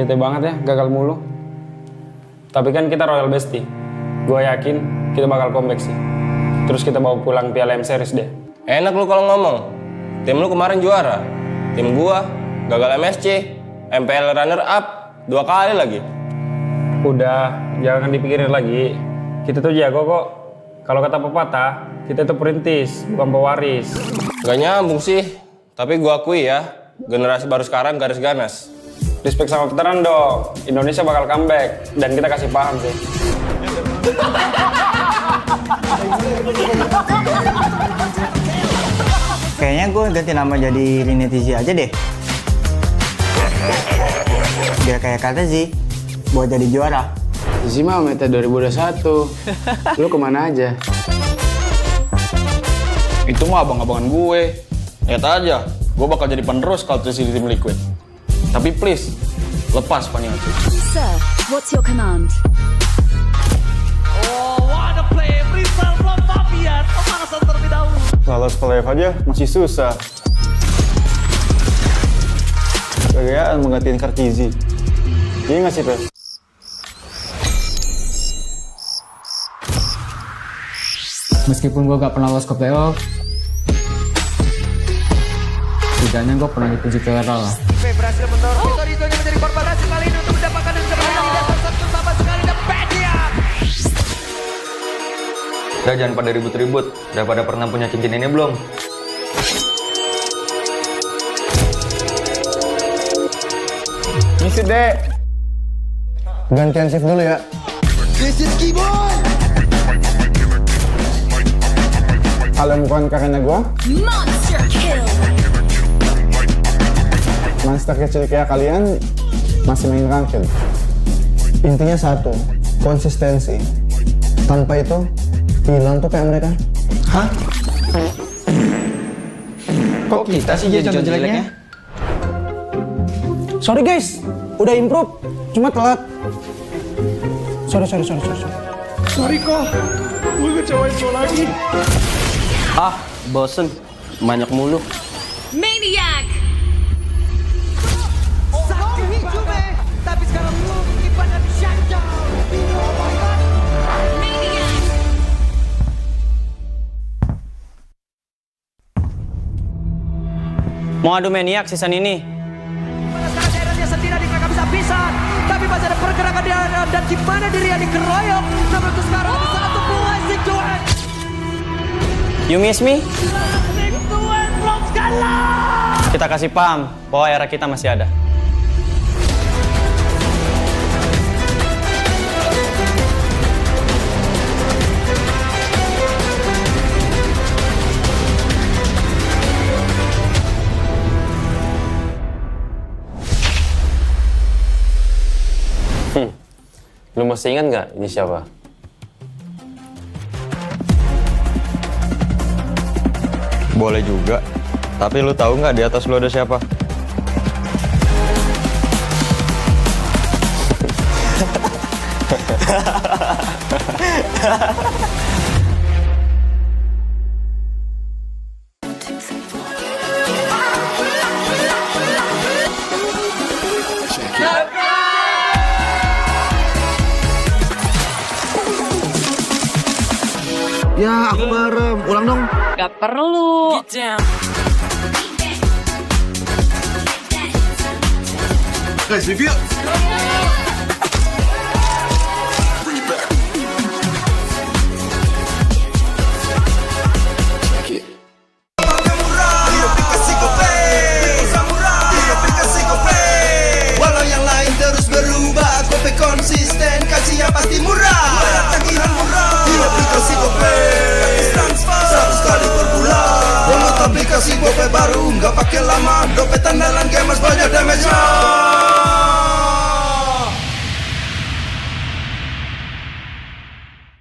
bete banget ya, gagal mulu. Tapi kan kita Royal Bestie. Gue yakin kita bakal comeback sih. Terus kita bawa pulang Piala M Series deh. Enak lu kalau ngomong. Tim lu kemarin juara. Tim gua gagal MSC, MPL runner up 2 kali lagi. Udah, jangan dipikirin lagi. Kita tuh jago kok. Kalau kata pepatah, kita tuh perintis, bukan pewaris. Gak nyambung sih. Tapi gua akui ya, generasi baru sekarang garis ganas. Respect sama veteran dong. Indonesia bakal comeback dan kita kasih paham sih. Kayaknya gue ganti nama jadi Rinetizi aja deh. Biar kayak kata sih, buat jadi juara. Zizi mah meta 2021. Lu kemana aja? Itu mah abang-abangan gue. Lihat aja, gue bakal jadi penerus kalau di tim Liquid. Tapi please, lepas Paniacu. Sir, what's your command? Oh, what a play! Rizal from Fabian, pemanasan terlebih dahulu. Lolos playoff aja masih susah. Gagayaan menggantiin Kartizi. Iya nggak sih, Pe? Meskipun gue gak pernah lolos ke playoff, setidaknya gue pernah dipuji juara lah. Berhasil mendorong Vitorino menjadi korban hasil kali ini untuk mendapatkan kesempatan di dasar satu sama sekali dan Pedia. Udah jangan pada ribut-ribut, udah pada pernah punya cincin ini belum? Misi dek. Gantian shift dulu ya. This is Keyboard. Kalau bukan karena gua, Monster kill! monster kecil kayak kalian masih main ranked. Intinya satu, konsistensi. Tanpa itu, hilang tuh kayak mereka. Hah? Kok kita sih jadi contoh jeleknya? Sorry guys, udah improve, cuma telat. Sorry. Sorry kok, gue ngecewain lo lagi. Ah, bosen. Banyak mulu. Maniac! Sakti Hijume, tapi sekarang belum kipannya di shutdown. Maniac! Mau adu maniak season ini? Pada saat daerahnya sendiri adik bisa pisan, tapi masih ada pergerakan di area dan gimana diri yang dikeroyok. Namun itu sekarang satu buah Zigduan. You miss me? Zigduan from Skala. Kita kasih paham bahwa era kita masih ada. Lu masih ingat nggak ini siapa? Boleh juga. Tapi lu tahu nggak di atas lu ada siapa? Ya, aku merem. Ulang dong. Gak perlu. Guys, review. Walau yang lain terus berubah, Gope konsisten, kasih yang pasti murah. Tagihan murah di aplikasi Gope, transfer 100 kali per bulan. Download aplikasi Gope baru, nggak pakai lama. Dompet andalan gamers banyak damage-nya.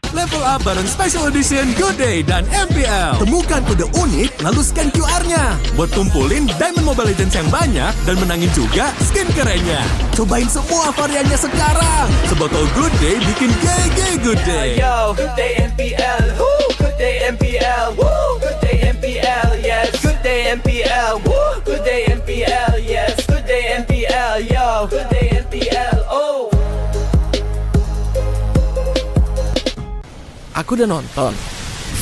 Level up bareng Special Edition Good Day dan MPL. Temukan kode unik, lalu scan QR-nya. Buat kumpulin Diamond Mobile Legends yang banyak dan menangin juga skin kerennya. Cobain semua variannya sekarang. Sebotol Good Day bikin GG Good Day. Yo, Good Day MPL. Woo, Good Day MPL. Woo, Good Day MPL. Yes, Good Day MPL. Woo, Good Day MPL. Yes, Good Day MPL. Yo, Good Day MPL. aku udah nonton.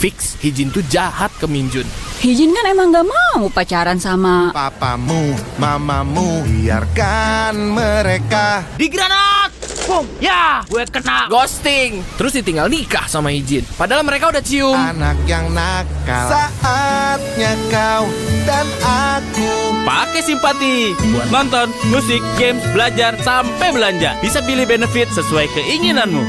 Fix, Hijin tuh jahat ke Minjun. Hijin kan emang gak mau pacaran sama Papamu, mamamu, biarkan mereka. Di granat! Boom! Ya, gue kena ghosting. Terus ditinggal nikah sama Hijin. Padahal mereka udah cium. Anak yang nakal. Saatnya kau dan aku Pakai simpati buat nonton, musik, games, belajar, sampai belanja. Bisa pilih benefit sesuai keinginanmu.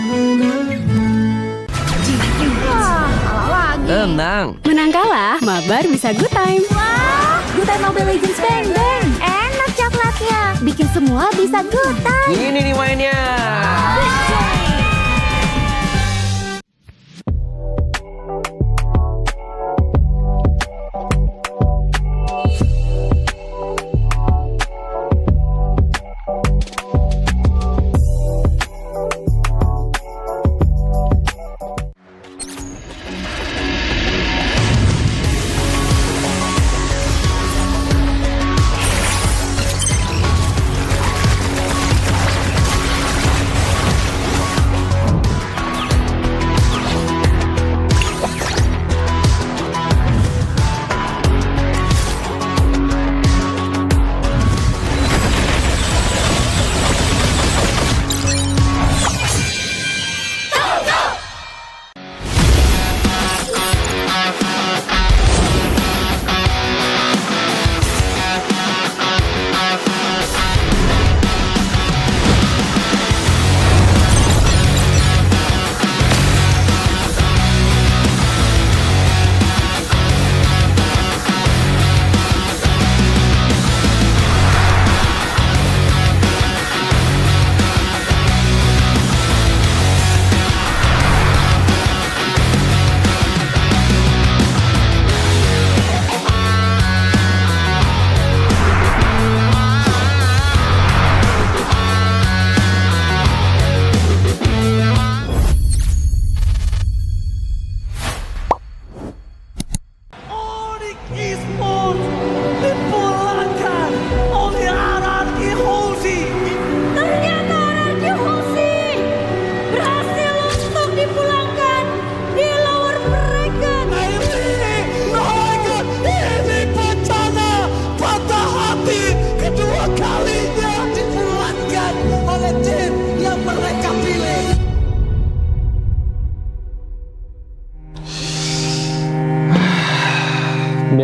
Tenang. menang kalah, mabar bisa good time. Wah, good time Mobile Legends bang bang. Enak coklatnya, bikin semua bisa good time. Ini nih mainnya.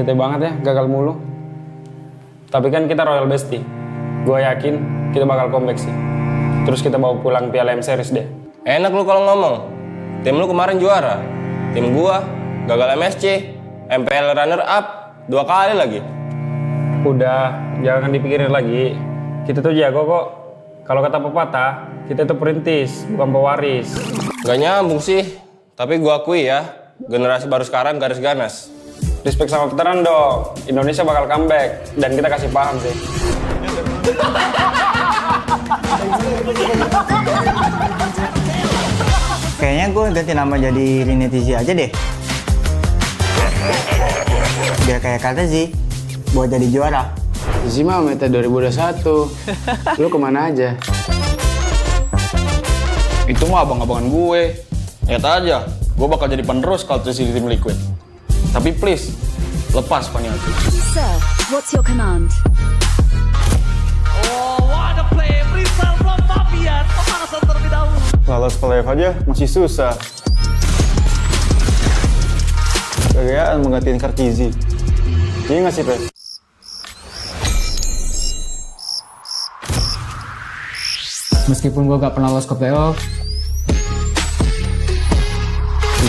Bete banget ya, gagal mulu. Tapi kan kita Royal Bestie. Gue yakin kita bakal comeback sih. Terus kita bawa pulang Piala M Series deh. Enak lu kalau ngomong. Tim lu kemarin juara. Tim gua gagal MSC, MPL runner up 2 kali lagi. Udah, jangan dipikirin lagi. Kita tuh jago kok. Kalau kata pepatah, kita tuh perintis, bukan pewaris. Gak nyambung sih. Tapi gua akui ya, generasi baru sekarang garis ganas. Respect sama veteran dong. Indonesia bakal comeback dan kita kasih paham sih. Kayaknya gue ganti nama jadi Rinetizi aja deh. Biar kayak kata sih, buat jadi juara. Zizi mah meta 2021. Lu kemana aja? Itu mah abang-abangan gue. Lihat aja, gue bakal jadi penerus kalau di tim Liquid. Tapi please, lepas Paniati. Sir, what's your command? Oh, what a play. Rizal from Fabian. Pemanasan terlebih dahulu. Lolos playoff aja masih susah. Kegayaan menggantiin Kartizi. Iya nggak sih, Pe? Meskipun gue gak pernah lolos ke playoff,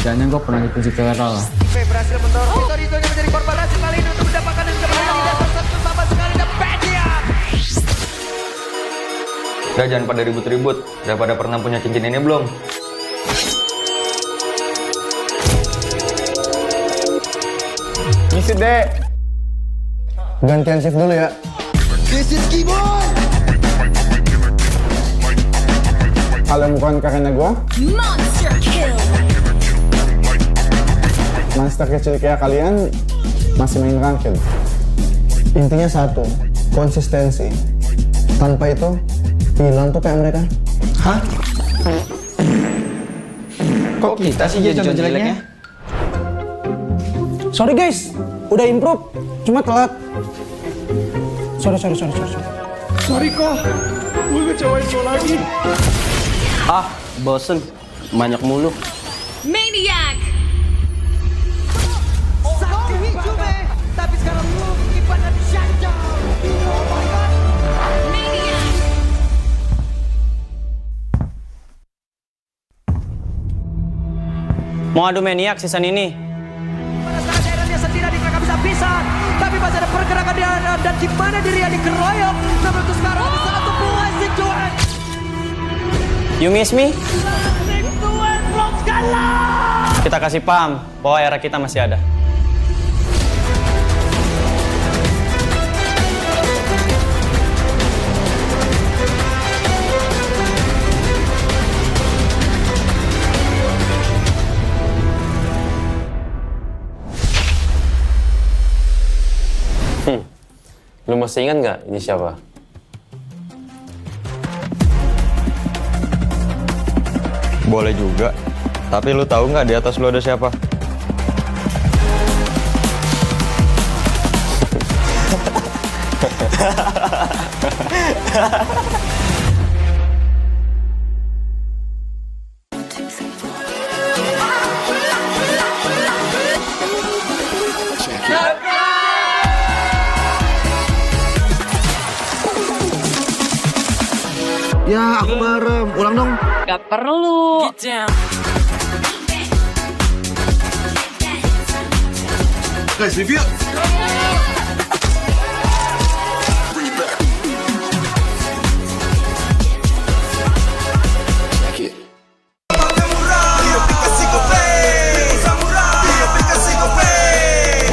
setidaknya gue pernah dipuji KRL lah. Berhasil mendorong Vitorino yang menjadi korban hasil kali ini untuk mendapatkan yang kembali di dasar sama sekali dan Bedian. Udah jangan pada ribut-ribut. Udah pada pernah punya cincin ini belum? Misi dek. Gantian shift dulu ya. This is Keyboard. Kalau bukan karena gue, Monster kill. monster kecil kayak kalian masih main ranked. Intinya satu, konsistensi. Tanpa itu, hilang tuh kayak mereka. Hah? Kok kita sih jadi contoh jeleknya? Sorry guys, udah improve, cuma telat. Sorry. Sorry kok, gue ngecewain lo lagi. Ah, bosen. Banyak mulu. Maniac! Satu hijau tapi sekarang lu kipan dan shutdown. Oh my god. Maniac! Mau adu maniak season ini? Pada saat daerahnya sendiri dikira bisa pisan, tapi masih ada pergerakan dia dan di mana dirinya dikeroyok. Namun untuk sekarang ada satu buah situasi. You miss me? Kita kasih paham bahwa era kita masih ada. Lu masih ingat nggak ini siapa? Boleh juga. Tapi lu tahu nggak di atas lu ada siapa? Ya, aku bareng. Ulang dong. Gak perlu. Guys, review.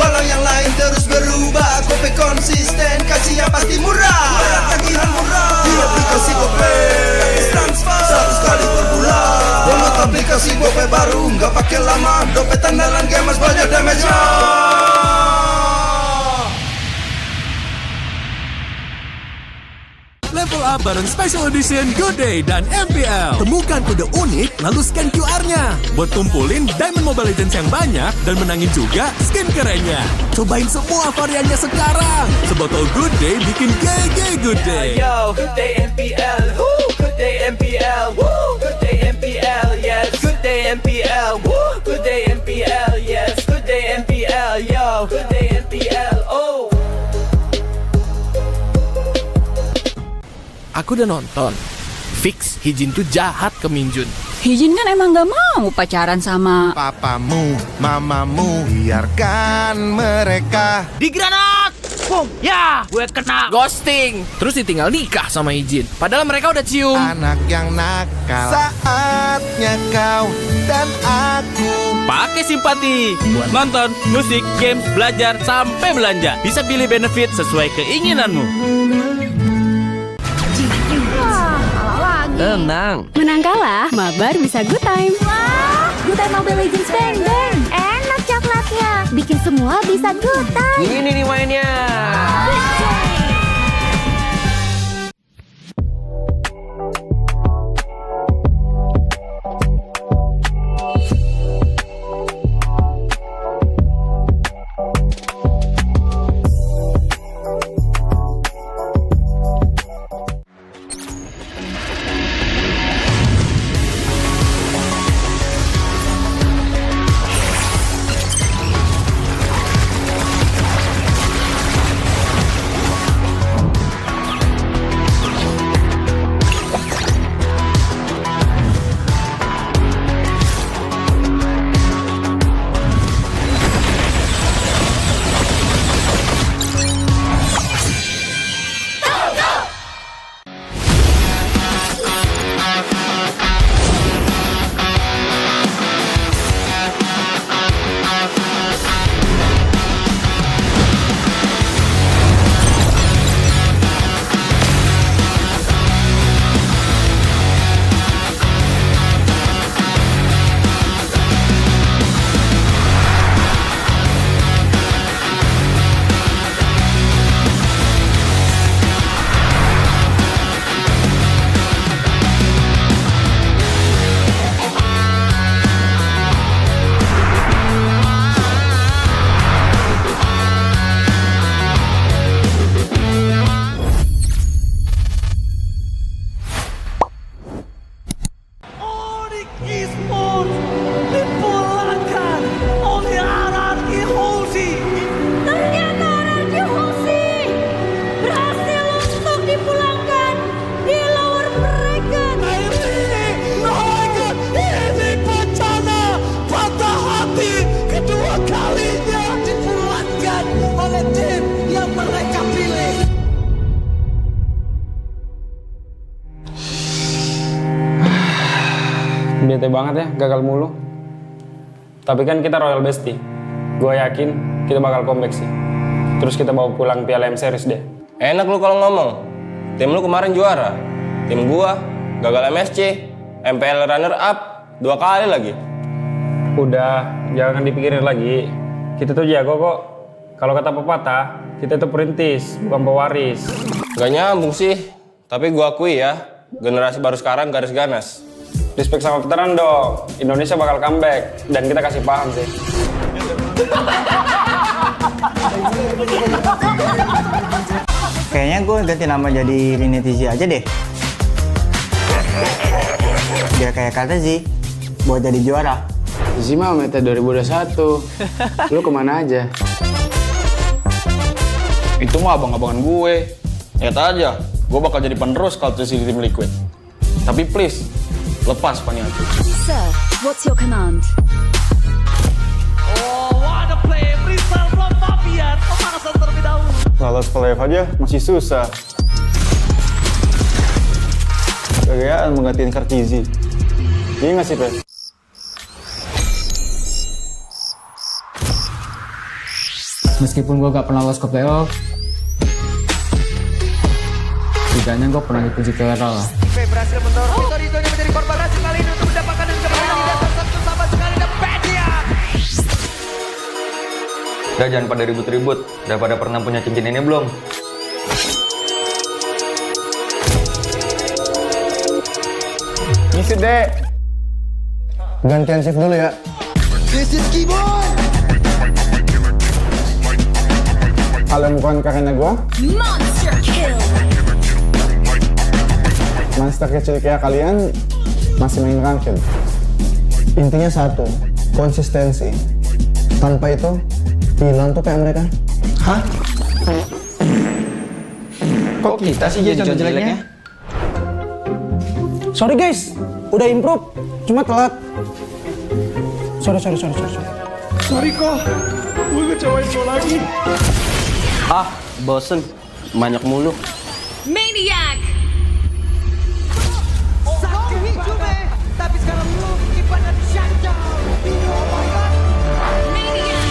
Walau yang lain terus berubah, Kope konsisten, kasihnya pasti murah. Tagihan murah di aplikasi Kope, transfer 100 kali per bulan. Download aplikasi Kope baru, nggak pakai lama. Dompet andalan gamers banyak damage-nya. Level up bareng Special Edition Good Day dan MPL. Temukan kode unik, lalu scan QR-nya. Buat kumpulin Diamond Mobile Legends yang banyak dan menangin juga skin kerennya. Cobain semua variannya sekarang. Sebotol Good Day bikin GG Good Day. Yo, good day MPL. Woo, good day MPL. Woo, good day MPL. Yes, good day MPL. Woo, good day MPL. Yes, good day MPL. Yo, good day MPL. Oh. Aku udah nonton. Fix, Hijin tuh jahat ke Minjun. Hijin kan emang gak mau pacaran sama Papamu, mamamu, biarkan mereka. Di granat. Boom. Ya, gue kena. Ghosting. Terus ditinggal nikah sama Hijin. Padahal mereka udah cium. Anak yang nakal. Saatnya kau dan aku. Pakai simpati buat nonton, musik, games, belajar, sampai belanja. Bisa pilih benefit sesuai keinginanmu. Tenang. Menang kalah, mabar bisa good time. Wah, good time Mobile Legends bang bang. Enak coklatnya, bikin semua bisa good time. Ini nih mainnya. Bete banget ya, gagal mulu. Tapi kan kita Royal Bestie. Gue yakin kita bakal comeback sih. Terus kita bawa pulang Piala M Series deh. Enak lu kalau ngomong. Tim lu kemarin juara. Tim gua gagal MSC, MPL runner up 2 kali lagi. Udah, jangan dipikirin lagi. Kita tuh jago kok. Kalau kata pepatah, kita tuh perintis, bukan pewaris. Gak nyambung sih. Tapi gua akui ya, generasi baru sekarang garis ganas. Respect sama veteran dong. Indonesia bakal comeback dan kita kasih paham sih. Kayaknya gue ganti nama jadi Rinetizi aja deh. Biar kayak kata Zi, buat jadi juara. Zi mah meta 2021. Lu kemana aja? Itu mah abang-abangan gue. Lihat aja, gue bakal jadi penerus kalau terus di tim Liquid. Tapi please, lepas paniati. Sir, what's your command? Lolos playoff aja masih susah. Kegayaan menggantiin Kartizi. Iya nggak sih, Pe? Meskipun gue gak pernah lolos ke playoff, setidaknya gue pernah dipuji ke era lah. Berhasil mendorong Vitorino menjadi korban racun kali ini untuk mendapatkan kemenangan di dasar satu sama sekali dan Pedia. Udah jangan pada ribut-ribut. Udah pada pernah punya cincin ini belum? Ngisi deh. Gantian shift dulu ya. This is Keyboard. Kalau bukan karena gue, Monster kill. monster kecil kayak kalian masih main ranked. Intinya satu, konsistensi. Tanpa itu, hilang tuh kayak mereka. Hah? Kok kita sih jadi contoh jeleknya? Sorry guys, udah improve, cuma telat. Sorry. Sorry kok, gue ngecewain lo lagi. Ah, bosen. Banyak mulu. Maniac. Sakti Hijume, tapi sekarang lu kipannya shutdown. Oh my god. Maniac.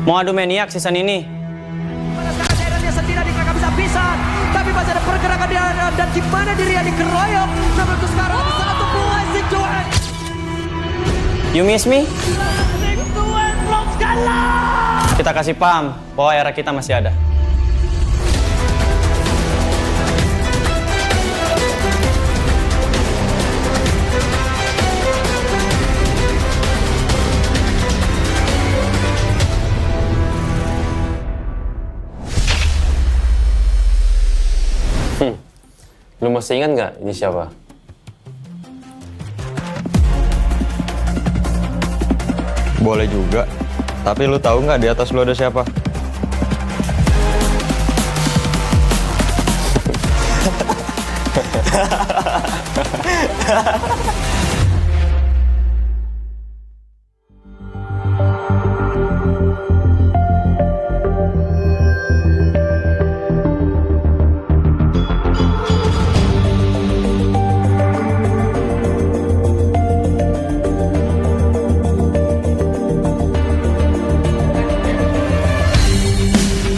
Mau adu maniak season ini? Pada saat daerahnya sendiri dikagak bisa pisan, tapi masih ada pergerakan di area dan di mana dirinya dikeroyok. Namun untuk sekarang bisa satu blessing duet. You miss me? Kita kasih paham bahwa era kita masih ada. Lu masih ingat nggak ini siapa? Boleh juga. Tapi lu tahu nggak di atas lu ada siapa?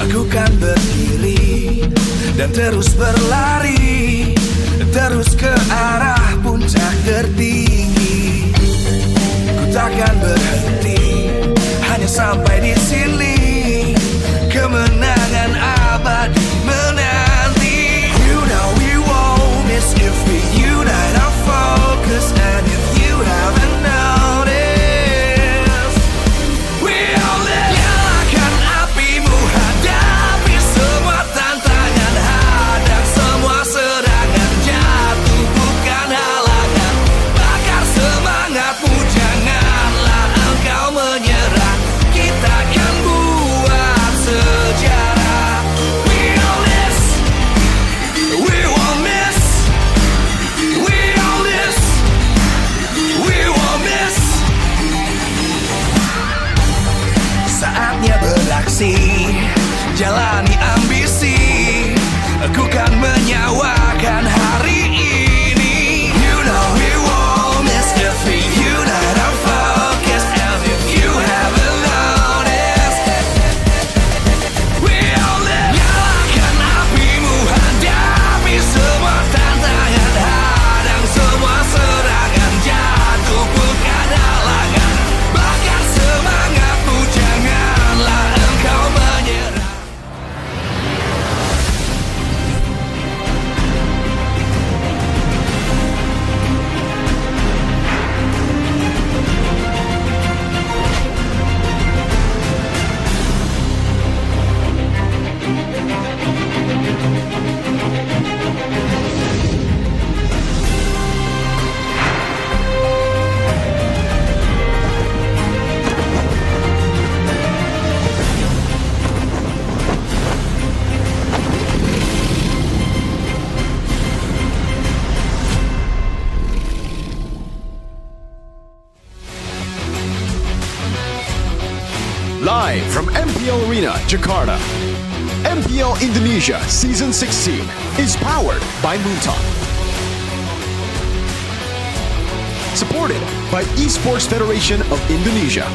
Aku kan berdiri dan terus berlari, terus ke arah puncak tertinggi. Ku takkan berhenti, hanya sampai di sini. Kemenangan abadi menanti. You know we won't miss if we unite our focus. And if you haven't noticed, we all nyalakan apimu, hadapi semua tantangan, hadapi Live from MPL Arena, Jakarta. MPL Indonesia Season 16 is powered by Moontalk. Supported by Esports Federation of Indonesia.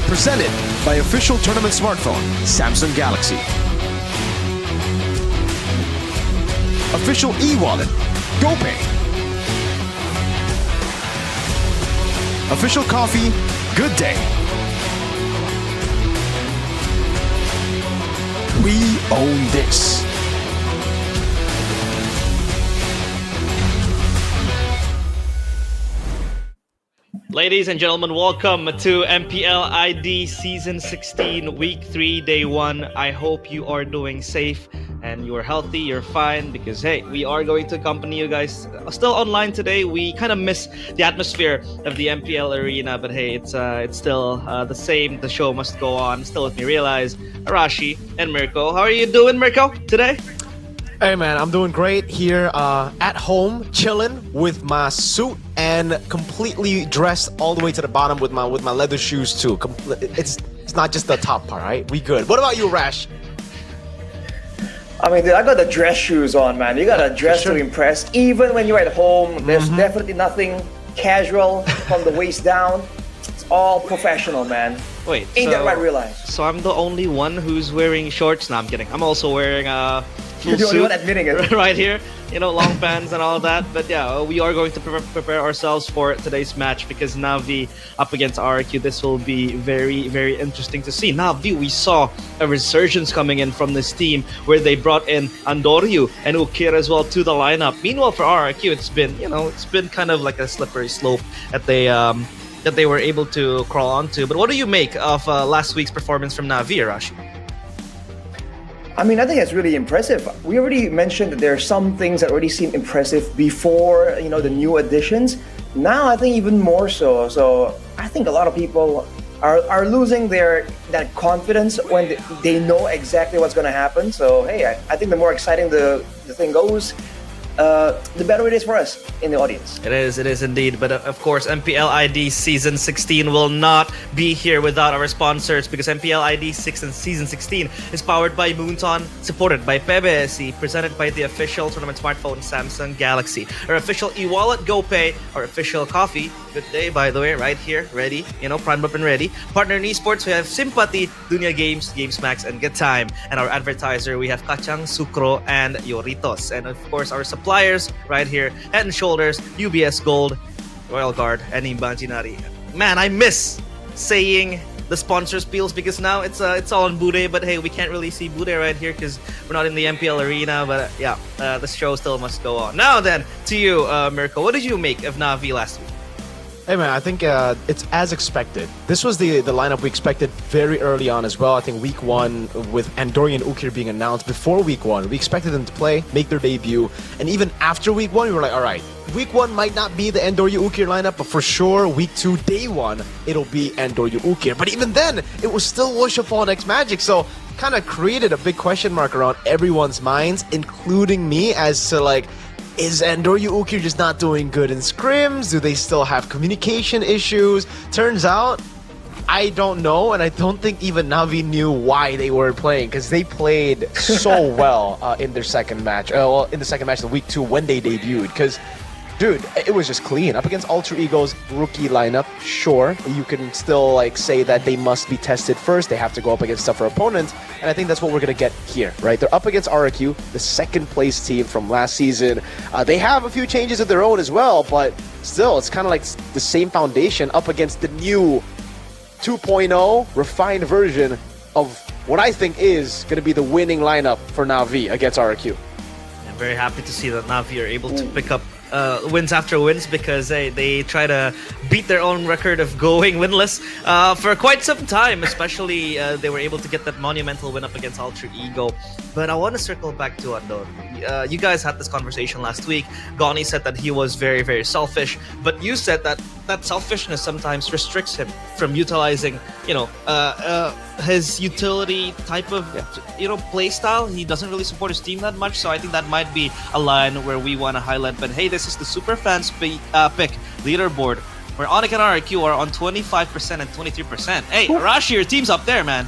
Presented by official tournament smartphone, Samsung Galaxy. Official e-wallet, GoPay. Official coffee, Good Day. We own this. Ladies and gentlemen, welcome to MPL ID Season 16, Week 3, Day 1. I hope you are doing safe and you are healthy, you're fine, because hey, we are going to accompany you guys still online today. We kind of miss the atmosphere of the MPL arena, but hey, it's still the same. The show must go on. Still with me, Realize, Arashi, and Mirko. How are you doing, Mirko, today? Hey man, I'm doing great here at home, chilling with my suit and completely dressed all the way to the bottom with my leather shoes too. It's not just the top part, right? We good. What about you, Rash? I mean, dude, I got the dress shoes on, man. You gotta dress to impress. Even when you're at home, there's definitely nothing casual from the waist down. It's all professional, man. Wait, ain't that right, Realize? So I'm the only one who's wearing shorts? No, I'm kidding. I'm also wearing a full You're the only suit one admitting it. right here. You know, long pants and all that. But yeah, we are going to prepare ourselves for today's match because Navi up against RQ. This will be very, very interesting to see. Navi, we saw a resurgence coming in from this team where they brought in Andoryu and Ukir as well to the lineup. Meanwhile, for RQ, it's been kind of like a slippery slope that they were able to crawl onto. But what do you make of last week's performance from Navi, Arashi? I mean, I think it's really impressive. We already mentioned that there are some things that already seem impressive before, the new additions. Now, I think even more so. So I think a lot of people are losing that confidence when they know exactly what's going to happen. So hey, I think the more exciting the thing goes, the better it is for us in the audience. It is indeed. But of course, MPL ID Season 16 will not be here without our sponsors because MPL ID Season 16 is powered by Moonton, supported by PBSC, presented by the official tournament smartphone Samsung Galaxy, our official e-wallet GoPay, our official coffee, Good Day, by the way, right here, ready, primed up and ready. Partner in esports, we have Sympathy, Dunia Games, GamesMax, and Good Time. And our advertiser, we have Kacang, Sucro, and Yoritos. And of course, our suppliers right here, Head and Shoulders, UBS Gold, Royal Guard, and Imbanjinari. Man, I miss saying the sponsor spiels because now it's all on Bude, but hey, we can't really see Bude right here because we're not in the MPL arena, but yeah, the show still must go on. Now then, to you, Mirko, what did you make of Navi last week? Hey man, I think it's as expected. This was the lineup we expected very early on as well. I think week 1 with Andoryu and Ukir being announced before week 1, we expected them to play, make their debut, and even after week 1, we were like, all right, week 1 might not be the Andoryu Ukir lineup, but for sure, week 2, day 1, it'll be Andoryu Ukir. But even then, it was still Worshipful and X-Magic, so kind of created a big question mark around everyone's minds, including me, as to like, is Andoryu Ukir just not doing good in scrims? Do they still have communication issues? Turns out, I don't know, and I don't think even Navi knew why they were playing, because they played so well in their second match. In the second match of week 2 when they debuted, because dude, it was just clean. Up against Alter Ego's rookie lineup, sure, you can still like say that they must be tested first. They have to go up against tougher opponents, and I think that's what we're gonna get here, right? They're up against RQ, the second place team from last season. They have a few changes of their own as well, but still, it's kind of like the same foundation up against the new 2.0 refined version of what I think is gonna be the winning lineup for Navi against RQ. I'm very happy to see that Navi are able to pick up wins after wins because they try to beat their own record of going winless for quite some time. Especially they were able to get that monumental win up against Alter Ego. But I want to circle back to Andor. You guys had this conversation last week. Goni said that he was very, very selfish, but you said that selfishness sometimes restricts him from utilizing, his utility type of, play style. He doesn't really support his team that much, so I think that might be a line where we want to highlight. But hey, this is the super fans pick leaderboard. where Onyx and RRQ are on 25% and 23%. Hey, Arashi, your team's up there, man.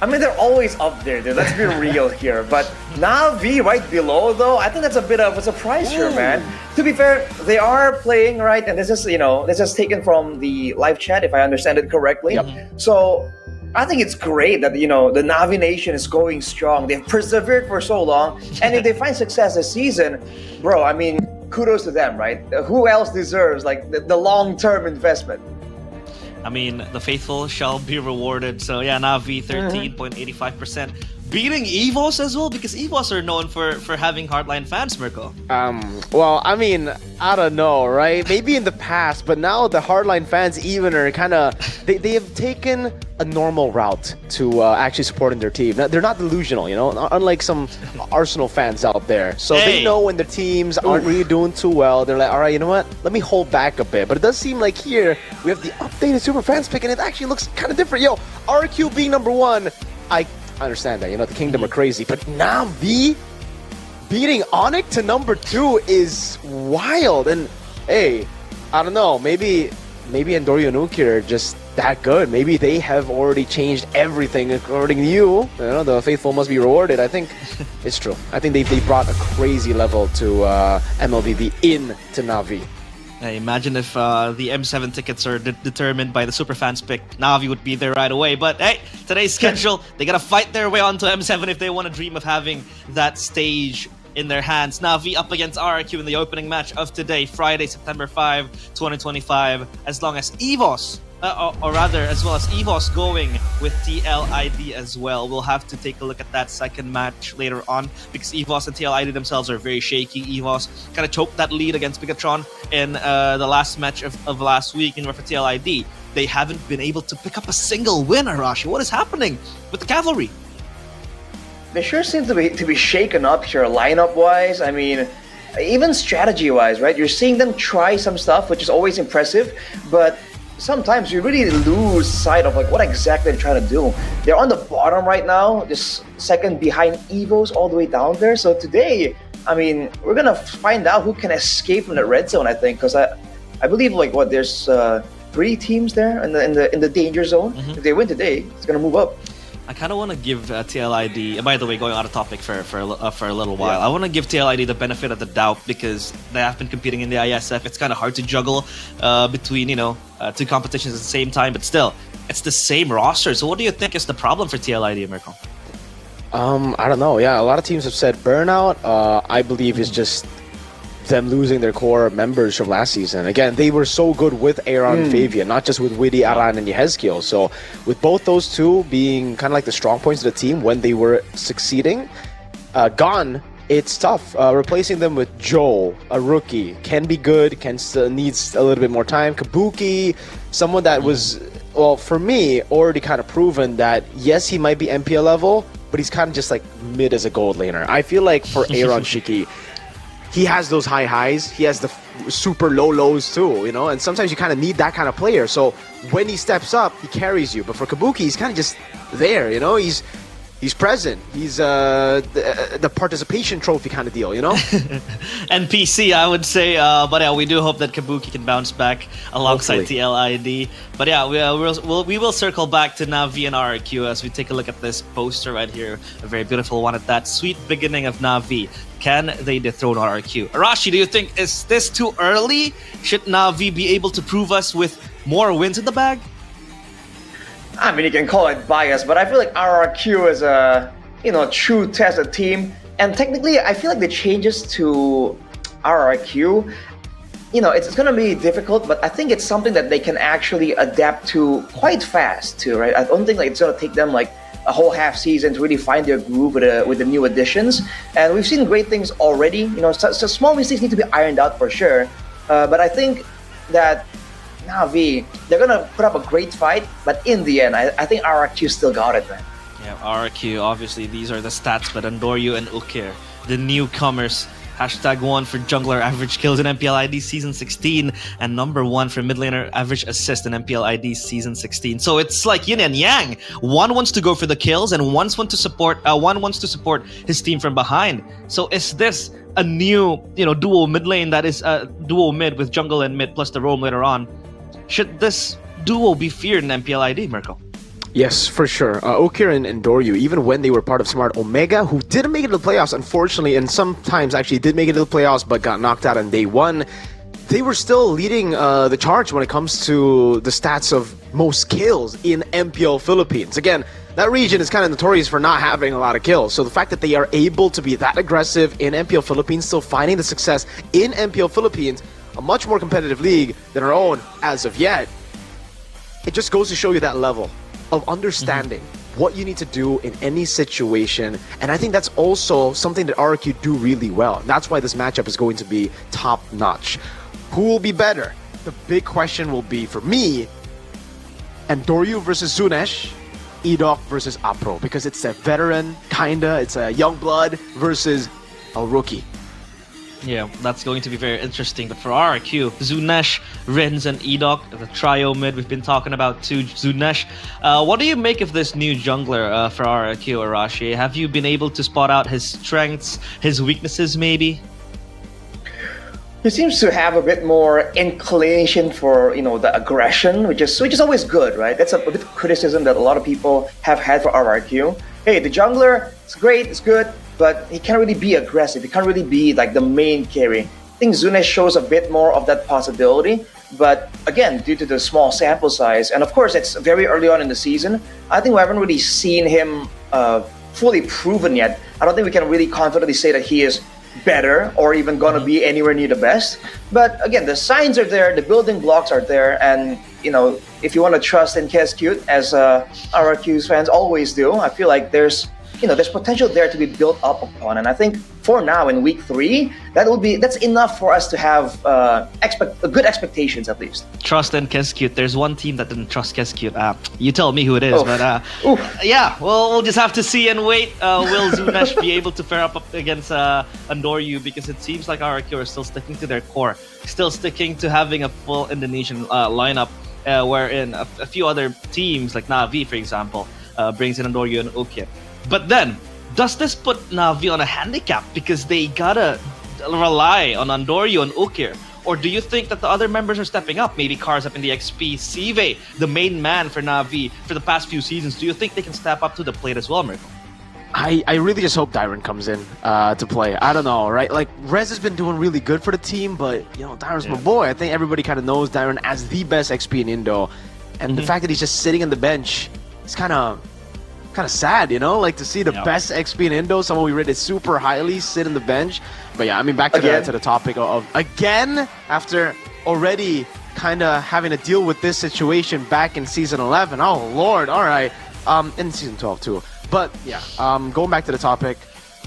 I mean, they're always up there, dude. Let's be real here. But Na'Vi right below, though, I think that's a bit of a surprise here, man. To be fair, they are playing, right? And this is, this is taken from the live chat, if I understand it correctly. So I think it's great that, the Na'Vi Nation is going strong. They've persevered for so long. And if they find success this season, bro, I mean, kudos to them, right? Who else deserves, like, the long-term investment? I mean, the faithful shall be rewarded. So yeah, Na'Vi 13.85%. Beating EVOS as well, because EVOS are known for having hardline fans, Mirko. Well, I mean, I don't know, right? Maybe in the past, but now the hardline fans even are kind of... They have taken a normal route to actually supporting their team. They're not delusional, unlike some Arsenal fans out there. So they know when their teams aren't really doing too well. They're like, all right, you know what? Let me hold back a bit. But it does seem like here, we have the updated Super Fans pick, and it actually looks kind of different. Yo, RQ being number 1, I understand that, the Kingdom are crazy, but Na'Vi beating Onyx to number 2 is wild. And hey, I don't know, maybe Andorio and Ukir are just that good. Maybe they have already changed everything according to you. The faithful must be rewarded. I think it's true. I think they brought a crazy level to MLBB into Na'Vi. Hey, imagine if the M7 tickets are determined by the Superfans pick. Na'Vi would be there right away. But hey, today's schedule, they gotta fight their way onto M7 if they want to dream of having that stage in their hands. Na'Vi up against RRQ in the opening match of today, Friday, September 5, 2025. As long as EVOS, as well as EVOS going with TLID as well. We'll have to take a look at that second match later on because EVOS and TLID themselves are very shaky. EVOS kind of choked that lead against Bigatron in the last match of last week, and for TLID, they haven't been able to pick up a single win, Arashi. What is happening with the Cavalry? They sure seem to be shaken up here lineup-wise. I mean, even strategy-wise, right? You're seeing them try some stuff, which is always impressive, but sometimes you really lose sight of like what exactly they're trying to do. They're on the bottom right now, just second behind EVOS all the way down there. So today, I mean, we're gonna find out who can escape from the red zone, I think, because I believe there's 3 teams there in the danger zone. If they win today, it's gonna move up. I kind of want to give TLID, by the way, going out of topic for a little while, I want to give TLID the benefit of the doubt because they have been competing in the ISF. It's kind of hard to juggle between, 2 competitions at the same time, but still, it's the same roster. So what do you think is the problem for TLID, Mirko? I don't know. Yeah, a lot of teams have said burnout. I believe is just them losing their core members from last season. Again, they were so good with Aaron and Fabian, not just with Witty, Aran, and Yehezkiel. So with both those two being kind of like the strong points of the team when they were succeeding, gone, it's tough. Replacing them with Joe, a rookie, can be good, needs a little bit more time. Kabuki, someone that was, well, for me, already kind of proven that, yes, he might be MPL level, but he's kind of just like mid as a gold laner. I feel like for Aaron Shiki, he has those high highs, he has the super low lows too, and sometimes you kind of need that kind of player. So when he steps up, he carries you. But for Kabuki, he's kind of just there, he's present. He's the participation trophy kind of deal, And PC, I would say, but yeah, we do hope that Kabuki can bounce back alongside Hopefully. TLID. But yeah, we will circle back to Na'Vi and RRQ as we take a look at this poster right here. A very beautiful one at that. Sweet beginning of Na'Vi. Can they dethrone RRQ? Arashi, do you think, is this too early? Should Na'Vi be able to prove us with more wins in the bag? I mean, you can call it bias, but I feel like RRQ is a, true tested team. And technically, I feel like the changes to RRQ, it's going to be difficult, but I think it's something that they can actually adapt to quite fast too, right? I don't think it's going to take them like a whole half season to really find their groove with the new additions. And we've seen great things already. So small mistakes need to be ironed out for sure. But I think that Na'Vi, they're going to put up a great fight, but in the end, I think RRQ still got it, man. Yeah, RRQ, obviously, these are the stats, but Andorio and Ukir, the newcomers, #1 for jungler average kills in MPL ID Season 16, and #1 for mid laner average assist in MPL ID Season 16. So it's like yin and yang. One wants to go for the kills, and one wants to support his team from behind. So is this a new, duo mid lane that is duo mid with jungle and mid plus the roam later on? Should this duo be feared in MPL ID, Mirko? Yes, for sure. Okir and Doryu, even when they were part of Smart Omega, who didn't make it to the playoffs, unfortunately, and sometimes actually did make it to the playoffs, but got knocked out on day one, they were still leading the charge when it comes to the stats of most kills in MPL Philippines. Again, that region is kind of notorious for not having a lot of kills. So the fact that they are able to be that aggressive in MPL Philippines, still finding the success in MPL Philippines, a much more competitive league than our own as of yet, it just goes to show you that level of understanding what you need to do in any situation. And I think that's also something that RRQ do really well. That's why this matchup is going to be top-notch. Who will be better? The big question will be, for me, Andoryu versus Zunesh, Edok versus Apro, because it's a veteran, it's a young blood versus a rookie. Yeah, that's going to be very interesting. But for RRQ, Zunesh, Rins, and Edok, the trio mid we've been talking about too. Zunesh, what do you make of this new jungler for RRQ, Arashi? Have you been able to spot out his strengths, his weaknesses maybe? He seems to have a bit more inclination for the aggression, which is always good, right? That's a bit of criticism that a lot of people have had for RRQ. Hey, the jungler, it's great, it's good, but he can't really be aggressive. He can't really be like the main carry. I think Zunesh shows a bit more of that possibility, but again, due to the small sample size, and of course it's very early on in the season, I think we haven't really seen him fully proven yet. I don't think we can really confidently say that he is better or even gonna be anywhere near the best. But again, the signs are there, the building blocks are there, and if you want to trust in Kescute, as RRQ's fans always do, I feel like there's potential there to be built up upon. And I think for now in week 3, that's enough for us to have good expectations at least. Trust in Kescute. There's one team that didn't trust Kescute. You tell me who it is, but yeah, we'll just have to see and wait. Will Zunesh be able to fare up against Andoryu? Because it seems like RRQ are still sticking to their core, still sticking to having a full Indonesian lineup, wherein a few other teams like Na'Vi, for example, brings in Andoryu and Ukir. But then, does this put Na'Vi on a handicap because they gotta rely on Andoryu and Ukir? Or do you think that the other members are stepping up? Maybe Cars up in the XP, Sive, the main man for Na'Vi for the past few seasons. Do you think they can step up to the plate as well, Mirko? I really just hope Dyron comes in to play. I don't know, right? Like, Rez has been doing really good for the team, but, Dyron's my boy. I think everybody kind of knows Dyron as the best XP in Indo. And the fact that he's just sitting on the bench is kind of sad, like to see the best XP in Indo, someone we rated super highly, sit on the bench. But yeah, I mean, back to the topic of again, after already kind of having to deal with this situation back in Season 11. Oh, Lord, all right. In Season 12, too. But yeah, going back to the topic,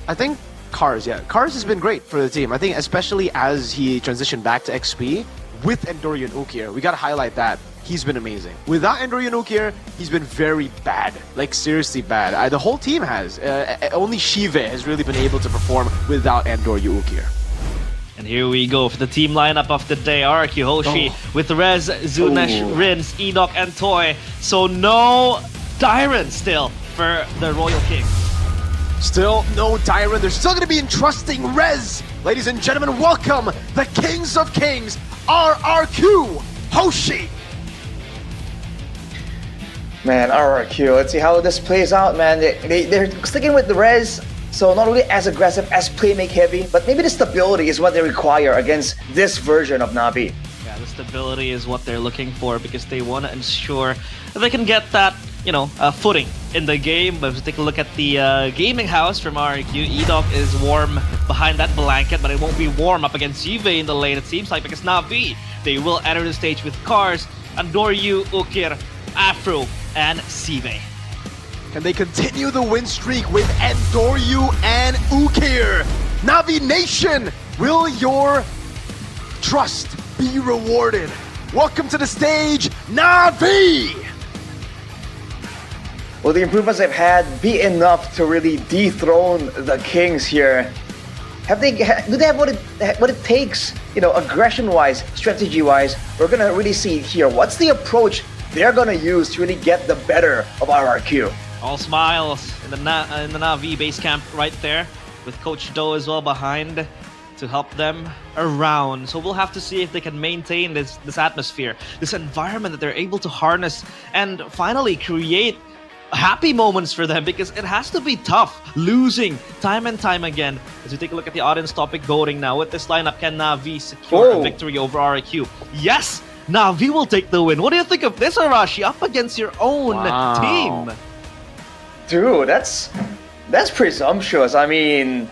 I think Cars has been great for the team. I think especially as he transitioned back to XP with Andoryu and Ukir, we got to highlight that. He's been amazing. Without Andoryu and Ukir, he's been very bad. Like, seriously bad. The whole team has. Only Shive has really been able to perform without Andoryu Ukir. And here we go for the team lineup of the day. RRQ Hoshi with Rez, Zunesh, Rins, Edok, and Toy. So no Dyron still for the Royal King. Still no Dyron. They're still going to be entrusting Rez. Ladies and gentlemen, welcome the Kings of Kings, RRQ Hoshi. Man, RRQ, let's see how this plays out, man. They're sticking with the res, so not only as aggressive, as playmake heavy, but maybe the stability is what they require against this version of Na'Vi. Yeah, the stability is what they're looking for because they want to ensure that they can get that, footing in the game. But if you take a look at the gaming house from RRQ, Edok is warm behind that blanket, but it won't be warm up against Juve in the lane, it seems like, because Na'Vi, they will enter the stage with Cars, Andoryu, Ukir, Afro, and Sive. Can they continue the win streak with Andoryu and Ukir? Na'Vi Nation, will your trust be rewarded? Welcome to the stage, Na'Vi! Will the improvements they've had be enough to really dethrone the Kings here? Do they have what it takes? Aggression-wise, strategy-wise. We're gonna really see here what's the approach they're gonna use to really get the better of RRQ. All smiles in the Na'Vi base camp right there, with Coach Do as well behind to help them around. So we'll have to see if they can maintain this atmosphere, this environment that they're able to harness and finally create happy moments for them, because it has to be tough losing time and time again. As we take a look at the audience topic voting now, with this lineup, can Na'Vi secure a victory over RRQ? Yes! Na'Vi will take the win. What do you think of this, Arashi, up against your own team? Dude, that's presumptuous. I mean,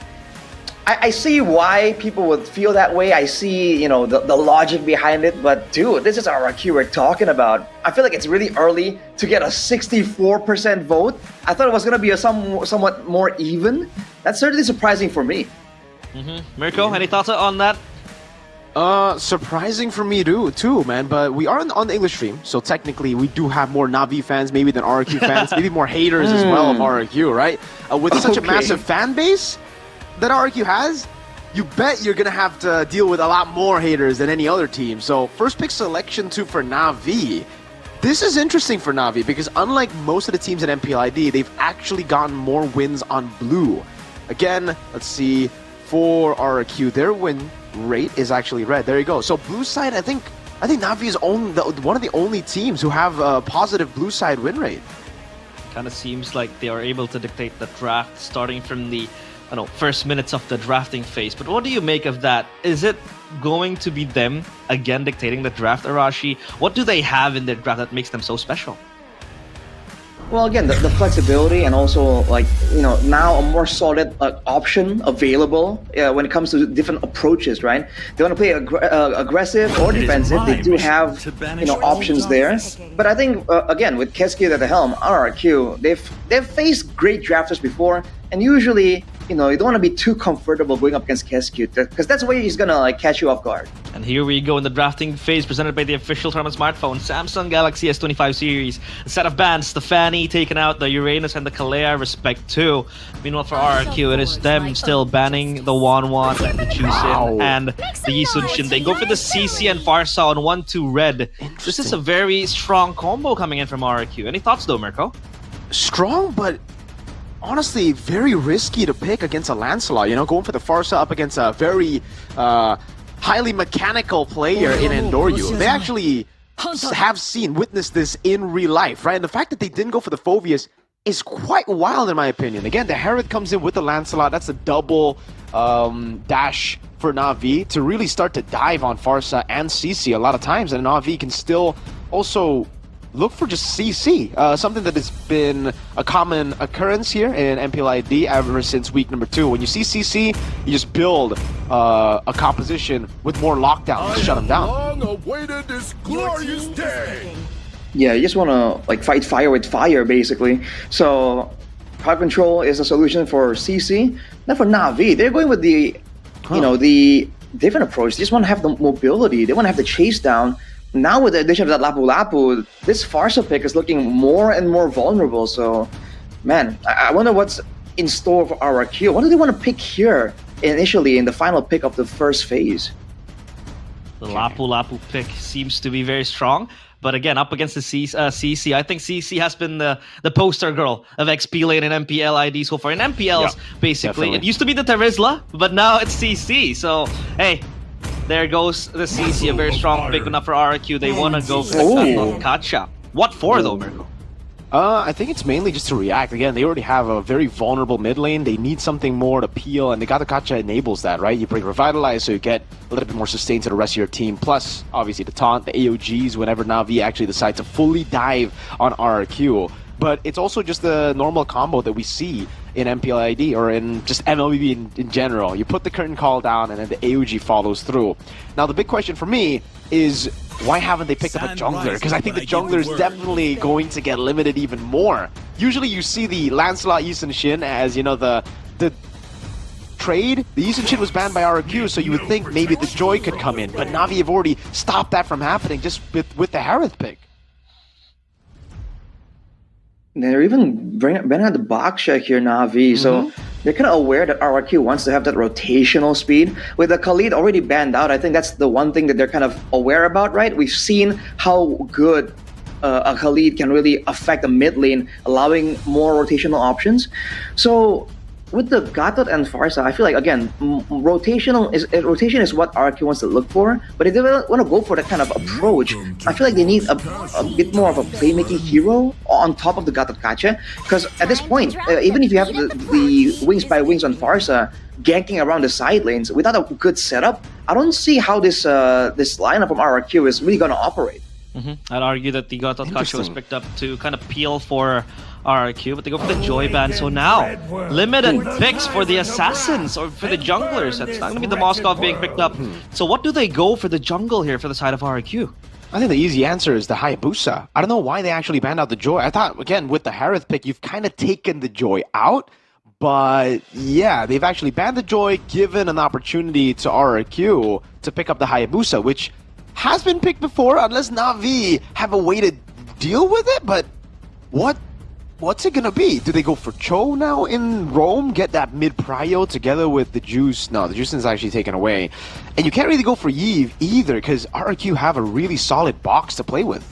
I see why people would feel that way. I see, the logic behind it. But dude, this is RRQ we're talking about. I feel like it's really early to get a 64% vote. I thought it was going to be a somewhat more even. That's certainly surprising for me. Mirko, any thoughts on that? Surprising for me too, man. But we are on the English stream, so technically we do have more Na'Vi fans maybe than RRQ fans, maybe more haters as well of RRQ, right? With such a massive fan base that RRQ has, you bet you're gonna have to deal with a lot more haters than any other team. So first pick selection 2 for Na'Vi. This is interesting for Na'Vi because unlike most of the teams in MPL ID, they've actually gotten more wins on blue. Again, let's see, for RRQ, their win rate is actually red. There you go. So blue side, I think Na'Vi is one of the only teams who have a positive blue side win rate. Kind of seems like they are able to dictate the draft starting from the first minutes of the drafting phase. But what do you make of that? Is it going to be them again dictating the draft, Arashi? What do they have in their draft that makes them so special? Well, again, the flexibility and also now a more solid option available when it comes to different approaches, right? They want to play aggressive or defensive. They do have options there. But I think again, with Keskiut at the helm, RRQ, they've faced great drafters before, and usually you don't want to be too comfortable going up against Keskiut, because that's where he's gonna catch you off guard. And here we go in the drafting phase, presented by the official tournament smartphone, Samsung Galaxy S25 series. A set of bands, the Fanny taking out the Uranus and the Kalea, respect to. Meanwhile for RRQ, it is them still banning the Wanwan, the Chusin, and the Yisunshin. They go for the CC and Farsa on 1-2 red. This is a very strong combo coming in from RRQ. Any thoughts though, Mirko? Strong, but honestly, very risky to pick against a Lancelot. Going for the Farsa up against a very highly mechanical player in Endoryu. They actually have witnessed this in real life, right? And the fact that they didn't go for the Phoveus is quite wild in my opinion. Again, the Herod comes in with the Lancelot. That's a double dash for Na'Vi to really start to dive on Farsa and CC a lot of times. And Na'Vi can still also look for just CC, something that has been a common occurrence here in MPL ID ever since week number 2. When you see CC, you just build a composition with more lockdown to shut them down. Long-awaited this glorious day. Yeah, you just want to fight fire with fire, basically. So crowd control is a solution for CC. Now for Na'Vi, they're going with the the different approach. They just want to have the mobility. They want to have the chase down. Now with the addition of that Lapu Lapu, this Farsa pick is looking more and more vulnerable. So, man, I wonder what's in store for RRQ. What do they want to pick here initially in the final pick of the first phase? The Lapu Lapu pick seems to be very strong. But again, up against the CC, I think CC has been the poster girl of XP lane in MPL ID so far. In MPLs, basically. Definitely. It used to be the Terizla, but now it's CC. So, hey, there goes the CC, a very strong pick enough for RRQ. They want to go for the Kacha. What for though, Mirko? I think it's mainly just to react. Again, they already have a very vulnerable mid lane. They need something more to peel, and the Kacha enables that, right? You bring Revitalize, so you get a little bit more sustain to the rest of your team. Plus, obviously, the taunt, the AOGs, whenever Na'Vi actually decide to fully dive on RRQ. But it's also just the normal combo that we see in MPL ID or in just MLBB in general. You put the curtain call down and then the AOG follows through. Now the big question for me is, why haven't they picked up a jungler? Because I think the jungler is definitely going to get limited even more. Usually you see the Lancelot Yisunshin as, the trade. The Yisunshin was banned by RRQ, so you would think maybe the Joy could come in. But Na'Vi have already stopped that from happening just with the Harith pick. They're even bringing out the box check here, Na'Vi. So they're kind of aware that RRQ wants to have that rotational speed. With the Khalid already banned out, I think that's the one thing that they're kind of aware about, right? We've seen how good a Khalid can really affect the mid lane, allowing more rotational options. So with the Gatot and Farsa, I feel like, again, rotation is what RQ wants to look for. But if they want to go for that kind of approach, I feel like they need a bit more of a playmaking hero on top of the Gatot Kache. Because at this point, even if you have the wings by wings on Farsa ganking around the side lanes without a good setup, I don't see how this lineup from RRQ is really going to operate. I'd argue that the Gatot Kache was picked up to kind of peel for RRQ, but they go for the Joy Ban. So now, limited picks for the Assassins or for the junglers. It's not going to be the Moskov being picked up. So what do they go for the jungle here for the side of RRQ? I think the easy answer is the Hayabusa. I don't know why they actually banned out the Joy. I thought, again, with the Harith pick, you've kind of taken the Joy out. But yeah, they've actually banned the Joy, given an opportunity to RRQ to pick up the Hayabusa, which has been picked before, unless Na'Vi have a way to deal with it. But what's it gonna be? Do they go for Cho now in Rome? Get that mid prio together with the Juice? No, the Juice is actually taken away. And you can't really go for Yve either, because RRQ have a really solid box to play with.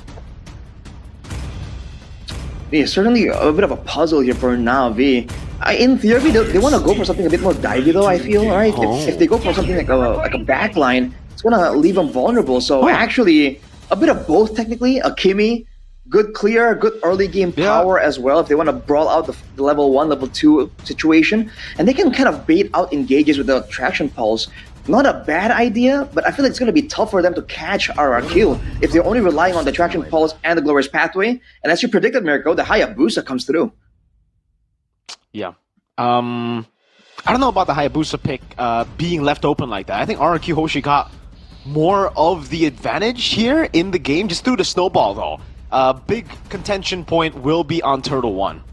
Yeah, certainly a bit of a puzzle here for Na'Vi. In theory, they want to go for something a bit more divey though, I feel, right? If they go for something like a backline, it's going to leave them vulnerable. So actually, a bit of both technically. A Kimi, good clear, good early game power as well if they want to brawl out the level 1, level 2 situation. And they can kind of bait out engages with the Traction Pulse. Not a bad idea, but I feel like it's going to be tough for them to catch RRQ if they're only relying on the Traction Pulse and the Glorious Pathway. And as you predicted, Mirko, the Hayabusa comes through. Yeah. I don't know about the Hayabusa pick being left open like that. I think RRQ Hoshi got more of the advantage here in the game, just through the snowball though. Big contention point will be on Turtle 1.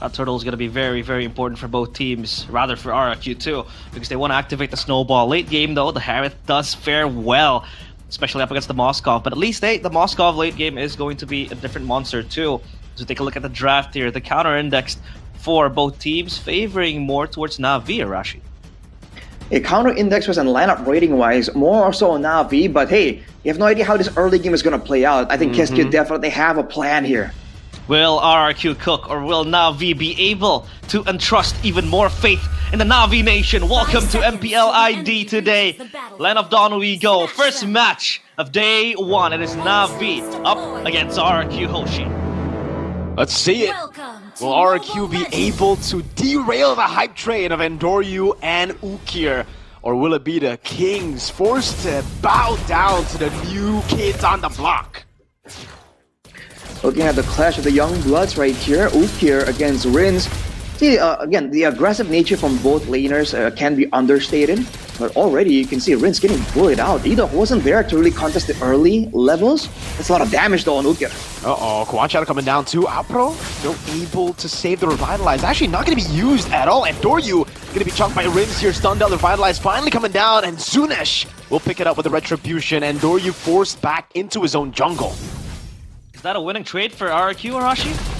That turtle is going to be very, very important for both teams, rather for RRQ too, because they want to activate the snowball. Late game though, the Harith does fare well, especially up against the Moskov, but at least the Moskov late game is going to be a different monster too. So take a look at the draft here, the counter indexed for both teams, favoring more towards Na'Vi, Arashi. A counter index wise and lineup rating wise, more so on Na'Vi, but hey, you have no idea how this early game is going to play out. I think KSQ definitely have a plan here. Will RRQ cook, or will Na'Vi be able to entrust even more faith in the Na'Vi nation? Welcome to MPL ID today. Land of Dawn we go. First match of day 1. It is Na'Vi up against RRQ Hoshi. Let's see it. Will RRQ be able to derail the hype train of Endoryu and Ukir? Or will it be the Kings forced to bow down to the new kids on the block? Looking at the clash of the young bloods right here, Ukir against Rins. See, again, the aggressive nature from both laners can be understated, but already you can see Rins getting bullied out. Either wasn't there to really contest the early levels. That's a lot of damage though on Ukir. Uh-oh, Kwanchara coming down too. Apro still able to save the Revitalize. Actually not going to be used at all. And Doryu going to be chunked by Rins here. Stunned out the Revitalize finally coming down, and Zunesh will pick it up with the Retribution, and Doryu forced back into his own jungle. Is that a winning trade for RRQ, Arashi?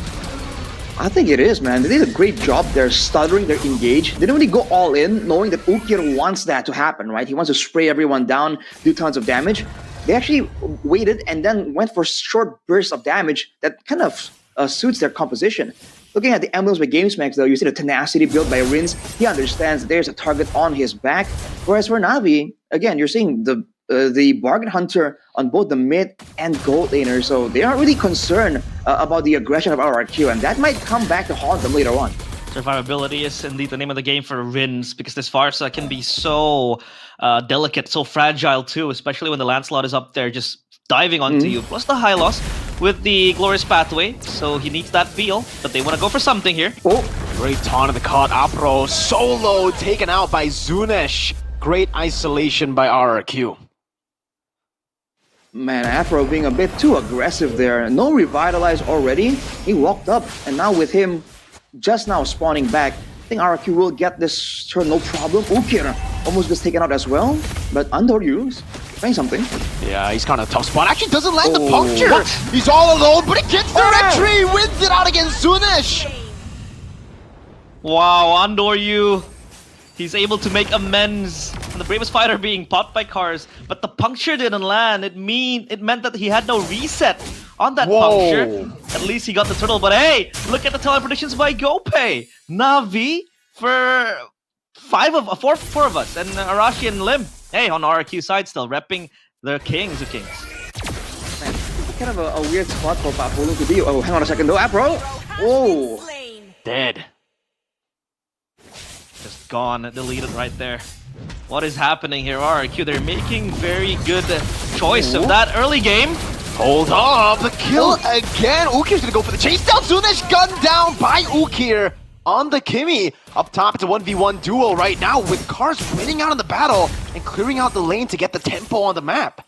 I think it is, man. They did a great job there, stuttering their engage. They didn't really go all in, knowing that Ukir wants that to happen, right? He wants to spray everyone down, do tons of damage. They actually waited and then went for short bursts of damage that kind of suits their composition. Looking at the emblems by GameSmax, though, you see the tenacity built by Rins. He understands that there's a target on his back. Whereas for Na'Vi, again, you're seeing the bargain hunter on both the mid and gold laner, so they aren't really concerned about the aggression of RRQ, and that might come back to haunt them later on. Survivability is indeed the name of the game for Rins, because this Farsa can be so delicate, so fragile too, especially when the Lancelot is up there just diving onto you. Plus the high loss with the Glorious Pathway, so he needs that feel, but they want to go for something here. Oh, great taunt of the caught Apro, solo taken out by Zunesh. Great isolation by RRQ. Man, Afro being a bit too aggressive there. No Revitalize already. He walked up, and now with him just now spawning back, I think RRQ will get this turn no problem. Ukir almost gets taken out as well, but Andoryu trying something. Yeah, he's kind of a tough spot. Actually doesn't land the puncture. What? He's all alone, but he gets the retry. Wins it out against Zunesh. Wow, Andoryu. He's able to make amends on the bravest fighter being popped by cars, but the puncture didn't land. It meant that he had no reset on that puncture. At least he got the turtle, but hey, look at the talent predictions by Gopay. Navi for four of us, and Arashi and Lim. Hey, on RRQ side still, repping the kings of kings. Man, it's kind of a weird spot for Papolo to be. Oh, hang on a second though, Apro. Whoa. Dead. Just gone, deleted right there. What is happening here, RRQ? They're making very good choice of that early game. Hold up, the kill again. Ukir's gonna go for the chase down. Zunesh gunned down by Ukir on the Kimmy. Up top, it's a 1v1 duel right now with Cars winning out in the battle and clearing out the lane to get the tempo on the map.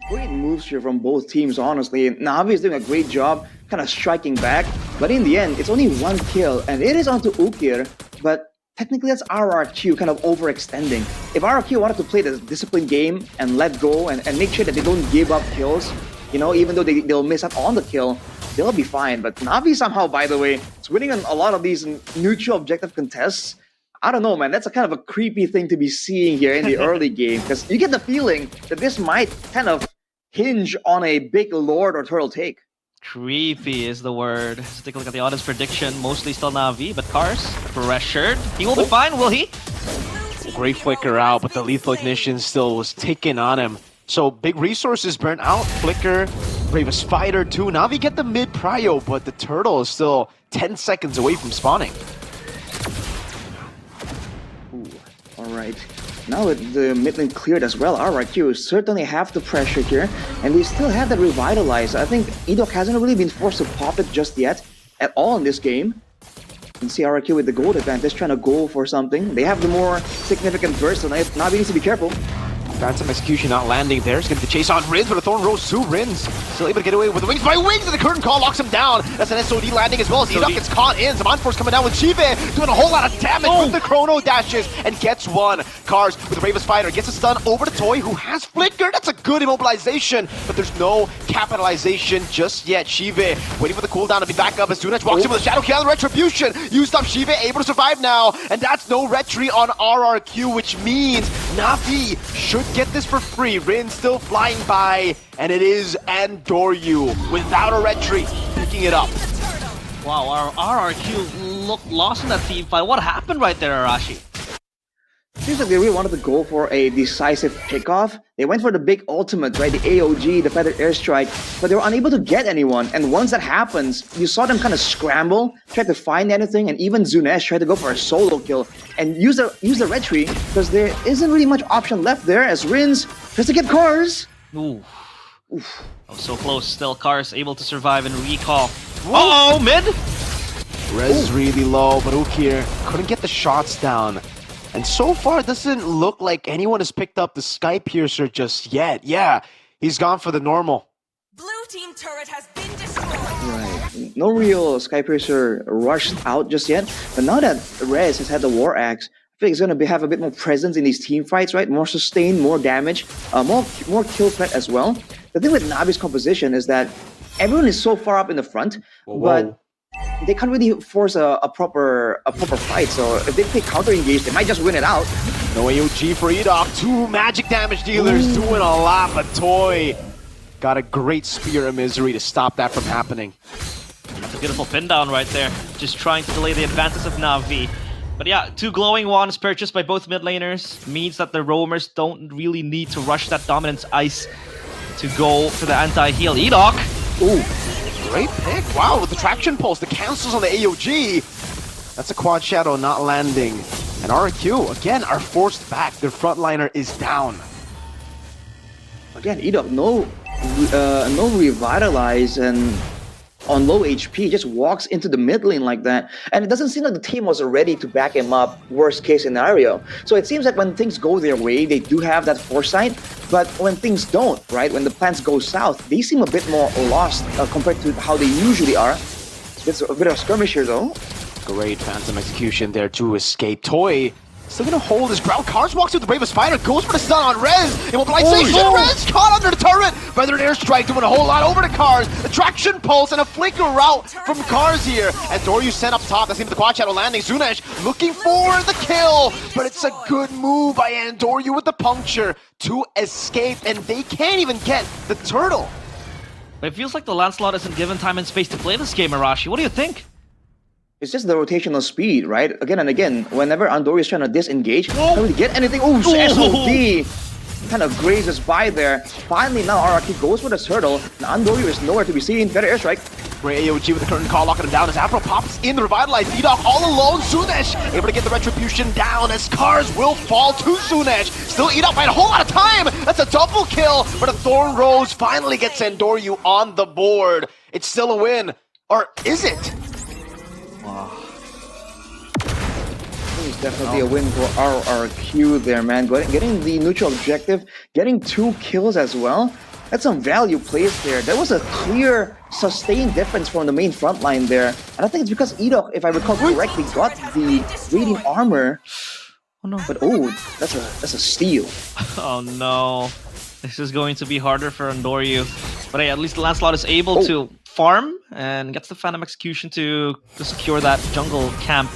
Great moves here from both teams, honestly. Navi is doing a great job kind of striking back, but in the end, it's only one kill, and it is onto Ukir, but technically that's RRQ kind of overextending. If RRQ wanted to play this disciplined game and let go and make sure that they don't give up kills, you know, even though they'll miss out on the kill, they'll be fine. But Navi somehow, by the way, is winning on a lot of these neutral objective contests. I don't know, man. That's a kind of a creepy thing to be seeing here in the early game, because you get the feeling that this might kind of hinge on a big Lord or Turtle take. Creepy is the word. Let's take a look at the audience prediction. Mostly still Navi, but Cars pressured. He will be fine, will he? Great flicker out, but the lethal ignition still was ticking on him. So big resources burnt out. Flicker, bravest fighter too. Navi get the mid prio, but the turtle is still 10 seconds away from spawning. Ooh, all right. Now with the mid lane cleared as well, RRQ certainly have the pressure here, and they still have that revitalize. I think Edok hasn't really been forced to pop it just yet at all in this game. You can see RRQ with the gold advantage trying to go for something. They have the more significant burst, so Navi needs to be careful. Phantom execution not landing there. He's going to chase on Rins, but a Thorn Rose to Rins. Still able to get away with the wings by wings, and the curtain call locks him down. That's an SOD landing as well as Edok gets caught in. Some on-force coming down with Chive, doing a whole lot of damage with the chrono dashes, and gets one. Cars with the bravest fighter gets a stun over to Toy, who has Flicker. That's a good immobilization, but there's no capitalization just yet. Chive waiting for the cooldown to be back up as Zunesh walks in with a Shadow Kill and Retribution. Used up Chive, able to survive now, and that's no retry on RRQ, which means Navi should get this for free. Rin still flying by, and it is Andoryu without a retreat picking it up. Wow, our RRQ looked lost in that team fight. What happened right there, Arashi? Seems like they really wanted to go for a decisive pickoff. They went for the big ultimate, right? The AOG, the Feathered Airstrike, but they were unable to get anyone. And once that happens, you saw them kind of scramble, try to find anything, and even Zunesh tried to go for a solo kill and use the retry, because there isn't really much option left there as Rins tries to get Cars. Ooh. Oof. Oh, so close. Still Cars able to survive and recall. Uh-oh, mid! Res is really low, but Ukir couldn't get the shots down. And so far, it doesn't look like anyone has picked up the Sky Piercer just yet. Yeah, he's gone for the normal. Blue team turret has been destroyed. Right. No real Sky Piercer rushed out just yet. But now that Rez has had the War Axe, I think he's going to have a bit more presence in these team fights, right? More sustain, more damage, more kill threat as well. The thing with Navi's composition is that everyone is so far up in the front, but they can't really force a proper fight. So if they play counter engage, they might just win it out. No AOG for Edok. 2 magic damage dealers doing a lot, but Toy got a great Spear of Misery to stop that from happening. That's a beautiful pin down right there. Just trying to delay the advances of Navi. But yeah, 2 glowing wands purchased by both mid laners means that the roamers don't really need to rush that dominance ice to go for the anti-heal. Edok! Ooh. Great pick. Wow, with the traction pulse, the cancels on the AOG. That's a quad shadow not landing. And RQ, again, are forced back. Their frontliner is down. Again, Edok, no revitalize and on low HP, just walks into the mid lane like that. And it doesn't seem like the team was ready to back him up, worst case scenario. So it seems like when things go their way, they do have that foresight. But when things don't, right, when the plans go south, they seem a bit more lost compared to how they usually are. It's a bit of a skirmish here though. Great Phantom execution there to escape. Toy still gonna hold his ground. Cars walks with the bravest fighter, goes for the stun on Rez. Immobilization, Rez caught under the turret, Feathered Airstrike doing a whole lot over to Cars. The Traction Pulse and a Flicker route from Cars here. And Doryu sent up top. That's into the Quad Shadow landing. Zunesh looking for the kill. But it's a good move by Andoryu with the puncture to escape. And they can't even get the turtle. But it feels like the Lancelot isn't given time and space to play this game, Arashi. What do you think? It's just the rotational speed, right? Again and again, whenever Andoryu is trying to disengage, can't really get anything. Oh, SOD! Kind of grazes by there. Finally, now RRQ goes for the turtle. And Andoryu is nowhere to be seen. Better airstrike. Great AOG with the curtain call, locking him down as Afro pops in the revitalized Edok all alone. Zunesh able to get the retribution down as Cars will fall to Zunesh. Still Edok by a whole lot of time. That's a double kill, but a Thorn Rose finally gets Andoryu on the board. It's still a win, or is it? Wow. It's definitely a win for RRQ there, man. Getting the neutral objective, getting 2 kills as well. That's some value plays there. There was a clear, sustained difference from the main front line there. And I think it's because Edok, if I recall correctly, got the radiant armor. Oh no. But oh, that's a steal. Oh no. This is going to be harder for Andoryu. But hey, at least Lancelot is able to farm and gets the Phantom Execution to secure that jungle camp.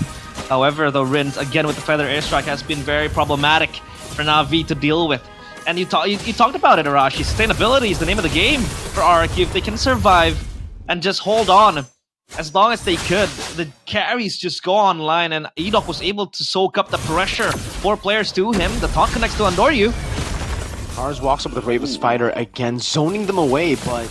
However, though, Rins, again with the Feather Airstrike, has been very problematic for Na'Vi to deal with. And you talked about it, Arashi. Sustainability is the name of the game for RRQ. If they can survive and just hold on as long as they could, the carries just go online, and Edok was able to soak up the pressure. 4 players to him. The taunt connects to Andoryu. Cars walks up with the Bravest Fighter again, zoning them away, but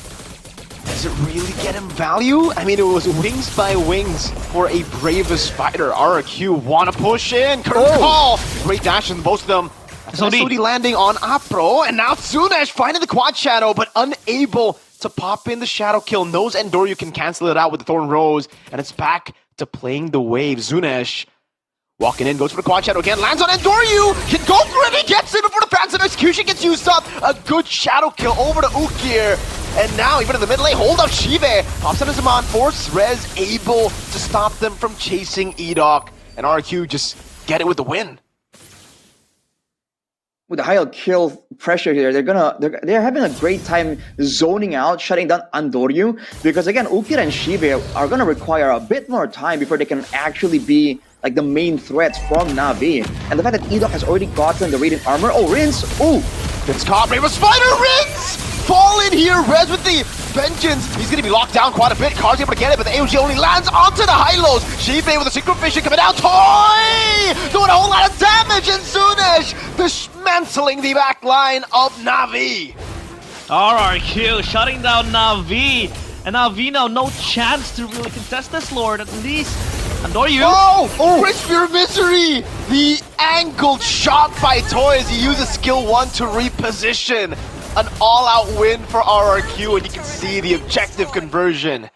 does it really get him value? I mean, it was wings by wings for a Bravest Fighter. RRQ want to push in. Curtain call. Great dash from both of them. SOD landing on Apro, and now Zunesh finding the Quad Shadow, but unable to pop in the Shadow kill. Knows Andoryu can cancel it out with the Thorn Rose, and it's back to playing the wave. Zunesh walking in, goes for the Quad Shadow again, lands on Andoryu, can go for it, he gets it before the Phantom Execution gets used up. A good Shadow kill over to Ukir, and now even in the mid lane, hold up Shive, pops on his Zaman, force res able to stop them from chasing Edok, and RQ just get it with the win. With the high kill pressure here, they're having a great time zoning out, shutting down Andoryu, because again, Ukir and Shibe are gonna require a bit more time before they can actually be like the main threats from Na'Vi. And the fact that Edok has already gotten the Radiant Armor, Rins, It's caught, Bravest Fighter, Rins! Fall in here, Rez with the Vengeance. He's gonna be locked down quite a bit. Cars able to get it, but the AOG only lands onto the high-lows. Shibe with a Synchro Vision coming out. Toy! Doing a whole lot of damage, and Zunesh dismantling the back line of Na'Vi. RRQ shutting down Na'Vi. And Na'Vi now no chance to really contest this, Lord. At least Andoryu. Great Spear of Misery! The angled shot by Toy as he uses skill 1 to reposition. An all-out win for RRQ, and you can see the objective conversion.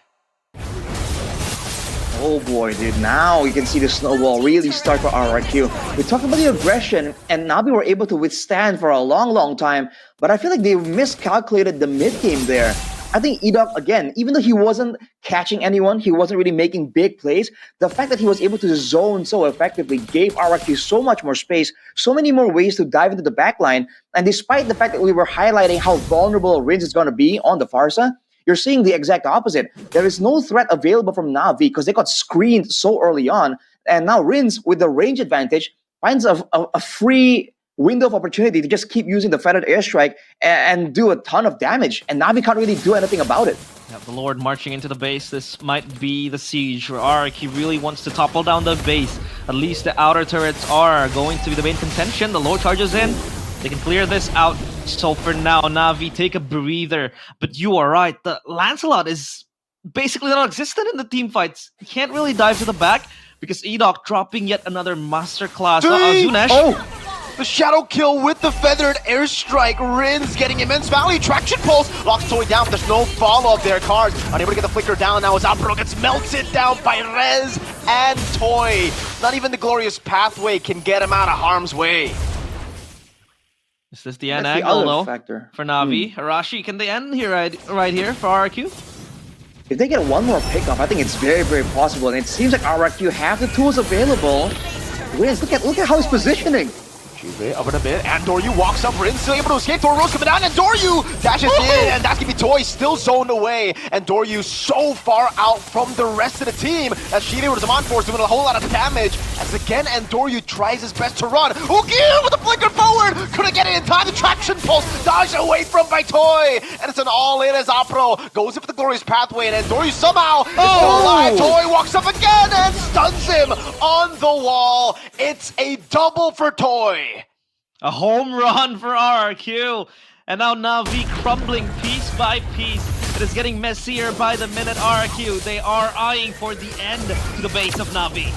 Oh boy, dude, now you can see the snowball really start for RRQ. We talked about the aggression, and Na'Vi were able to withstand for a long time, but I feel like they miscalculated the mid-game there. I think Edok, again, even though he wasn't catching anyone, he wasn't really making big plays, the fact that he was able to zone so effectively gave RRQ so much more space, so many more ways to dive into the backline, and despite the fact that we were highlighting how vulnerable Rins is going to be on the Pharsa, you're seeing the exact opposite. There is no threat available from Na'Vi because they got screened so early on, and now Rins, with the range advantage, finds a free window of opportunity to just keep using the Feathered Airstrike and do a ton of damage, and Na'Vi can't really do anything about it. Yeah, the Lord marching into the base. This might be the siege where RRQ really wants to topple down the base. At least the outer turrets are going to be the main contention. The Lord charges in. They can clear this out. So for now, Na'Vi take a breather. But you are right. The Lancelot is basically non-existent in the team fights. He can't really dive to the back because Edok dropping yet another masterclass. Zunesh. The Shadow kill with the Feathered Airstrike. Rins getting immense value. Traction Pulse locks Toy down, but there's no follow-up there. Cars unable to get the flicker down now as Apro gets melted down by Rez and Toy. Not even the Glorious Pathway can get him out of harm's way. Is this the end angle, though, for Na'Vi? Arashi, can they end here right here for RRQ? If they get one more pickoff, I think it's very, very possible. And it seems like RRQ have the tools available. Rins, look at how he's positioning. Shive up in a bit, and Doryu walks up, Rin still able to escape, Doryu coming down, and Doryu dashes in, and that's gonna be Toy still zoned away, and Doryu so far out from the rest of the team, as Shive with his on force doing a whole lot of damage, as again, and Doryu tries his best to run, Ukir with a flicker forward, couldn't get it in time, the traction pulse dodged away from by Toy, and it's an all-in as Apro goes in for the glorious pathway, and then Doryu somehow is still alive, Toy walks up again and stuns him on the wall, it's a double for Toy. A home run for RRQ. And now Na'Vi crumbling piece by piece. It is getting messier by the minute, RRQ. They are eyeing for the end to the base of Na'Vi.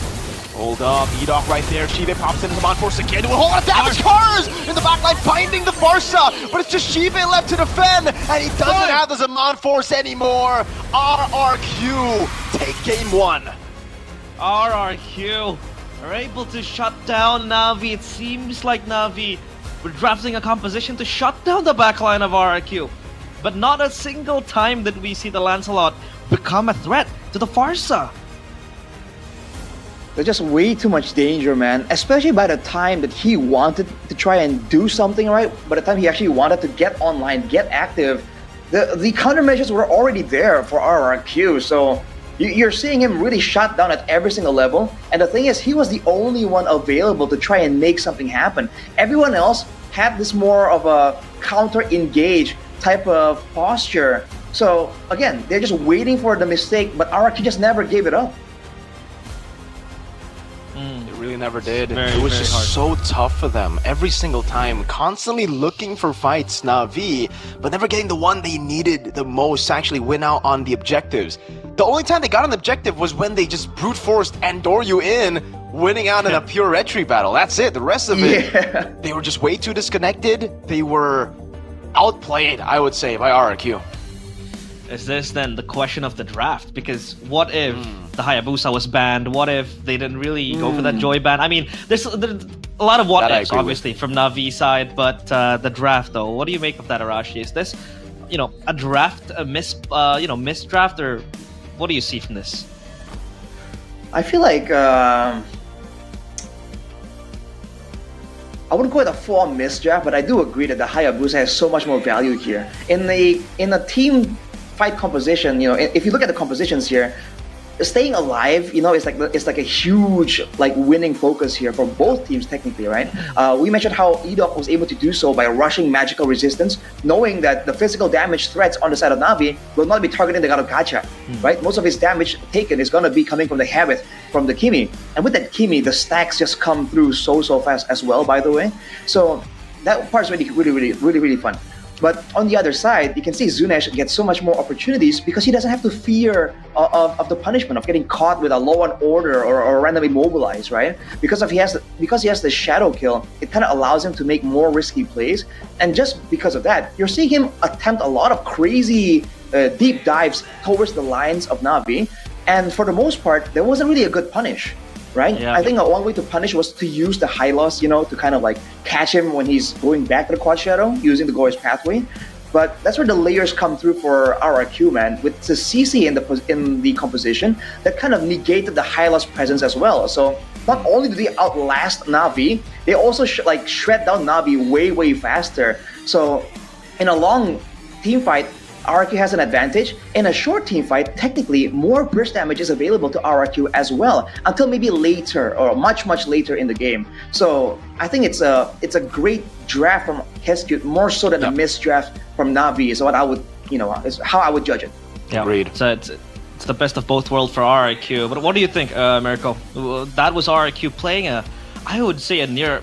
Hold up, Edok right there. Shive pops into the Monforce again, doing a whole lot of damage. Cars in the backline binding the Barca, but it's just Shive left to defend, and he doesn't have the Zaman Force anymore. RRQ take game 1. RRQ are able to shut down Na'Vi. It seems like Na'Vi were drafting a composition to shut down the backline of RRQ. But not a single time did we see the Lancelot become a threat to the Farsa. There's just way too much danger, man. Especially by the time that he wanted to try and do something, right? By the time he actually wanted to get online, get active, the countermeasures were already there for RRQ. So you're seeing him really shut down at every single level. And the thing is, he was the only one available to try and make something happen. Everyone else had this more of a counter-engage type of posture. So again, they're just waiting for the mistake, but RRQ just never gave it up. It really never did. Very, it was very just hard. so tough for them every single time, constantly looking for fights, Na'Vi, but never getting the one they needed the most to actually win out on the objectives. The only time they got an objective was when they just brute forced Andoryu in, winning out in a pure red tree battle. That's it. The rest of it, they were just way too disconnected. They were outplayed, I would say, by RRQ. Is this then the question of the draft? Because what if the Hayabusa was banned? What if they didn't really go for that Joy ban? I mean, there's a lot of what ifs, obviously, from Na'Vi side, but the draft, though, what do you make of that, Arashi? Is this, a draft, a missed draft, or what do you see from this? I feel like I wouldn't call it a full misdraft, but I do agree that the Hayabusa has so much more value here. In a team fight composition, if you look at the compositions here, staying alive, it's like a huge winning focus here for both teams technically, right? We mentioned how Edok was able to do so by rushing magical resistance, knowing that the physical damage threats on the side of Na'Vi will not be targeting the God of Gacha, right? Most of his damage taken is gonna be coming from the habit from the Kimi, and with that Kimi, the stacks just come through so fast as well. By the way, so that part's really fun. But on the other side, you can see Zunesh gets so much more opportunities because he doesn't have to fear of the punishment of getting caught with a low on order or randomly mobilized, right? Because he has the shadow kill, it kind of allows him to make more risky plays. And just because of that, you're seeing him attempt a lot of crazy deep dives towards the lines of Na'Vi. And for the most part, there wasn't really a good punish. Right? Yeah. I think one way to punish was to use the high loss, to kind of catch him when he's going back to the quad shadow using the Glorious Pathway. But that's where the layers come through for RRQ, man. With the CC in the composition, that kind of negated the high loss presence as well. So not only do they outlast Na'Vi, they also shred down Na'Vi way faster. So in a long team fight, RRQ has an advantage. In a short team fight, technically, more burst damage is available to RRQ as well, until maybe later or much later in the game. So I think it's a great draft from Heskute, more so than a misdraft from Na'Vi. Is what I would, is how I would judge it. Yeah. Agreed. So it's the best of both worlds for RRQ. But what do you think, Mirko? That was RRQ playing I would say a near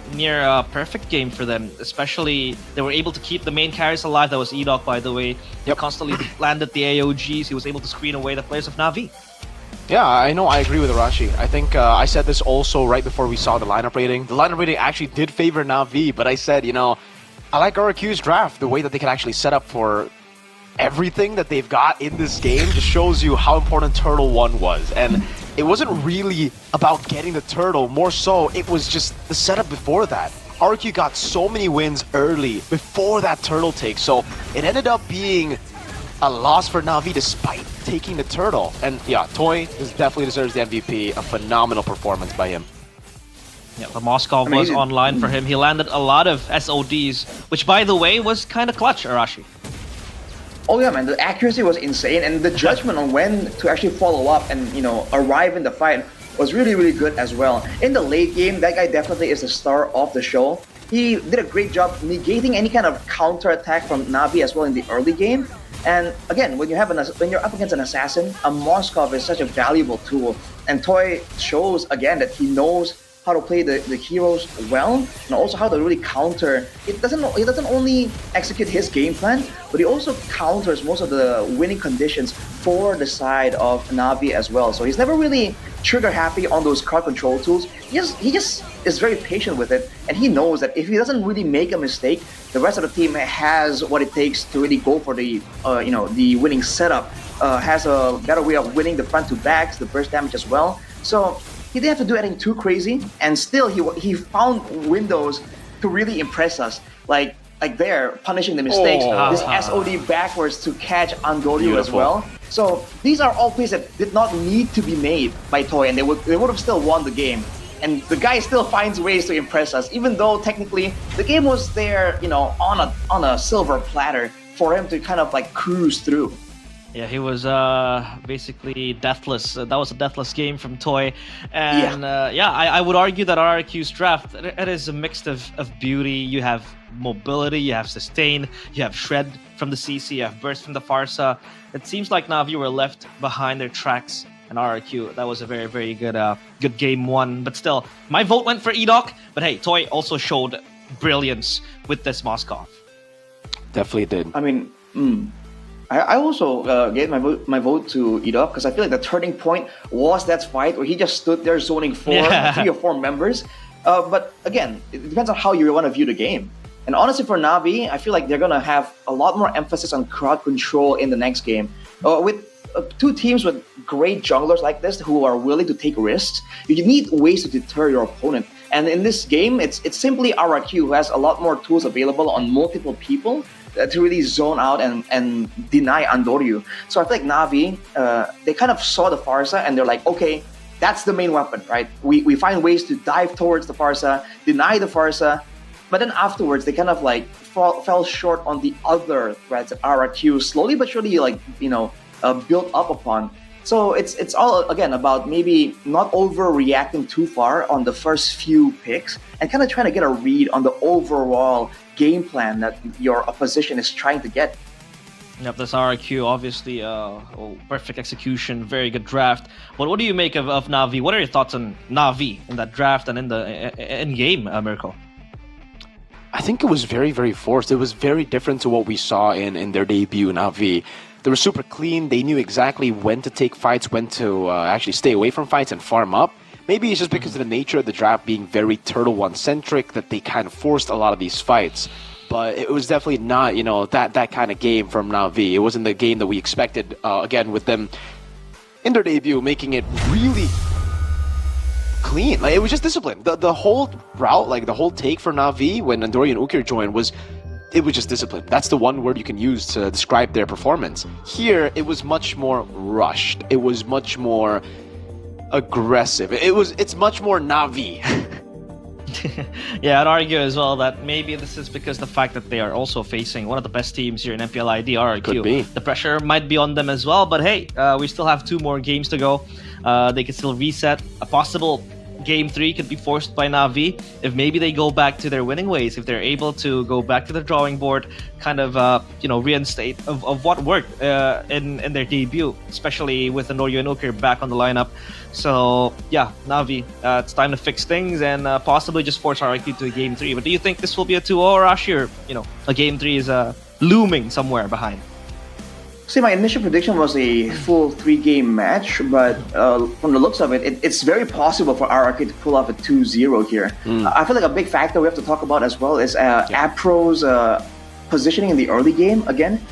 perfect game for them. Especially they were able to keep the main carries alive. That was Edok, by the way. He constantly landed the AOGs. He was able to screen away the players of Na'Vi. Yeah, I know. I agree with Arashi. I think I said this also right before we saw the lineup rating. The lineup rating actually did favor Na'Vi, but I said, I like RRQ's draft. The way that they can actually set up for everything that they've got in this game just shows you how important Turtle 1 was. And it wasn't really about getting the turtle, more so it was just the setup before that. RRQ got so many wins early before that turtle take, so it ended up being a loss for Na'Vi despite taking the turtle. And yeah, Toy definitely deserves the MVP. A phenomenal performance by him. Yeah, the Moskov I mean, was he- online for him. He landed a lot of SODs, which, by the way, was kind of clutch, Arashi. Oh yeah, man, the accuracy was insane, and the judgment on when to actually follow up and arrive in the fight was really, really good as well. In the late game, that guy definitely is the star of the show. He did a great job negating any kind of counter attack from Navi as well in the early game. And again, when you're up against an assassin, a Moskov is such a valuable tool. And Toy shows again that he knows how to play the heroes well, and also how to really counter. He doesn't only execute his game plan, but he also counters most of the winning conditions for the side of Navi as well. So he's never really trigger happy on those crowd control tools. He just is very patient with it, and he knows that if he doesn't really make a mistake, the rest of the team has what it takes to really go for the the winning setup. Has a better way of winning the front to backs, the burst damage as well. So he didn't have to do anything too crazy, and still he found windows to really impress us. Like there, punishing the mistakes, this SOD backwards to catch Andoryu as well. So these are all plays that did not need to be made by Toy, and they would have still won the game. And the guy still finds ways to impress us, even though technically the game was there, on a silver platter for him to kind of like cruise through. Yeah, he was basically deathless. That was a deathless game from Toy. And I would argue that RRQ's draft, it is a mix of beauty. You have mobility, you have sustain, you have shred from the CC, you have burst from the Farsa. It seems like Navi were left behind their tracks, and RRQ, that was a very, very good good game one. But still, my vote went for Edok. But hey, Toy also showed brilliance with this Moskov. Definitely did. I mean, I also gave my vote to Edok because I feel like the turning point was that fight where he just stood there zoning 3 or 4 members. But again, it depends on how you want to view the game. And honestly, for Navi, I feel like they're going to have a lot more emphasis on crowd control in the next game. With 2 teams with great junglers like this who are willing to take risks, you need ways to deter your opponent. And in this game, it's simply RRQ who has a lot more tools available on multiple people to really zone out and deny Andoryu. So I feel like Navi, they kind of saw the Farsa and they're like, okay, that's the main weapon, right? We find ways to dive towards the Farsa, deny the Farsa, but then afterwards they kind of like fell short on the other threats that RRQ slowly but surely built up upon. So it's all again about maybe not overreacting too far on the first few picks and kind of trying to get a read on the overall game plan that your opposition is trying to get. Yep, this RRQ, obviously, perfect execution, very good draft. But what do you make of Navi? What are your thoughts on Navi in that draft and in the in-game, Mirko? I think it was very, very forced. It was very different to what we saw in their debut, Navi. They were super clean. They knew exactly when to take fights, when to actually stay away from fights and farm up. Maybe it's just because of the nature of the draft being very Turtle One-centric that they kind of forced a lot of these fights. But it was definitely not, that kind of game from Navi. It wasn't the game that we expected, again, with them in their debut, making it really clean. Like, it was just discipline. The whole route, like the whole take for Navi when Andoryu and Ukir joined it was just discipline. That's the one word you can use to describe their performance. Here, it was much more rushed. It was much more aggressive. It's much more Navi. Yeah, I'd argue as well that maybe this is because the fact that they are also facing one of the best teams here in MPL ID, RRQ. Could be. The pressure might be on them as well, but hey, we still have 2 more games to go. They can still reset. A possible Game 3 could be forced by Navi if maybe they go back to their winning ways, if they're able to go back to the drawing board, kind of reinstate of what worked in their debut, especially with Andoryu and Ukir back on the lineup. So yeah, Navi, it's time to fix things and possibly just force RRQ to a Game 3. But do you think this will be a 2-0 rush, or a Game 3 is looming somewhere behind? See, my initial prediction was a full 3-game match, but from the looks of it, it's very possible for RRQ to pull off a 2-0 here. I feel like a big factor we have to talk about as well is Apro's positioning in the early game again.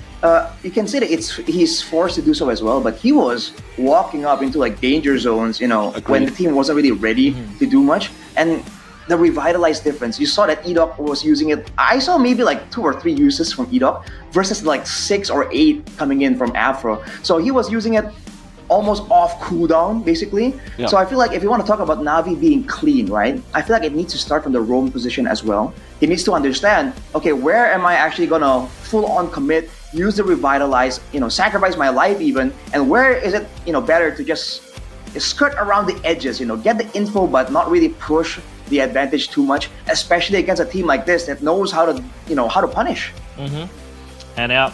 You can say that he's forced to do so as well, but he was walking up into like danger zones, when the team wasn't really ready to do much. And the revitalized difference, you saw that Edok was using it. I saw maybe like 2 or 3 uses from Edok versus like 6 or 8 coming in from Afro. So he was using it almost off cooldown, basically. Yeah. So I feel like if you want to talk about Navi being clean, right? I feel like it needs to start from the roam position as well. He needs to understand, okay, where am I actually gonna full on commit, use the revitalize, sacrifice my life even, and where is it, better to just skirt around the edges, get the info but not really push the advantage too much, especially against a team like this that knows how to punish. Mm-hmm. And yeah,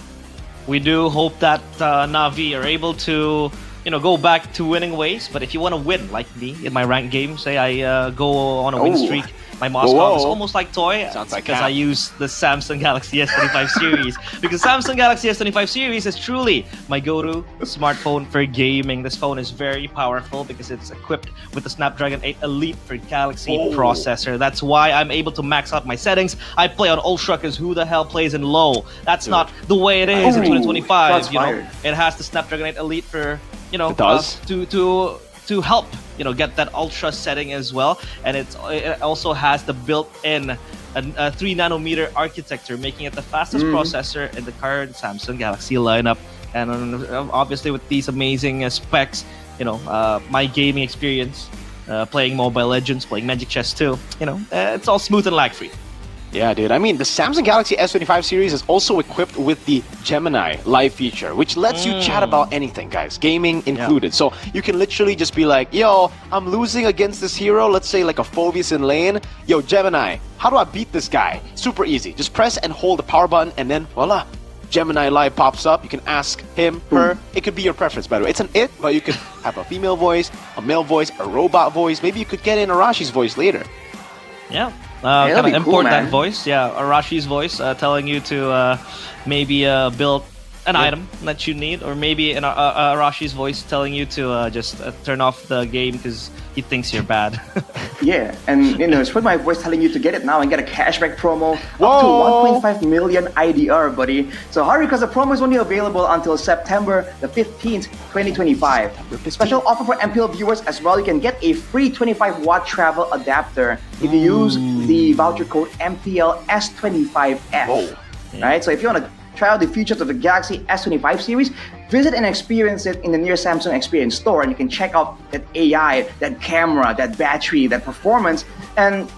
we do hope that Navi are able to, go back to winning ways. But if you want to win, like me in my ranked game, say I go on a win streak, my Moscow is almost like toy. Sounds like because I use the Samsung Galaxy S25 series. Because Samsung Galaxy S25 series is truly my go-to smartphone for gaming. This phone is very powerful because it's equipped with the Snapdragon 8 Elite for Galaxy processor. That's why I'm able to max out my settings. I play on ultra because who the hell plays in low? That's not the way it is in 2025. It has the Snapdragon 8 Elite for it does. To help get that ultra setting as well, and it also has the built-in 3nm architecture, making it the fastest processor in the current Samsung Galaxy lineup. And obviously with these amazing specs, my gaming experience, playing Mobile Legends, playing Magic Chess 2, it's all smooth and lag-free. Yeah, dude. I mean, the Samsung Galaxy S25 series is also equipped with the Gemini live feature, which lets you chat about anything, guys, gaming included. So you can literally just be like, yo, I'm losing against this hero, let's say like a Phoebus in lane. Yo, Gemini, how do I beat this guy? Super easy. Just press and hold the power button, and then voila, Gemini Live pops up. You can ask him, her. It could be your preference, by the way. It's an it, but you could have a female voice, a male voice, a robot voice. Maybe you could get in Arashi's voice later. Yeah. Kind of import that voice, Arashi's voice, telling you to maybe build an item that you need, or maybe Arashi's voice telling you to just turn off the game because he thinks you're bad. Yeah, and it's with my voice telling you to get it now and get a cashback promo up to 1.5 million IDR, buddy. So hurry, because the promo is only available until September the 15th, 2025. Special offer for MPL viewers as well. You can get a free 25-watt travel adapter if you use the voucher code MPL S25F. Right? So if you want to try out the features of the Galaxy S25 series, visit and experience it in the near Samsung Experience store, and you can check out that AI, that camera, that battery, that performance. And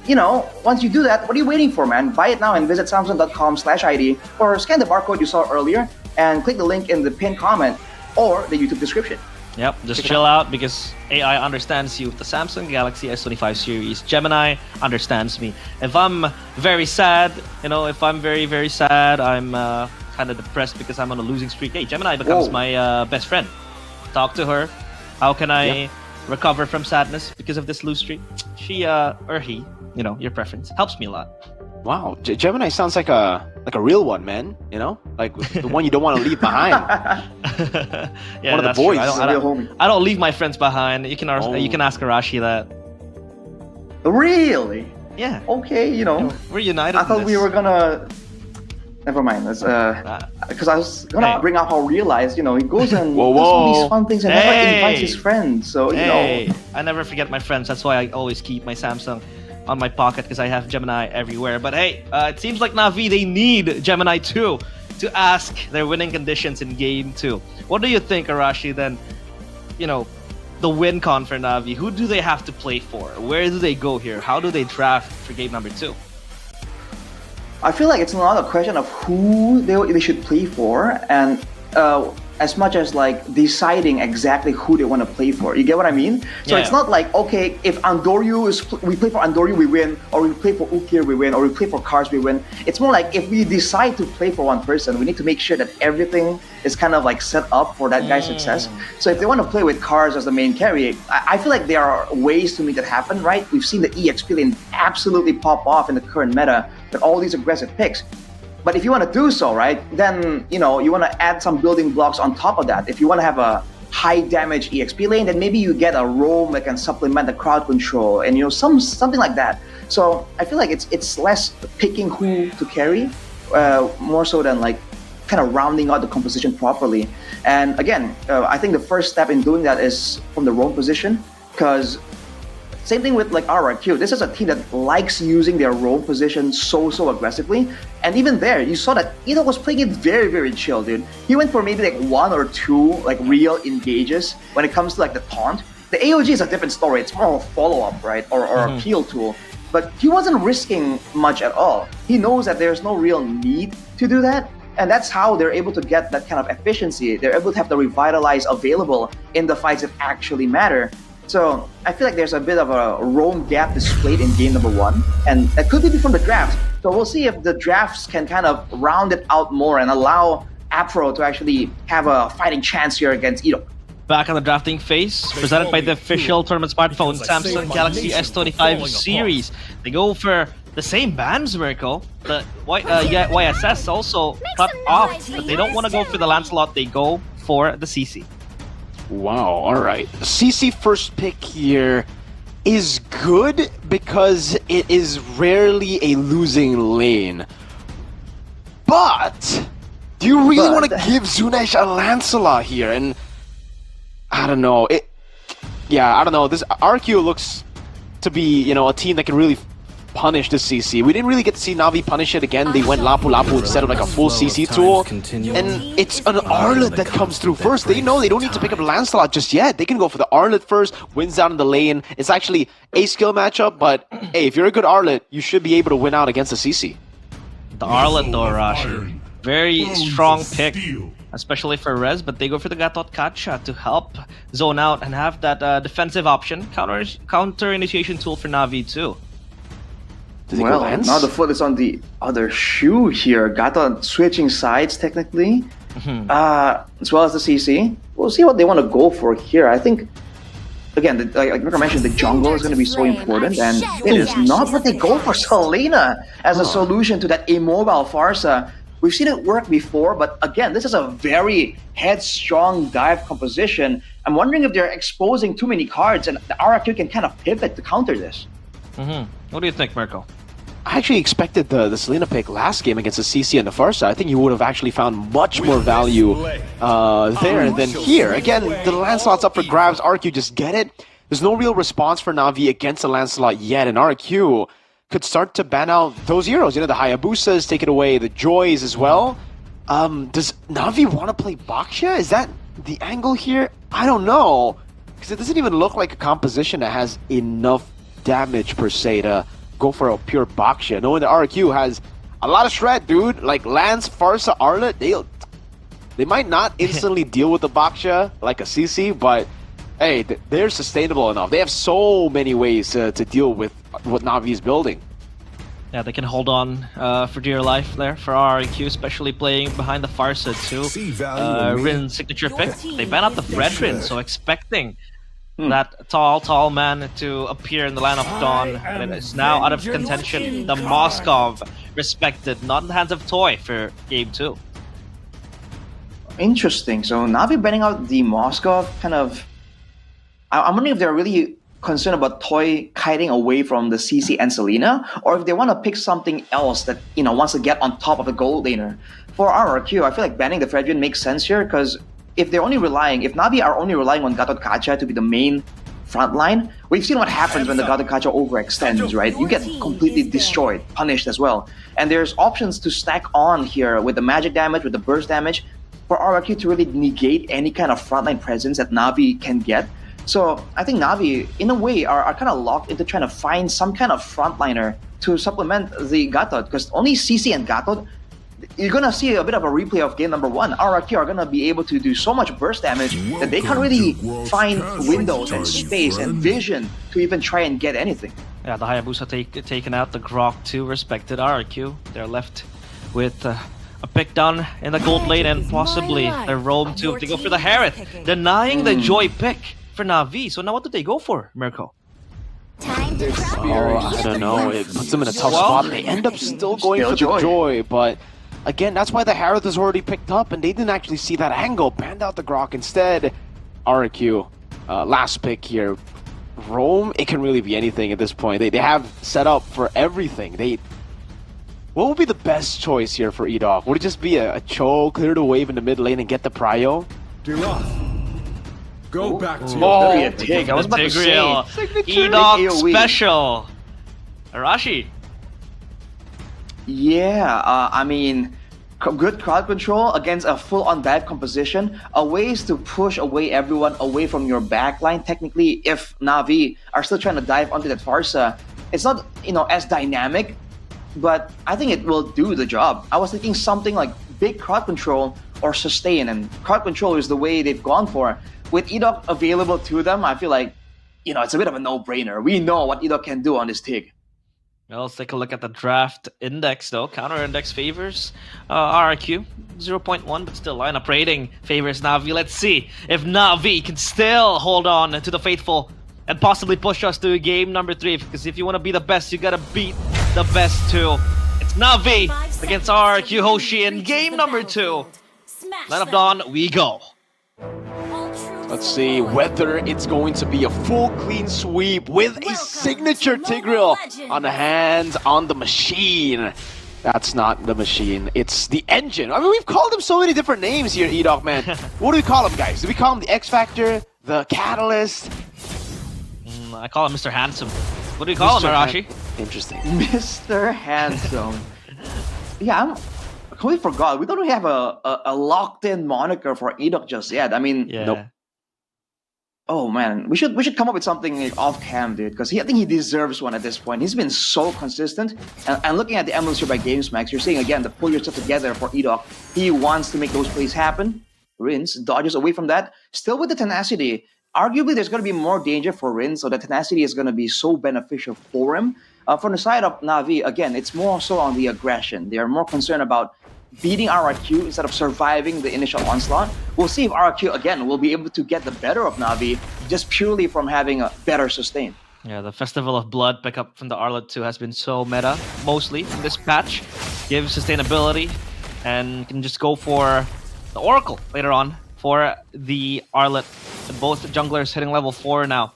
once you do that, what are you waiting for, man? Buy it now and visit samsung.com/ID, or scan the barcode you saw earlier and click the link in the pinned comment or the YouTube description. Yep, just chill out because AI understands you with the Samsung Galaxy S25 series. Gemini understands me. If I'm very sad, if I'm very, very sad, I'm kind of depressed because I'm on a losing streak. Hey, Gemini becomes my best friend. Talk to her. How can I recover from sadness because of this lose streak? She or he, your preference, helps me a lot. Wow, Gemini sounds like a real one, man. Like the one you don't want to leave behind. Yeah, one of the boys. I don't leave my friends behind. You can ask Arashi that. Really? Yeah. Okay, we're united. I thought we were gonna. Never mind. Let's because I was gonna bring up how realized, he goes and does all these fun things and never invites his friends. So I never forget my friends. That's why I always keep my Samsung on my pocket, because I have Gemini everywhere. But hey, it seems like Navi, they need Gemini 2 to ask their winning conditions in game 2. What do you think, Arashi, then, the win con for Navi? Who do they have to play for? Where do they go here? How do they draft for game number 2? I feel like it's not a question of who they should play for, and as much as like deciding exactly who they want to play for. You get what I mean? So it's not like, okay, if Andoryu we play for Andoryu, we win, or we play for Ukir, we win, or we play for Cars, we win. It's more like if we decide to play for one person, we need to make sure that everything is kind of like set up for that guy's success. So if they want to play with Cars as the main carry, I feel like there are ways to make that happen, right? We've seen the EXP lane absolutely pop off in the current meta with all these aggressive picks. But if you want to do so, right, then, you want to add some building blocks on top of that. If you want to have a high damage EXP lane, then maybe you get a roam that can supplement the crowd control and, something like that. So I feel like it's less picking who to carry, more so than like kind of rounding out the composition properly. And again, I think the first step in doing that is from the roam position, because Same thing with like RRQ. This is a team that likes using their roam position so aggressively. And even there, you saw that Ito was playing it very chill, dude. He went for maybe like 1 or 2 like real engages when it comes to like the taunt. The AOG is a different story. It's more of a follow-up, right? Or a peel tool. But he wasn't risking much at all. He knows that there's no real need to do that. And that's how they're able to get that kind of efficiency. They're able to have the Revitalize available in the fights that actually matter. So I feel like there's a bit of a roam gap displayed in game number 1. And that could be from the draft. So we'll see if the drafts can kind of round it out more and allow Afro to actually have a fighting chance here against Ito. Back on the drafting phase, presented by the official tournament smartphone, Samsung Galaxy S25 series. They go for the same bands, Miracle. The YSS also cut off, but they don't want to go for the Lancelot, they go for the CC. Wow, alright. CC first pick here is good because it is rarely a losing lane. But do you really want to give Zunesh a Lancelot here? And I don't know. I don't know. This RQ looks to be, a team that can really punish the CC. We didn't really get to see Na'Vi punish it again. They went Lapu Lapu instead of like a full CC tool. And it's an Arlet that comes through first. They know they don't need to pick up Lancelot just yet. They can go for the Arlet first, wins down in the lane. It's actually a skill matchup, but hey, if you're a good Arlet, you should be able to win out against the CC. The Arlet though, Rashi. Very strong pick, especially for Rez, but they go for the Gatot Kacha to help zone out and have that defensive option. Counter initiation tool for Na'Vi too. Well, now the foot is on the other shoe here. Gatot switching sides technically, as well as the CC. We'll see what they want to go for here. I think, again, like Mika mentioned, the jungle is going to be so important, and it is not what they go for. Selena as a solution to that immobile Pharsa. We've seen it work before, but again, this is a very headstrong dive composition. I'm wondering if they're exposing too many cards, and the RRQ can kind of pivot to counter this. What do you think, Mirko? I actually expected the Selena pick last game against the CC and the Pharsa. I think you would have actually found much more value there than here. Again, the Lancelot's up for grabs. RQ just get it. There's no real response for Na'Vi against the Lancelot yet, and RQ could start to ban out those heroes. The Hayabusas, take it away, the Joys as well. Does Na'Vi want to play Baksha? Is that the angle here? I don't know. Because it doesn't even look like a composition that has enough damage per se to go for a pure Baksha. Knowing the RQ has a lot of shred, dude. Like Lance, Pharsa, Arlet, they might not instantly deal with the Baksha like a CC, but hey, they're sustainable enough. They have so many ways to deal with what Na'Vi is building. Yeah, they can hold on for dear life there for RRQ, especially playing behind the Pharsa too. Rin's signature pick. They ban out the Fredrin, so expecting that tall man to appear in the line of Dawn. And it's now out of contention. The Moskov respected, not in the hands of Toy for game 2. Interesting. So Na'Vi banning out the Moskov kind of... I'm wondering if they're really concerned about Toy kiting away from the CC and Selena, or if they want to pick something else that, wants to get on top of the gold laner. For RRQ, I feel like banning the Fredrin makes sense here, because if Na'Vi are only relying on Gatot Kacha to be the main front line, we've seen what happens when the Gatot Kacha overextends, right? You get completely destroyed, punished as well. And there's options to stack on here with the magic damage, with the burst damage, for RRQ to really negate any kind of frontline presence that Na'Vi can get. So I think Na'Vi, in a way, are kind of locked into trying to find some kind of frontliner to supplement the Gatot, because only CC and Gatot, you're going to see a bit of a replay of game number 1. RRQ are going to be able to do so much burst damage that they can't really find windows and space and vision to even try and get anything. Yeah, the Hayabusa taken out, the Grok 2 respected RRQ. They're left with a pick down in the gold lane and possibly the roam 2 to go for the Harith, denying the Joy pick for Na'Vi. So now what do they go for, Mirko? I don't know. It puts them in a tough spot. They end up still going for the Joy, but again, that's why the Harith is already picked up, and they didn't actually see that angle. Banned out the Grok instead. RQ, last pick here. Roam, it can really be anything at this point. They have set up for everything. What would be the best choice here for Edok? Would it just be a Cho, clear the wave in the mid lane and get the prio? Go back to Oh, your Tig. I was about to say. Edok AoE. special. Arashi. Yeah, I mean, good crowd control against a full-on dive composition, a ways to push away everyone away from your backline. Technically, if Na'Vi are still trying to dive onto that Farsa, it's not as dynamic, but I think it will do the job. I was thinking something like big crowd control or sustain, and crowd control is the way they've gone for. With Edok available to them, I feel like it's a bit of a no-brainer. We know what Edok can do on this Tig. Well, let's take a look at the draft index, though. Counter index favors RRQ 0.1, but still lineup rating favors Na'Vi. Let's see if Na'Vi can still hold on to the faithful and possibly push us to game number 3. Because if you want to be the best, you gotta beat the best too. It's Na'Vi against RRQ Hoshi in game number 2. Lineup Dawn, we go. Let's see whether it's going to be a full clean sweep with a signature Tigreal on the hands on the machine. That's not the machine, it's the engine. I mean, we've called him so many different names here, Edok, man. What do we call him, guys? Do we call him the X Factor, the Catalyst? I call him Mr. Handsome. What do you call him, Arashi? Interesting. Mr. Handsome. Yeah, I completely forgot. We don't have a locked-in moniker for Edok just yet. I mean, Nope. Oh man, we should come up with something like off cam, dude. Because I think he deserves one at this point. He's been so consistent. And looking at the emblems here by GamesMax, you're seeing again the pull yourself together for Edok. He wants to make those plays happen. Rins dodges away from that, still with the tenacity. Arguably, there's going to be more danger for Rin, so the tenacity is going to be so beneficial for him. From the side of Na'Vi, again, it's more so on the aggression. They are more concerned about beating RRQ instead of surviving the initial onslaught. We'll see if RRQ, again, will be able to get the better of Na'Vi just purely from having a better sustain. Yeah, the Festival of Blood pickup from the Arlet 2 has been so meta, mostly in this patch. Gives sustainability, and can just go for the Oracle later on for the Arlet. Both junglers hitting level 4 now.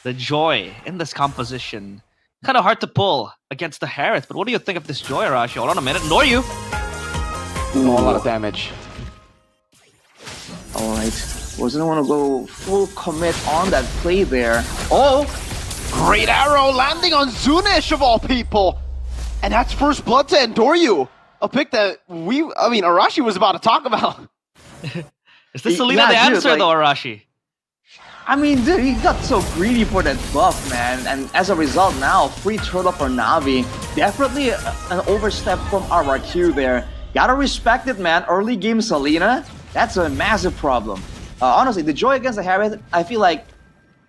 The Joy in this composition. Kind of hard to pull against the Harith, but what do you think of this Joy, Arashi? Hold on a minute, nor you! A lot of damage. Alright. Wasn't want to go full commit on that play there. Oh! Great arrow landing on Zunish of all people! And that's first blood to Endoryu! A pick that Arashi was about to talk about. Is this Selena the answer, though, Arashi? I mean, dude, he got so greedy for that buff, man. And as a result now, free turtle for Na'Vi. Definitely an overstep from RRQ there. Gotta respect it, man. Early game Selena, that's a massive problem. Honestly, the Joy against the Harith, I feel like,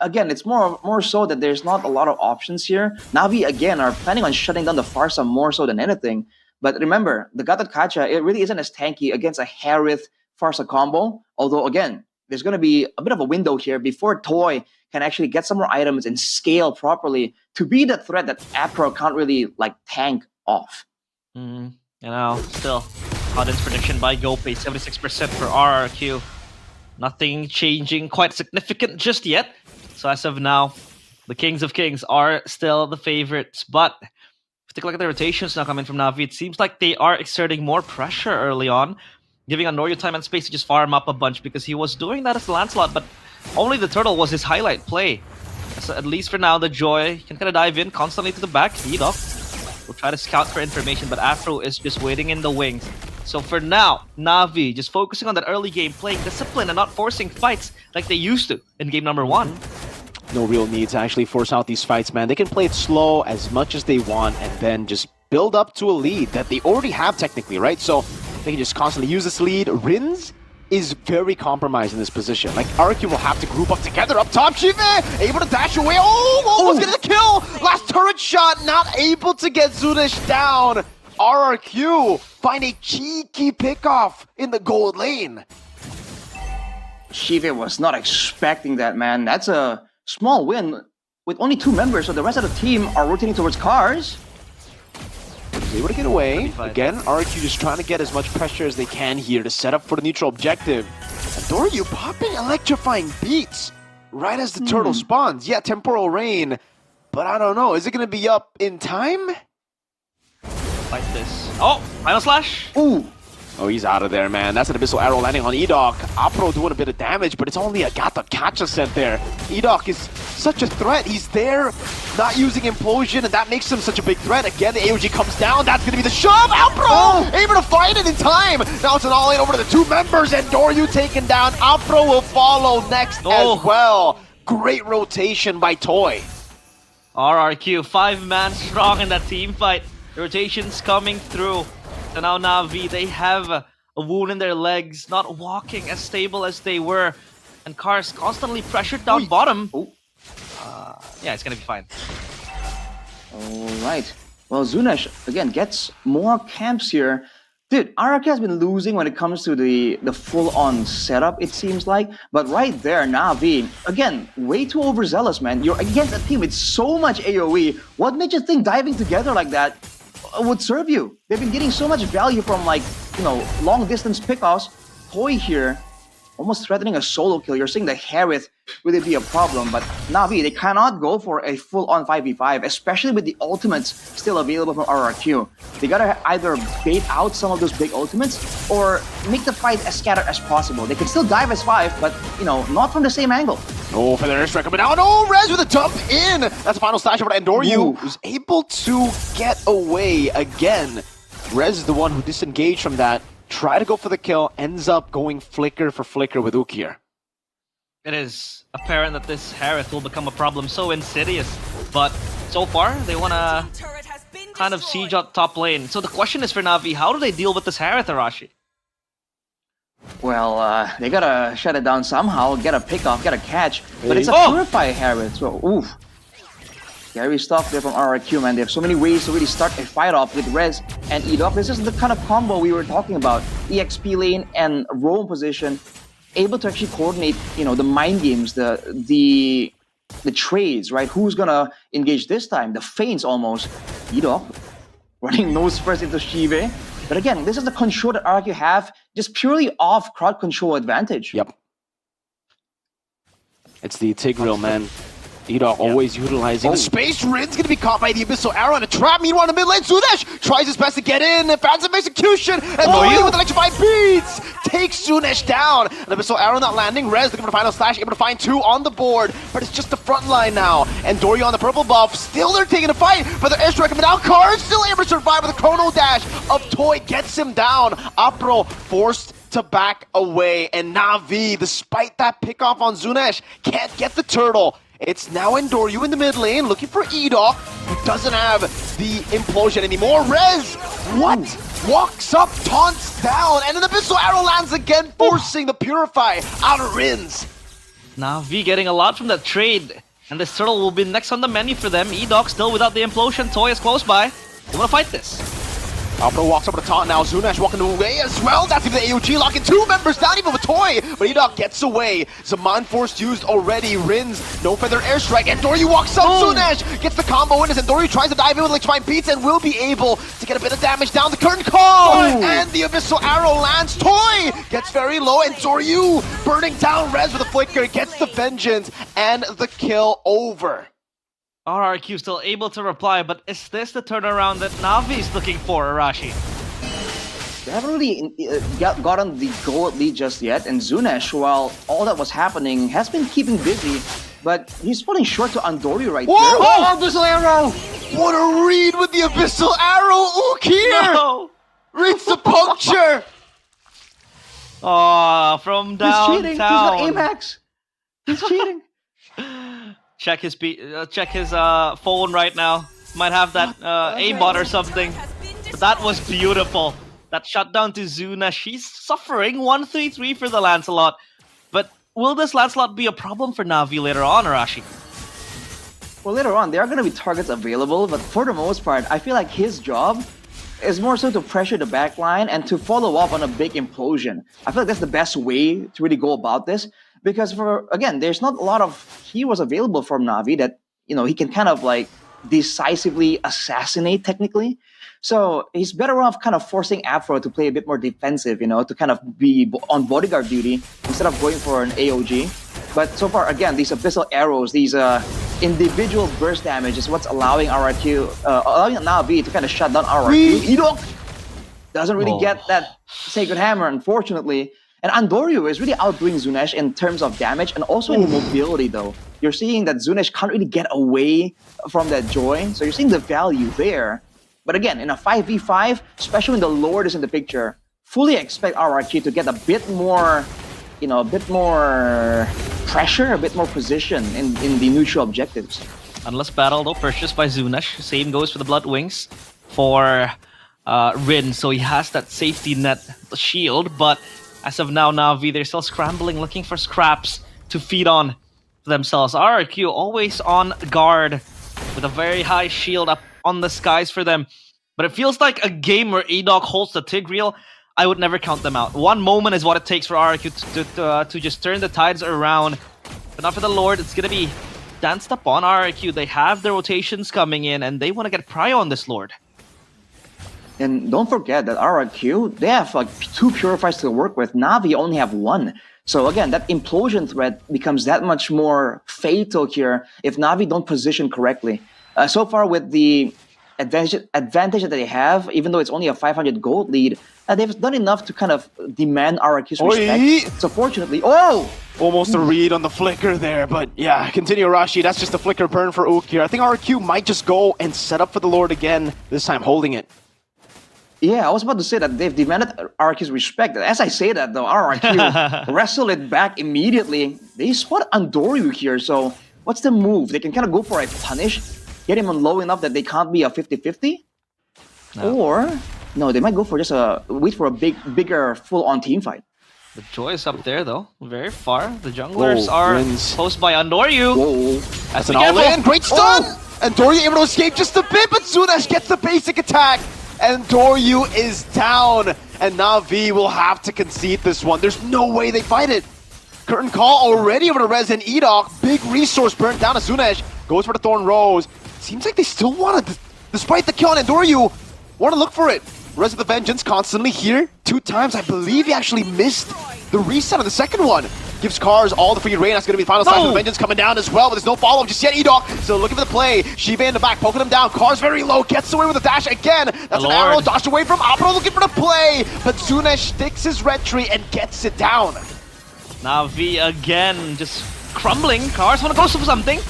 again, it's more so that there's not a lot of options here. Na'Vi, again, are planning on shutting down the Farsa more so than anything. But remember, the Gatot Kacha, it really isn't as tanky against a Harith Farsa combo. Although, again, there's going to be a bit of a window here before Toy can actually get some more items and scale properly to be the threat that Acro can't really, tank off. Still, audience prediction by GoPay, 76% for RRQ. Nothing changing quite significant just yet. So as of now, the Kings of Kings are still the favorites. But if you take a look at the rotations now coming from Na'Vi, it seems like they are exerting more pressure early on, giving Noryu time and space to just farm up a bunch because he was doing that as Lancelot, but only the turtle was his highlight play. So at least for now, the Joy can kind of dive in constantly to the back. Edok will try to scout for information, but Afro is just waiting in the wings. So for now, Na'Vi just focusing on that early game, playing discipline and not forcing fights like they used to in game number 1. No real need to actually force out these fights, man. They can play it slow as much as they want and then just build up to a lead that they already have technically, right? So they can just constantly use this lead. Rins is very compromised in this position. RRQ will have to group up together up top. Shive able to dash away. Almost getting the kill. Last turret shot, not able to get Zunish down. RRQ find a cheeky pickoff in the gold lane. Shive was not expecting that, man. That's a small win with only 2 members, so the rest of the team are rotating towards cars. Was able to get away. Again, RRQ just trying to get as much pressure as they can here to set up for the neutral objective. And Doryu popping electrifying beats right as the turtle spawns. Yeah, temporal rain, but I don't know. Is it going to be up in time? Fight this. Oh, final slash. Ooh. Oh, he's out of there, man. That's an Abyssal Arrow landing on Edok. Apro doing a bit of damage, but it's only Agatha Catcha sent there. Edok is such a threat. He's there, not using Implosion, and that makes him such a big threat. Again, the AOG comes down. That's going to be the shove. Apro able to fight it in time. Now it's an all-in over to the two members, and Doryu taken down. Apro will follow next as well. Great rotation by Toy. RRQ, 5-man strong in that team fight. The rotations coming through. So now Na'Vi, they have a wound in their legs, not walking as stable as they were. And Cars constantly pressured down bottom. Yeah, it's gonna be fine. Alright. Well, Zunesh, again, gets more camps here. Dude, RRQ has been losing when it comes to the full-on setup, it seems like. But right there, Na'Vi, again, way too overzealous, man. You're against a team with so much AoE. What made you think diving together like that would serve you? They've been getting so much value from, like, you know, long-distance pickoffs. Toy here, almost threatening a solo kill. You're seeing the Harith really be a problem, but Na'Vi, they cannot go for a full-on 5v5, especially with the ultimates still available from RRQ. They gotta either bait out some of those big ultimates or make the fight as scattered as possible. They can still dive as 5, but, you know, not from the same angle. Oh, for the airstrike coming down. Oh, Rez with a jump in. That's a final slash over to Endoryu, who's able to get away again. Rez is the one who disengaged from that. Try to go for the kill, ends up going flicker for flicker with Ukir. It is apparent that this Harith will become a problem so insidious, but so far they want to kind of siege up top lane. So the question is for Na'Vi, how do they deal with this Harith, Arashi? Well, they gotta shut it down somehow, get a pick off, get a catch, but it's a Purify Harith, so oof. Scary stuff there from RRQ, man. They have so many ways to really start a fight off with Rez and Edok. This is the kind of combo we were talking about. EXP lane and roam position, able to actually coordinate, you know, the mind games, the trades, right? Who's gonna engage this time? The feints almost. Edok running nose first into Shive. But again, this is the control that RRQ have, just purely off crowd control advantage. Yep. It's the Tigreal, man. Edok always utilizing the space. Rin's gonna be caught by the Abyssal Arrow and a trap. Meanwhile, in the mid lane, Zunesh tries his best to get in. Phantom execution, and Doryu with electrified beats takes Zunesh down. An Abyssal Arrow not landing. Rez looking for the final slash, able to find 2 on the board, but it's just the front line now. And Doryu on the purple buff, still they're taking a fight, but the airstrike coming down. Card still able to survive with a chrono dash of Toy gets him down. Apro forced to back away, and Na'Vi, despite that pickoff on Zunesh, can't get the turtle. It's now Endoryu in the mid lane, looking for Edok, who doesn't have the implosion anymore. Rez, what? Walks up, taunts down, and an Abyssal Arrow lands again, forcing the Purify out of Rins. Na'Vi getting a lot from that trade, and this turtle will be next on the menu for them. Edok still without the implosion, Toy is close by. They want to fight this. Apro walks over to taunt now. Zunesh walking away as well. That's even the AOG locking 2 members down, even with Toy. But Edok gets away. Zaman Force used already. Rins, no feather airstrike. And Doryu walks up. Zunesh gets the combo in as Doryu tries to dive in with electrifying beats and will be able to get a bit of damage down the curtain call. And the Abyssal Arrow lands. Toy gets very low. And Doryu burning down Rez with a flicker. Gets the vengeance and the kill over. RRQ still able to reply, but is this the turnaround that Na'Vi is looking for, Arashi? They haven't really gotten the goal lead just yet, and Zunesh, while all that was happening, has been keeping busy, but he's falling short to Andoryu right there. Oh, Abyssal Arrow! What a read with the Abyssal Arrow! Ukir! No! Reads the puncture! Oh, from downtown. He's cheating. He's got Amax. He's cheating. Check his phone right now. Might have that aimbot or something. But that was beautiful. That shutdown to Zuna. She's suffering 1-3-3 for the Lancelot. But will this Lancelot be a problem for Na'Vi later on, Arashi? Well, later on, there are going to be targets available, but for the most part, I feel like his job is more so to pressure the backline and to follow up on a big implosion. I feel like that's the best way to really go about this. Because there's not a lot of heroes available from Na'Vi that, you know, he can kind of like decisively assassinate technically. So he's better off kind of forcing Afro to play a bit more defensive, you know, to kind of be on bodyguard duty instead of going for an AOG. But so far, again, these Abyssal Arrows, these individual burst damage is what's allowing RRQ, allowing Na'Vi to kind of shut down RRQ. Edok! doesn't really get that Sacred Hammer, unfortunately. And Andoryu is really outdoing Zunesh in terms of damage and also in mobility, though. You're seeing that Zunesh can't really get away from that joy, so you're seeing the value there. But again, in a 5v5, especially when the Lord is in the picture, fully expect RRQ to get a bit more, a bit more pressure, a bit more position in the neutral objectives. Unless battle, though, purchased by Zunesh. Same goes for the Blood Wings for Rin, so he has that safety net, the shield, but as of now, Na'Vi, they're still scrambling, looking for scraps to feed on themselves. RRQ always on guard with a very high shield up on the skies for them. But it feels like a game where Edog holds the Tigreal. I would never count them out. One moment is what it takes for RRQ to just turn the tides around. But not for the Lord, it's going to be danced upon RRQ. They have the rotations coming in, and they want to get prio on this Lord. And don't forget that RRQ, they have like 2 Purifiers to work with. Na'Vi only have 1. So again, that implosion threat becomes that much more fatal here if Na'Vi don't position correctly. So far with the advantage that they have, even though it's only a 500 gold lead, they've done enough to kind of demand RRQ's respect. So fortunately, almost a read on the flicker there, but yeah, continue Arashi. That's just a flicker burn for Ook here. I think RRQ might just go and set up for the Lord again, this time holding it. Yeah, I was about to say that they've demanded RRQ's respect. As I say that, though, RRQ wrestle it back immediately. They spot Andoryu here, so what's the move? They can kind of go for a punish, get him on low enough that they can't be a 50-50? No. Or, no, they might go for just wait for a bigger full-on team fight. The Joy is up there, though, very far. The junglers are close by Andoryu. That's an all-in, great stun! Andoryu able to escape just a bit, but Zunesh gets the basic attack. And Andoryu is down, and Na'Vi will have to concede this one. There's no way they fight it. Curtain Call already over to Rez and Edok. Big resource burnt down to Zunesh. Goes for the Thorn Rose. Seems like they still want to, despite the kill on Andoryu, want to look for it. Rez of the Vengeance constantly here. 2 times, I believe he actually missed the reset of the second one. Gives Cars all the free reign. That's going to be the final signs of the Vengeance coming down as well, but there's no follow-up just yet. Edok still looking for the play. Shiva in the back, poking him down. Cars very low, gets away with a dash again. That's an arrow, dodged away from Apro, looking for the play, but Zunesh sticks his red tree and gets it down. Na'Vi again, just crumbling. Cars want to go for something.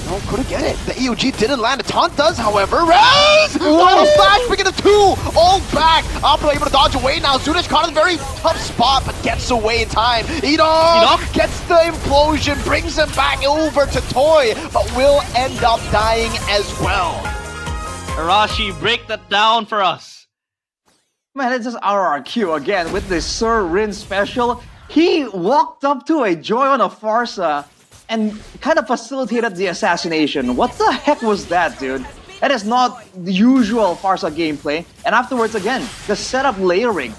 No, couldn't get it. The EOG didn't land. A taunt does, however. Rez! Final slash, bringing the 2 all back. Apro able to dodge away now. Zunesh caught in a very tough spot, but gets away in time. Edok gets the implosion, brings him back over to Toy, but will end up dying as well. Arashi, break that down for us. Man, it's just RRQ again with this Sir Rin special. He walked up to a Joy on a Farsa and kind of facilitated the assassination. What the heck was that, dude? That is not the usual Farsa gameplay. And afterwards, again, the setup layering.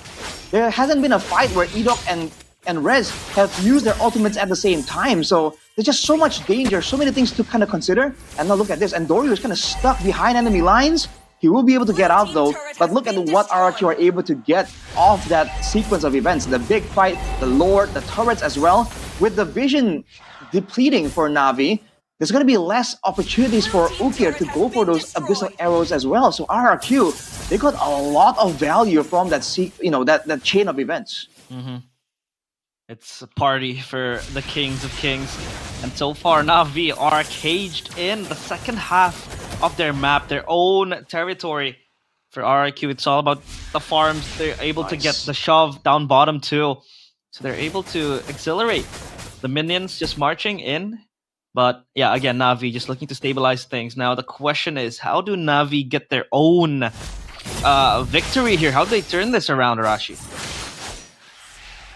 There hasn't been a fight where Edok and Rez have used their ultimates at the same time. So there's just so much danger, so many things to kind of consider. And now look at this. Andoryu is kind of stuck behind enemy lines. He will be able to get out though, but look at what RRQ are able to get off that sequence of events. The big fight, the Lord, the turrets as well. With the vision depleting for Na'Vi, there's going to be less opportunities for Ukir to go for those abyssal arrows as well. So RRQ, they got a lot of value from that that chain of events. It's a party for the Kings of Kings. And so far, Na'Vi are caged in the second half of their map, their own territory. For RRQ, it's all about the farms. They're able to get the shove down bottom too. So they're able to accelerate the minions just marching in. But yeah, again, Na'Vi just looking to stabilize things. Now the question is, how do Na'Vi get their own victory here? How do they turn this around, Arashi?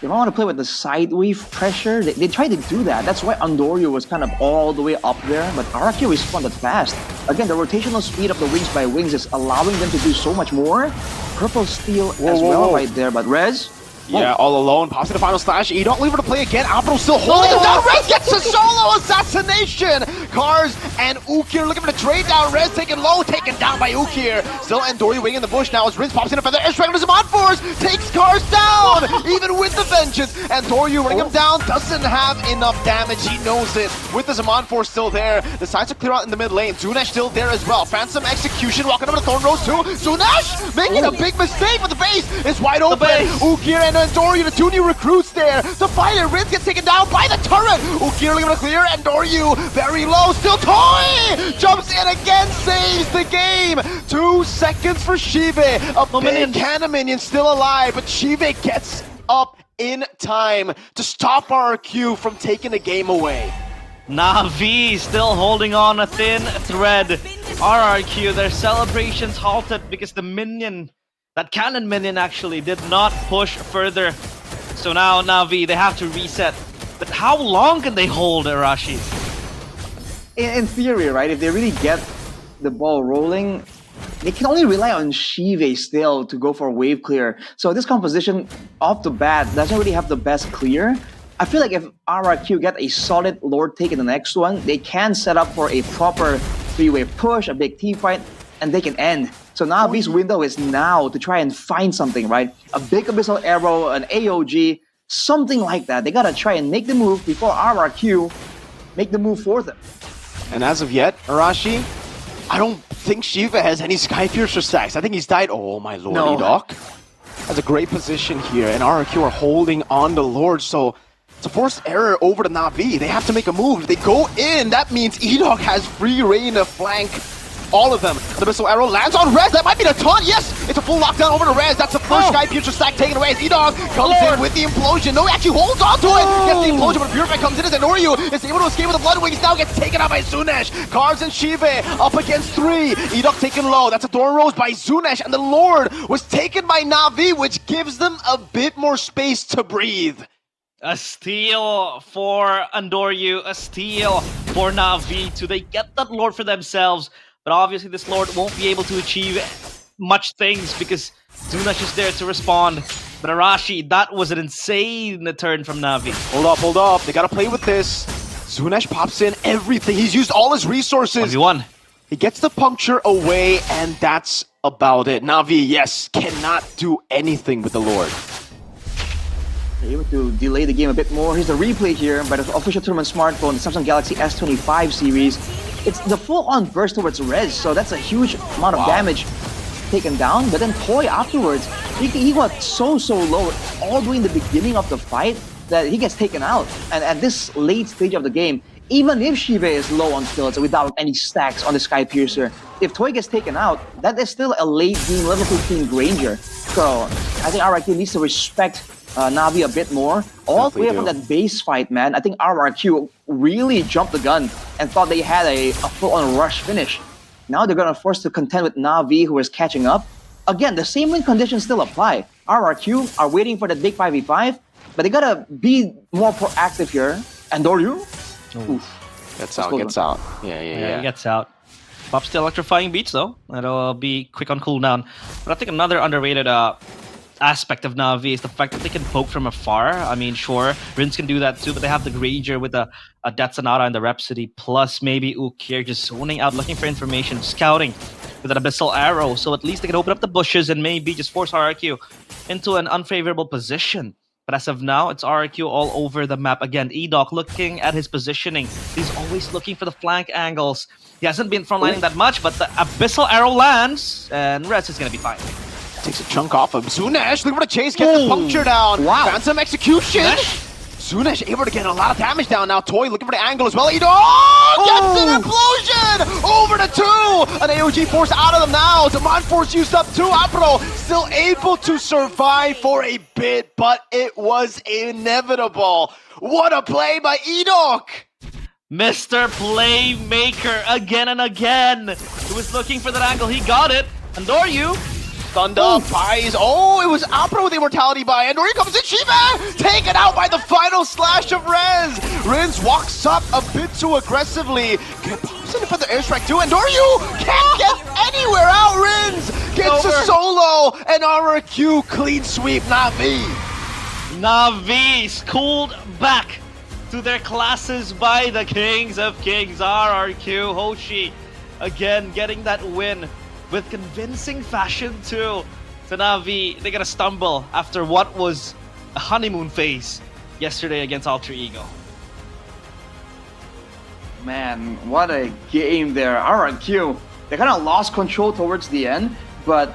They don't want to play with the side wave pressure. They tried to do that. That's why Andoryu was kind of all the way up there, but RRQ responded fast. Again, the rotational speed of the Wings by Wings is allowing them to do so much more. Purple Steel as well right there, but Rez, Yeah, all alone. Pops in the final slash. Edok leave her to play again. Apro still holding him down. Rez gets a solo assassination. Cars and Ukir looking for the trade down. Rez taken low, taken down by Ukir. Still Andori waiting in the bush now as Rince pops in a feather. Airstrike on his Mod Force. Takes Cars down, even with the vengeance. And Doryu running him down. Doesn't have enough damage. He knows it. With the Zaman Force still there. The sides are clear out in the mid lane. Zunash still there as well. Phantom execution. Walking over to Thorn Rose too. Zunash making a big mistake, but the base is wide open. Ukir and Doryu, the two new recruits there to fight it. Rince gets taken down by the turret. Ukir looking to clear, and Doryu very low. Still Toy jumps in again, saves the game. 2 seconds for Shive. A big cannon minion still alive, but Shive gets up in time to stop RRQ from taking the game away. Na'Vi still holding on a thin thread. RRQ, their celebrations halted because the minion, that cannon minion actually, did not push further. So now Na'Vi, they have to reset. But how long can they hold, Arashi? In theory, right, if they really get the ball rolling, they can only rely on Shive still to go for a wave clear. So this composition off the bat doesn't really have the best clear. I feel like if RRQ get a solid Lord take in the next one, they can set up for a proper 3-way push, a big team fight, and they can end. So Na'Vi's window is now to try and find something, right? A big Abyssal Arrow, an AOG, something like that. They gotta try and make the move before RRQ make the move for them. And as of yet, Arashi, I don't think Shiva has any Skypiercer stacks. I think he's died. Oh my lord, No. Edok has a great position here, and RRQ are holding on the Lord, so it's a forced error over to Na'Vi. They have to make a move. If they go in, that means Edok has free reign to flank all of them. The missile arrow lands on Rez. That might be the taunt. Yes, it's a full lockdown over to Rez. That's the first Skypiercer stack taken away as Edok comes in with the implosion. No, he actually holds on to it. Gets the implosion, but Purify comes in as Noryu is able to escape with the Blood Wings. Now gets taken out by Zunesh. Cars and Shive up against 3. Edok taken low. That's a Thorn Rose by Zunesh, and the Lord was taken by Na'Vi, which gives them a bit more space to breathe. A steal for Andoryu, a steal for Na'Vi. Do they get that Lord for themselves? But obviously this Lord won't be able to achieve much things because Zunash is there to respond. But Arashi, that was an insane turn from Na'Vi. Hold up. They gotta play with this. Zunesh pops in everything. He's used all his resources. 1v1. He gets the puncture away, and that's about it. Na'Vi, yes, cannot do anything with the Lord. Able to delay the game a bit more. Here's the replay here by the official tournament smartphone, the Samsung Galaxy S25 series. It's the full-on burst towards Rez, so that's a huge amount of damage taken down. But then Toy afterwards, he got so low all the way in the beginning of the fight that he gets taken out. And at this late stage of the game, even if Shive is low on kills without any stacks on the Skypiercer, if Toy gets taken out, that is still a late game level 15 Granger. So I think RRQ needs to respect Na'Vi a bit more. All the way from that base fight, man. I think RRQ really jumped the gun and thought they had a full-on rush finish. Now they're gonna force to contend with Na'Vi, who is catching up. Again, the same win conditions still apply. RRQ are waiting for the big 5v5, but they gotta be more proactive here. And Doryu? Gets out. Yeah. He gets out. Pops the electrifying beats though. That'll be quick on cooldown. But I think another underrated aspect of Na'Vi is the fact that they can poke from afar. I mean, sure, Rince can do that too, but they have the Granger with a Death Sonata and the Rhapsody, plus maybe Ukir just zoning out, looking for information, scouting with an Abyssal Arrow. So at least they can open up the bushes and maybe just force RRQ into an unfavorable position. But as of now, it's RRQ all over the map. Again, Edok looking at his positioning. He's always looking for the flank angles. He hasn't been frontlining that much, but the Abyssal Arrow lands, and Rez is going to be fine. Takes a chunk off of Zunesh. Look for the chase, gets the puncture down. Wow. Phantom execution. Zunesh able to get a lot of damage down now. Toy looking for the angle as well. Edok gets an implosion! Over to 2! An AOG force out of them now. Demand force used up too. Apro still able to survive for a bit, but it was inevitable. What a play by Edok! Mr. Playmaker again and again. He was looking for that angle. He got it. And Doryu stunned up, buys. Oh, it was Apro with Immortality by Andor. Here comes in Shiva! Taken out by the final slash of Rez. Rince walks up a bit too aggressively. Pops in for the airstrike too. Andoryu can't get anywhere out. Rince gets a solo, and RRQ clean sweep, not me. Na'Vi schooled back to their classes by the Kings of Kings, RRQ. Hoshi again getting that win with convincing fashion too. So Na'Vi, they're gonna stumble after what was a honeymoon phase yesterday against Alter Ego. Man, what a game there. RRQ, they kind of lost control towards the end, but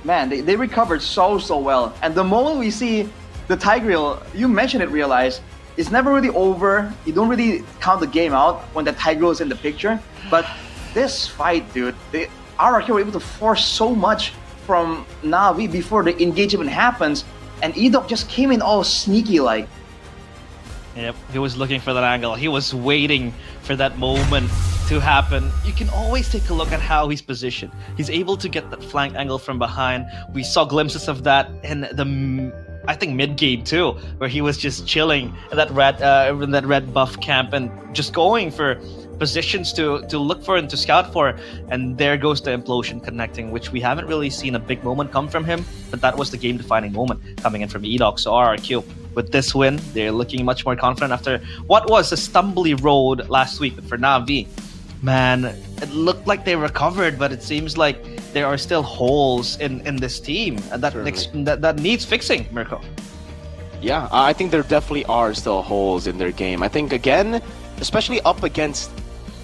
man, they recovered so well. And the moment we see the Tigreal, you mentioned it, Realize, it's never really over. You don't really count the game out when the Tigreal is in the picture. But this fight, dude, the RRQ were able to force so much from Na'Vi before the engagement happens, and Edok just came in all sneaky like. Yep, he was looking for that angle. He was waiting for that moment to happen. You can always take a look at how he's positioned. He's able to get that flank angle from behind. We saw glimpses of that in the, I think, mid game too, where he was just chilling in that red buff camp and just going for positions to look for and to scout for. And there goes the implosion connecting, which we haven't really seen a big moment come from him, but that was the game-defining moment coming in from Edok. So RRQ, with this win, they're looking much more confident after what was a stumbly road last week. But for Na'Vi, man, it looked like they recovered, but it seems like there are still holes in this team that needs fixing, Mirko. Yeah, I think there definitely are still holes in their game. I think, again, especially up against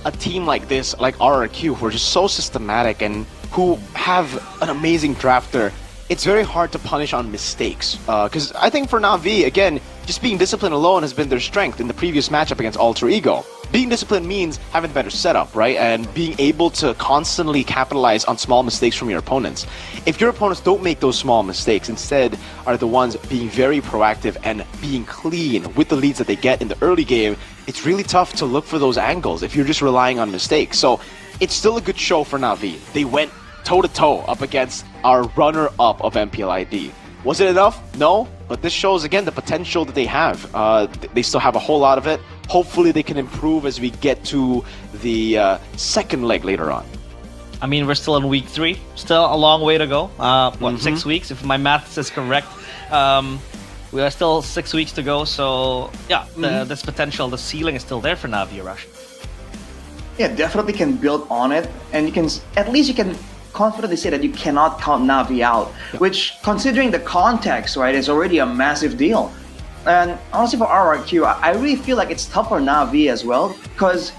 a team like this, like RRQ, who are just so systematic and who have an amazing drafter, it's very hard to punish on mistakes. Because I think for Na'Vi, again, just being disciplined alone has been their strength in the previous matchup against Alter Ego. Being disciplined means having better setup, right? And being able to constantly capitalize on small mistakes from your opponents. If your opponents don't make those small mistakes, instead are the ones being very proactive and being clean with the leads that they get in the early game, it's really tough to look for those angles if you're just relying on mistakes. So it's still a good show for Na'Vi. They went toe-to-toe up against our runner-up of MPL ID. Was it enough? No, but this shows again the potential that they have. They still have a whole lot of it. Hopefully they can improve as we get to the second leg later on. I mean, we're still in week 3. Still a long way to go. 6 weeks, if my math is correct. We are still 6 weeks to go. So yeah, this potential, the ceiling is still there for Na'Vi Rush. Yeah, definitely can build on it, and you can at least confidently say that you cannot count Na'Vi out, which, considering the context, right, is already a massive deal. And honestly, for RRQ, I really feel like it's tough for Na'Vi as well, because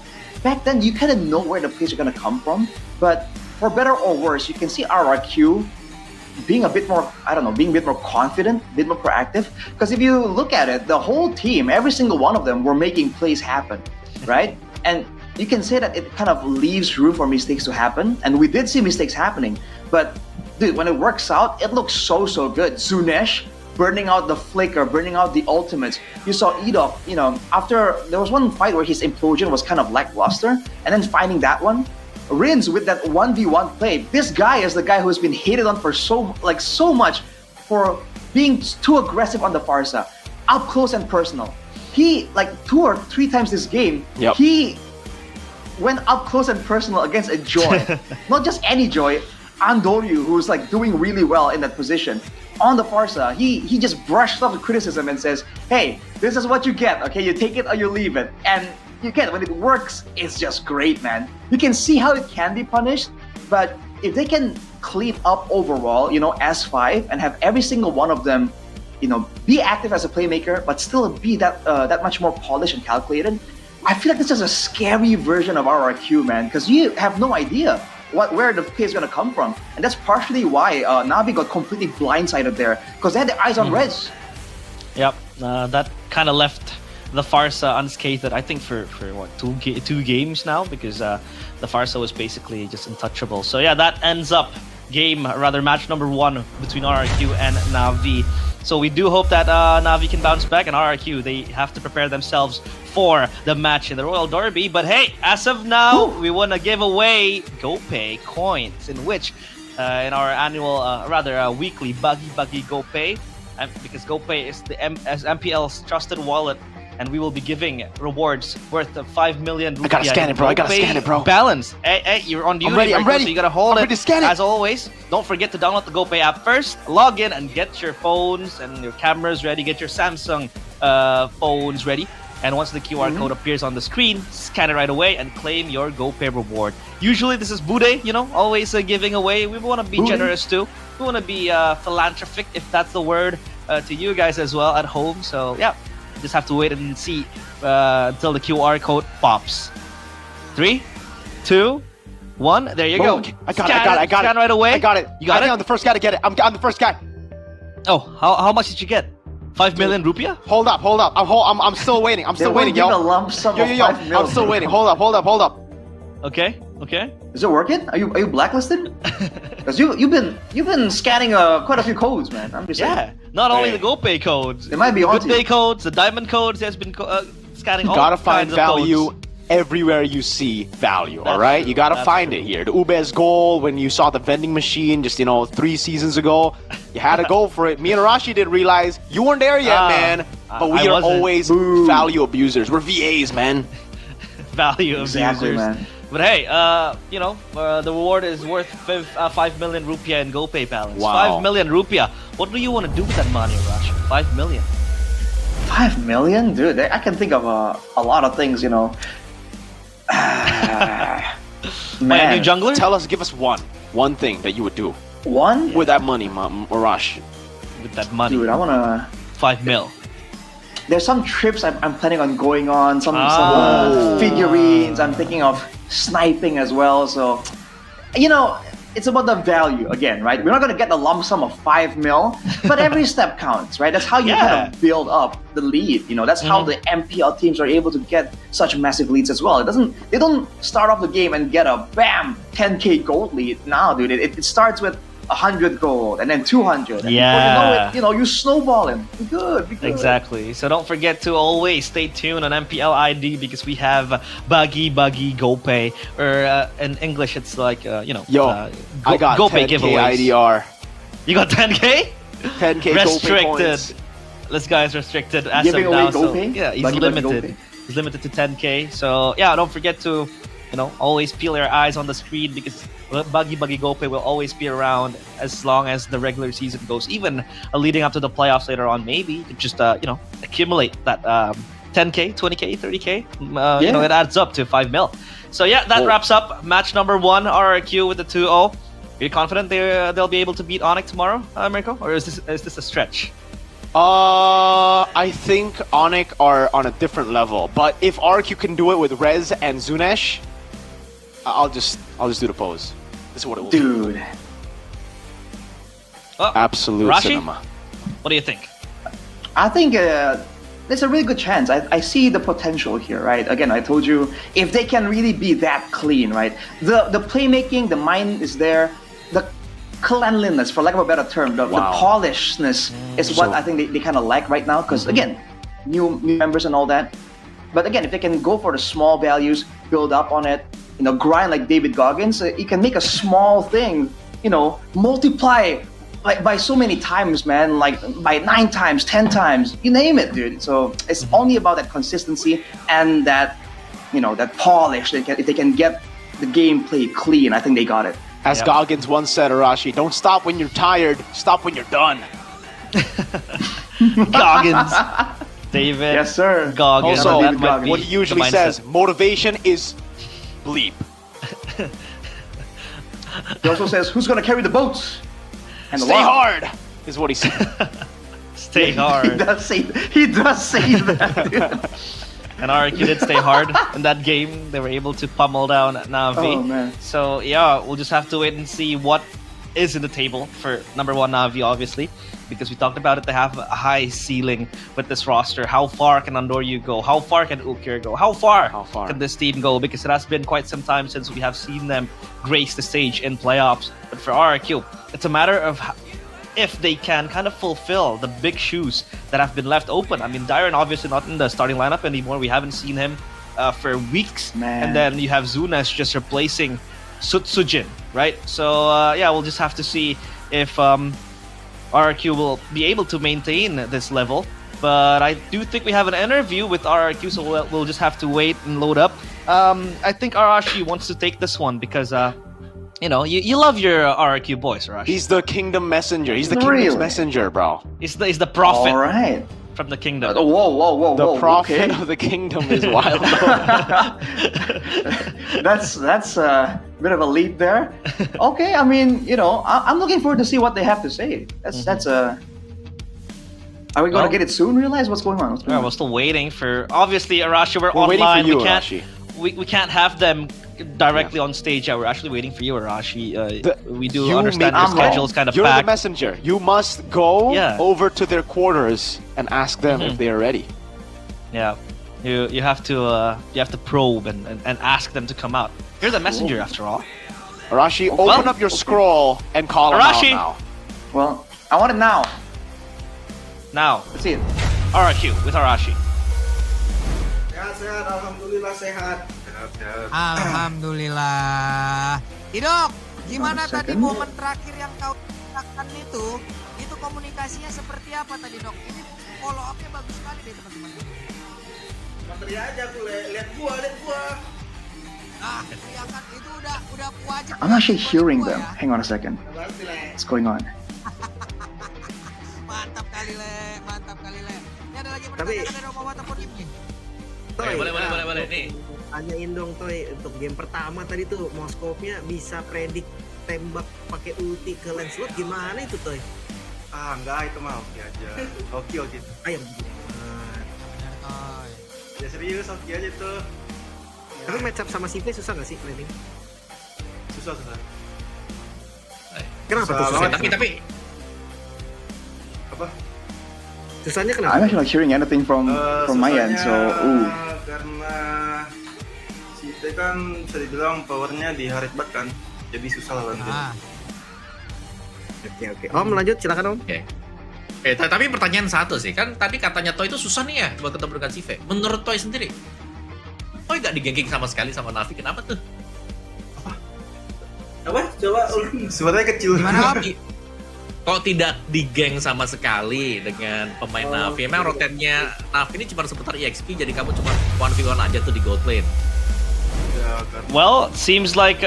back then you kind of know where the plays are going to come from. But for better or worse, you can see RRQ being a bit more, being a bit more confident, a bit more proactive. Because if you look at it, the whole team, every single one of them were making plays happen, right? And you can say that it kind of leaves room for mistakes to happen, and we did see mistakes happening. But dude, when it works out, it looks so good. Zunesh burning out the flicker, burning out the ultimates. You saw Edok, after there was one fight where his implosion was kind of lackluster, and then finding that one. Rins with that 1v1 play. This guy is the guy who's been hated on for so much for being too aggressive on the Farsa, up close and personal. He, 2 or 3 times this game, he went up close and personal against a Joy. Not just any Joy, Andoryu, who's doing really well in that position. On the Farsa, he just brushed off the criticism and says, hey, this is what you get, okay? You take it or you leave it. And you can, when it works, it's just great, man. You can see how it can be punished, but if they can clean up overall, S5, and have every single one of them, be active as a playmaker, but still be that much more polished and calculated, I feel like this is a scary version of RRQ, man, because you have no idea where the play is going to come from. And that's partially why Na'Vi got completely blindsided there, because they had their eyes on Reds. Yep, that kind of left the Farsa unscathed, I think, for what, two games now, because the Farsa was basically just untouchable. So yeah, that ends up match number 1 between RRQ and Na'Vi. So we do hope that Na'Vi can bounce back, and RRQ, they have to prepare themselves for the match in the Royal Derby. But hey, as of now, we want to give away GoPay coins, in which in our annual, weekly Buggy GoPay, because GoPay is MPL's trusted wallet and we will be giving rewards worth of 5 million rupiah. I gotta scan it, bro. I gotta scan it, bro. Balance. Hey, you're on duty. I'm ready. I'm Marco, ready. So you gotta hold I'm it. ready to scan it. As always, don't forget to download the GoPay app first. Log in and get your phones and your cameras ready. Get your Samsung phones ready. And once the QR code appears on the screen, scan it right away and claim your GoPay reward. Usually this is Bude, always giving away. We want to be generous too. We want to be philanthropic, if that's the word, to you guys as well at home. So yeah, just have to wait and see until the QR code pops. 3, 2, 1. There you go. I got it. Scan right away. I got it. You got it? I'm the first guy to get it. I'm the first guy. Oh, how much did you get? 5 million rupiah? Hold up. I'm still waiting. I'm still waiting, yo. Give a lump sum of 5 mil. I'm still waiting. Hold up. Okay. Is it working? Are you blacklisted? Because you've been scanning quite a few codes, man. I'm just saying. Not only the GoPay codes. They might be on Good day codes, the diamond codes. He has been scanning all Gotta kinds find of value codes. everywhere you see value, That's all right? true. You gotta That's find true. it here. The Ube's goal, when you saw the vending machine just, 3 seasons ago, you had to go for it. Me and Arashi didn't realize you weren't there yet, man. But we I are wasn't. always value abusers. We're VAs, man. Value of Exactly, users. man. But hey, the reward is worth 5 million rupiah in GoPay balance. Wow. 5 million rupiah. What do you want to do with that money, Rush? 5 million. 5 million? Dude, I can think of a lot of things, Buy a Man. new jungler? Give us one thing that you would do One? with that money, Arash. With that money. Dude, I wanna... 5 mil. There's some trips I'm planning on going on, some figurines. I'm thinking of sniping as well. So, it's about the value again, right? We're not gonna get the lump sum of 5 mil, but every step counts, right? That's how you kind of build up the lead. That's how the MPL teams are able to get such massive leads as well. They don't start off the game and get a bam 10k gold lead. Now, dude, it starts with 100 gold and then 200. And Yeah. before you know it, you snowballing. Be good. Exactly. So don't forget to always stay tuned on MPL ID because we have Buggy GoPay, or in English it's like I got GoPay 10K giveaways. IDR. You got 10k? 10K GoPay Restricted. points. This guy's restricted as Giving of away now. So, GoPay? yeah, he's Buggy limited. GoPay? He's limited to 10k. So yeah, don't forget to always peel your eyes on the screen because Buggy GoPay will always be around as long as the regular season goes. Even leading up to the playoffs later on, maybe you could just accumulate that 10k, 20k, 30k. It adds up to 5 mil. So yeah, that wraps up match number 1, RRQ with the 2-0. Are you confident they'll be able to beat Onyx tomorrow, Mirko? Or is this a stretch? I think Onyx are on a different level, but if RQ can do it with Rez and Zunesh, I'll just do the pose. This is what it will Dude. be. Absolute Rashi? cinema. What do you think? I think there's a really good chance. I see the potential here, right? Again, I told you, if they can really be that clean, right? The playmaking, the mind is there. The cleanliness, for lack of a better term, the polishedness is what I think they kind of like right now. Because again, new members and all that. But again, if they can go for the small values, build up on it, grind like David Goggins, you can make a small thing, multiply by so many times, man, like by 9 times, 10 times, you name it, dude. So it's only about that consistency and that, that polish. If they can get the gameplay clean, I think they got it. As Goggins once said, Arashi, don't stop when you're tired, stop when you're done. Goggins. David. Yes, sir. Goggins. Also, that might be what he the usually mindset. says, motivation is bleep. He also says, who's going to carry the boats? And the Stay log? hard, is what he said. Stay hard. He does say that, dude. And RQ did stay hard in that game. They were able to pummel down Na'Vi. Oh, man. So yeah, we'll just have to wait and see what is in the table for number 1 Na'Vi, obviously, because we talked about it. They have a high ceiling with this roster. How far can Andoryu go? How far can Ukir go? How far can this team go? Because it has been quite some time since we have seen them grace the stage in playoffs. But for RRQ, it's a matter of if they can kind of fulfill the big shoes that have been left open. I mean, Dyron obviously not in the starting lineup anymore. We haven't seen him for weeks. Man. And then you have Zunes just replacing Sutsujin, right? So yeah, we'll just have to see if RRQ will be able to maintain this level But I do think we have an interview with RRQ, so we'll just have to wait and load up. I think Arashi wants to take this one because you love your RRQ boys, Arashi. He's the kingdom messenger. He's the kingdom's messenger, bro. He's the prophet. All right. From the kingdom. Whoa. The prophet okay. of the kingdom is wild. That's a bit of a leap there. Okay, I mean, I'm looking forward to see what they have to say. That's a. Are we going to get it soon? Realize what's going on? We're still waiting for. Obviously, Arashi, we're online. Waiting for you, we can't. Arashi. We can't have them directly on stage. Yeah, we're actually waiting for you, Arashi. We do understand your schedule is kind of You're packed. the messenger. You must go over to their quarters and ask them if they are ready. Yeah, you have to probe and ask them to come out. You're the messenger after all. Arashi, open up your scroll and call him out now. Well, I want it now. Now. Let's see it. RRQ with Arashi. Sehat, alhamdulillah sehat. Alhamdulillah. Idok, gimana tadi momen terakhir yang kau lakukan itu komunikasinya seperti apa tadi, Dok? Ini follow up-nya bagus sekali deh, teman-teman. Materi aja aku lihat gua. Ah, kelihatan itu udah wajib. I'm actually hearing them. Hang on a second. What's going on? Mantap kali, Le. Ini ada lagi pertanyaan dari Romo ataupun Ibni? Toy, boleh nih. Tanyain dong Toy, untuk game pertama tadi tuh Moskopnya bisa predik tembak pakai ulti ke Lancelot, gimana itu Toy? Enggak, itu mah oke aja. Oke gitu. Ayo. Ya serius, oke aja tuh. Tapi match up sama Sive susah nggak sih planning? Susah. Kenapa tuh susah? Tapi apa? Susahnya kenapa? I'm actually not hearing anything from my end, so karena Sive kan bisa dibilang powernya di harit bat kan, jadi susah lah banget. Oke. Om lanjut, silakan Om. Oke. Tapi pertanyaan satu sih, kan tadi katanya Toy itu susah nih ya buat ketemu dengan Sive. Menurut Toy sendiri, Toy gak digengking sama sekali sama Navi, kenapa tuh? Apa? Coba suaranya kecil. Gimana Om? Kok tidak digeng sama sekali dengan pemain Navi? Emang rotetnya Navi ini cuma seputar EXP, jadi kamu cuma 1v1 aja tuh di gold lane. Well, seems like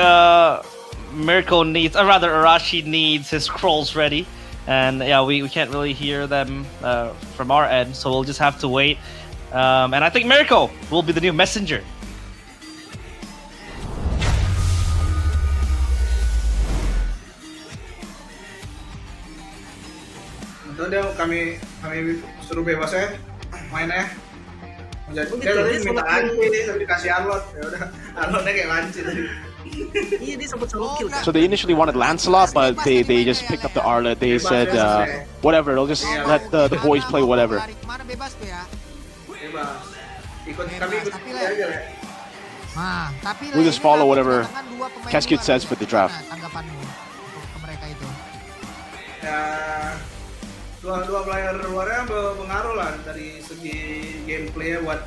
Mirko needs, or rather Arashi needs his scrolls ready. And yeah, we can't really hear them from our end, so we'll just have to wait. And I think Mirko will be the new messenger. Itu dia kami suruh bebas ya mainnya. Jadi dia minta anci, tapi dikasih Arlot. Ya udah, Arlotnya kayak lanci tadi. Iya, dia sempat solo kill. So they initially wanted Lancelot, but they just picked up the Arlet. They said, whatever, they'll just let the boys play whatever. Mana bebas tuh ya? Bebas. Kami ikut aja ya. Nah, tapi We'll just follow whatever Cascade says for the draft. Tanggapanmu untuk mereka itu? Ya, dua player luarnya berpengaruh lah dari segi gameplay buat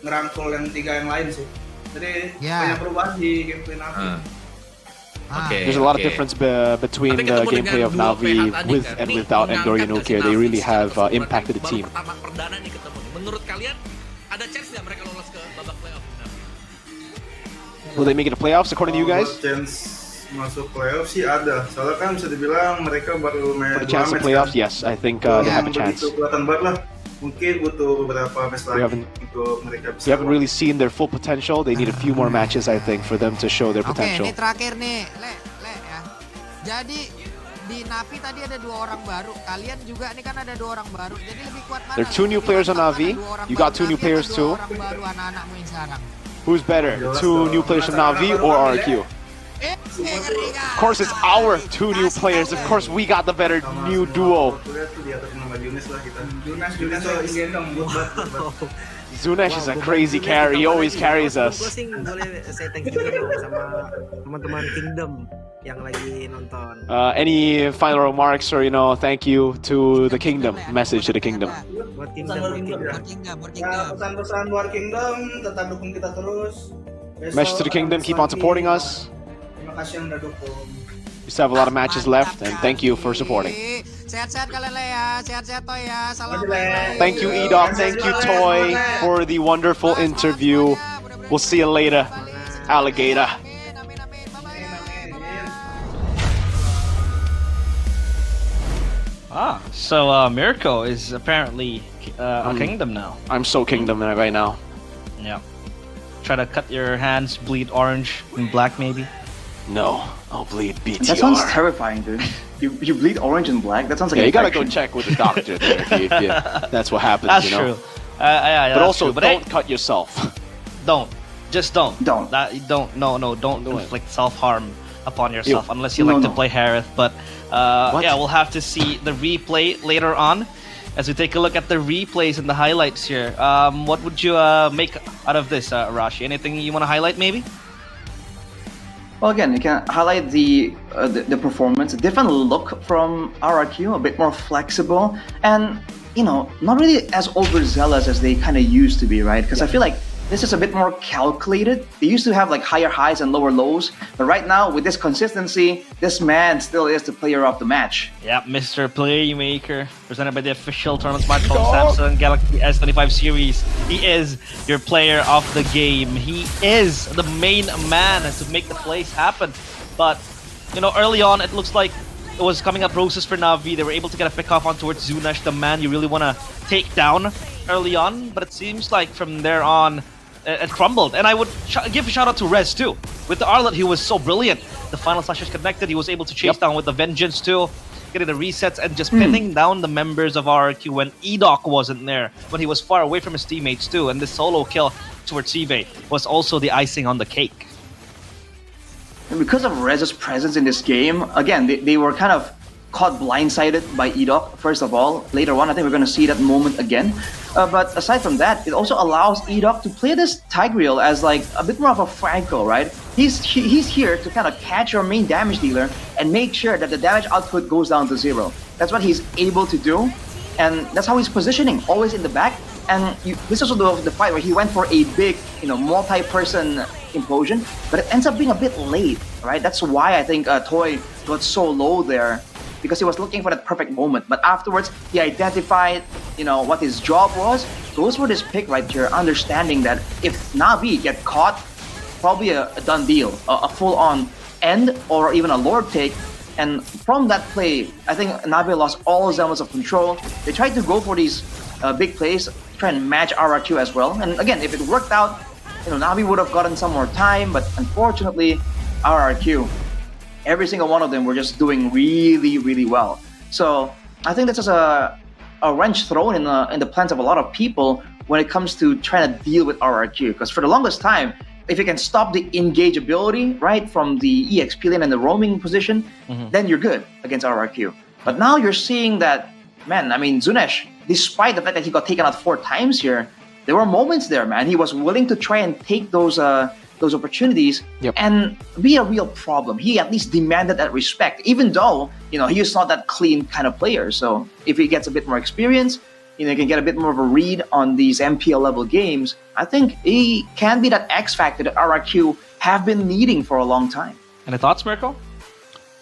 ngerangkul yang tiga yang lain sih. Jadi banyak perubahan di gameplay Navi. There's a lot of difference between the gameplay of Navi with and without Endorian Ukir. They really have impacted the team. Pertama perdana nih ketemu nih. Menurut kalian ada chance nggak mereka lolos ke babak playoff Navi? Will they make it to playoffs according to you guys? Chance masuk playoff sih ada. Soalnya kan bisa dibilang mereka baru main For the chance to playoffs, yes, I think they have a chance. Kelihatan banget lah. Mungkin butuh beberapa match lagi untuk mereka bisa. They haven't really seen their full potential. They need a few more matches, I think, for them to show their potential. Oke, ini terakhir nih, Le ya. Jadi di Navi tadi ada 2 orang baru. Kalian juga nih kan ada 2 orang baru. Jadi lebih kuat mana? There are 2 new players on Navi. You got 2 new players too. Orang baru anak-anakmu yang sekarang. Who's better, 2 new players from Navi or RQ? Of course, it's our 2 new players. Of course, we got the better new duo. Zunesh is a crazy carry. He always carries us. Gue sih boleh saya thank you juga dong sama teman-teman Kingdom yang lagi nonton. Any final remarks or thank you to the Kingdom? Message to the Kingdom. Buat Kingdom. Ya, pesan-pesan buat Kingdom, tetap dukung kita terus. Message to the Kingdom, keep on supporting us. Terima kasih yang udah dukung. We still have a lot of matches left, and thank you for supporting. Sehat-sehat kalian lah ya. Sehat-sehat Toy ya. Salam baik-baik. Thank you, Edok. Thank you, Toy, for the wonderful interview. We'll see you later, alligator. So Mirko is apparently a kingdom now. I'm so kingdom right now. Yeah. Try to cut your hands, bleed orange and black maybe? No, I'll bleed BTR. That sounds terrifying, dude. You bleed orange and black? That sounds like Yeah, an you gotta go infection. check with the doctor there. If that's what happens, That's you know. true. Yeah, But that's also, true. But don't cut yourself. Don't. Just don't. Don't. Don't inflict self-harm upon yourself Ew. unless you No, like to no. play Harith. But yeah, we'll have to see the replay later on as we take a look at the replays and the highlights here. What would you make out of this, Arashi? Anything you want to highlight maybe? Well, again, you can highlight the performance, a different look from RRQ, a bit more flexible, and not really as overzealous as they kind of used to be, right? Because I feel like this is a bit more calculated. They used to have like higher highs and lower lows, but right now with this consistency, this man still is the player of the match. Yeah, Mr. Playmaker, presented by the official tournament smartphone Samsung Galaxy S25 series. He is your player of the game. He is the main man to make the plays happen. But, early on, it looks like it was coming up roses for Na'Vi. They were able to get a pick off on towards Zunesh, the man you really want to take down early on. But it seems like from there on, it crumbled. And I would give a shout out to Rez too. With the Arlet, he was so brilliant. The final slashers connected. He was able to chase down with the Vengeance too, getting the resets and just pinning down the members of RRQ when Edok wasn't there, when he was far away from his teammates too. And the solo kill towards Sive was also the icing on the cake. And because of Rez's presence in this game, again, they were kind of caught blindsided by Edok, first of all. Later on, I think we're going to see that moment again. But aside from that, it also allows Edok to play this Tigreal as like a bit more of a Franco, right? He's here to kind of catch your main damage dealer and make sure that the damage output goes down to 0. That's what he's able to do, and that's how he's positioning, always in the back. And this is also the fight where he went for a big, multi-person implosion, but it ends up being a bit late, right? That's why I think Toy got so low there, because he was looking for that perfect moment. But afterwards, he identified, what his job was, goes for this pick right here, understanding that if Na'Vi get caught, probably a done deal, a full-on end or even a Lord take. And from that play, I think Na'Vi lost all semblance of control. They tried to go for these big plays, try and match RRQ as well. And again, if it worked out, Na'Vi would have gotten some more time, but unfortunately, RRQ, every single one of them were just doing really, really well. So I think this is a wrench thrown in the plans of a lot of people when it comes to trying to deal with RRQ. Because for the longest time, if you can stop the engageability, right, from the EXP lane and the roaming position, then you're good against RRQ. But now you're seeing that, man, Zunesh, despite the fact that he got taken out 4 times here, there were moments there, man. He was willing to try and take those opportunities and be a real problem. He at least demanded that respect, even though, he is not that clean kind of player. So if he gets a bit more experience, he can get a bit more of a read on these MPL level games, I think he can be that X factor that RRQ have been needing for a long time. Any thoughts, Mirko?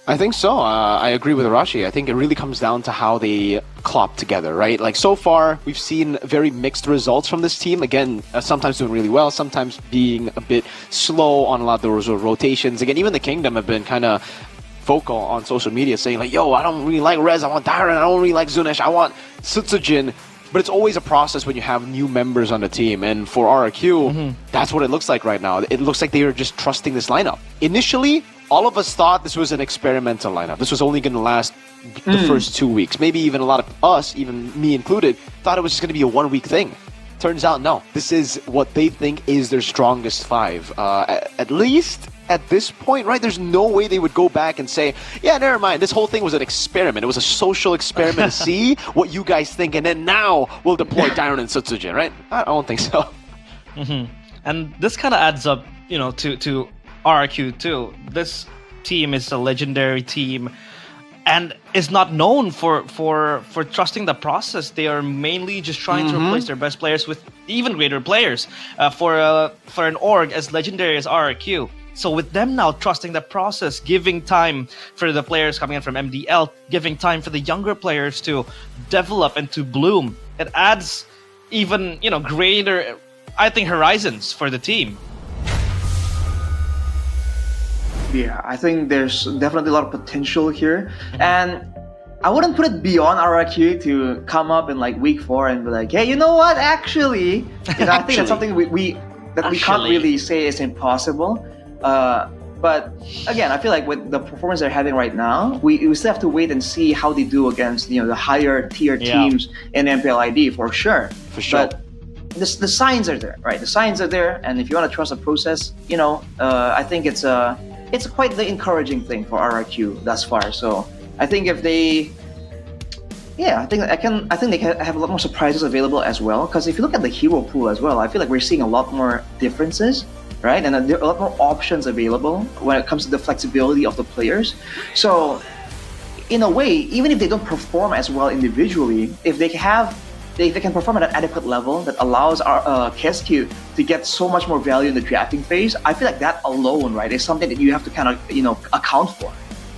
I think so. I agree with Arashi. I think it really comes down to how they clop together, right? Like, so far, we've seen very mixed results from this team. Again, sometimes doing really well, sometimes being a bit slow on a lot of those rotations. Again, even the Kingdom have been kind of vocal on social media saying like, yo, I don't really like Rez, I want Darren, I don't really like Zunesh, I want Sutsujin. But it's always a process when you have new members on the team. And for RRQ, that's what it looks like right now. It looks like they are just trusting this lineup. Initially, all of us thought this was an experimental lineup. This was only going to last the first 2 weeks. Maybe even a lot of us, even me included, thought it was just going to be a 1 week thing. Turns out, no. This is what they think is their strongest 5. At least at this point, right? There's no way they would go back and say, yeah, never mind. This whole thing was an experiment. It was a social experiment to see what you guys think. And then now we'll deploy Darren and Sutsujin, right? I don't think so. And this kind of adds up, to RRQ too. This team is a legendary team and is not known for trusting the process. They are mainly just trying to replace their best players with even greater players. For an org as legendary as RRQ, So with them now trusting the process, giving time for the players coming in from MDL, giving time for the younger players to develop and to bloom, it adds even, greater, I think, horizons for the team. Yeah, I think there's definitely a lot of potential here, and I wouldn't put it beyond RRQ to come up in like week 4 and be like, hey, you know what? Actually, I think that's something we can't really say is impossible. But again, I feel like with the performance they're having right now, we still have to wait and see how they do against the higher tier teams in MPL ID for sure. But the signs are there, right? The signs are there, and if you want to trust the process, I think it's quite the encouraging thing for RRQ thus far. So I think if they, I think they can have a lot more surprises available as well. Because if you look at the hero pool as well, I feel like we're seeing a lot more differences, right? And there are a lot more options available when it comes to the flexibility of the players. So in a way, even if they don't perform as well individually, if they can perform at an adequate level that allows our KSQ to get so much more value in the drafting phase, I feel like that alone, right, is something that you have to kind of account for.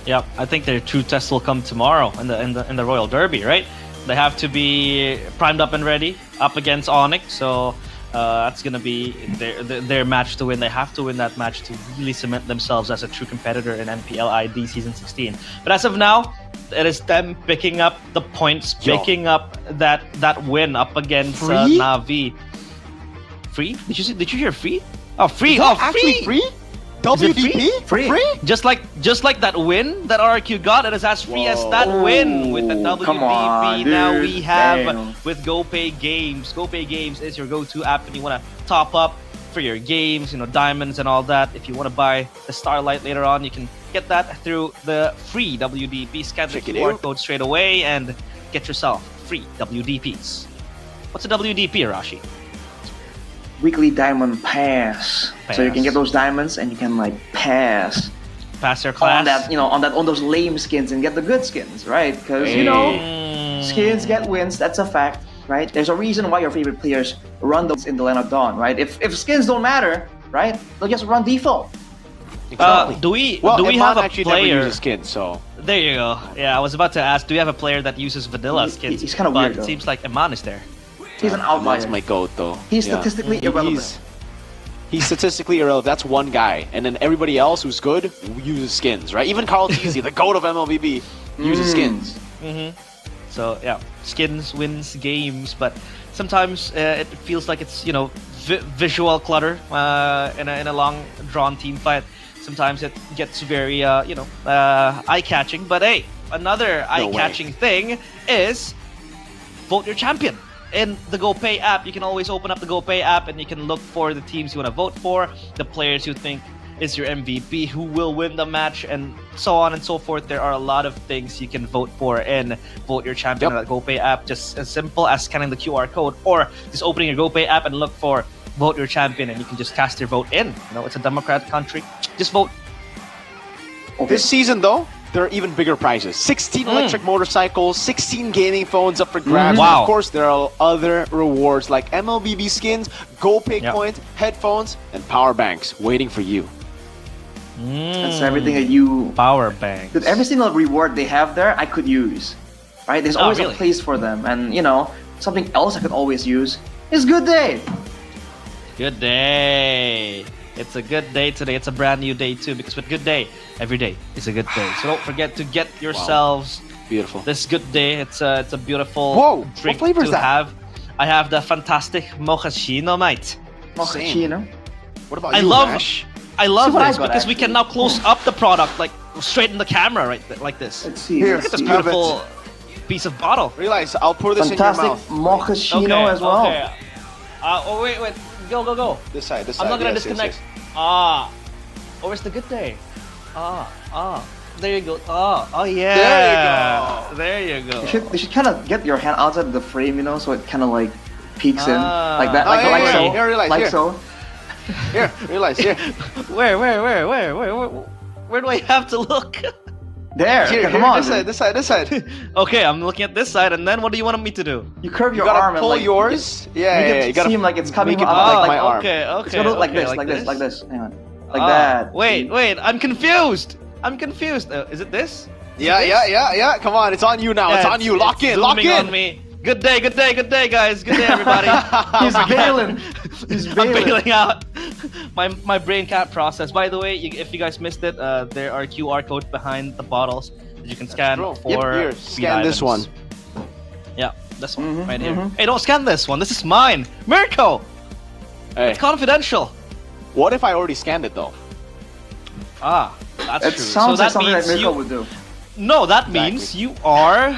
Yeah, I think their true test will come tomorrow in the Royal Derby, right? They have to be primed up and ready up against Onyx, so that's gonna be their match to win. They have to win that match to really cement themselves as a true competitor in MPL ID Season 16. But as of now, it is them picking up the points, picking up that win up against Na'Vi. Free? Did you hear free? Oh, free! Oh, actually free? WDP? Free? Just like that win that RRQ got, it is as free as that win with the WDP. Come on, dude. Now we have with GoPay Games. GoPay Games is your go-to app and you want to top up for your games, diamonds and all that. If you want to buy the Starlight later on, you can get that through the free WDP. Scan the QR code straight away and get yourself free WDPs. What's a WDP, Arashi? Weekly diamond pass. So you can get those diamonds and you can pass your class on those lame skins and get the good skins, right? Because skins get wins, that's a fact, right? There's a reason why your favorite players run those in the Land of Dawn, right? If skins don't matter, right, they'll just run default. Exactly. Do we have a player? Never uses skins, so there you go. Yeah, I was about to ask, do we have a player that uses vanilla skins? He's kind of weird, weird. It seems like Iman is there. He's an outlier. That's my goat, though. He's statistically irrelevant. He's statistically irrelevant. That's one guy, and then everybody else who's good uses skins, right? Even Carl Teasy, the goat of MLBB, uses skins. So yeah, skins wins games, but sometimes it feels like it's visual clutter in a long drawn team fight. Sometimes it gets very eye-catching. But hey, another eye-catching thing is vote your champion. In the GoPay app, you can always open up the GoPay app and you can look for the teams you want to vote for, the players you think is your MVP, who will win the match, and so on and so forth. There are a lot of things you can vote for in Vote Your Champion on the GoPay app. Just as simple as scanning the QR code or just opening your GoPay app and look for Vote Your Champion and you can just cast your vote in. It's a democratic country. Just vote. This season, though, there are even bigger prizes. 16 electric motorcycles, 16 gaming phones up for grabs. Wow. And of course, there are other rewards like MLBB skins, GoPay coins, headphones, and power banks waiting for you. That's everything that you... Power banks. Dude, every single reward they have there, I could use. Right? There's always really? a place for them. And, something else I could always use is Good Day. Good day. It's a good day today. It's a brand new day too, because with Good Day, every day is a good day. So don't forget to get yourselves beautiful this Good Day. It's a beautiful drink what flavor to is that? have. I have the fantastic mochaccino, mate. Mochaccino. What about I you, love Ash? this because we can now close up the product straight in the camera, right, like this. Let's see. Look at this beautiful piece of bottle. Realize I'll pour this Fantastic in your mouth. mochaccino as well. Okay. Wait. Go. This side. I'm not gonna yes, disconnect. Yes. Where's the Good Day? There you go. Oh yeah. There you go. You should kind of get your hand outside of the frame, so it kind of peeks in like that, so. Here, realize, like here. so. Here, realize, here. Where do I have to look? There. Here, come on. This side. Okay, I'm looking at this side, and then what do you want me to do? You curve your You gotta arm pull and yours. Make it you gotta seem like it's coming make it out like my arm. Okay. It's gonna look like okay, this. Hang on. Like that. Wait, I'm confused. Is it this? Yeah. Come on, it's on you now. It's on you. Lock in. On me. Good day, guys. Good day, everybody. He's bailing. I'm bailing out. My brain can't process. By the way, if you guys missed it, there are QR codes behind the bottles that you can scan for Here, free scan this one. items. Yeah, this one right here. Hey, don't scan this one. This is mine. Mirko! Hey. It's confidential. What if I already scanned it though? That's That true. sounds like something that means Mirko would do. No, that means you are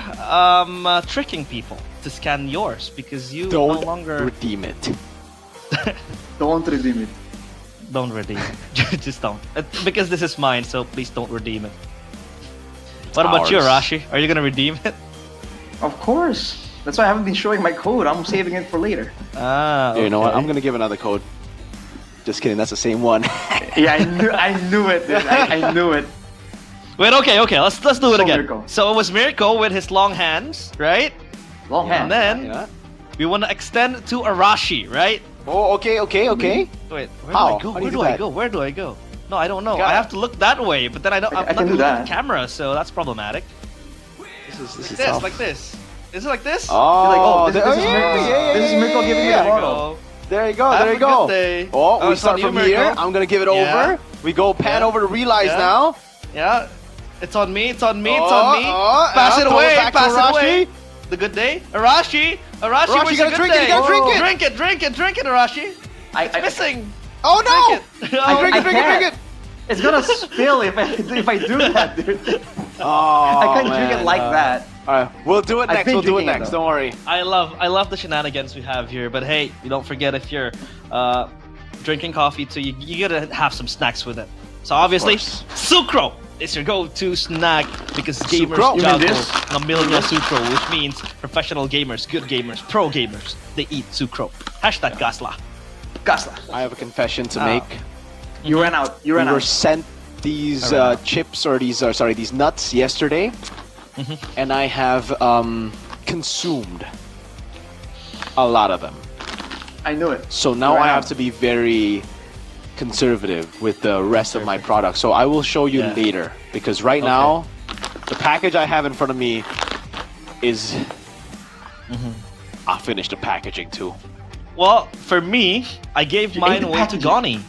tricking people to scan yours because you no longer redeem it. Don't redeem it. Don't redeem it. Just don't. Because this is mine, so please don't redeem it. What about you, Arashi? Are you gonna redeem it? Of course. That's why I haven't been showing my code. I'm saving it for later. Okay. You know what? I'm gonna give another code. Just kidding. That's the same one. Yeah, I knew it. Dude. I knew it. Wait, okay. Let's do it again. Mirko. So it was Mirko with his long hands, right? Long And hand. then we want to extend to Arashi, right? Oh, okay. Wait, where do I go? No, I don't know. I have to look that way, but then I'm not looking at the camera, so that's problematic. This is like this. Is it like this? Oh, this is Mirko giving me the bottle. There you go. Have There you a go. good day. Oh, we it's start on you, from Mirko. here. I'm gonna give it over. We go pan over to Realize now. Yeah, it's on me. It's on me. Pass it away. Pass it away. The good day, Arashi, where's you the gotta good drink day? it. You gotta drink it. Drink it, Arashi. It's missing. Oh no! Drink it. Drink it. It's gonna spill if I do that, dude. Oh, I can't drink it like that. All right, we'll do it I've next. been We'll do it drinking it, next. though. Don't worry. I love the shenanigans we have here, but hey, you don't forget if you're drinking coffee too, you gotta have some snacks with it. So obviously, Sucro is your go-to snack because gamers juggle a million Sucro, which means professional gamers, good gamers, pro gamers, they eat Sucro. Hashtag Gasla. I have a confession to make. You ran out. You ran We were out. sent these chips or these nuts yesterday, and I have consumed a lot of them. I knew it. So now I have to be very conservative with the rest of my products. So I will show you later because right now the package I have in front of me is I'll finish the packaging too. Well, for me, I gave mine away to Goni.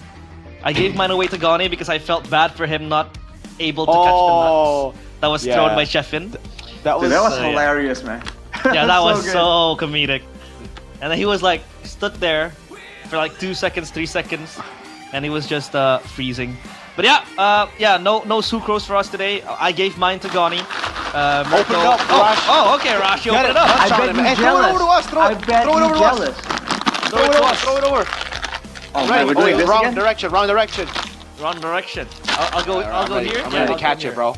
Because I felt bad for him not able to catch the nuts that was thrown by Sheffin. That was hilarious, man. Yeah, that was good. so comedic. And then he was like stood there for like 2 seconds, 3 seconds, and he was just freezing. But no sucrose for us today. I gave mine to Goni. Open it up, Rash. Oh, okay, Rash, you open it up. I bet you Throw it over to us. Throw it over to us. jealous. Throw it over. Oh, man, we're doing this wrong again? direction. Wrong direction. I'll go here. I'm ready to catch it, bro.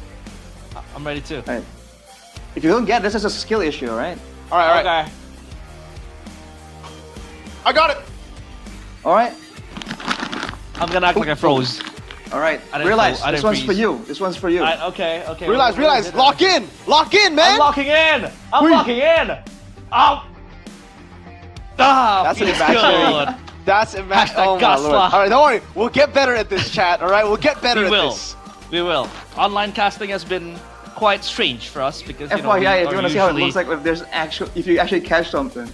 I'm ready too. Right. If you don't get this, is a skill issue, right? All right. Okay. I got it. All right. I'm gonna act like I froze. All right. I didn't Realize froze. I this didn't one's for freeze. you. This one's for you. Okay. Realize. Lock in, man. I'm locking in. Oh. That's an feels imaginary. good. That's imaginary. Oh my Gasla. lord. All right, don't worry. We'll get better at this, chat. All right, we'll get better at this. We will. Online casting has been quite strange for us because FYI, if you want to see how it looks like if you actually catch something.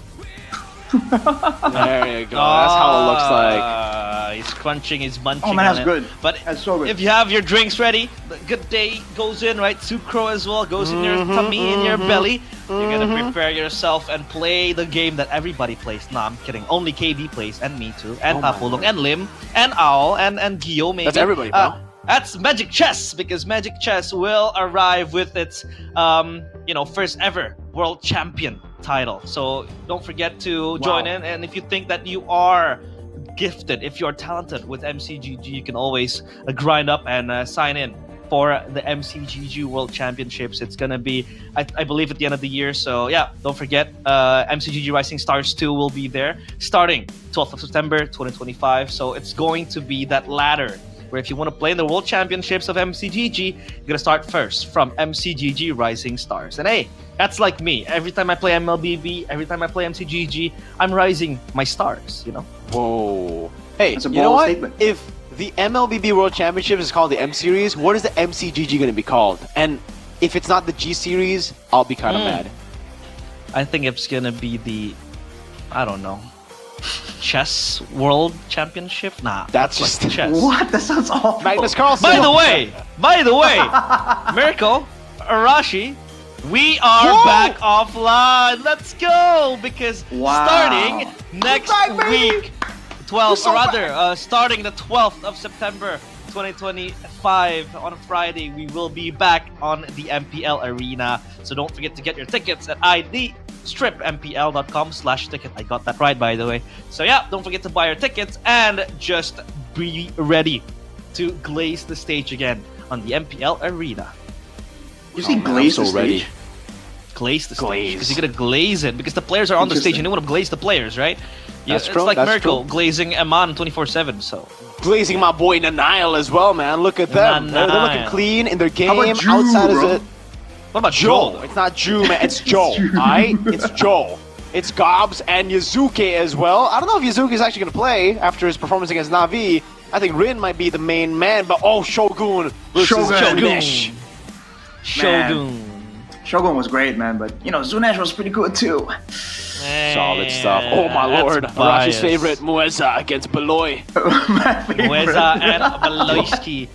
There you go. That's how it looks like. He's crunching, he's munching. Oh man, that's on good. It. But that's so good. if you have your drinks ready, the good day goes in, right? Sucro as well goes in your tummy, in your belly. You're gonna prepare yourself and play the game that everybody plays. Nah, I'm kidding. Only KB plays, and me too, and Papulong, and Lim, and Owl, and Gio maybe. That's everybody, bro. That's Magic Chess, because Magic Chess will arrive with its, first ever World Champion title. So don't forget to join in. And if you think that you are gifted, if you're talented with MCGG, you can always grind up and sign in for the MCGG World Championships. It's gonna be, I believe, at the end of the year. So yeah, don't forget, MCGG Rising Stars 2 will be there starting 12th of September 2025. So it's going to be that ladder where if you want to play in the World Championships of MCGG, you're gonna start first from MCGG Rising Stars. And hey, that's like me. Every time I play MLBB, every time I play MCGG, I'm rising my stars, you know? Whoa. Hey, That's a you know bold what? statement. If The MLBB World Championship is called the M Series. What is the MCGG going to be called? And if it's not the G Series, I'll be kind of mad. I think it's gonna be the, I don't know, Chess World Championship? Nah, That's just chess. What? That sounds awful. Magnus Carlsen. By the way, Mirko, Arashi, we are back offline. Let's go! Because starting next week, 12th, or rather, starting the 12th of September 2025 on a Friday, we will be back on the MPL Arena. So don't forget to get your tickets at idstripmpl.com/ticket. I got that right, by the way. So yeah, don't forget to buy your tickets and just be ready to glaze the stage again on the MPL Arena. You see glaze so the ready. stage? Glaze the stage. Because you're gonna glaze it. Because the players are on the stage and you want to glaze the players, right? Yeah, That's it's true, like that's Mirko true. glazing Eman 24/7. So Glazing my boy Nanail as well, man. Look at them. They're looking Nanail. clean in their game. How about Jew, Outside bro? is it? what about Joe. Joe? It's not Jew, man. It's Joe. Alright? It's Joe. It's Gobs and Yazuki as well. I don't know if Yazuki is actually going to play after his performance against Na'Vi. I think Rin might be the main man, but Shogun versus Zunesh. Shogun. Shogun was great, man, but you know, Zunesh was pretty good too. Solid stuff. Oh my lord. That's Arashi's biased. favorite, Mueza against Beloy. Mueza and Baloyski.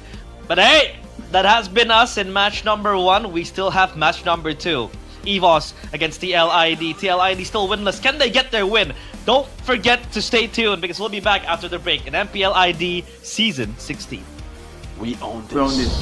But hey, that has been us in match number 1. We still have match number 2. EVOS against TLID. TLID still winless. Can they get their win? Don't forget to stay tuned because we'll be back after the break in MPL ID Season 16. We own this. We own this.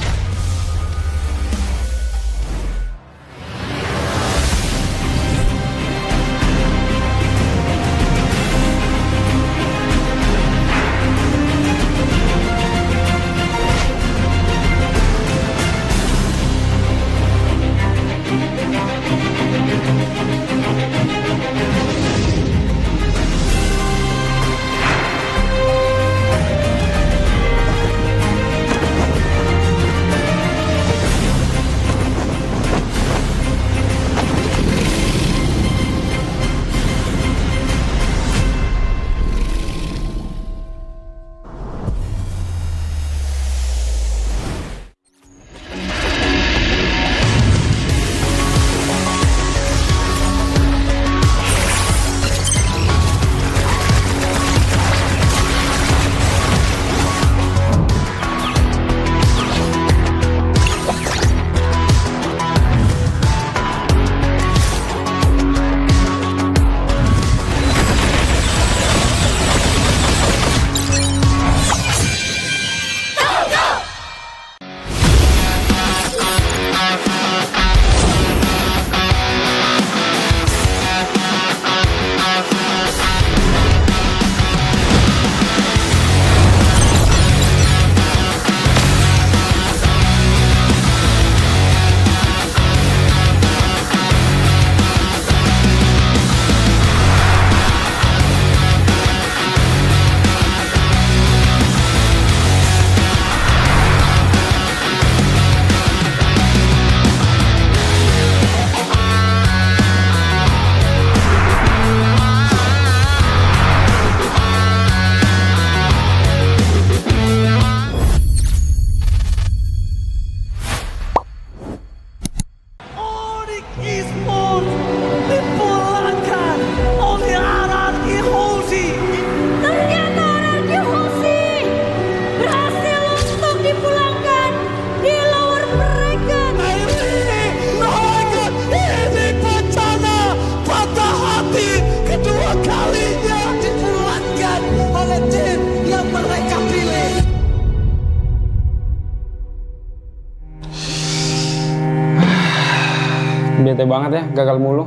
Bete banget ya, gagal mulu.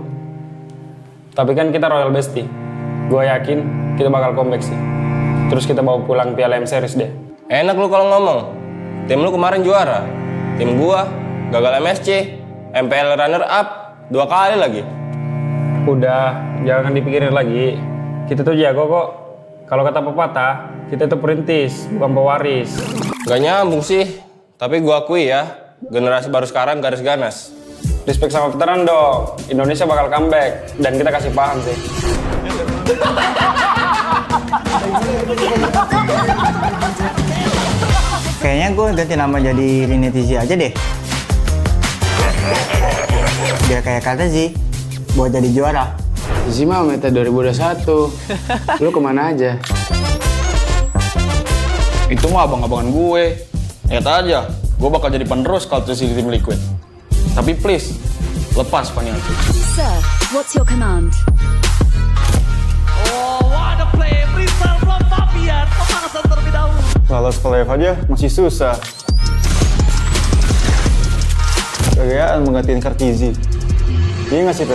Tapi kan kita Royal Bestie. Gue yakin kita bakal comeback sih. Terus kita bawa pulang Piala M Series deh. Enak lu kalau ngomong. Tim lu kemarin juara. Tim gua gagal MSC, MPL runner up 2 kali lagi. Udah, jangan dipikirin lagi. Kita tuh jago kok. Kalau kata pepatah, kita tuh perintis, bukan pewaris. Gak nyambung sih. Tapi gua akui ya, generasi baru sekarang garis ganas. Respect sama veteran dong. Indonesia bakal comeback dan kita kasih paham sih. Kayaknya gue ganti nama jadi Rinetizi aja deh. Biar kayak kata Zi, buat jadi juara. Zima meta 2021. Lu kemana aja? Itu mah abang-abangan gue. Lihat aja, gue bakal jadi penerus kalau terus di tim Liquid. Tapi please, lepas Paniati. Sir, what's your command? Oh, what a play! Brisal from Fabian. Pemanasan terlebih dahulu. Lolos ke live aja masih susah. Kegayaan menggantiin Kartizi. Iya nggak sih, Pe?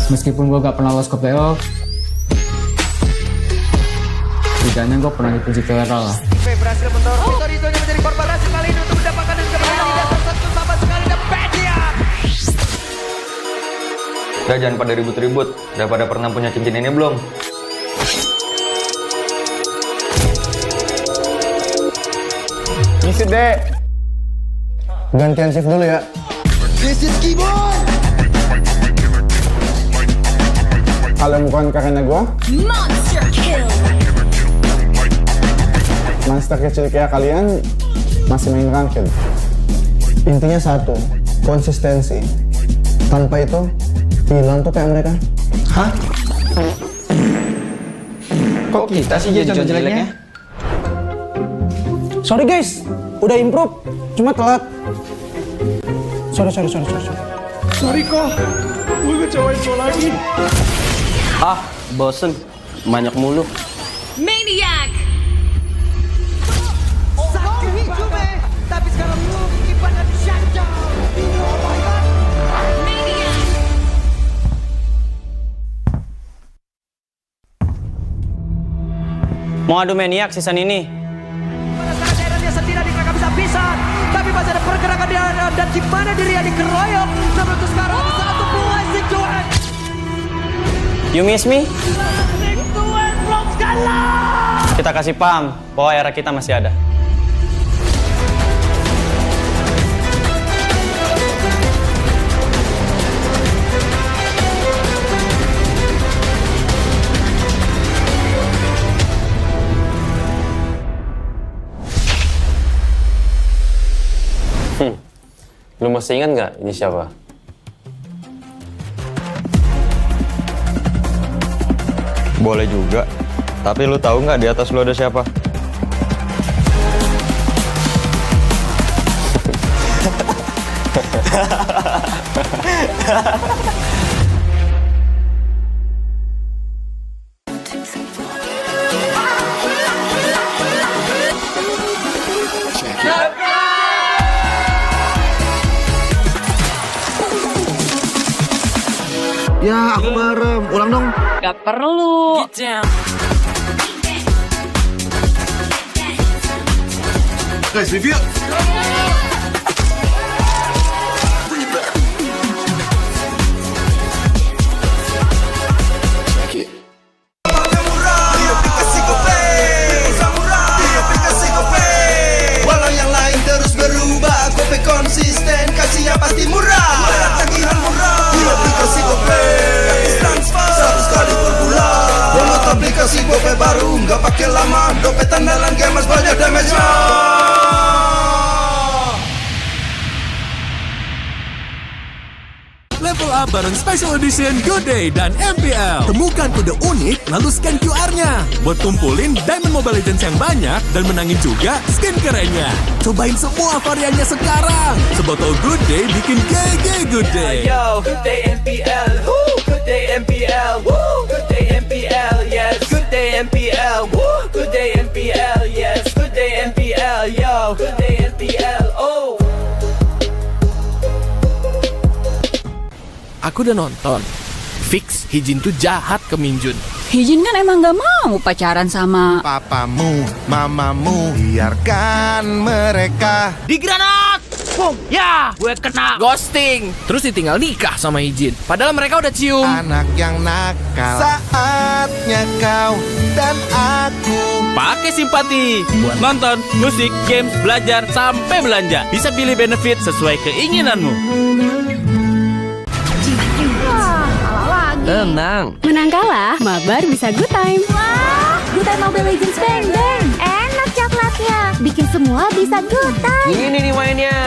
Meskipun gue gak pernah lolos ke playoff, setidaknya gue pernah dipuji viral lah. Berhasil mendorong Vitorino menjadi korban berhasil kali ini untuk mendapatkan dan kembali di atas satu sama sekali dan Bedian. Udah jangan pada ribut-ribut. Udah pada pernah punya cincin ini belum? Ngisi deh. Gantian shift dulu ya. This is Keyboard. Kalau bukan karena gue, Monster kill! monster kecil kayak kalian masih main ranked. Intinya satu, konsistensi. Tanpa itu, hilang tuh kayak mereka. Hah? Kok kita sih jadi contoh jeleknya? Sorry guys, udah improve, cuma telat. Sorry. Sorry kok, gue ngecewain lo lagi. Ah, bosen. Banyak mulu. Maniac! Sakti Juve, tapi sekarang lu kipan dan shutdown. Oh my god. Maniac! Mau adu Maniac season ini? Pada saat daerah dia sendiri mereka bisa pisah, tapi masih ada pergerakan di dalam dan gimana dirinya dikeroyok. Namun untuk sekarang ada satu peluang Zigduan. You miss me? Zigduan belum kalah. Kita kasih paham bahwa era kita masih ada. Lu masih ingat nggak ini siapa? Boleh juga. Tapi lu tahu nggak di atas lu ada siapa? Ya, aku merem. Ulang dong. Gak perlu. Guys, review. Walau yang lain terus berubah, Gope konsisten, kasih yang pasti murah. Tagihan murah, di aplikasi Gope, gratis transfer 100 kali per bulan. Download aplikasi Gope baru, nggak pakai lama. Dompet andalan gamers banyak damage-nya. Level up bareng Special Edition Good Day dan MPL. Temukan kode unik, lalu scan QR-nya. Buat kumpulin Diamond Mobile Legends yang banyak dan menangin juga skin kerennya. Cobain semua variannya sekarang. Sebotol Good Day bikin GG Good Day. Yo, good day MPL, woo, good day MPL, woo, good day MPL, yes, good day MPL, woo, good day MPL, yes, good day MPL, yo, good day MPL, oh. Aku udah nonton. Fix, Hijin tuh jahat ke Minjun. Hijin kan emang gak mau pacaran sama Papamu, mamamu, biarkan mereka. Di granat! Boom! Ya, gue kena ghosting. Terus ditinggal nikah sama Hijin. Padahal mereka udah cium. Anak yang nakal. Saatnya kau dan aku. Pakai simpati buat nonton, musik, games, belajar, sampai belanja. Bisa pilih benefit sesuai keinginanmu. Wah, kalah lagi Tenang. Menang kalah, mabar bisa good time. Wah, good time Mobile Legends bang bang. Enak coklatnya, bikin semua bisa good time. Ini nih mainnya.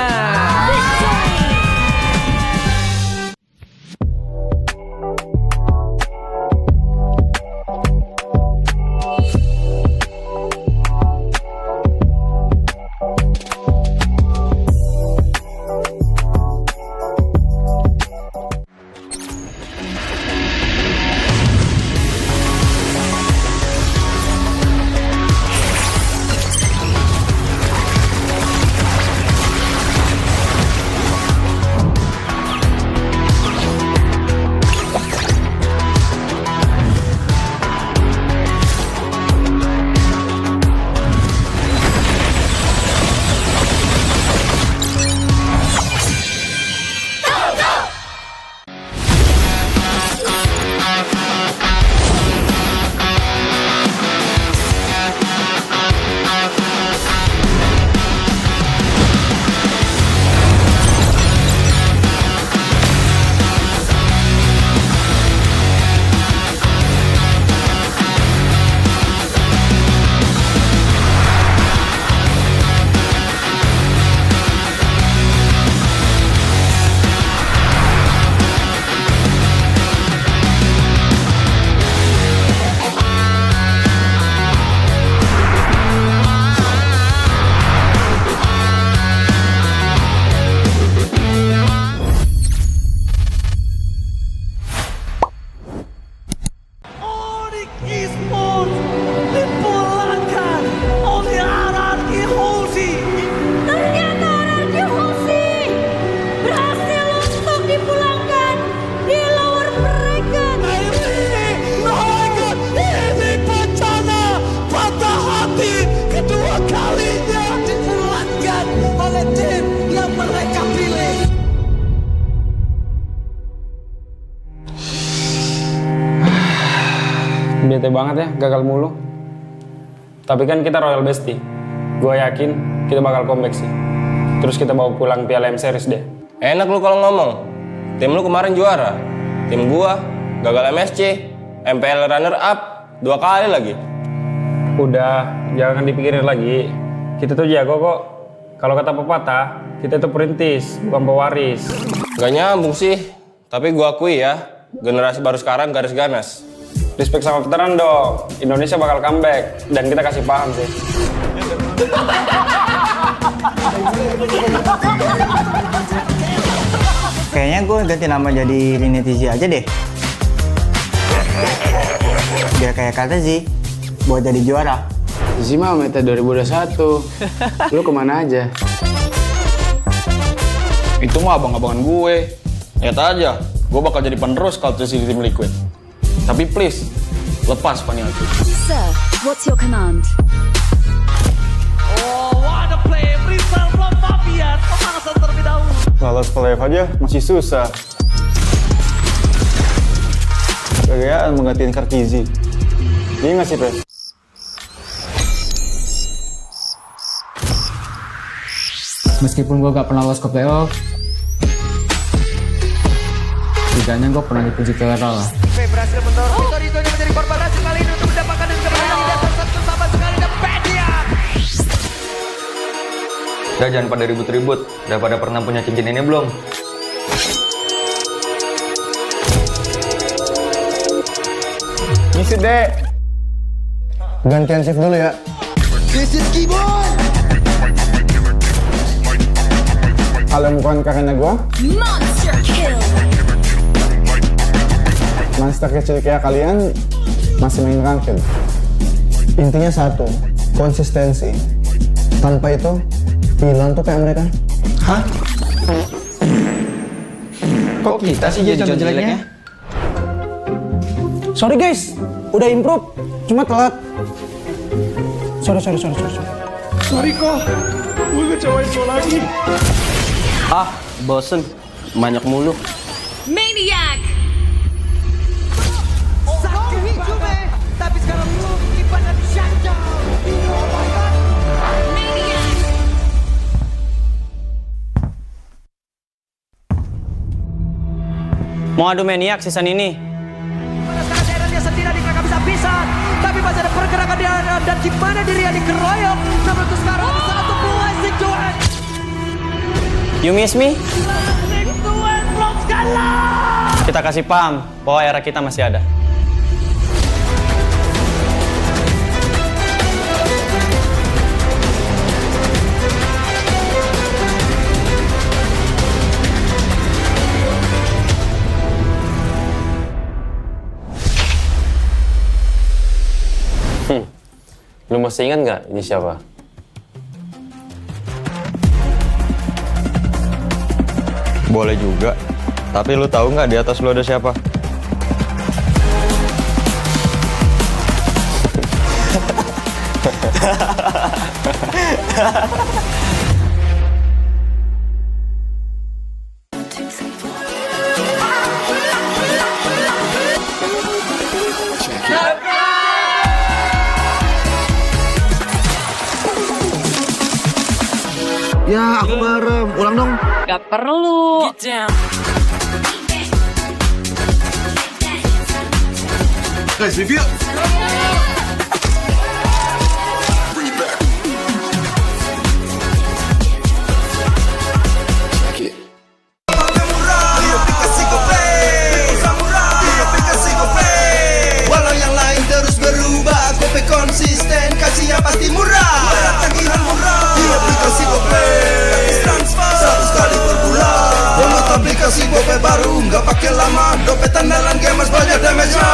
Bete banget ya, gagal mulu. Tapi kan kita Royal Bestie. Gue yakin kita bakal comeback sih. Terus kita bawa pulang Piala M Series deh. Enak lu kalau ngomong. Tim lu kemarin juara. Tim gua gagal MSC, MPL runner up 2 kali lagi. Udah, jangan dipikirin lagi. Kita tuh jago kok. Kalau kata pepatah, kita tuh perintis, bukan pewaris. Gak nyambung sih. Tapi gua akui ya, generasi baru sekarang garis ganas. Respect sama veteran dong. Indonesia bakal comeback dan kita kasih paham sih. Kayaknya gue ganti nama jadi Rinetizi aja deh. Biar kayak kata Zi, buat jadi juara. Zi mah meta 2021. Lu kemana aja? Itu mah abang-abangan gue. Lihat aja, gue bakal jadi penerus kalau di tim Liquid. Tapi please, lepas Paniaki. Sir, what's your command? Oh, what a play! Rizal from Fabian. Pemanasan terlebih dahulu. Lolos playoff aja masih susah. Gayaan menggantiin Kartizi. Ini nggak sih, Pe? Meskipun gue gak pernah lolos ke playoff, setidaknya gue pernah dipuji ke Eral. Berhasil mendorong Vitorino menjadi korban hasil kali ini untuk mendapatkan kemenangan di dasar satu sama sekali dan Pedian. Udah jangan pada ribut-ribut. Udah pada pernah punya cincin ini belum? Ngisi deh. Gantian shift dulu ya. This is Keyboard. Kalau bukan karena gua, Monster kill. monster kecil kayak kalian masih main ranked. Intinya satu, konsistensi. Tanpa itu, hilang tuh kayak mereka. Hah? Kok kita sih jadi contoh jeleknya? Sorry guys, udah improve, cuma telat. Sorry. Sorry kok, gue ngecewain lo lagi. Ah, bosen. Banyak mulu. Maniac. Sakit cuma, tapi sekarang lu ibadah di shutdown. Oh my god. Maniac. Mau adu Maniac season ini? pergerakan di arah dan gimana dirinya dikeroyok. Namun untuk sekarang ada satu blessing to it. You miss me? Blessing to it, belum kalah. Kita kasih paham bahwa era kita masih ada. Lu masih ingat nggak ini siapa? Boleh juga. Tapi lu tahu nggak di atas lu ada siapa? Ya, aku merem. Ulang dong. Gak perlu. Guys, review. Walau yang lain terus berubah, Gope konsisten, kasihnya pasti murah. Bayar tagihan murah di aplikasi Gope, gratis transfer 100 kali per bulan. Download aplikasi Gope baru, nggak pakai lama. Dompet andalan gamers banyak damage-nya.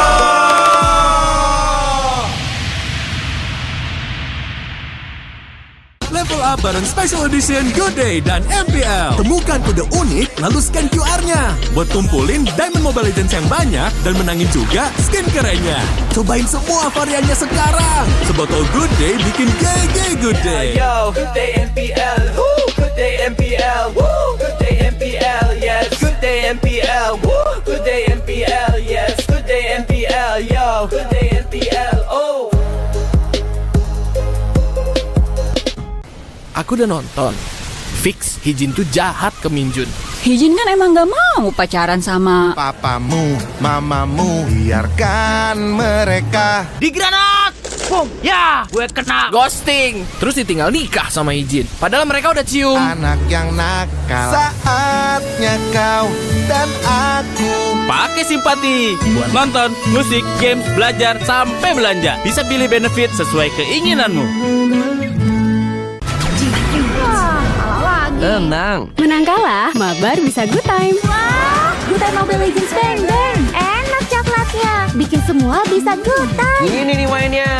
Level up bareng Special Edition Good Day dan MPL. Temukan kode unik, lalu scan QR-nya. Buat kumpulin Diamond Mobile Legends yang banyak dan menangin juga skin kerennya. Cobain semua variannya sekarang. Sebotol Good Day bikin GG Good Day. Yo, good day MPL, woo, good day MPL, woo, good day MPL, yes, good day MPL, woo, good day MPL, yes, good day MPL, yo, good day MPL, oh. Aku udah nonton. Fix, Hijin tuh jahat ke Minjun. Hijin kan emang gak mau pacaran sama Papamu, mamamu, biarkan mereka. Di granat! Boom! Ya! Gue kena ghosting. Terus ditinggal nikah sama Hijin. Padahal mereka udah cium. Anak yang nakal. Saatnya kau dan aku Pakai simpati buat nonton, musik, games, belajar, sampai belanja. Bisa pilih benefit sesuai keinginanmu. Tenang. Menang kalah, mabar bisa good time. Wah, good time Mobile Legends Bang Bang. Enak coklatnya, bikin semua bisa good time. Ini nih mainnya.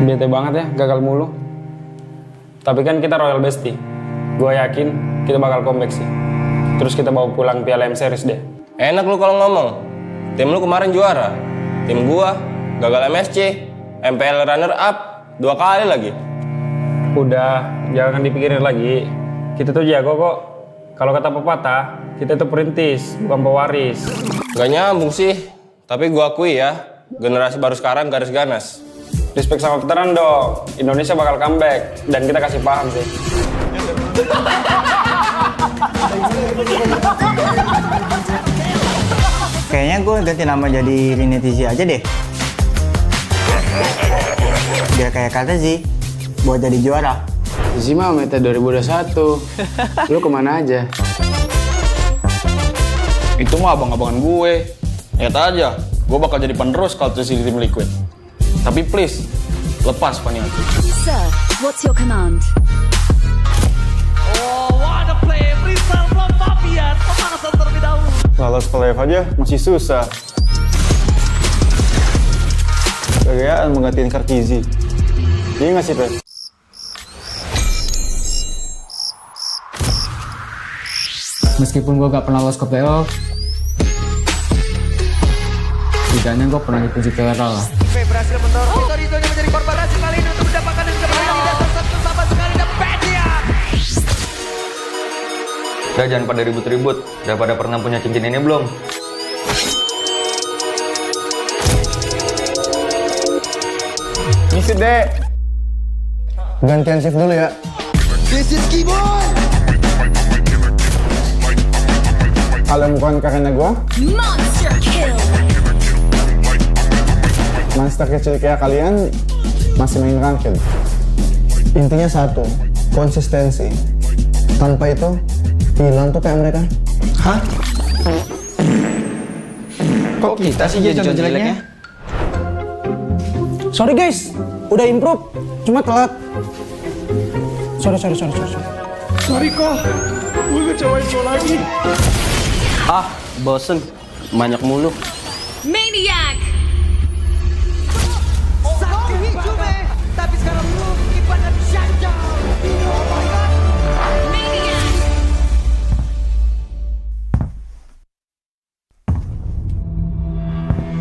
Bete banget ya, gagal mulu. Tapi kan kita Royal Bestie. Gue yakin kita bakal comeback sih. Terus kita bawa pulang Piala M Series deh. Enak lu kalau ngomong. Tim lu kemarin juara. Tim gua gagal MSC, MPL runner up 2 kali lagi. Udah, jangan dipikirin lagi. Kita tuh jago kok. Kalau kata pepatah, kita itu perintis, bukan pewaris. Gak nyambung sih. Tapi gua akui ya, generasi baru sekarang garis ganas. Respect sama veteran dong. Indonesia bakal comeback dan kita kasih paham sih. Kayaknya gue ganti nama jadi Rinetizi aja deh. Biar kayak kata Zi, buat jadi juara. Zi mah meta 2021. Lu kemana aja? Itu mah abang-abangan gue. Lihat aja, gue bakal jadi penerus kalau terus di tim Liquid. Tapi please, lepas Paniati. Sir, what's your command? Oh, what a play! Freestyle from Fabian. Pemanasan terlebih dahulu. Lolos ke live aja masih susah. Gayaan menggantiin Karkizi. Iya nggak sih, Pe? Meskipun gue gak pernah lolos ke playoff, setidaknya gue pernah dipuji viral lah. Berhasil mendorong Vitorino menjadi korban hasil kali ini untuk mendapatkan dan kemenangan di dasar satu sama sekali dan Pedian. Udah jangan pada ribut-ribut. Udah pada pernah punya cincin ini belum? Ngisi deh. Gantian shift dulu ya. This is Keyboy. Kalau bukan karena gue, Monster kill. monster kecil kayak kalian masih main ranked. Intinya satu, konsistensi. Tanpa itu, hilang tuh kayak mereka. Hah? Kok kita sih jadi contoh jeleknya? Sorry guys, udah improve, cuma telat. Sorry. Sorry kok, gue ngecewain lo lagi. Ah, bosen. Banyak mulu. Maniac. Sakti Hijume, tapi sekarang lu kipannya shutdown. Oh my god. Maniac.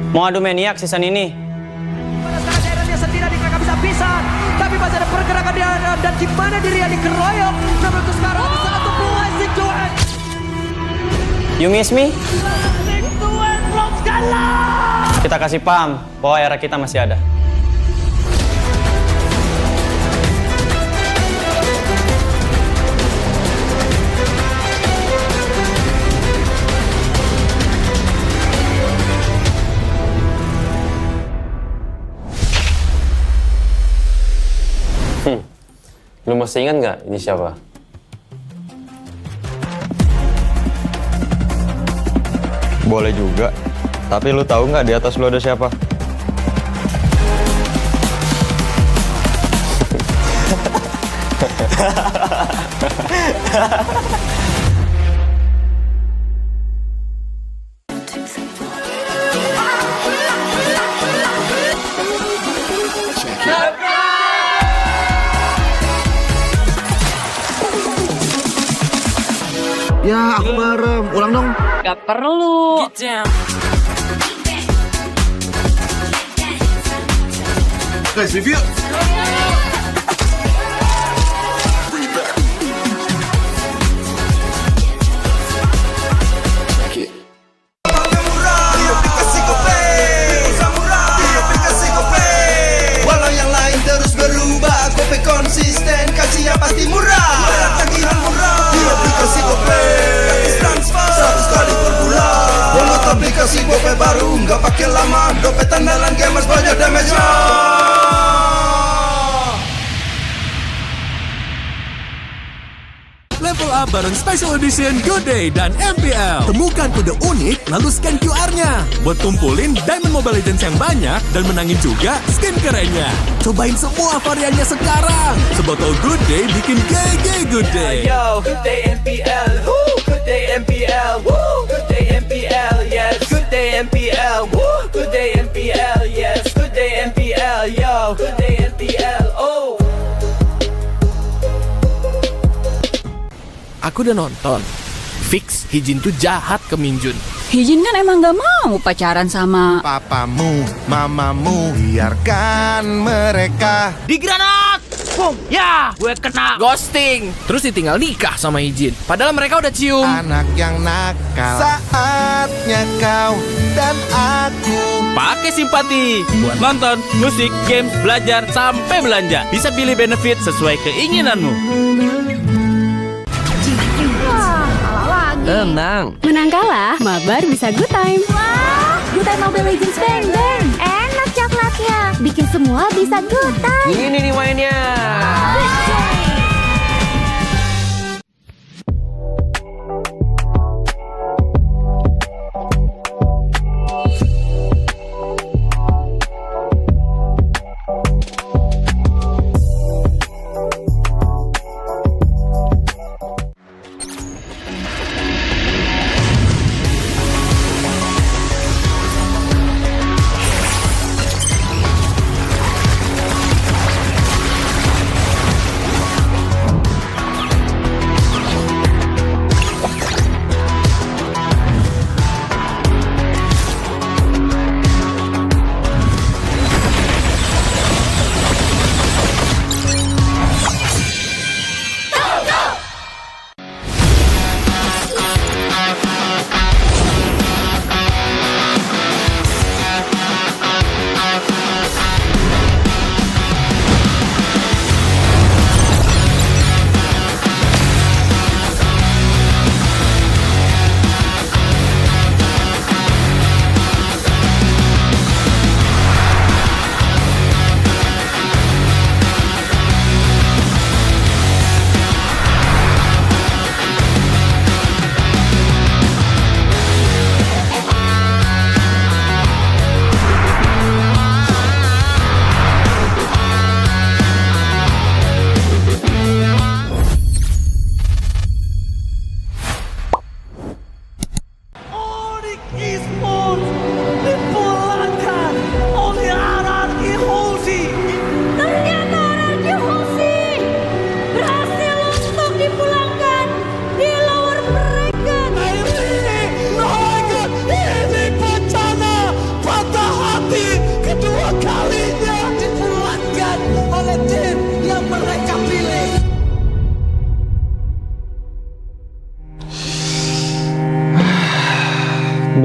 Mau adu maniak season ini? Pada saat daerahnya sendiri adik bisa pisan, tapi masih ada pergerakan di dan di mana diri yang dikeroyok. Namun untuk sekarang ada satu blessing to end. You miss me? Blessing to end from Skala. Kita kasih paham bahwa era kita masih ada. Lu masih ingat nggak ini siapa? Boleh juga. Tapi lu tahu nggak di atas lu ada siapa? Ya, aku merem. Ulang dong. Gak perlu. Guys, review. Walau yang lain terus berubah, Kope konsisten, kasihnya pasti murah. Tagihan murah di aplikasi Kope, gratis transfer 100 kali per bulan. Download aplikasi Kope baru, nggak pakai lama. Dompet andalan gamers banyak damage-nya. Level up bareng Special Edition Good Day dan MPL. Temukan kode unik lalu scan QR-nya. Buat kumpulin Diamond Mobile Legends yang banyak dan menangin juga skin kerennya. Cobain semua variannya sekarang. Sebotol Good Day bikin GG Good Day. Yo, good day MPL. Woo, good day MPL. Woo, good day MPL. Yes, good day MPL. Woo, good day MPL. Yes, good day MPL. Yo, good day MPL. aku udah nonton. Fix, Hijin tuh jahat ke Minjun. Hijin kan emang gak mau pacaran sama Papamu, mamamu, biarkan mereka. Di granat! Boom! Ya, gue kena ghosting. Terus ditinggal nikah sama Hijin. Padahal mereka udah cium. Anak yang nakal. Saatnya kau dan aku Pakai simpati buat nonton, musik, games, belajar, sampai belanja. Bisa pilih benefit sesuai keinginanmu. Tenang. Menang kalah, mabar bisa good time. Wah, good time Mobile Legends Bang Bang. Enak coklatnya, bikin semua bisa good time. Ini nih mainnya.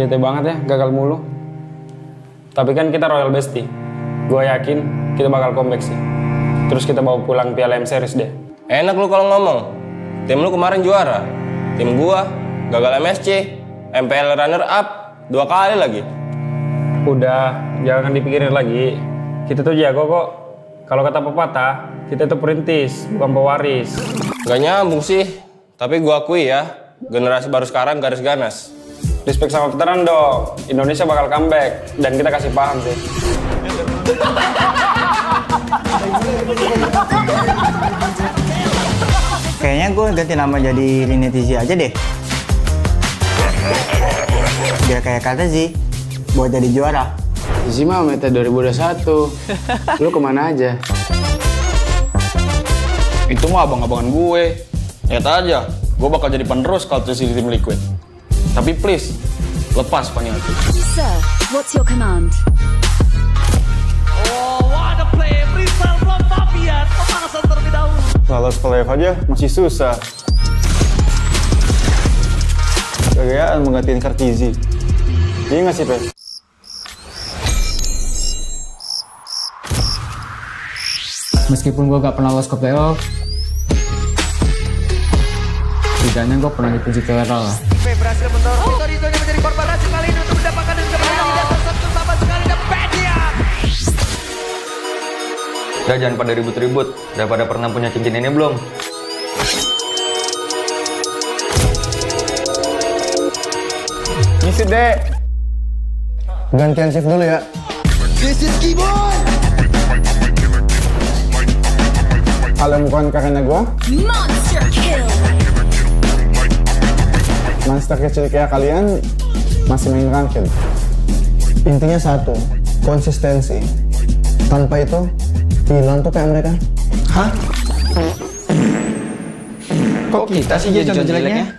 Bete banget ya, gagal mulu. Tapi kan kita Royal Bestie. Gue yakin kita bakal comeback sih. Terus kita bawa pulang Piala M Series deh. Enak lu kalau ngomong. Tim lu kemarin juara. Tim gua gagal MSC, MPL runner up 2 kali lagi. Udah, jangan dipikirin lagi. Kita tuh jago kok. Kalau kata pepatah, kita tuh perintis, bukan pewaris. Gak nyambung sih. Tapi gua akui ya, generasi baru sekarang garis ganas. Respect sama veteran dong. Indonesia bakal comeback dan kita kasih paham sih. Kayaknya gue ganti nama jadi Rinetizi aja deh. Biar kayak kata sih, buat jadi juara. Zizi mah meta 2021. Lu kemana aja? Itu mah abang-abangan gue. Lihat aja, gue bakal jadi penerus kalau di tim Liquid. Tapi please, lepas Paniati. Sir, what's your command? Oh, what a play! Rizal from Fabian, pemanasan terlebih dahulu. Lolos playoff aja masih susah. Gagayaan menggantiin Kartizi. Iya nggak sih, Pe? Meskipun gue gak pernah lolos ke playoff, setidaknya gue pernah dipuji ke Eral. Berhasil mendorong Torito-nya menjadi korban racun kali ini untuk mendapatkan dan kemenangan di atas satu sama sekali dan Pedian. Udah jangan pada ribut-ribut. Udah pada pernah punya cincin ini belum? Ngisi deh. Gantian shift dulu ya. This is Keyboard. Kalau bukan karena gue, Monster kill. monster kecil kayak kalian masih main ranked. Intinya satu, konsistensi. Tanpa itu, hilang tuh kayak mereka. Hah? Kok kita sih jadi contoh jeleknya?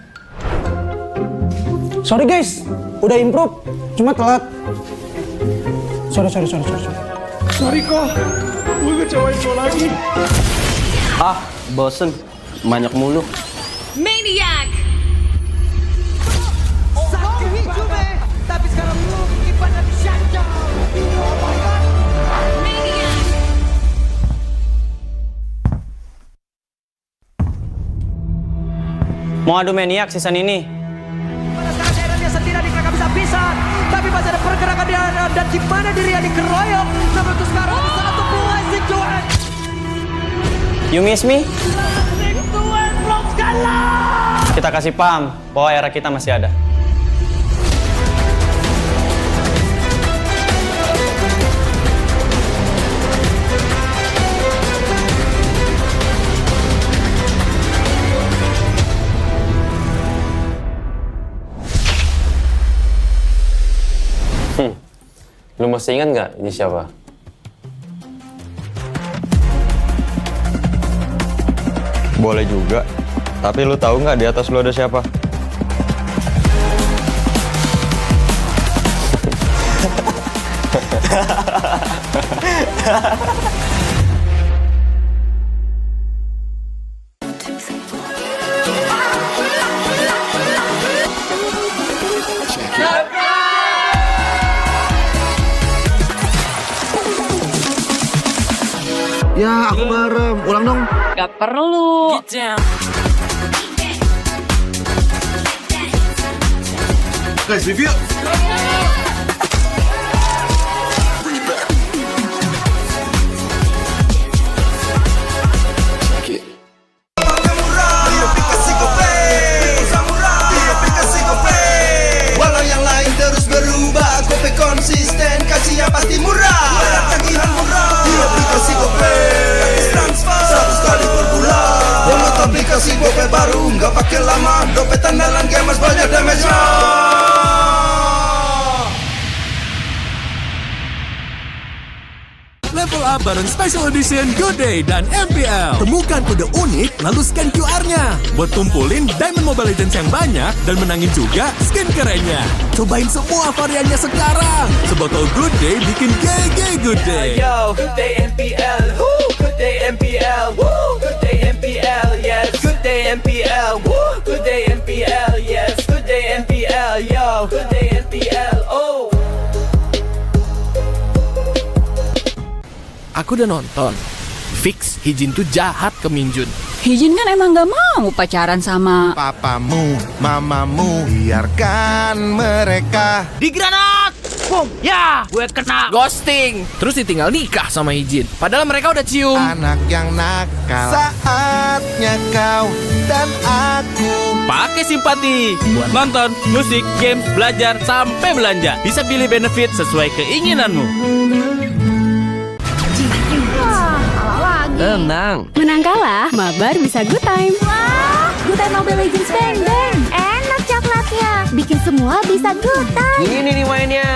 Sorry guys, udah improve, cuma telat. Sorry. Sorry kok, gue ngecewain lo lagi. Ah, bosen. Banyak mulu. Maniac! Sakti Juve, tapi sekarang lu kipan lagi shutdown. Oh my god. Mau adu maniak season ini? Sekarang daerahnya sendiri mereka bisa pisah, tapi masih ada pergerakan di dalam dan di mana dirinya dikeroyok. Namun untuk sekarang ada satu buah situasi. You miss me? Kita kasih paham bahwa era kita masih ada. Lu masih ingat nggak ini siapa? Boleh juga. Tapi lu tahu nggak di atas lu ada siapa? Ya, aku bareng. Ulang dong. Gak perlu. Guys, review. Walau yang lain terus berubah, Gope konsisten, kasih yang pasti murah. Tagihan murah di aplikasi Gope, transfer 100 kali per bulan. Download aplikasi Gope baru, nggak pakai lama. Dompet andalan gamers banyak damage-nya. Level up bareng Special Edition Good Day dan MPL. Temukan kode unik, lalu scan QR-nya. Buat tumpulin Diamond Mobile Legends yang banyak dan menangin juga skin kerennya. Cobain semua variannya sekarang. Sebotol Good Day bikin GG Good Day. Yo, good day MPL, woo, good day MPL, woo, good day MPL, yes, good day MPL, woo, good day MPL, yes, good day MPL, yo, good day MPL, oh. Aku udah nonton. Fix Hijin tuh jahat ke Minjun. Hijin kan emang gak mau pacaran sama Papamu, mamamu, biarkan mereka. Di granat! Boom! Ya! Gue kena ghosting. Terus ditinggal nikah sama Hijin. Padahal mereka udah cium. Anak yang nakal. Saatnya kau dan aku. Pakai simpati buat nonton, musik, games, belajar, sampai belanja. Bisa pilih benefit sesuai keinginanmu. Tenang. Menang kalah, mabar bisa good time. Wah, good time Mobile Legends Bang Bang. Enak coklatnya, bikin semua bisa good time. Ini nih mainnya.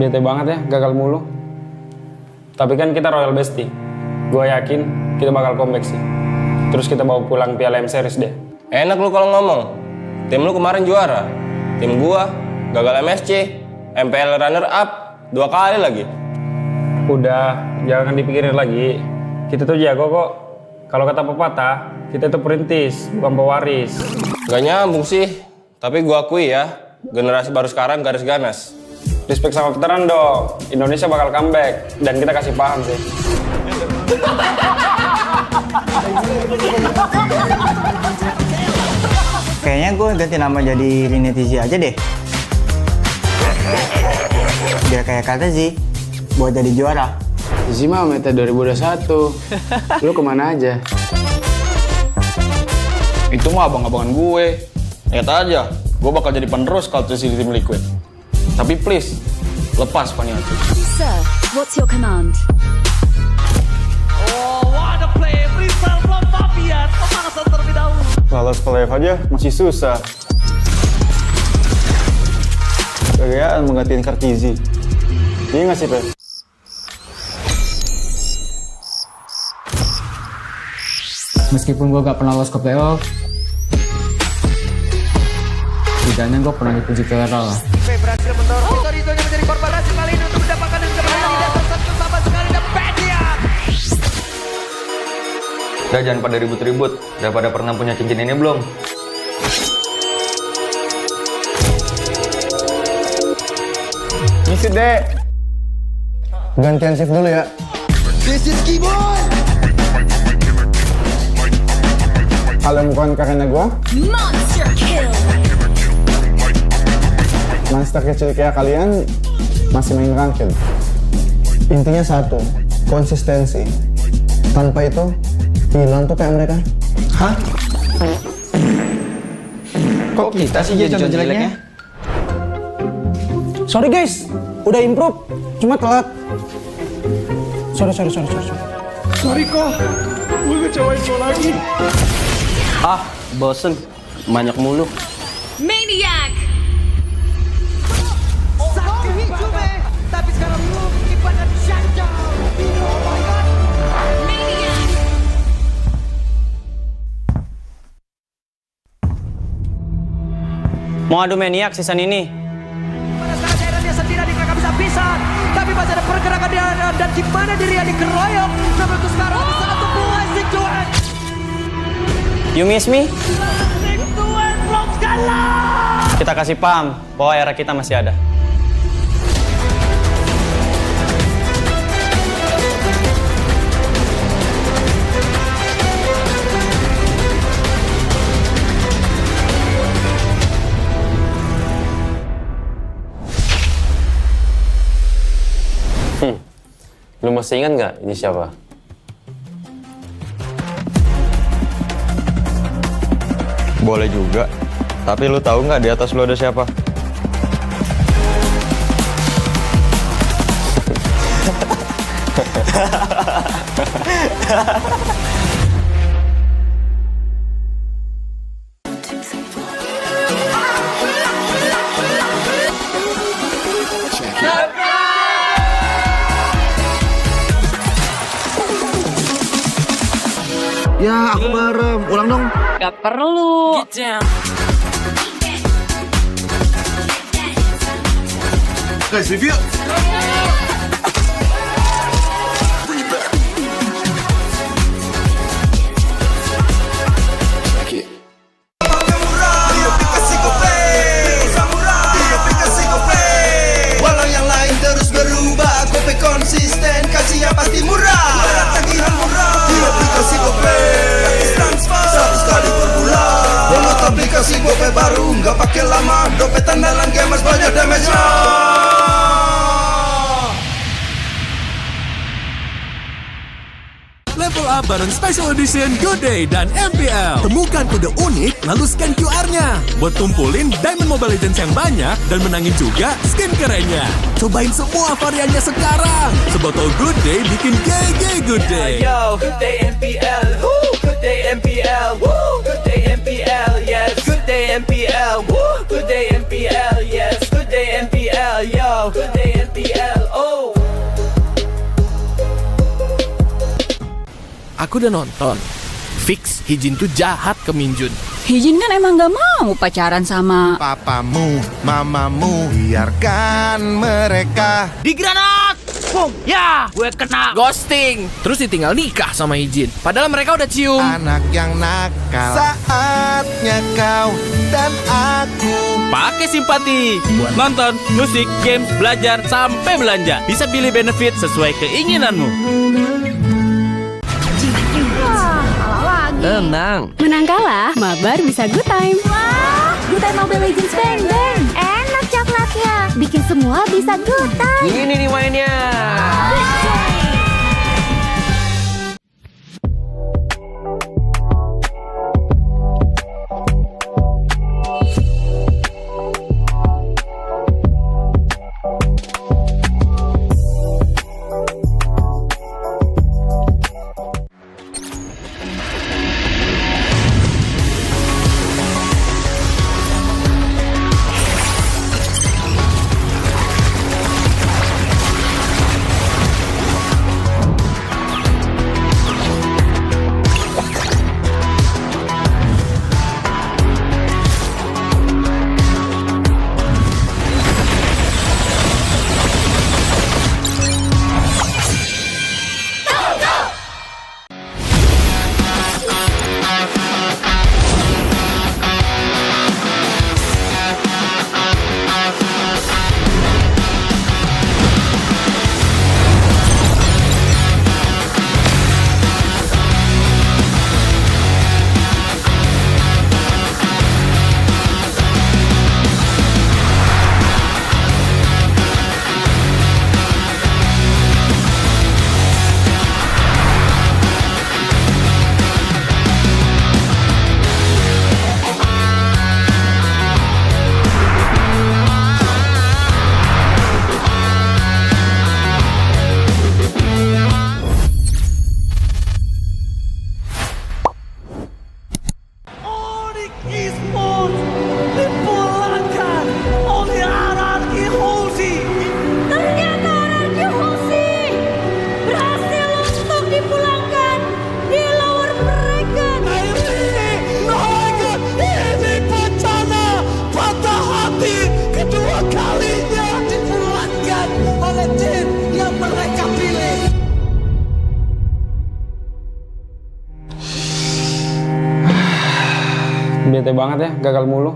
Bete banget ya, gagal mulu. Tapi kan kita Royal Bestie. Gue yakin kita bakal comeback sih. Terus kita bawa pulang Piala M Series deh. Enak lu kalau ngomong. Tim lu kemarin juara. Tim gua gagal MSC, MPL runner up 2 kali lagi. Udah, jangan dipikirin lagi. Kita tuh jago kok. Kalau kata pepatah, kita tuh perintis, bukan pewaris. Gak nyambung sih. Tapi gua akui ya, generasi baru sekarang garis ganas. Respect sama veteran dong. Indonesia bakal comeback dan kita kasih paham sih. Kayaknya gue ganti nama jadi Rinetizi aja deh. Biar kayak kata Zi, buat jadi juara. Zi mah meta 2021. Lu kemana aja? Itu mah abang-abangan gue. Lihat aja, gue bakal jadi penerus kalau di tim Liquid. Tapi please, lepas Paniatu. Sir, what's your command? Oh, what a play. Freestyle from Fabian. Pemanasan terlebih dahulu. Lolos playoff aja masih susah. Kegayaan menggantiin Kartizi. Iya nggak sih, Pe? Meskipun gue gak pernah lolos ke playoff, setidaknya gue pernah dipuji ke lah. Berhasil mendorong Toritonya menjadi korban hasil kali ini untuk mendapatkan dan kembali di atas satu sama sekali dan Badian. Udah jangan pada ribut-ribut. Udah pada pernah punya cincin ini belum? Misi deh. Gantian shift dulu ya. This is Keyboard. Kalau bukan karena gue, Monster kill. monster kecil kayak kalian masih main ranked. Intinya satu, konsistensi. Tanpa itu, hilang tuh kayak mereka. Hah? Kok kita sih jadi contoh jeleknya? Sorry guys, udah improve, cuma telat. Sorry. Sorry kok, gue ngecewain lo lagi. Ah, bosen. Banyak mulu. Maniac. Sakit cuma, tapi sekarang lu ibadah shutdown. Oh my god. Maniac. Mau adu Maniac season ini? Pada saat daerahnya sendiri di kakak bisa pisan, tapi masih ada pergerakan di dan di mana dirinya dikeroyok. Sampai untuk sekarang bisa satu blessing duet. You miss me? Duet belum kalah. Kita kasih paham bahwa era kita masih ada. Lu masih ingat nggak ini siapa? Boleh juga. Tapi lu tahu nggak di atas lu ada siapa? Ya, aku merem. Ulang dong. Gak perlu. Guys, review. Walau yang lain terus berubah, Gope konsisten, kasih yang pasti murah. Tagihan murah di aplikasi Gope, gratis transfer 100 kali per bulan. Download aplikasi Gope baru, nggak pakai lama. Dompet andalan gamers banyak damage-nya. Level up bareng Special Edition Good Day dan MPL. Temukan kode unik, lalu scan QR-nya. Buat tumpulin Diamond Mobile Legends yang banyak dan menangin juga skin kerennya. Cobain semua variannya sekarang. Sebotol Good Day bikin GG Good Day. Yo, good day MPL, woo, good day MPL, woo, good day MPL, yes, good day MPL, woo, good day MPL, yes, good day MPL, yo, good day MPL. aku udah nonton. Fix, Hijin tuh jahat ke Minjun. Hijin kan emang gak mau pacaran sama Papamu, mamamu, biarkan mereka. Di granat! Boom! Ya, gue kena ghosting. Terus ditinggal nikah sama Hijin. Padahal mereka udah cium. Anak yang nakal. Saatnya kau dan aku Pakai simpati buat nonton, musik, games, belajar, sampai belanja. Bisa pilih benefit sesuai keinginanmu. Wah, kalah lagi. Tenang. Menang kalah, mabar bisa good time. Wah, good time Mobile Legends Bang Bang. Enak coklatnya, bikin semua bisa good time. Ini nih mainnya. Bete banget ya, gagal mulu.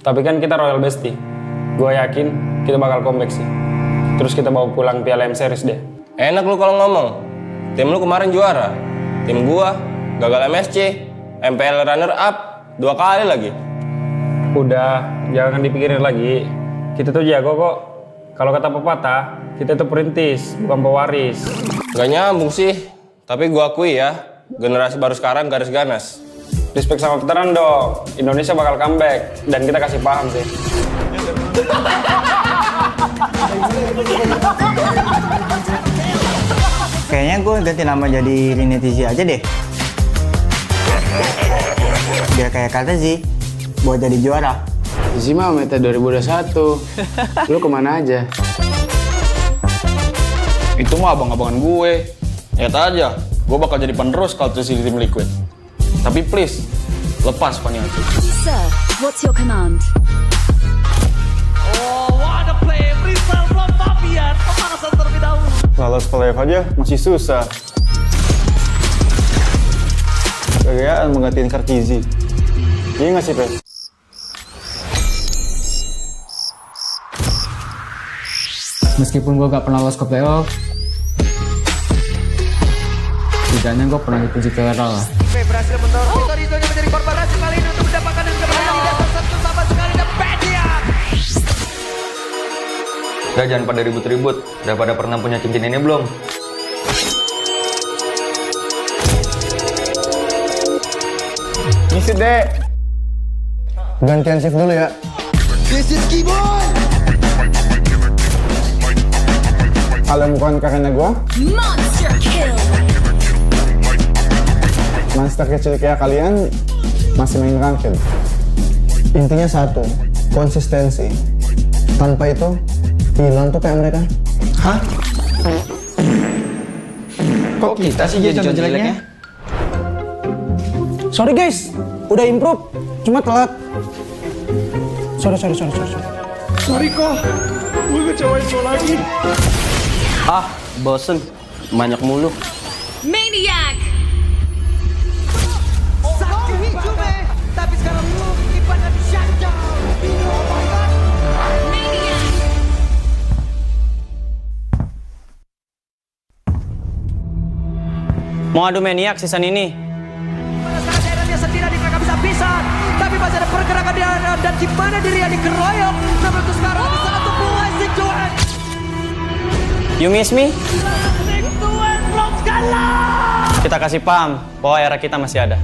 Tapi kan kita Royal Bestie. Gue yakin kita bakal comeback sih. Terus kita bawa pulang Piala M Series deh. Enak lu kalau ngomong. Tim lu kemarin juara. Tim gua gagal MSC, MPL runner up 2 kali lagi. Udah, jangan dipikirin lagi. Kita tuh jago kok. Kalau kata pepatah, kita tuh perintis, bukan pewaris. Gak nyambung sih. Tapi gua akui ya, generasi baru sekarang garis ganas. Respect sama veteran dong. Indonesia bakal comeback dan kita kasih paham sih. Kayaknya gue ganti nama jadi Rinetizi aja deh. Biar kayak kata Zi, buat jadi juara. Zi mah meta 2021. Lu kemana aja? Itu mah abang-abangan gue. Lihat aja, gue bakal jadi penerus kalau terus di tim Liquid. Tapi please, lepas Paniati. Sir, what's your command? Oh, what a play. Freestyle from Fabian. Pemanasan terlebih dahulu. Lolos ke live aja masih susah. Kegayaan menggantiin Kartizi. Iya nggak sih, Pes? Meskipun gue gak pernah lolos ke playoff, setidaknya gue pernah dipuji ke lah. Berhasil mendorong Toritonya menjadi korban racun kali ini untuk mendapatkan dan kemenangan di atas satu sama sekali dan Pedian. Udah jangan pada ribut-ribut. Udah pada pernah punya cincin ini belum? Ngisi deh. Gantian shift dulu ya. This is Keyboy. Kalau bukan karena gue, Monster kill. monster kecil kayak kalian masih main ranked. Intinya satu, konsistensi. Tanpa itu, hilang tuh kayak mereka. Hah? Kok kita sih jadi contoh jeleknya? Sorry guys, udah improve, cuma telat. Sorry. Sorry kok, gue ngecewain lo lagi. Ah, bosen. Banyak mulu. Maniac! Satu hijau tapi sekarang lu ibadah di shutdown. Oh my god. Mau adu maniak season ini? Pada saat daerahnya sendiri di mereka bisa tapi masih ada pergerakan di dalam dan di mana diri yang dikeroyok. Namun itu sekarang di satu buah situasi. You miss me? Tuan belum kalah. Kita kasih paham bahwa era kita masih ada.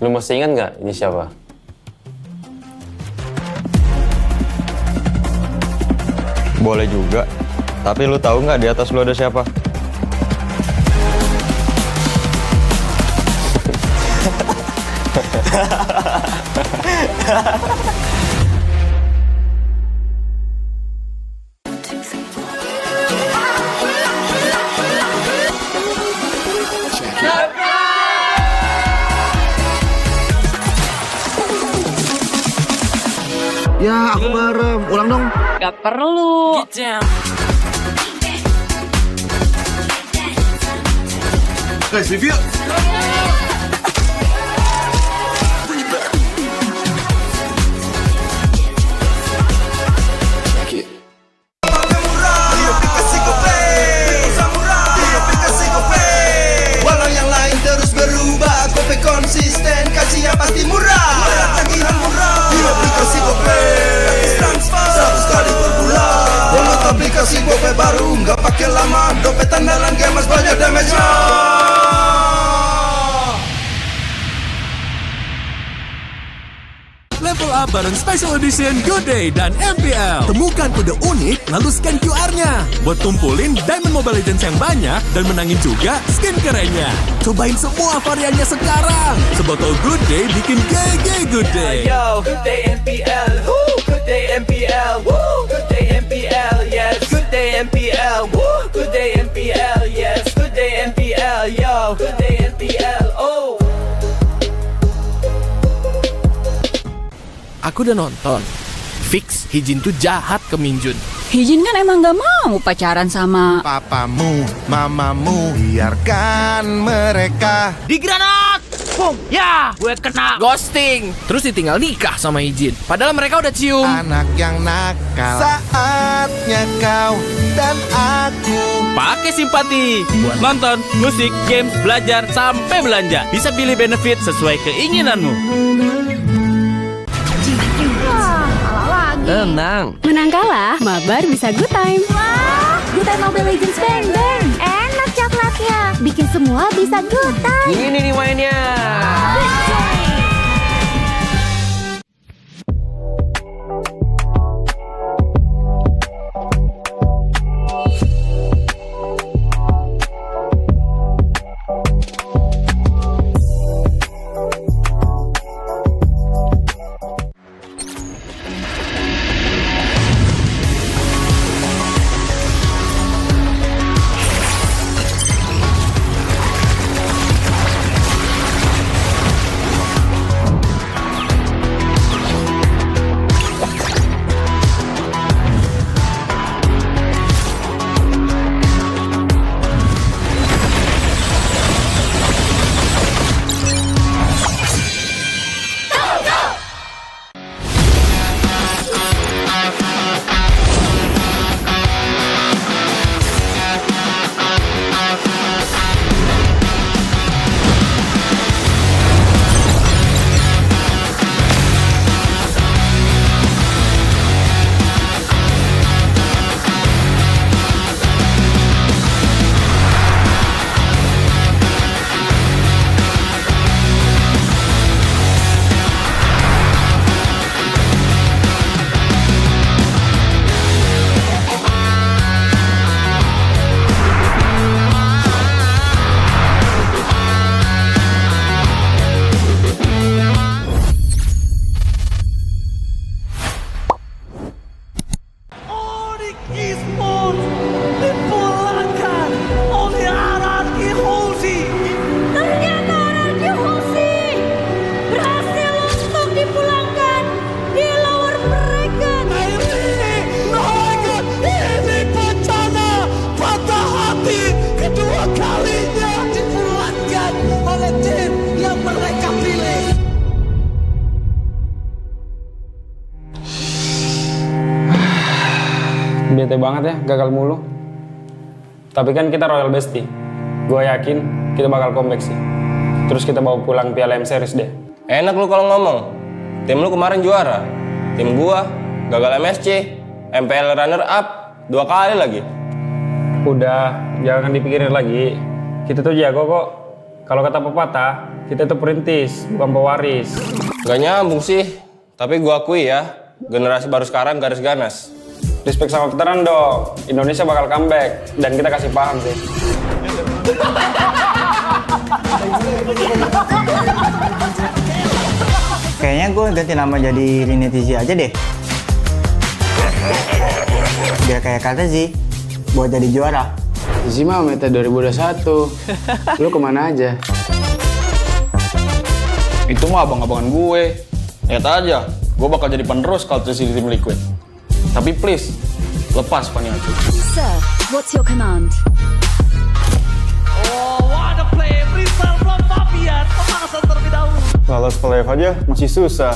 Lu masih ingat nggak ini siapa? Boleh juga. Tapi lu tahu nggak di atas lu ada siapa? Ya, aku merem. Ulang dong. Gak perlu. Guys, review. Walau yang lain terus berubah, Gope konsisten, kasihnya pasti murah. Tagihan murah di aplikasi Gope, transfer 100 kali per bulan. Download aplikasi Gope baru, nggak pakai lama. Dompet andalan gamers banyak damage-nya. Level up bareng Special Edition Good Day dan MPL. Temukan kode unik, lalu scan QR-nya. Buat tumpulin Diamond Mobile Legends yang banyak dan menangin juga skin kerennya. Cobain semua variannya sekarang. Sebotol Good Day bikin GG Good Day. Yo, good day MPL. Woo, good day MPL. Woo, good day MPL. Yes, good day MPL. Woo, good day MPL. Yes, good day MPL. Yo, good day MPL. Oh. Aku udah nonton. Fix, Hijin tuh jahat ke Minjun. Hijin kan emang gak mau pacaran sama Papamu, mamamu, biarkan mereka. Di granat! Boom! Ya! Gue kena ghosting. Terus ditinggal nikah sama Hijin. Padahal mereka udah cium. Anak yang nakal. Saatnya kau dan aku Pakai simpati buat nonton, musik, games, belajar, sampai belanja. Bisa pilih benefit sesuai keinginanmu. Tenang. Menang kalah, mabar bisa good time. Wah, good time Mobile Legends Bang Bang. Enak coklatnya, bikin semua bisa good time. Ini nih mainnya. Bete banget ya, gagal mulu. Tapi kan kita Royal Bestie. Gue yakin kita bakal comeback sih. Terus kita bawa pulang Piala M Series deh. Enak lu kalau ngomong. Tim lu kemarin juara. Tim gua gagal MSC, MPL runner up 2 kali lagi. Udah, jangan dipikirin lagi. Kita tuh jago kok. Kalau kata pepatah, kita tuh perintis, bukan pewaris. Gak nyambung sih. Tapi gua akui ya, generasi baru sekarang garis ganas. Respect sama veteran dong. Indonesia bakal comeback dan kita kasih paham sih. Kayaknya gue ganti nama jadi Rinetizi aja deh. Biar kayak kata Zi, buat jadi juara. Zi mah meta 2021. Lu kemana aja? Itu mah abang-abangan gue. Lihat aja, gue bakal jadi penerus kalau di tim Liquid. Tapi please, lepas Paniacu. Sir, what's your command? Oh, what a play! Freestyle from Fabian. Pemanasan terlebih dahulu. Lolos ke live aja masih susah.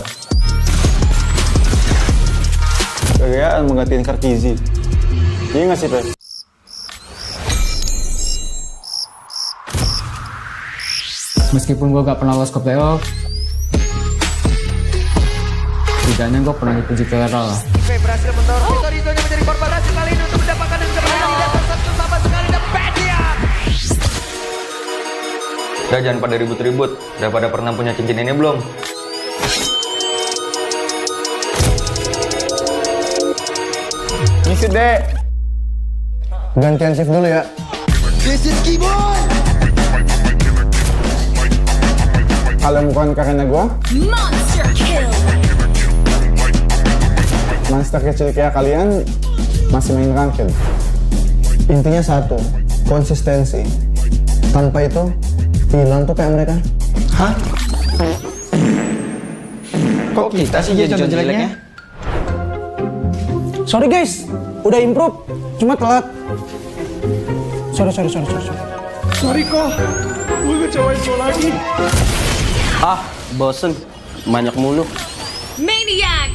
Kegayaan menggantiin Kartizi. Iya nggak sih, Pe? Meskipun gue gak pernah lolos ke playoff, setidaknya gue pernah dipuji ke level lah. Berhasil mendorong Vitorino menjadi korban hasil kali ini untuk mendapatkan dan kemenangan di atas satu sama sekali dan Pedian. Udah jangan pada ribut-ribut. Udah pada pernah punya cincin ini belum? Ngisi deh. Gantian shift dulu ya. This is Keyboard. Kalau bukan karena gue, Monster kill! monster kecil kayak kalian masih main ranked. Intinya satu, konsistensi. Tanpa itu, hilang tuh kayak mereka. Hah? Kok kita sih jadi contoh jeleknya? Sorry guys, udah improve, cuma telat. Sorry. Sorry kok, gue ngecewain lo lagi. Ah, bosen. Banyak mulu. Maniac!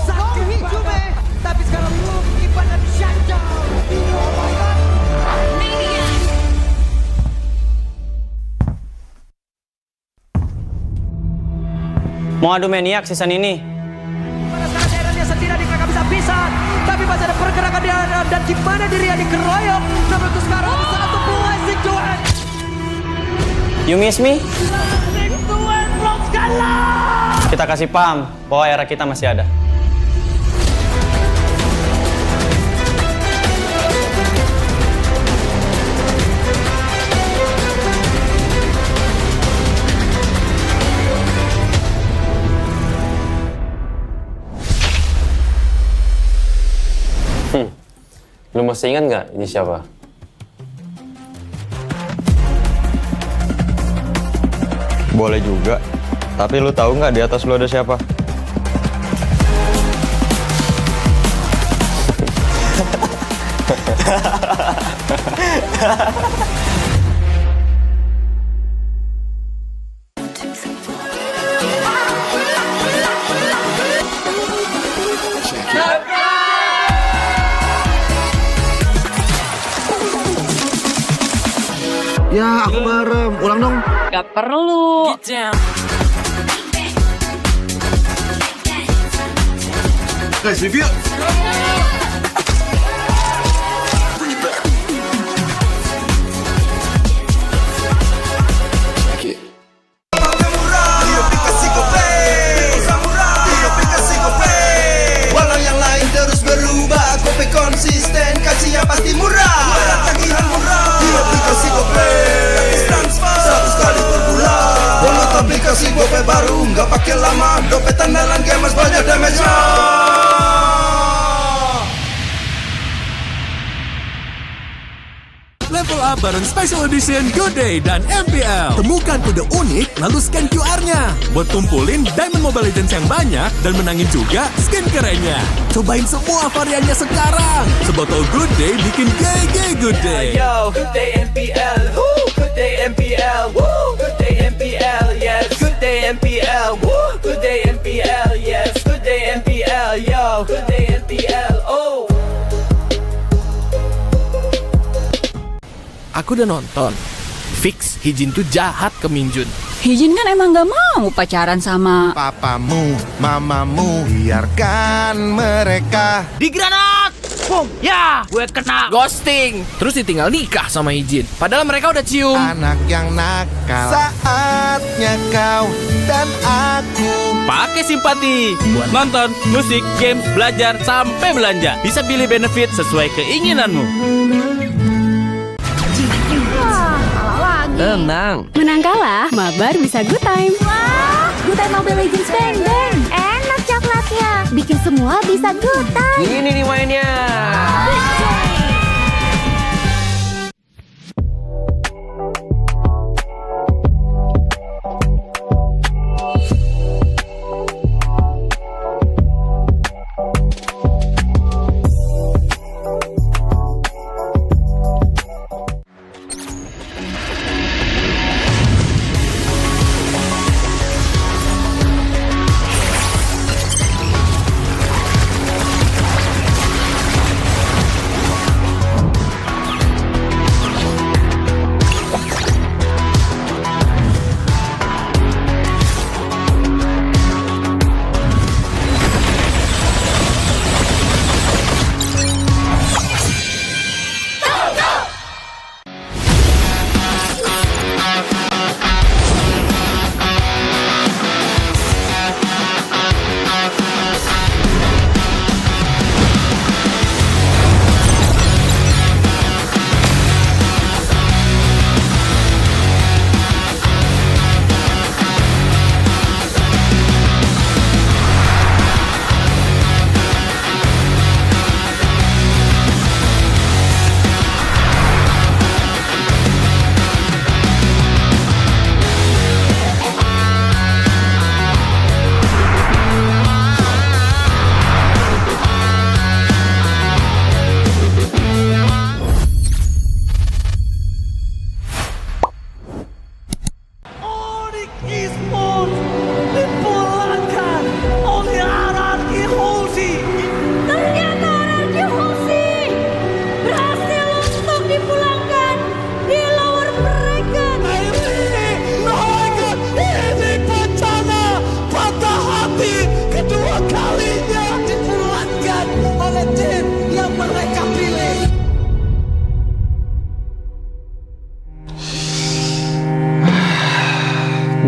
Sakti hijau tapi sekarang lu kipan dan shutdown. Maniac! Mau adu Maniac season ini? Pada saat daerahnya sendiri adik kakak bisa pisan, tapi masih ada pergerakan di dan gimana diri adik keroyok. Namun itu sekarang satu blessing Johan. You miss me? Kita kasih paham bahwa era kita masih ada. Lu masih ingat nggak ini siapa? Boleh juga. Tapi lu tahu nggak di atas lu ada siapa? Ya, aku bareng. Ulang dong. Gak perlu. Guys, review. Walau yang lain terus berubah, Gope konsisten, kasihnya pasti murah. Tagihan murah di aplikasi Gope, gratis transfer 100 kali per bulan. Download aplikasi Gope baru, nggak pakai lama. Dompet andalan gamers banyak damage-nya. Level up bareng Special Edition Good Day dan MPL. Temukan kode unik lalu scan QR-nya. Buat kumpulin Diamond Mobile Legends yang banyak dan menangin juga skin kerennya. Cobain semua variannya sekarang. Sebotol Good Day bikin GG Good Day. Yo, good day MPL, woo, good day MPL, woo, good day MPL, yes, good day MPL, woo, good day MPL, yes, good day MPL, yo, good day MPL. aku udah nonton. Fix, Hijin tuh jahat ke Minjun. Hijin kan emang gak mau pacaran sama Papamu, mamamu, biarkan mereka. Di granat! Boom! Ya! Gue kena ghosting. Terus ditinggal nikah sama Hijin. Padahal mereka udah cium. Anak yang nakal. Saatnya kau dan aku Pakai simpati buat nonton, musik, games, belajar, sampai belanja. Bisa pilih benefit sesuai keinginanmu. Tenang. Menang kalah, mabar bisa good time. Wah, good time Mobile Legends Bang Bang. Enak coklatnya, bikin semua bisa good time. Ini nih mainnya.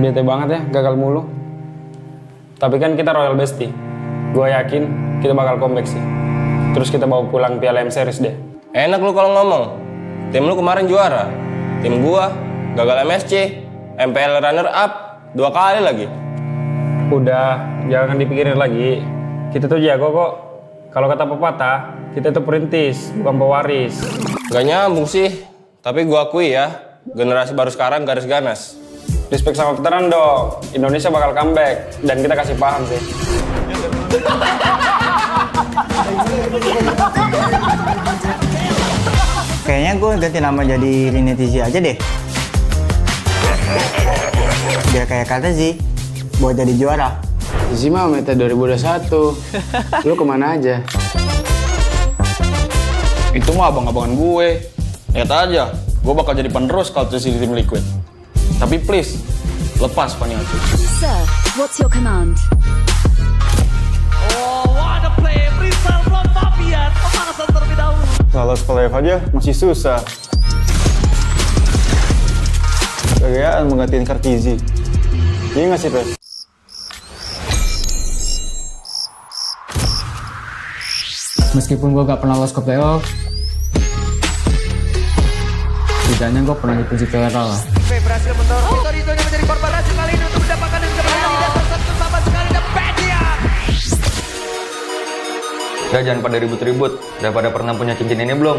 Bete banget ya, gagal mulu. Tapi kan kita Royal Bestie. Gue yakin kita bakal comeback sih. Terus kita bawa pulang Piala M Series deh. Enak lu kalau ngomong. Tim lu kemarin juara. Tim gua gagal MSC, MPL runner up 2 kali lagi. Udah, jangan dipikirin lagi. Kita tuh jago kok. Kalau kata pepatah, kita tuh perintis, bukan pewaris. Gak nyambung sih. Tapi gua akui ya, generasi baru sekarang garis ganas. Respect sama veteran dong. Indonesia bakal comeback dan kita kasih paham sih. Kayaknya gue ganti nama jadi Rinetizi aja deh. Biar kayak kata sih, buat jadi juara. Zizi mah meta 2021. Lu kemana aja? Itu mah abang-abangan gue. Lihat aja, gue bakal jadi penerus kalau di tim Liquid. Tapi please, lepas Paniatu. Sir, what's your command? Oh, what a play. Rizal from Fabian. Pemanasan terlebih dahulu. Lolos playoff aja masih susah. Gayaan menggantiin Kartizi. Iya nggak sih, Pes? Meskipun gue gak pernah lolos ke playoff, setidaknya gue pernah dipuji viral lah. Berhasil mendorong Vitorino menjadi korban hasil kali ini untuk mendapatkan yang sebenarnya tidak tersentuh sama sekali dan Pedia. Udah jangan pada ribut-ribut. Udah pada pernah punya cincin ini belum?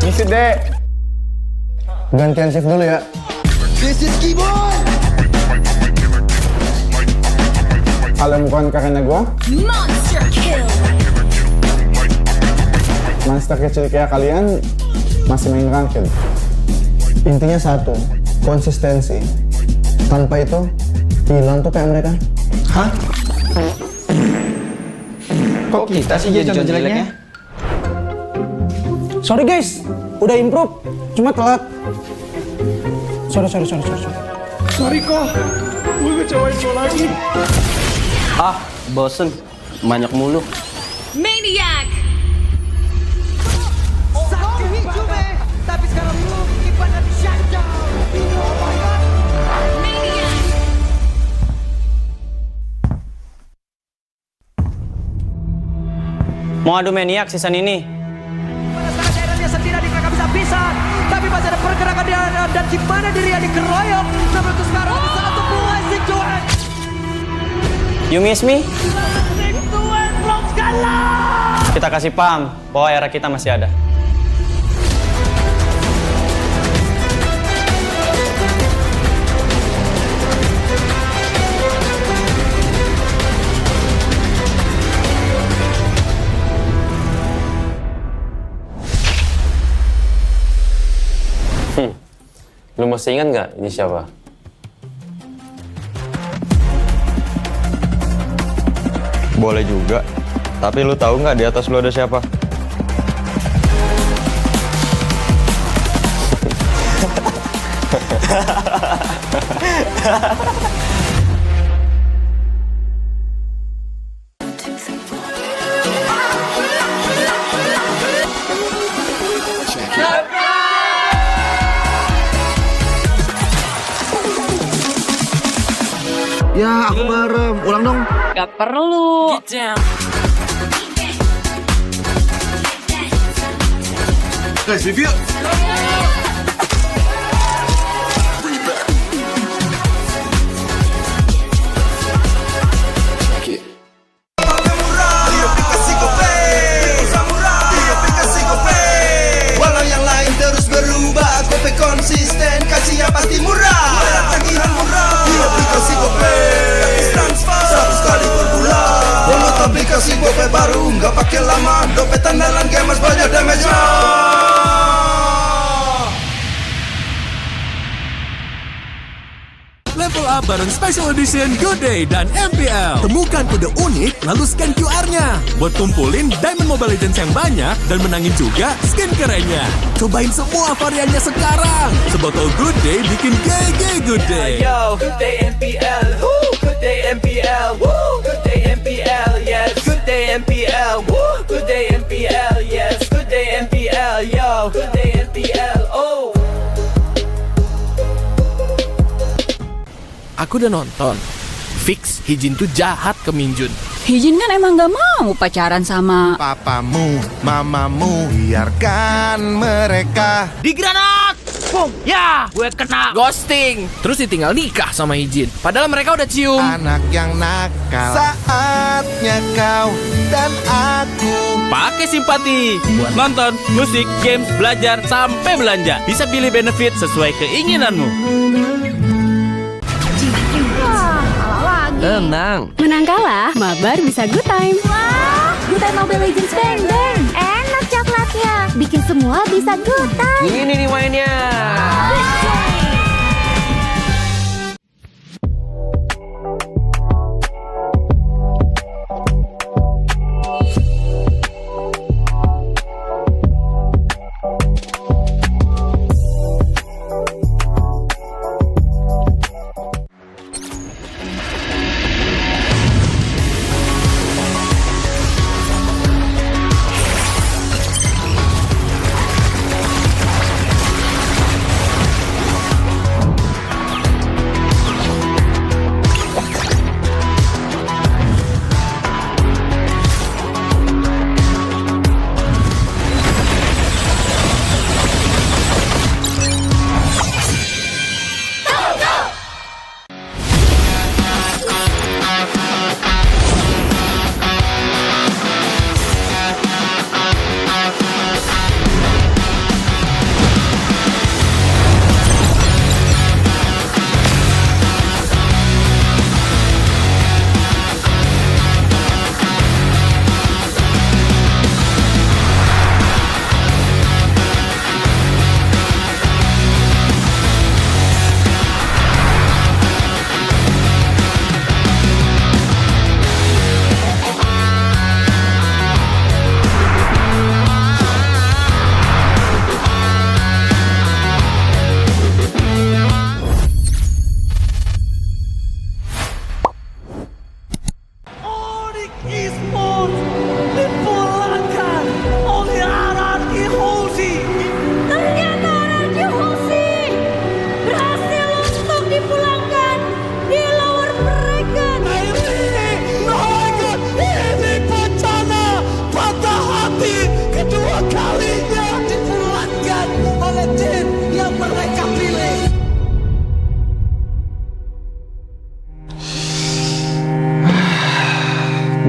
Misi dek. Gantian shift dulu ya. This is Keyboy. Kalau bukan karena gue, Monster kill. monster kecil kayak kalian masih main ranked. Intinya satu, konsistensi. Tanpa itu, hilang tuh kayak mereka. Hah? Kok kita sih jadi contoh jeleknya? Sorry guys, udah improve, cuma telat. Sorry. Sorry kok, gue ngecewain lo lagi. Ah, bosen. Banyak mulu. Maniac! Sakti Hijume, tapi sekarang belum ibadah di shutdown. Oh my god. Mau adu maniak season ini? Pada saat daerahnya tidak dikira bisa-bisa, tapi masih ada pergerakan di dan di mana dirinya dikeroyok. Namun itu sekarang ada satu buah situasi. You miss me? Kita kasih paham bahwa era kita masih ada. Lu masih ingat nggak ini siapa? Boleh juga. Tapi lu tahu nggak di atas lu ada siapa? Ya, aku bareng. Ulang dong. Gak perlu. Guys, review. Walau yang lain terus berubah, Gope konsisten, kasihnya pasti murah. Bayar tagihan murah di aplikasi Gope, gratis transfer 100 kali per bulan. Download aplikasi Gope baru, nggak pakai lama. Dompet andalan gamers banyak damage-nya. Level up bareng Special Edition Good Day dan MPL. Temukan kode unik, lalu scan QR-nya. Buat kumpulin Diamond Mobile Legends yang banyak dan menangin juga skin kerennya. Cobain semua variannya sekarang. Sebotol Good Day bikin GG Good Day. Yo, good day MPL, woo, good day MPL, woo, good day MPL, yes, good day MPL, woo, good day MPL, yes, good day MPL, yo, good day MPL, oh. Aku udah nonton. Fix Hijin tuh jahat ke Minjun. Hijin kan emang gak mau pacaran sama Papamu, mamamu, biarkan mereka. Di granat! Boom! Ya! Gue kena ghosting. Terus ditinggal nikah sama Hijin. Padahal mereka udah cium. Anak yang nakal. Saatnya kau dan aku. Pakai simpati buat nonton, musik, games, belajar, sampai belanja. Bisa pilih benefit sesuai keinginanmu. Tenang. Menang kalah, mabar bisa good time. Wah, good time Mobile Legends Bang Bang. Enak coklatnya, bikin semua bisa good time. Ini nih mainnya.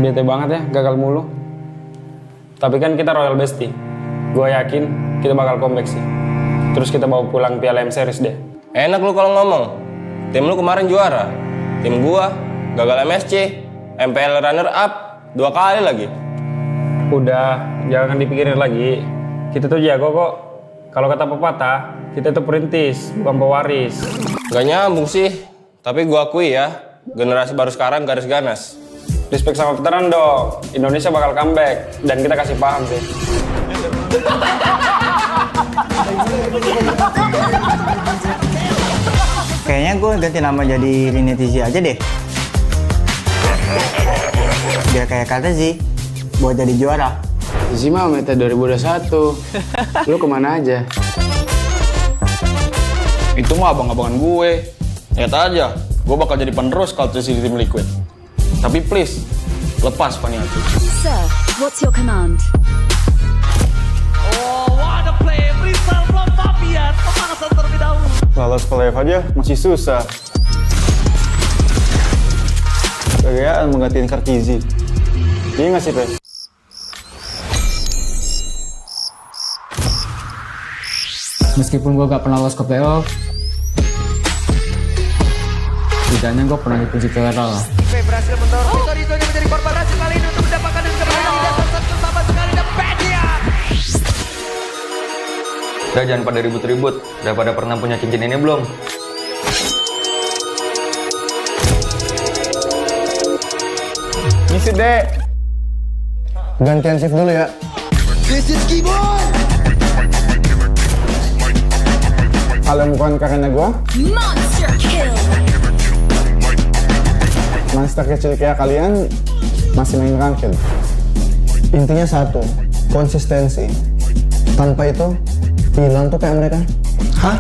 Bete banget ya, gagal mulu. Tapi kan kita Royal Bestie. Gue yakin kita bakal comeback sih. Terus kita bawa pulang Piala M Series deh. Enak lu kalau ngomong. Tim lu kemarin juara. Tim gua gagal MSC, MPL runner up 2 kali lagi. Udah, jangan dipikirin lagi. Kita tuh jago kok. Kalau kata pepatah, kita tuh perintis, bukan pewaris. Gak nyambung sih. Tapi gua akui ya, generasi baru sekarang garis ganas. Respect sama veteran dong. Indonesia bakal comeback dan kita kasih paham sih. Kayaknya gue ganti nama jadi Rinetizi aja deh. Biar kayak kata Zi, buat jadi juara. Zi mah meta 2021. Lu kemana aja? Itu mah abang-abangan gue. Lihat aja, gue bakal jadi penerus kalau di tim Liquid. Tapi please, lepas Paniati. Sir, what's your command? Oh, what a play! Freestyle from Fabian. Pemanasan terlebih dahulu. Lolos ke live aja masih susah. Kegayaan menggantiin Kartizi. Iya nggak sih, Pe? Meskipun gue gak pernah lolos ke playoff, setidaknya gue pernah dipuji ke lah. Berhasil mendorong Vitorino menjadi korban berhasil kali ini untuk mendapatkan dan kemenangan di atas sama sekali dan Pedia. Udah jangan pada ribut-ribut. Udah pada pernah punya cincin ini belum? Ngisi deh. Gantian shift dulu ya. This is Keyboard. Kalau bukan karena gue, Monster kill. monster kecil kayak kalian masih main ranked. Intinya satu, konsistensi. Tanpa itu, hilang tuh kayak mereka. Hah?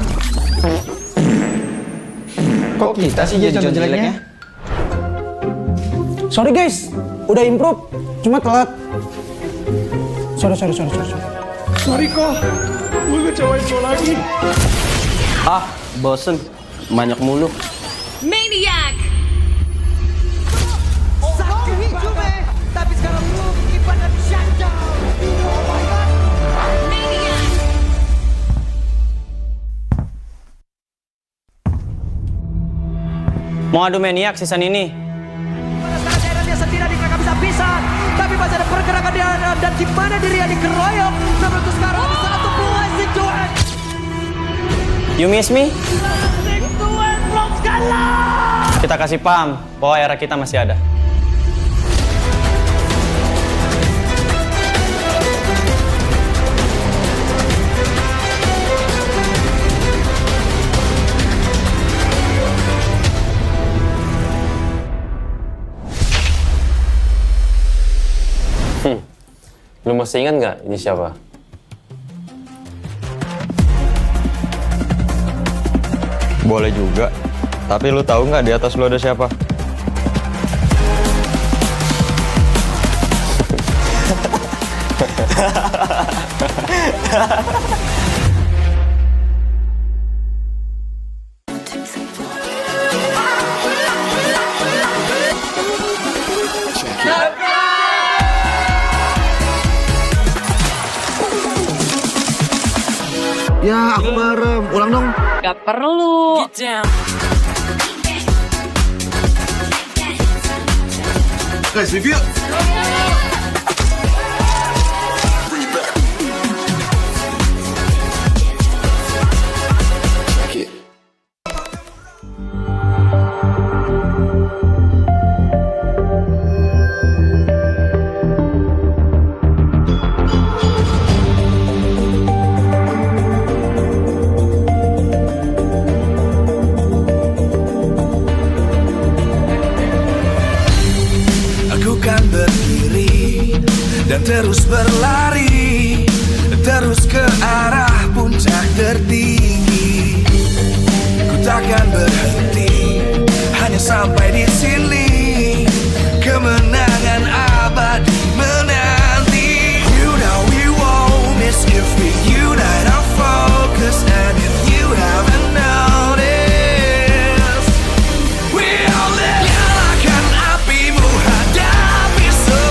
Kok kita sih jadi contoh jeleknya? Sorry guys, udah improve, cuma telat. Sorry. Sorry kok, gue ngecewain lo lagi. Ah, bosen. Banyak mulu. Maniac! Satu hijau tapi sekarang lu Ivan dan Shanja. Oh my god. Maniac! Mau adu Maniac season ini? Pada saat dia sendiri bisa pisan, tapi masih ada pergerakan di dan di mana dirinya dikeroyok. Namun untuk sekarang bisa satu blessing Johan. You miss me? Tuan belum kalah. Kita kasih paham bahwa era kita masih ada. Lu masih ingat nggak ini siapa? Boleh juga. Tapi lu tahu nggak di atas lu ada siapa? Ya, aku merem. Ulang dong. Gak perlu. Guys, review. Dan terus berlari, terus ke arah puncak tertinggi. Ku takkan berhenti, hanya sampai di sini. Kemenangan abadi menanti. You know we won't miss if we unite our focus. And if you haven't noticed, we all live. Nyalakan apimu, hadapi semua.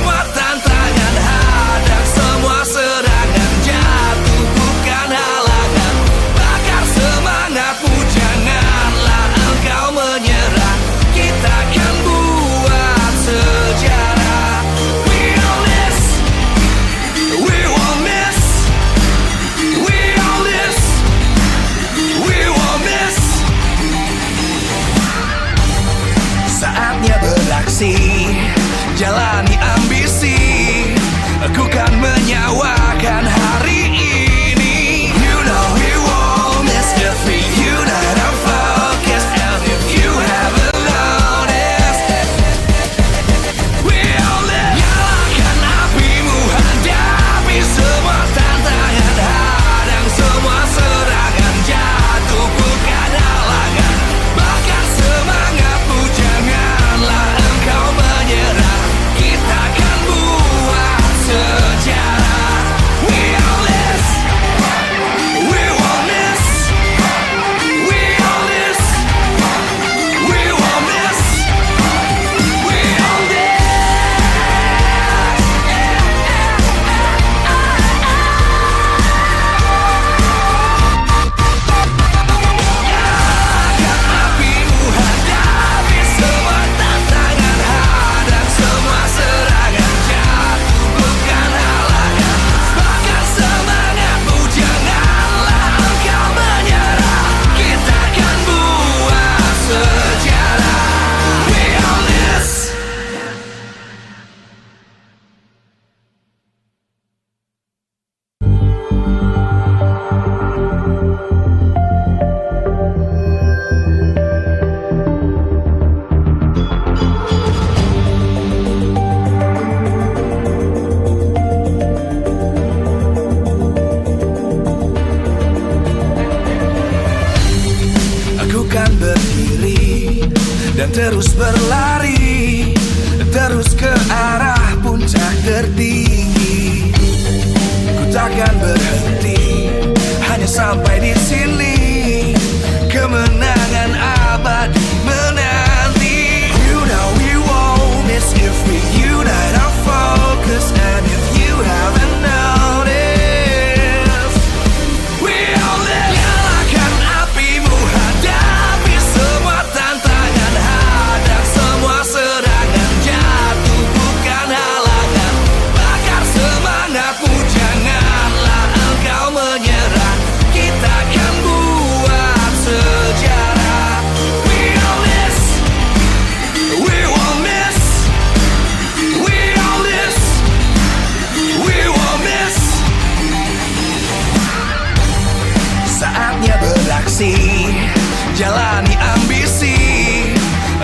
terus berlari, terus ke arah puncak tertinggi. Ku takkan berhenti, hanya sampai di sini. Kemenangan abadi menanti. You know we won't miss if we unite our focus. And if you haven't noticed, we all live. Nyalakan apimu, hadapi semua tantangan, hadang semua serangan, jatuh bukan halangan. Bakar semangatmu, janganlah engkau menyerah. Kita akan buat sejarah. We all miss, we won't miss. We all miss, we won't miss. Saatnya beraksi, jalani ambisi.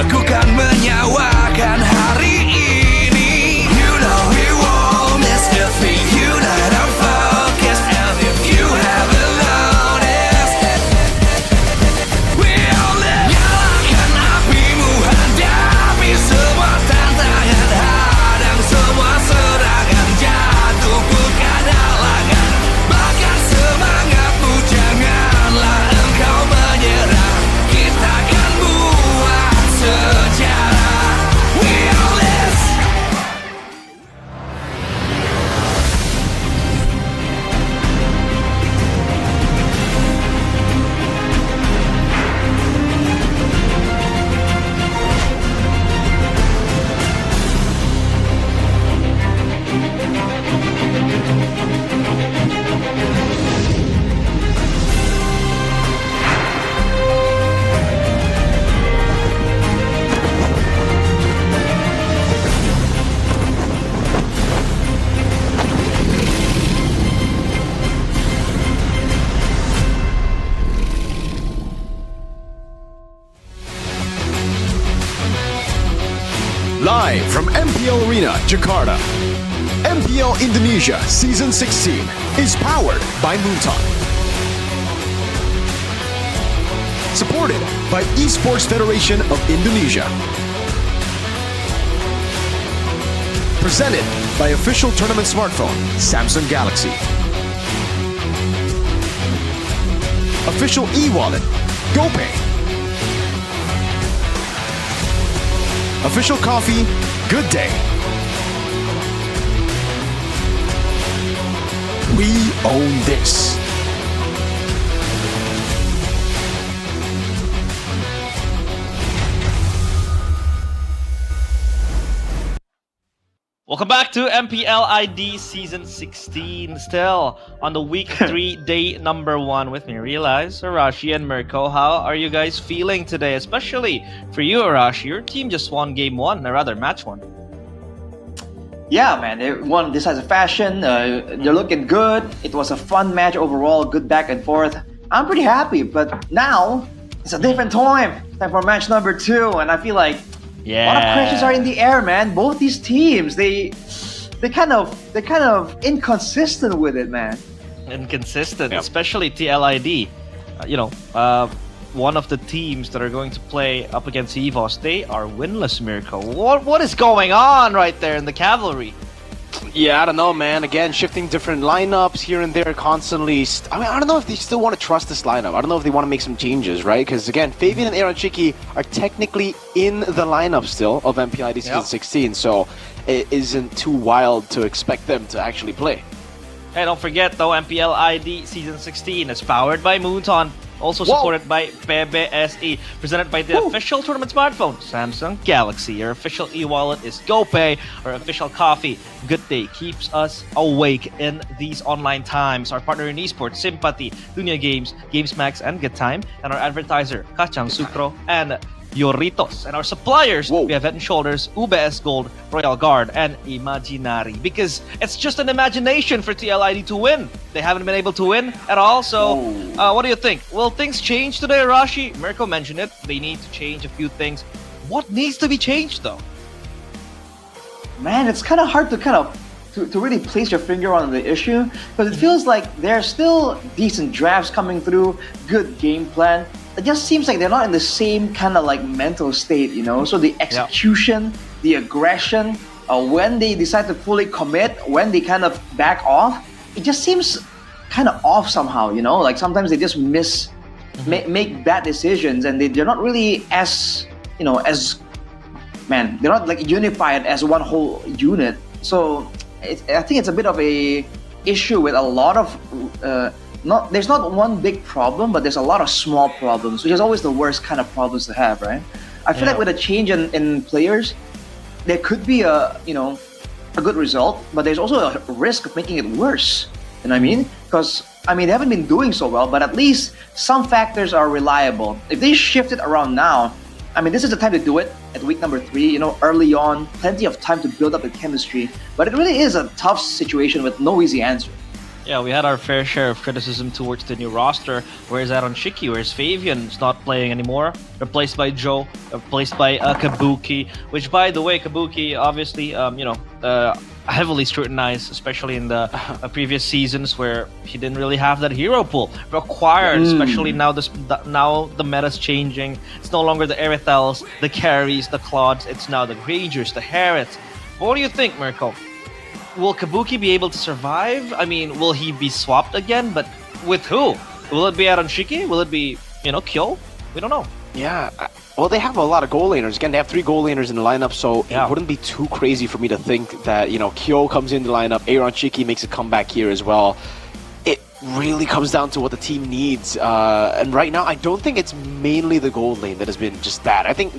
Aku kan menyawakan hari ini. You know we won't miss if we unite our focus. And if you haven't noticed, we all live. Nyalakan apimu, hadapi semua tantangan, hadang semua serangan, jatuh bukan halangan. Bakar semangatmu, janganlah engkau menyerah. Kita akan buat sejarah. We all live. Live from MPL Arena, Jakarta. MPL Indonesia Season 16 is powered by Moonton. Supported by Esports Federation of Indonesia. Presented by official tournament smartphone, Samsung Galaxy. Official e-wallet, GoPay. Official coffee, Good Day. We own this. Welcome back to MPL ID Season 16. Still on the week 3, day number 1 with me, Realize, Arashi, and Mirko. How are you guys feeling today? Especially for you, Arashi. Your team just won game 1, or rather match 1. Yeah, man, they won decisive fashion. They're looking good. It was a fun match overall, good back and forth. I'm pretty happy, but now it's a different time. Time for match number 2, and I feel like a lot of questions are in the air, man. Both these teams, they're kind of inconsistent with it, man. Inconsistent, especially TLID. One of the teams that are going to play up against EVOS, they are winless, Mirko. What is going on right there in the cavalry? Yeah, I don't know, man. Again, shifting different lineups here and there constantly. I don't know if they still want to trust this lineup. I don't know if they want to make some changes, right? Because again, Fabian and Aaron Chiki are technically in the lineup still of MPL ID Season 16, so it isn't too wild to expect them to actually play. Hey, don't forget though, MPL ID Season 16 is powered by Moonton. Also supported by PBSE, presented by the official tournament smartphone, Samsung Galaxy. Your official e-wallet is GoPay. Our official coffee, Good Day, keeps us awake in these online times. Our partner in esports, Sympathy, Dunia Games, GamesMax, and Good Time. And our advertiser, Kacang Sucro, and Yoritos. And our suppliers, we have Head & Shoulders, UBS Gold, Royal Guard, and Imaginary. Because it's just an imagination for TLID to win. They haven't been able to win at all. So, what do you think? Will things change today, Arashi? Mirko mentioned it. They need to change a few things. What needs to be changed, though? Man, it's kind of hard to really place your finger on the issue, because it feels like there's still decent drafts coming through, good game plan, it just seems like they're not in the same kind of like mental state, you know. So the execution, the aggression, when they decide to fully commit, when they kind of back off, it just seems kind of off somehow, you know. Like sometimes they just make bad decisions, and they're not really as, you know, they're not like unified as one whole unit. So I think it's a bit of a issue with a lot of there's not one big problem, but there's a lot of small problems, which is always the worst kind of problems to have, right? I feel like with a change in players, there could be a good result, but there's also a risk of making it worse. You know what I mean? Because they haven't been doing so well, but at least some factors are reliable. If they shift it around now, this is the time to do it at week number 3, you know, early on, plenty of time to build up the chemistry. But it really is a tough situation with no easy answer. Yeah, we had our fair share of criticism towards the new roster. Where's Aaron Shiki? Where's Fabian? He's not playing anymore. Replaced by Joe. Replaced by Kabuki. Which, by the way, Kabuki obviously, heavily scrutinized, especially in the previous seasons where he didn't really have that hero pool required. Especially now, now the meta's changing. It's no longer the Erithels, the carries, the Claudes. It's now the Ragers, the Herets. What do you think, Mirko? Will Kabuki be able to survive? Will he be swapped again? But with who? Will it be Aaron Shiki? Will it be, Kyo? We don't know. Yeah, well, they have a lot of goal laners. Again, they have 3 goal laners in the lineup, so it wouldn't be too crazy for me to think that, Kyo comes in the lineup, Aaron Shiki makes a comeback here as well. It really comes down to what the team needs. And right now, I don't think it's mainly the gold lane that has been just bad. I think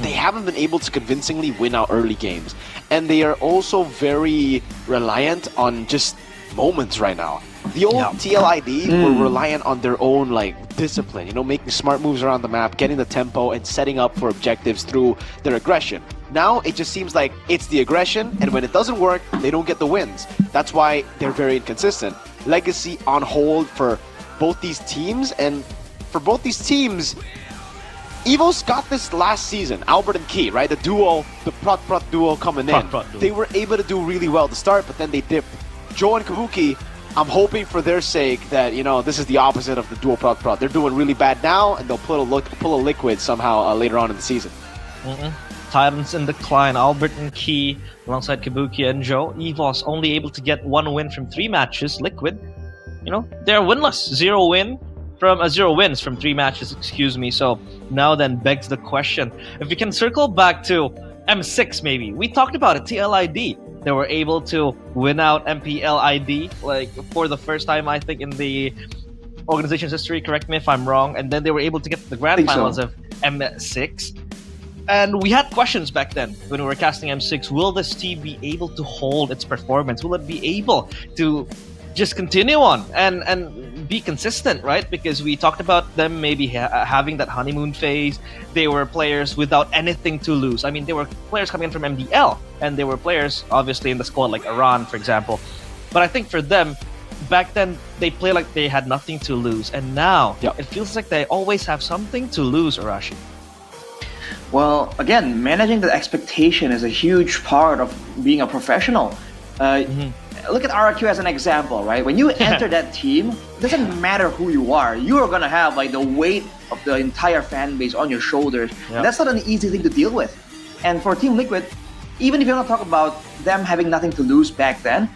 they haven't been able to convincingly win out early games. And they are also very reliant on just moments right now. The old TLID were reliant on their own discipline, making smart moves around the map, getting the tempo, and setting up for objectives through their aggression. Now it just seems like it's the aggression, and when it doesn't work, they don't get the wins. That's why they're very inconsistent. Legacy on hold for both these teams, and for both these teams, Evo's got this last season, Albert and Key, right? The duo, the Prot duo coming in. They were able to do really well to start, but then they dipped. Joe and Kabuki, I'm hoping for their sake that, this is the opposite of the duo Prot. They're doing really bad now, and they'll pull a liquid somehow later on in the season. Titans in decline, Albert and Key alongside Kabuki and Joe. EVOS only able to get 1 win from 3 matches. Liquid, they're winless. 0 wins from 3 matches, excuse me. So now then begs the question, if we can circle back to M6 maybe. We talked about it, TLID. They were able to win out MPL ID for the first time, I think, in the organization's history. Correct me if I'm wrong. And then they were able to get to the grand finals of M6. And we had questions back then when we were casting M6. Will this team be able to hold its performance? Will it be able to just continue on and be consistent, right? Because we talked about them maybe having that honeymoon phase. They were players without anything to lose. They were players coming in from MDL, and they were players obviously in the squad like Iran, for example. But I think for them, back then, they play like they had nothing to lose. And now, it feels like they always have something to lose, Arashi. Well, again, managing the expectation is a huge part of being a professional. Look at RRQ as an example, right? When you enter that team, it doesn't matter who you are. You are going to have the weight of the entire fan base on your shoulders. And that's not an easy thing to deal with. And for Team Liquid, even if you're not talking about them having nothing to lose back then,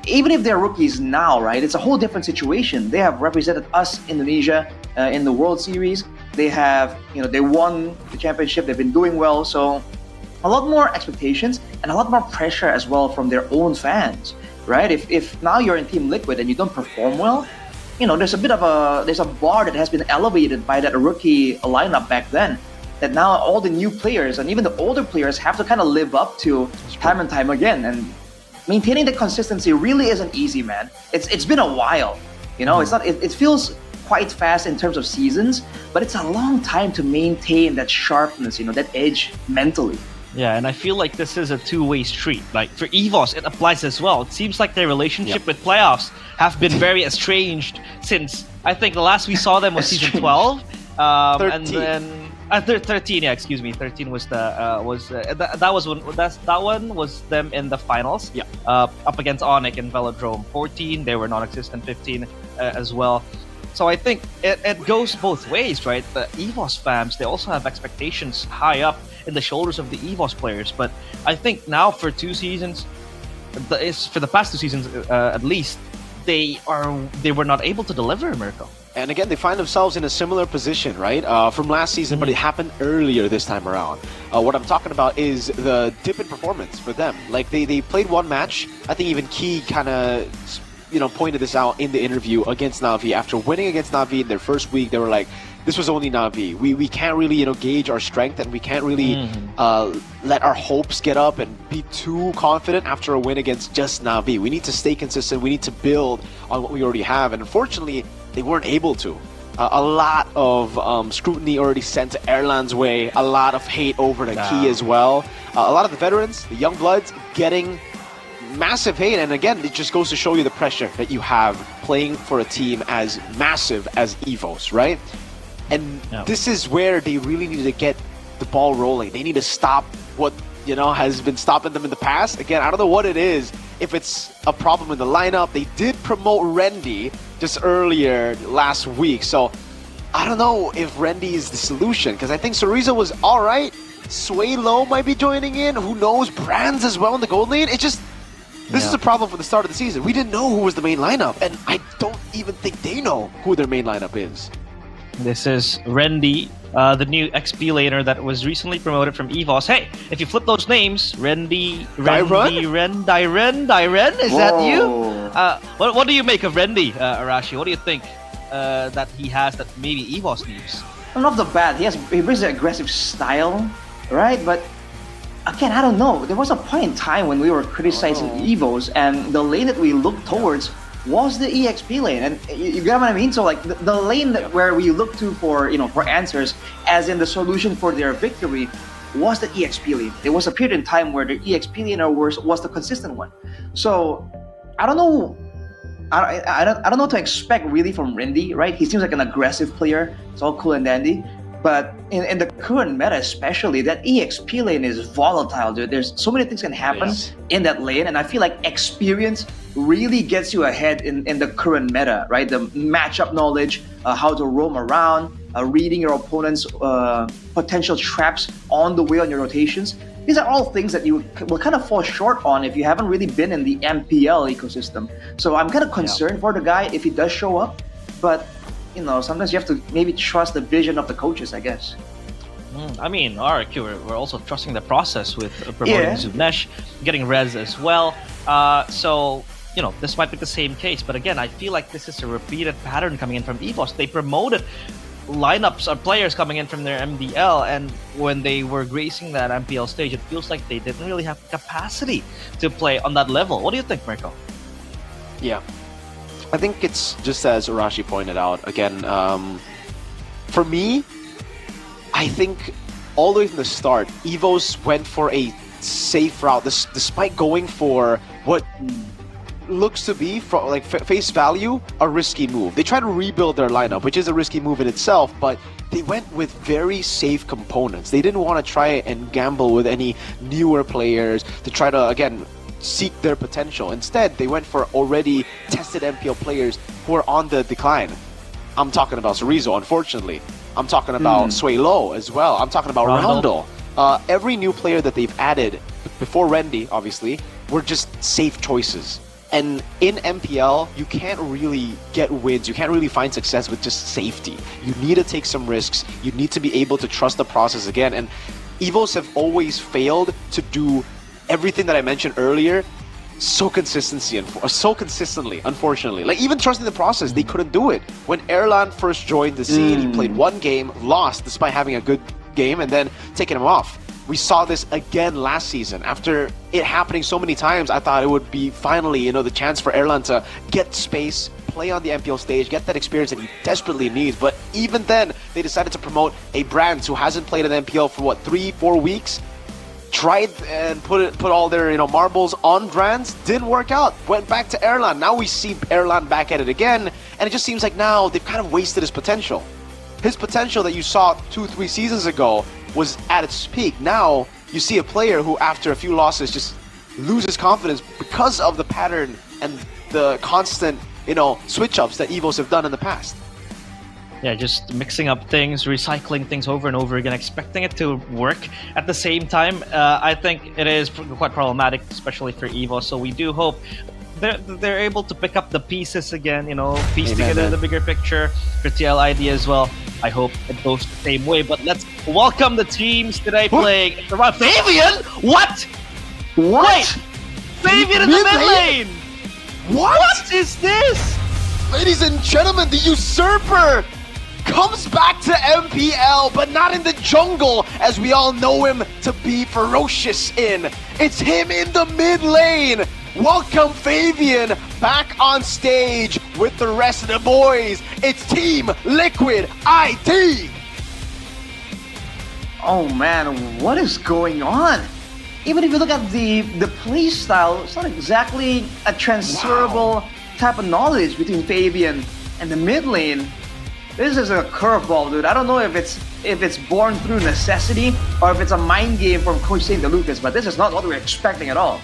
even if they're rookies now, right, it's a whole different situation. They have represented us, Indonesia, in the World Series. They have, they won the championship. They've been doing well. So a lot more expectations and a lot more pressure as well from their own fans, right? If now you're in Team Liquid and you don't perform well, there's a bar that has been elevated by that rookie lineup back then, that now all the new players and even the older players have to kind of live up to time and time again. And maintaining the consistency really isn't easy, man. It's been a while, it's not. It feels quite fast in terms of seasons, but it's a long time to maintain that sharpness, that edge mentally. Yeah, and I feel like this is a two-way street. Like for EVOS, it applies as well. It seems like their relationship with playoffs have been very estranged since I think the last we saw them was season 12, 13. And then 13. Yeah, excuse me. 13 was that one was them in the finals. Yeah, up against Onyx and Velodrome. 14, they were non-existent. 15 as well. So I think it goes both ways, right? The EVOS fans, they also have expectations high up in the shoulders of the EVOS players. But I think now for 2 seasons, for the past 2 seasons at least, they were not able to deliver, Mirko. And again, they find themselves in a similar position, right? From last season, but it happened earlier this time around. What I'm talking about is the dip in performance for them. Like, they played one match. I think even Key kind of, pointed this out in the interview against Na'Vi. After winning against Na'Vi in their first week, they were like, this was only Na'Vi. We can't really, gauge our strength, and we can't really let our hopes get up and be too confident after a win against just Na'Vi. We need to stay consistent. We need to build on what we already have. And unfortunately, they weren't able to. A lot of scrutiny already sent to Erlan's way. A lot of hate over the Key as well. A lot of the veterans, the young bloods, getting massive hate. And again, it just goes to show you the pressure that you have playing for a team as massive as EVOS, right? And this is where they really need to get the ball rolling. They need to stop what has been stopping them in the past. Again, I don't know what it is. If it's a problem in the lineup, they did promote Rendy just earlier last week. So I don't know if Rendy is the solution, because I think Sorizo was all right. Sway Low might be joining in. Who knows? Brands as well in the gold lane. It just... This is a problem for the start of the season. We didn't know who was the main lineup, and I don't even think they know who their main lineup is. This is Rendy, the new XP laner that was recently promoted from EVOS. Hey, if you flip those names, Rendy, Dairen, is that you? What do you make of Rendy, Arashi? What do you think that he has that maybe EVOS needs? Well, not the bad. He brings an aggressive style, right? But again, I don't know. There was a point in time when we were criticizing EVOS, and the lane that we looked towards was the EXP lane, and you get what I mean. So like the lane where we look to for answers, as in the solution for their victory, was the EXP lane. There was a period in time where the EXP laner was the consistent one. So I don't know. I don't know what to expect really from Rendy, right? He seems like an aggressive player. It's all cool and dandy. But in the current meta especially, that EXP lane is volatile, dude. There's so many things can happen in that lane, and I feel like experience really gets you ahead in the current meta, right? The matchup knowledge, how to roam around, reading your opponent's potential traps on the way on your rotations. These are all things that you will kind of fall short on if you haven't really been in the MPL ecosystem. So I'm kind of concerned for the guy if he does show up, but sometimes you have to maybe trust the vision of the coaches, I guess. I mean, RRQ, we're also trusting the process with promoting Zubnesh, getting Rez as well. So, this might be the same case. But again, I feel like this is a repeated pattern coming in from EVOS. They promoted lineups or players coming in from their MDL, and when they were gracing that MPL stage, it feels like they didn't really have capacity to play on that level. What do you think, Mirko? Yeah. I think it's just as Arashi pointed out, again, for me, I think all the way from the start, EVOS went for a safe route, despite going for what looks to be, from face value, a risky move. They tried to rebuild their lineup, which is a risky move in itself, but they went with very safe components. They didn't want to try and gamble with any newer players to try to, again, seek their potential. Instead, they went for already tested MPL players who are on the decline. I'm talking about Sorizo, unfortunately. I'm talking about Sway Low as well. I'm talking about Roundel. Every new player that they've added, before Rendy, obviously, were just safe choices. And in MPL, you can't really get wins. You can't really find success with just safety. You need to take some risks. You need to be able to trust the process again. And EVOS have always failed to do everything that I mentioned earlier so consistently, unfortunately. Like, even trusting the process, they couldn't do it. When Erlan first joined the scene, he played one game, lost despite having a good game, and then taking him off. We saw this again last season. After it happening so many times, I thought it would be finally, the chance for Erlan to get space, play on the MPL stage, get that experience that he desperately needs. But even then, they decided to promote a Brands who hasn't played an MPL for 3-4 weeks. Tried and put all their marbles on Brands, didn't work out. Went back to Erlan. Now we see Erlan back at it again, and it just seems like now they've kind of wasted his potential. His potential that you saw 2-3 seasons ago was at its peak. Now you see a player who, after a few losses, just loses confidence because of the pattern and the constant switch ups that EVOS have done in the past. Yeah, just mixing up things, recycling things over and over again, expecting it to work. At the same time, I think it is quite problematic, especially for Evo. So we do hope they're able to pick up the pieces again, you know, piece together the bigger picture for TLID as well. I hope it goes the same way. But let's welcome the teams today playing. Fabian? What? Wait! Fabian in the mid lane! What is this? Ladies and gentlemen, the usurper comes back to MPL, but not in the jungle, as we all know him to be ferocious in. It's him in the mid lane. Welcome Fabian back on stage with the rest of the boys. It's Team Liquid ID. Oh man, what is going on? Even if you look at the play style, it's not exactly a transferable type of knowledge between Fabian and the mid lane. This is a curveball, dude. I don't know if it's born through necessity or if it's a mind game from Coach St. DeLucas, but this is not what we're expecting at all.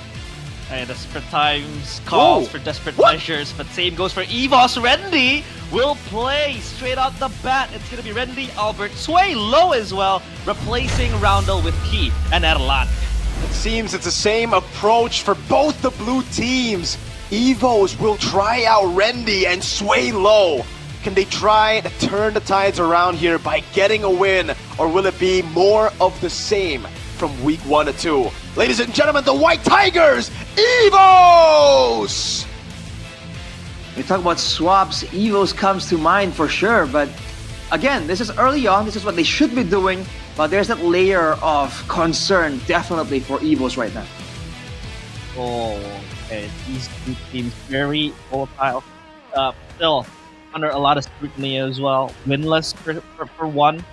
Hey, desperate times calls for desperate measures, but same goes for EVOS. Rendy will play straight out the bat. It's going to be Rendy, Albert, Sway low as well, replacing Roundel with Key and Erlan. It seems it's the same approach for both the blue teams. EVOS will try out Rendy and Sway low. Can they try to turn the tides around here by getting a win, or will it be more of the same from week 1 to 2? Ladies and gentlemen, the White Tigers, EVOS! We talk about swaps, EVOS comes to mind for sure, but again, this is early on, this is what they should be doing, but there's that layer of concern definitely for EVOS right now. Oh, okay. These two teams very volatile. Still under a lot of scrutiny as well. Winless for one,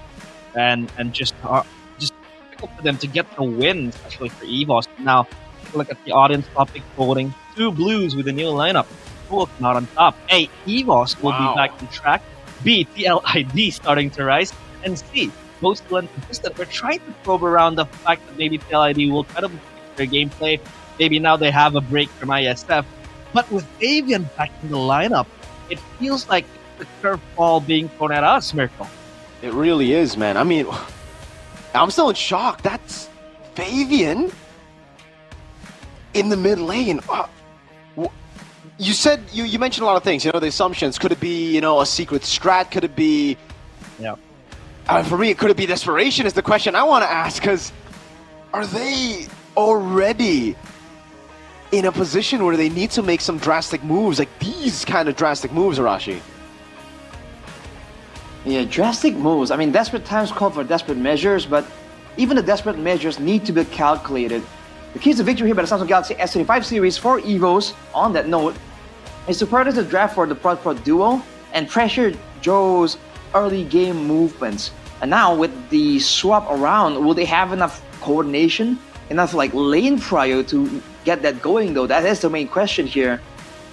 and just difficult for them to get the win, especially for EVOS. Now, look at the audience topic voting. 2 blues with a new lineup. Who will come out on top? A, EVOS will be back on track. B, TLID starting to rise. And C, most still inconsistent. We're trying to probe around the fact that maybe TLID will try to fix their gameplay. Maybe now they have a break from ISF. But with Avian back in the lineup, it feels like the curveball being thrown at us, Mirko. It really is, man. I mean, I'm still in shock. That's Fabian in the mid lane. You said, you mentioned a lot of things, you know, the assumptions. Could it be, you know, a secret strat? Could it be... Yeah. For me, could it be desperation is the question I want to ask, because are they already in a position where they need to make some drastic moves, like these kind of drastic moves, Arashi? Yeah, drastic moves. I mean, desperate times call for desperate measures, but even the desperate measures need to be calculated. The keys to victory here by the Samsung Galaxy S25 series for EVOS, on that note, is to prioritize the draft for the Prod duo and pressure Joe's early game movements. And now with the swap around, will they have enough coordination, enough like lane prio to get that going though? That is the main question here.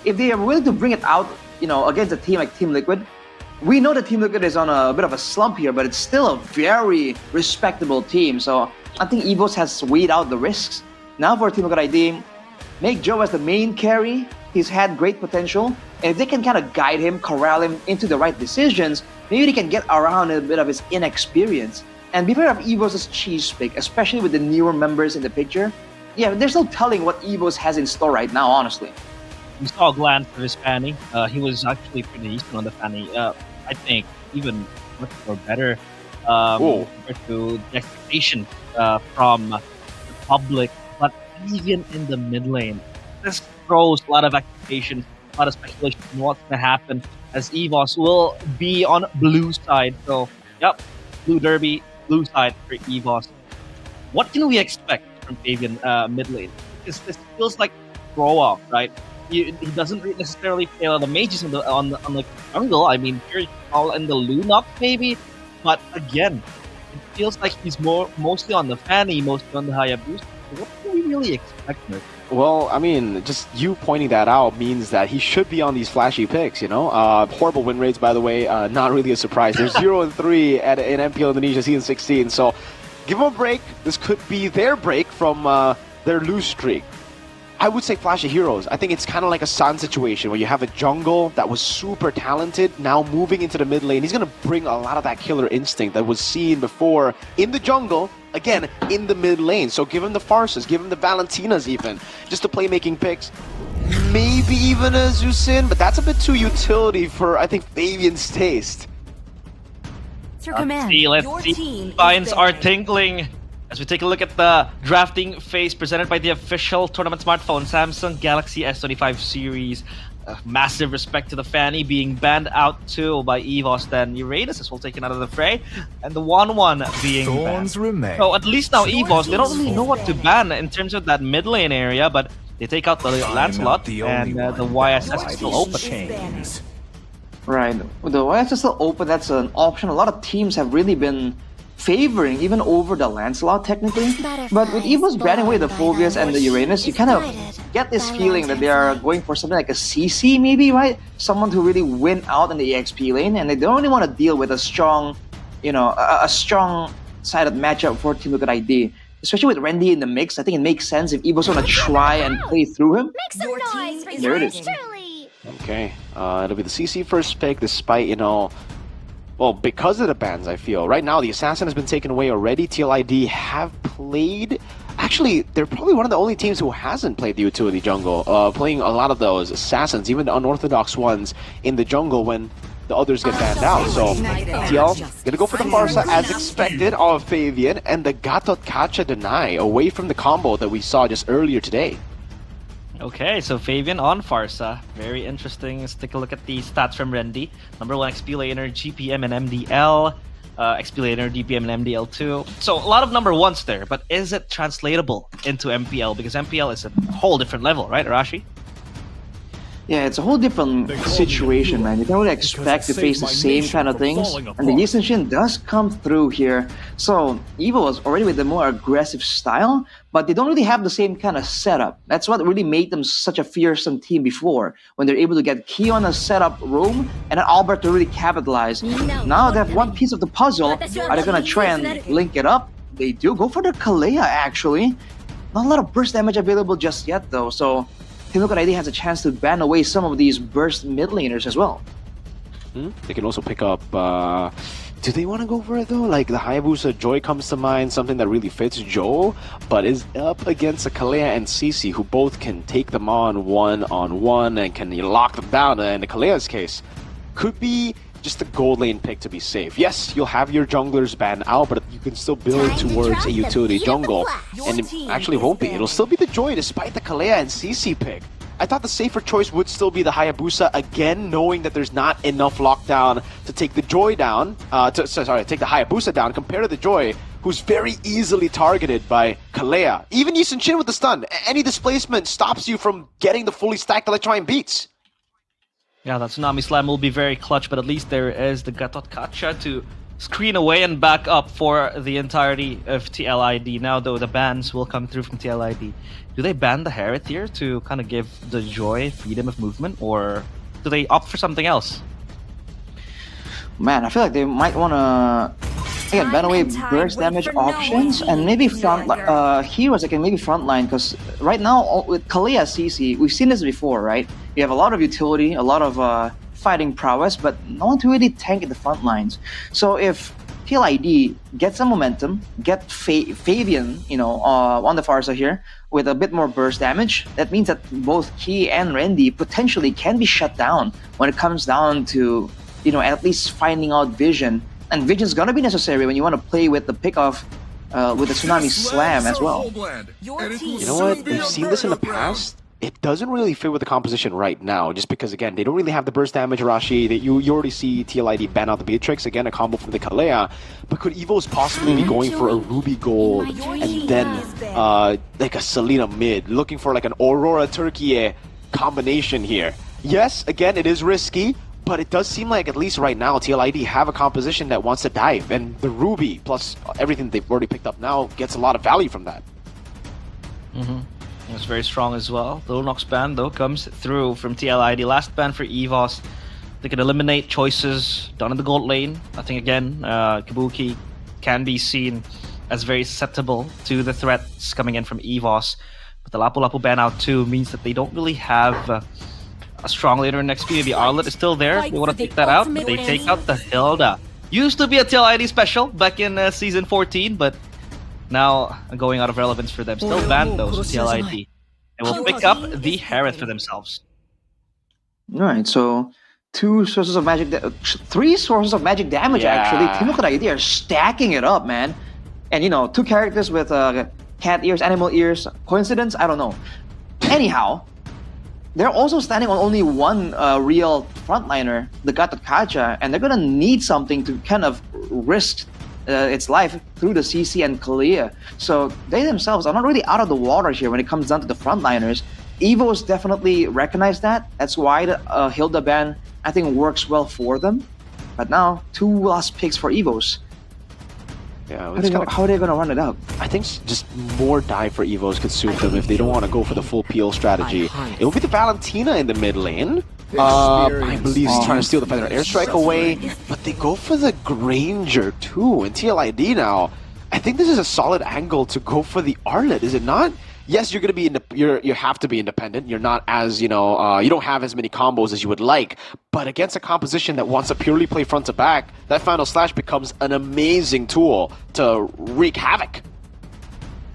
If they are willing to bring it out, you know, against a team like Team Liquid, we know that Team Liquid is on a bit of a slump here, but it's still a very respectable team. So I think EVOS has weighed out the risks. Now for Team Liquid ID, make Joe as the main carry. He's had great potential. And if they can kind of guide him, corral him into the right decisions, maybe they can get around a bit of his inexperience. And beware of EVOS' cheese pick, especially with the newer members in the picture. Yeah, there's no telling what EVOS has in store right now, honestly. We saw a glance of his Fanny. He was actually pretty decent on the Fanny. I think even much more better compared to the expectation from the public. But even in the mid lane, this throws a lot of expectations, a lot of speculation on what's going to happen, as EVOS will be on blue side. So, yep, blue derby, blue side for EVOS. What can we expect from Fabian mid lane? Because this feels like throw off, right? He doesn't necessarily play a lot of mages on the jungle. I mean, here you call in the Lunok maybe, but again, it feels like he's mostly on the Fanny, mostly on the Hayabusa. What do we really expect, Nick? Well, I mean, just you pointing that out means that he should be on these flashy picks, you know? Horrible win rates, by the way, not really a surprise. They're 0-3 in MPL Indonesia Season 16, so give them a break. This could be their break from their lose streak. I would say Flash of Heroes. I think it's kind of like a Sun situation where you have a jungle that was super talented, now moving into the mid lane. He's going to bring a lot of that killer instinct that was seen before in the jungle, again, in the mid lane. So give him the Farses, give him the Valentinas even, just the playmaking picks. Maybe even a Zusin, but that's a bit too utility for, I think, Fabian's taste. Let's see. Signs are tinkling. As we take a look at the drafting phase presented by the official tournament smartphone, Samsung Galaxy S25 series. Massive respect to the Fanny being banned out too by EVOS, then Uranus is well taken out of the fray, and the 1-1 being banned. So at least now EVOS, they don't really know what to ban in terms of that mid lane area, but they take out the Lancelot and the YSS is still open. Right, the YSS is still open, that's an option. A lot of teams have really been favoring even over the Lancelot technically, but with EVOS banning away the Phobias and the Uranus, you kind of get this feeling that they are going for something like a CC maybe, right? Someone to really win out in the EXP lane, and they don't really want to deal with a strong, you know, a strong-sided matchup for Team Liquid ID. Especially with Randy in the mix, I think it makes sense if EVOS want to try and play through him. There it is. Okay, it'll be the CC first pick, despite, you know, well, because of the bans, I feel. Right now, the Assassin has been taken away already. TLID have played... Actually, they're probably one of the only teams who hasn't played the utility jungle, playing a lot of those Assassins, even the unorthodox ones, in the jungle when the others get banned out. So, TL gonna go for the Farsa as expected of Fabian, and the Gatot Kacha deny away from the combo that we saw just earlier today. Okay, so Fabian on Farsa. Very interesting. Let's take a look at the stats from Rendy. Number 1 XP laner, GPM and MDL. XP laner, DPM and MDL too. So a lot of number 1s there, but is it translatable into MPL? Because MPL is a whole different level, right, Arashi? Yeah, it's a whole different situation, man. You can't really expect to face the same kind of things, and the Yi Sun does come through here. So EVO was already with a more aggressive style, but they don't really have the same kind of setup. That's what really made them such a fearsome team before, when they're able to get Key on a setup roam, and then Albert to really capitalize. Now they have one piece of the puzzle. Are they gonna try and link it up? They do. Go for the Kalea, actually. Not a lot of burst damage available just yet, though, so Team Liquid ID has a chance to ban away some of these burst mid laners as well. They can also pick up... do they want to go for it though? Like the Hayabusa Joy comes to mind, something that really fits Joe, but is up against a Kalea and CC, who both can take them on one-on-one and can lock them down. In the Kalea's case, could be just a gold lane pick to be safe. Yes, you'll have your junglers ban out, but you can still build towards a utility jungle. And it actually won't be. It'll still be the Joy despite the Kalea and CC pick. I thought the safer choice would still be the Hayabusa, again, knowing that there's not enough lockdown to take the Joy down, take the Hayabusa down, compared to the Joy, who's very easily targeted by Kalea. Even Yi Sun with the stun. Any displacement stops you from getting the fully stacked Electrine beats. Yeah, that Tsunami Slam will be very clutch, but at least there is the Gatot Kacha to screen away and back up for the entirety of TLID. Now, though, the bans will come through from TLID. Do they ban the Hereth here to kind of give the Joy freedom of movement, or do they opt for something else? Man, I feel like they might want to again ban away burst damage options and maybe front heroes that can maybe frontline, because right now with Kalea CC, we've seen this before, right? You have a lot of utility, a lot of fighting prowess, but no one to really tank in the front lines. So if TLID gets some momentum, get Fabian, you know, on the Farsa here with a bit more burst damage, that means that both Key and Randy potentially can be shut down when it comes down to, you know, at least finding out Vision. And Vision's gonna be necessary when you want to play with the pickoff with the Tsunami Slam as well. You know what? We've seen this in the past. It doesn't really fit with the composition right now, just because, again, they don't really have the burst damage, Rashi. That you already see TLID ban out the Beatrix, again, a combo from the Kalea. But could EVOS possibly be going for a Ruby Gold and then like a Selena mid, looking for like an Aurora Turkey combination here? Yes, again, it is risky, but it does seem like, at least right now, TLID have a composition that wants to dive, and the Ruby, plus everything they've already picked up now, gets a lot of value from that. It's very strong as well. The Lunox ban, though, comes through from TLID. Last ban for EVOS. They can eliminate choices done in the gold lane. I think, again, Kabuki can be seen as very susceptible to the threats coming in from EVOS. But the Lapu Lapu ban out too means that they don't really have a strong laner in XP. Maybe Arlet is still there. They want to take that out. They take out the Hilda. Used to be a TL ID special back in Season 14, but now going out of relevance for them. Still banned though, so TL ID. They will pick up the Harith for themselves. Alright, so three sources of magic damage actually. Team Liquid ID are stacking it up, man. And you know, 2 characters with cat ears, animal ears. Coincidence? I don't know. Anyhow, they're also standing on only one real frontliner, the Gatot Kaja, and they're gonna need something to kind of risk its life through the CC and Kalia. So they themselves are not really out of the water here when it comes down to the frontliners. Evos definitely recognize that. That's why the Hilda ban, I think, works well for them. But now, 2 last picks for Evos. Yeah, How are they going to run it up? I think just more dive for Evos could suit them if they don't want to go for the full peel strategy. It will be the Valentina in the mid lane. I believe he's trying to steal the Feather Airstrike away, but they go for the Granger too. And TLID now, I think this is a solid angle to go for the Arlet, is it not? Yes, you're going to be you have to be independent. You're not as, you don't have as many combos as you would like. But against a composition that wants to purely play front to back, that Final Slash becomes an amazing tool to wreak havoc.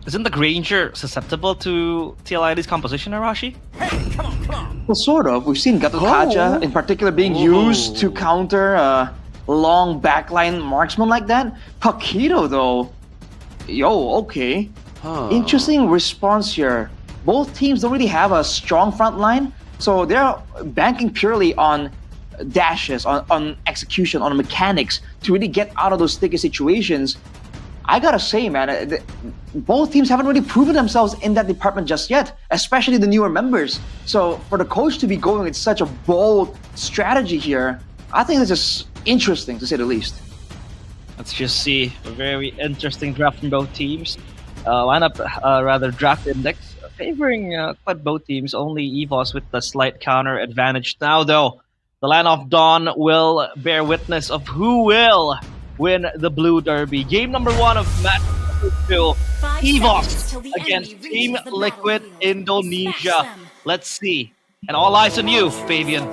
Isn't the Granger susceptible to TLID's composition, Arashi? Well, sort of. We've seen Gatot Kaja in particular being used to counter long backline marksman like that. Paquito, though. Okay. Interesting response here. Both teams don't really have a strong front line, so they're banking purely on dashes, on execution, on mechanics to really get out of those sticky situations. I gotta say, man, both teams haven't really proven themselves in that department just yet, especially the newer members. So for the coach to be going with such a bold strategy here, I think this is interesting to say the least. Let's just see. A very interesting draft from both teams. Draft index favoring quite both teams. Only EVOS with the slight counter advantage. Now, though, the Line of Dawn will bear witness of who will win the Blue Derby. Game number 1 of match number 2. EVOS against Team Liquid Indonesia. Let's see. And all eyes on you, Fabian.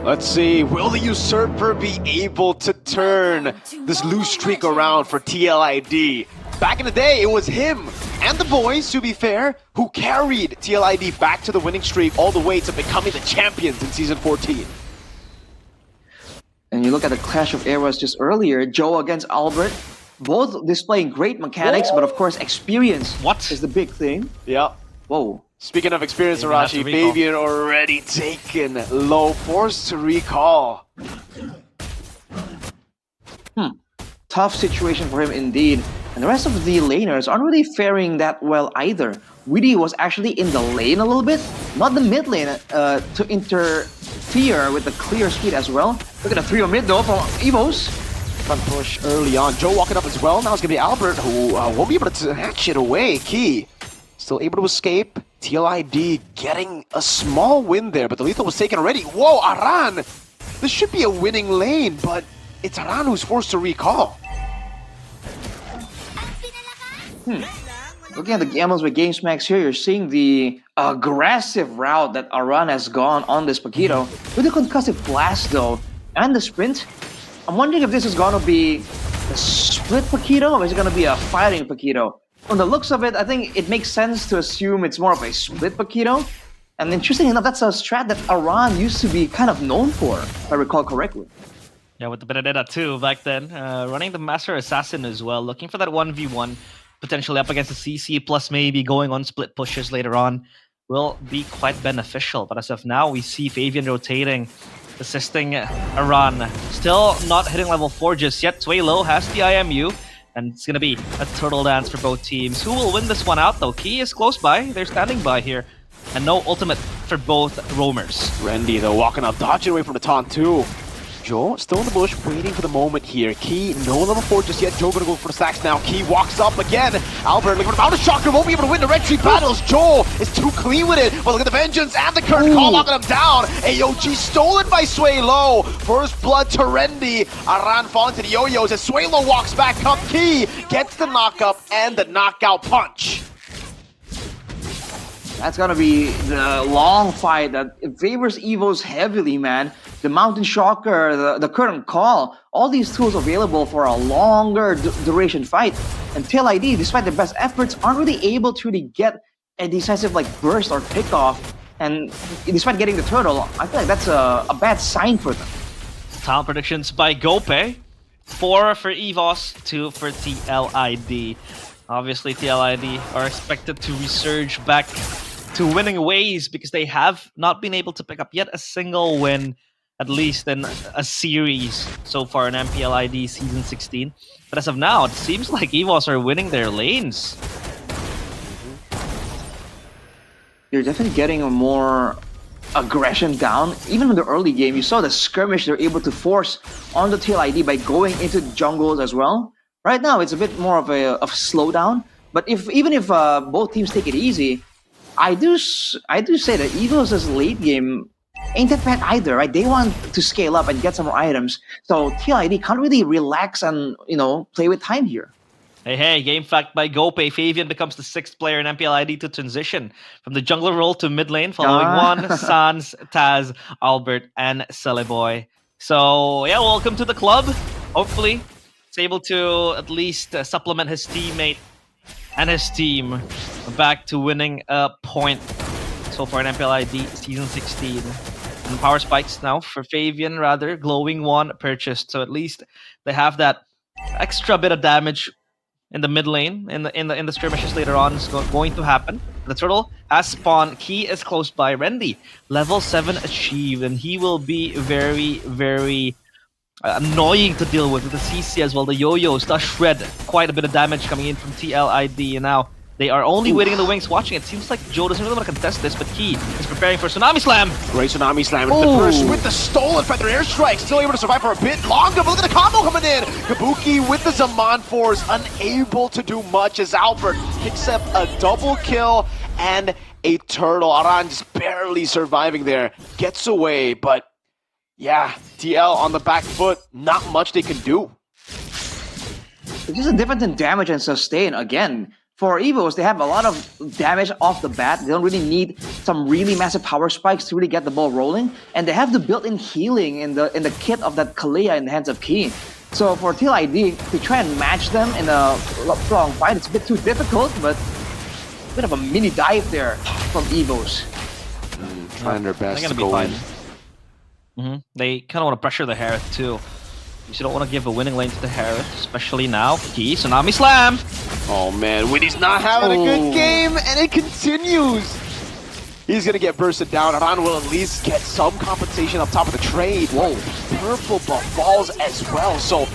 Let's see, will the Usurper be able to turn this lose streak around for TLID? Back in the day, it was him and the boys, to be fair, who carried TLID back to the winning streak all the way to becoming the champions in Season 14. And you look at the clash of eras just earlier, Joe against Albert, both displaying great mechanics, but of course experience is the big thing. Yeah. Whoa. Speaking of experience, Arashi, Fabian already taken low, forced to recall. Tough situation for him indeed. And the rest of the laners aren't really faring that well either. Weedy was actually in the lane a little bit, not the mid lane, to interfere with the clear speed as well. Look at the 3 mid though from Evos. Front push early on. Joe walking up as well. Now it's going to be Albert who won't be able to hatch it away. Key still able to escape. TLID getting a small win there, but the lethal was taken already. Whoa, Aran! This should be a winning lane, but it's Aran who's forced to recall. Looking at the Gambles with GameSmax here, you're seeing the aggressive route that Aran has gone on this Paquito. With the concussive blast though, and the sprint, I'm wondering if this is going to be a split Paquito or is it going to be a fighting Paquito? On the looks of it, I think it makes sense to assume it's more of a split Paquito. And interesting enough, that's a strat that Aran used to be kind of known for, if I recall correctly. Yeah, with the Benedetta too back then. Running the Master Assassin as well, looking for that 1v1. Potentially up against the CC, plus maybe going on split pushes later on will be quite beneficial. But as of now, we see Fabian rotating, assisting Aran. Still not hitting level 4 just yet. Swaylo has the IMU, and it's going to be a turtle dance for both teams. Who will win this one out though? Key is close by, they're standing by here. And no ultimate for both roamers. Randy though walking up, dodging away from the taunt too. Joe still in the bush, waiting for the moment here. Key, no level 4 just yet. Joe gonna go for the stacks now. Key walks up again. Albert looking for the Mountain Shocker, won't be able to win the red tree battles. Joel is too clean with it. But look at the Vengeance and the Curse Call locking him down. AOG stolen by Swaylo. First blood to Randy. Aran falling to the yo-yos as Swaylo walks back up. Key gets the knock up and the knockout punch. That's gonna be the long fight that favors Evos heavily, man. The Mountain Shocker, the current call, all these tools available for a longer duration fight. And Tail ID, despite their best efforts, aren't really able to really get a decisive like burst or pickoff. And despite getting the turtle, I feel like that's a bad sign for them. Talent predictions by Gope. 4 for EVOS, 2 for TLID. Obviously, TLID are expected to resurge back to winning ways because they have not been able to pick up yet a single win, at least in a series so far in MPL ID Season 16. But as of now, it seems like EVOS are winning their lanes. You're definitely getting a more aggression down. Even in the early game, you saw the skirmish they're able to force on the TLID by going into jungles as well. Right now, it's a bit more of a slowdown. But even if both teams take it easy, I do say that EVOS' late game ain't that bad either, right? They want to scale up and get some more items. So TLID can't really relax and, play with time here. Hey, game fact by Gope. Favian becomes the 6th player in MPL ID to transition from the jungler role to mid lane, following Juan, Sans, Taz, Albert, and Celeboy. So, yeah, welcome to the club. Hopefully, he's able to at least supplement his teammate and his team back to winning a point so far in MPL ID Season 16. And power spikes now for Favian, rather. Glowing One purchased. So at least they have that extra bit of damage in the mid lane, in the skirmishes later on is going to happen. The turtle has spawned. Key is close by. Rendy, level 7 achieved, and he will be very, very annoying to deal with the CC as well. The yo-yos does shred quite a bit of damage coming in from TLID, and now they are only waiting in the wings watching. It seems like Joe doesn't really want to contest this, but Key is preparing for Tsunami Slam. Great Tsunami Slam into the burst with the stolen feather airstrike. Still able to survive for a bit longer, but look at the combo coming in. Kabuki with the Zaman Force, unable to do much as Albert picks up a double kill and a turtle. Aran just barely surviving there. Gets away, but yeah, TL on the back foot. Not much they can do. It's just a difference in damage and sustain again. For EVOS, they have a lot of damage off the bat. They don't really need some really massive power spikes to really get the ball rolling. And they have the built-in healing in the kit of that Kalea in the hands of Key. So for TLID, to try and match them in a long fight, it's a bit too difficult, but a bit of a mini dive there from EVOS. Trying their best They're to gonna go be fine. They kind of want to pressure the Harith too. You don't want to give a winning lane to the Harith, especially now. Key, Tsunami Slam! Oh man, Witty's not having a good game, and it continues! He's gonna get bursted down. Aran will at least get some compensation up top of the trade. Whoa, purple buff falls as well. So,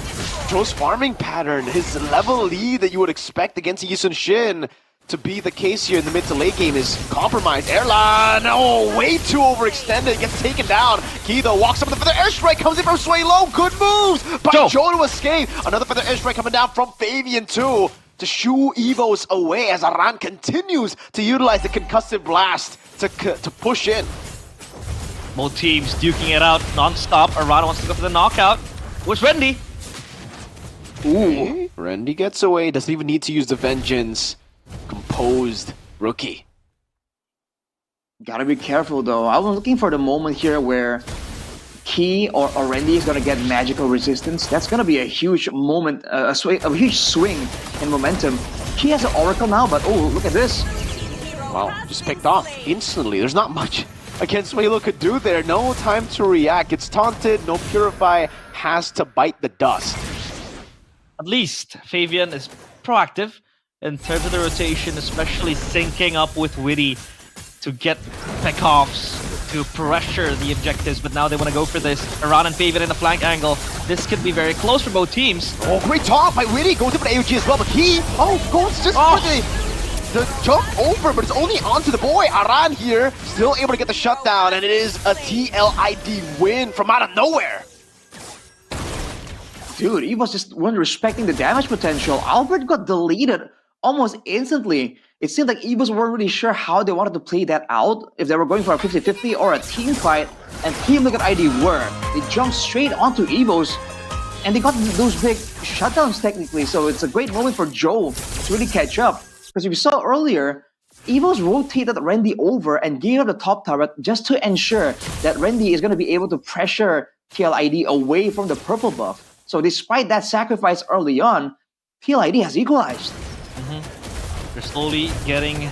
Joe's farming pattern, his level lead that you would expect against Yisun Shin to be the case here in the mid to late game is compromised. Airline, oh, way too overextended, gets taken down. Key though walks up with the feather airstrike, comes in from Sway Low, good moves by Joe to escape. Another feather airstrike coming down from Favian too to shoo EVOS away as Aran continues to utilize the concussive blast to push in. Both teams duking it out non-stop. Aran wants to go for the knockout. Where's Rendy? Ooh, Rendy gets away, doesn't even need to use the vengeance. Composed rookie. Gotta be careful though. I was looking for the moment here where Key or Rendy is gonna get magical resistance. That's gonna be a huge moment, a huge swing in momentum. Key has an Oracle now, but oh, look at this. Wow, just picked off instantly. There's not much against Swaylo could do there. No time to react. Gets taunted, no Purify, has to bite the dust. At least Favian is proactive in terms of the rotation, especially syncing up with Witty to get pickoffs, to pressure the objectives, but now they want to go for this. Aran and Favian in the flank angle. This could be very close for both teams. Oh, great taunt by Witty, goes in for the AOG as well, but he, goes just for the jump over, but it's only onto the boy. Aran here, still able to get the shutdown, and it is a TLID win from out of nowhere. Dude, EVOS just weren't respecting the damage potential. Albert got deleted almost instantly. It seemed like EVOS weren't really sure how they wanted to play that out, if they were going for a 50-50 or a team fight, and Team Liquid ID were. They jumped straight onto EVOS, and they got those big shutdowns technically, so it's a great moment for Joe to really catch up. Because if you saw earlier, Evo's rotated Randy over and gave up the top turret just to ensure that Randy is going to be able to pressure PLID away from the purple buff. So despite that sacrifice early on, PLID has equalized. They're slowly getting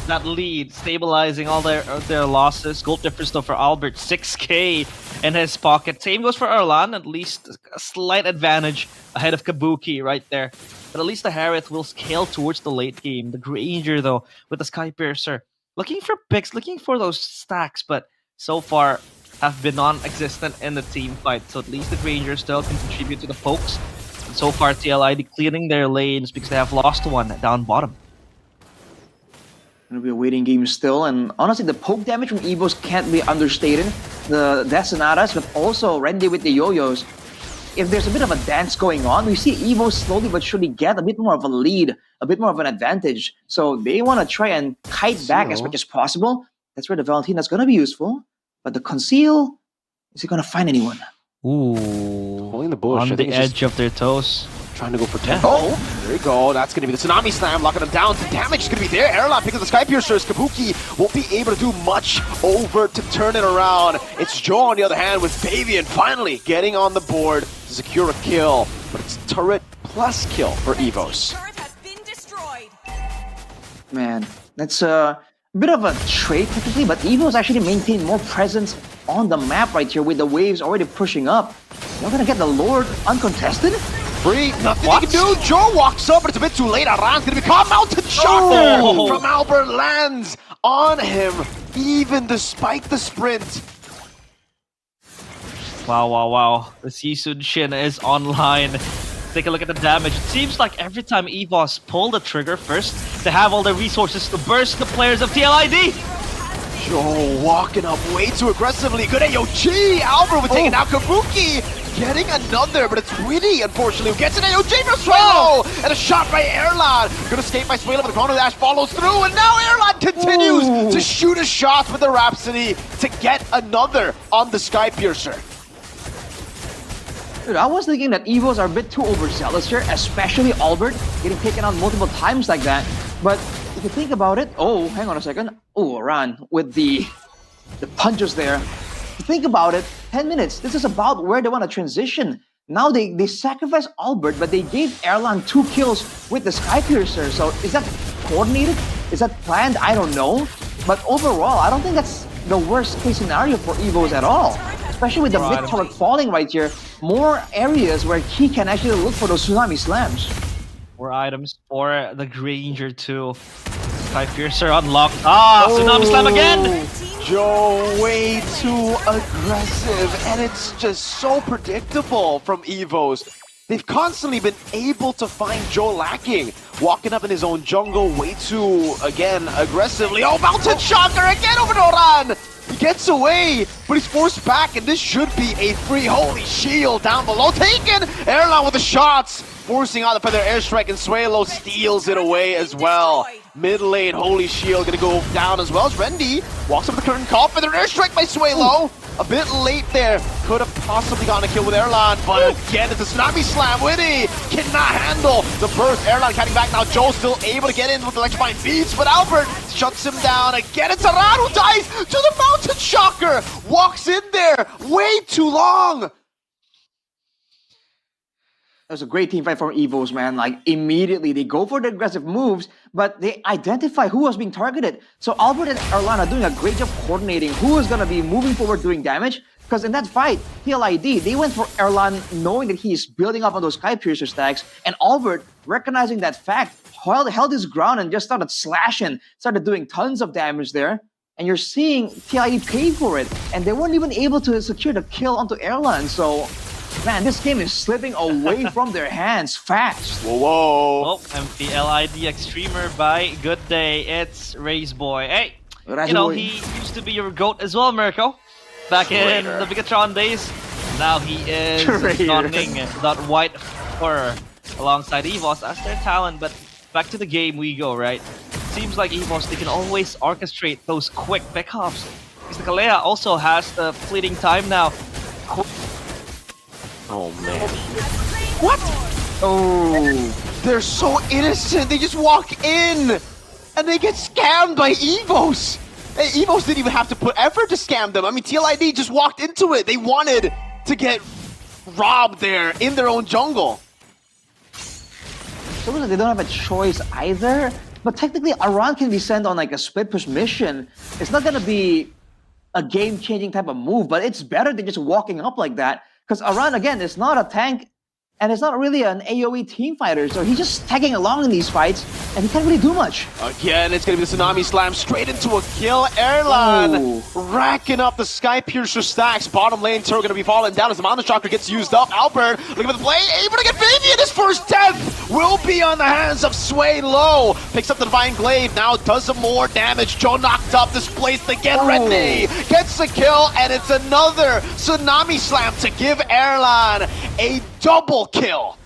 that lead, stabilizing all their losses. Gold difference though for Albert, 6k in his pocket. Same goes for Erlan, at least a slight advantage ahead of Kabuki right there. But at least the Harith will scale towards the late game. The Granger though, with the Skypiercer, looking for picks, looking for those stacks, but so far have been non-existent in the team fight. So at least the Granger still can contribute to the pokes. And so far, TLID clearing their lanes because they have lost one down bottom. Gonna be a waiting game still, and honestly, the poke damage from Evos can't be understated. The Death Sonatas, but also Randy with the yo-yos. If there's a bit of a dance going on, we see Evos slowly but surely get a bit more of a lead, a bit more of an advantage. So they want to try and kite back as much as possible. That's where the Valentina's gonna be useful. But the Conceal, is he gonna find anyone? Ooh, Holding the bush on the edge of their toes. Trying to go for 10. Oh, there you go. That's going to be the Tsunami Slam, locking him down. The damage is going to be there. Erlan picking up the Skypiercers. Kabuki won't be able to do much over to turn it around. It's Joe on the other hand with Fabian finally getting on the board to secure a kill. But it's turret plus kill for Evos. Man, that's a bit of a trade technically, but Evos actually maintain more presence on the map right here with the waves already pushing up. They're going to get the Lord uncontested? Free, nothing he can do. Joe walks up, but it's a bit too late. Aran's gonna be caught. Mountain shot there from Albert lands on him, even despite the sprint. Wow. The Sisun Shin is online. Take a look at the damage. It seems like every time Evos pull the trigger first, they have all the resources to burst the players of TLID. Joe walking up way too aggressively. Good AOG. Albert with taking out Kabuki. Getting another, but it's Witty, unfortunately, who gets an AOG for Swalo! And a shot by Erlan. Gonna escape by Swalo, but the Chrono Dash follows through, and now Erlan continues to shoot a shot with the Rhapsody to get another on the Skypiercer. Dude, I was thinking that Evos are a bit too overzealous here, especially Albert, getting taken out multiple times like that. But if you think about it, oh, hang on a second. Oh, Aran with the punches there. Think about it, 10 minutes. This is about where they want to transition. Now they sacrifice Albert, but they gave Erlan 2 kills with the Skypiercer. So is that coordinated? Is that planned? I don't know. But overall, I don't think that's the worst case scenario for Evos at all. Especially with the mid turret falling right here. More areas where he can actually look for those Tsunami Slams. More items for the Granger too. Skypiercer unlocked. Tsunami Slam again! Joe way too aggressive, and it's just so predictable from Evos. They've constantly been able to find Joe lacking, walking up in his own jungle way too, again, aggressively. Oh, Mountain Shocker again over to Oran! He gets away, but he's forced back, and this should be a free. Holy shield down below, taken! Erlan with the shots, forcing out the feather airstrike, and Swalo steals it away as well. Mid lane, Holy Shield gonna go down as well as Randy walks up the curtain call for their airstrike by Swalo. A bit late there, could have possibly gotten a kill with Erlan, but again it's a Tsunami Slam. Witty cannot handle the burst. Erlan cutting back now. Joe still able to get in with the electrifying beats, but Albert shuts him down again. It's Aran who dies to the Mountain Shocker. Walks in there way too long. That was a great team fight from Evos, man. Like, immediately, they go for the aggressive moves, but they identify who was being targeted. So Albert and Erlan are doing a great job coordinating who is going to be moving forward doing damage. Because in that fight, PLID, they went for Erlan knowing that he's building up on those Skypiercer stacks, and Albert, recognizing that fact, held his ground and just started slashing, started doing tons of damage there. And you're seeing PLID pay for it, and they weren't even able to secure the kill onto Erlan, so... Man, this game is slipping away from their hands fast. Whoa. Oh, MPL ID Extremer by Good Day. It's Raze Boy. Hey, he used to be your GOAT as well, Mirko. Back in the Bigatron days. Now he is donning that white fur alongside Evos as their talent. But back to the game we go, right? Seems like Evos, they can always orchestrate those quick pickups. Because the Kalea also has the fleeting time now. Oh man. What? Oh, they're so innocent. They just walk in. and they get scammed by Evos. Evos didn't even have to put effort to scam them. I mean, TLID just walked into it. They wanted to get robbed there in their own jungle. So they don't have a choice either. But technically, Aran can be sent on like a split push mission. It's not gonna be a game-changing type of move, but it's better than just walking up like that. Because Aran, again, is not a tank, and it's not really an AoE team fighter, so he's just tagging along in these fights, and he can't really do much. Again, it's gonna be the Tsunami Slam straight into a kill. Erlan racking up the Sky Piercer stacks. Bottom lane turret gonna be falling down as the Mountain Chakra gets used up. Albert looking for the play, able to get Fabian. His first death will be on the hands of Sway Low. Picks up the Divine Glaive, now does some more damage. Joe knocked up, displaced again. Redney gets the kill, and it's another Tsunami Slam to give Erlan a double kill.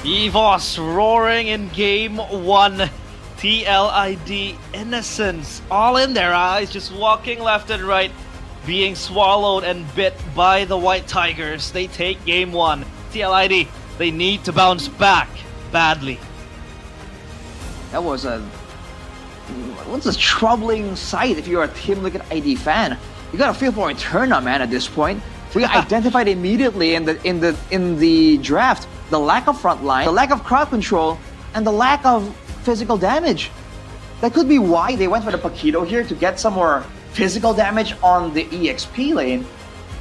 EVOS roaring in game 1. TLID innocence all in their eyes, just walking left and right, being swallowed and bit by the White Tigers. They take game 1. TLID, they need to bounce back badly. That was a troubling sight if you're a Team Liquid ID fan. You gotta feel for Eterna, man, at this point. We identified immediately in the draft the lack of front line, the lack of crowd control, and the lack of physical damage. That could be why they went for the Paquito here, to get some more physical damage on the EXP lane.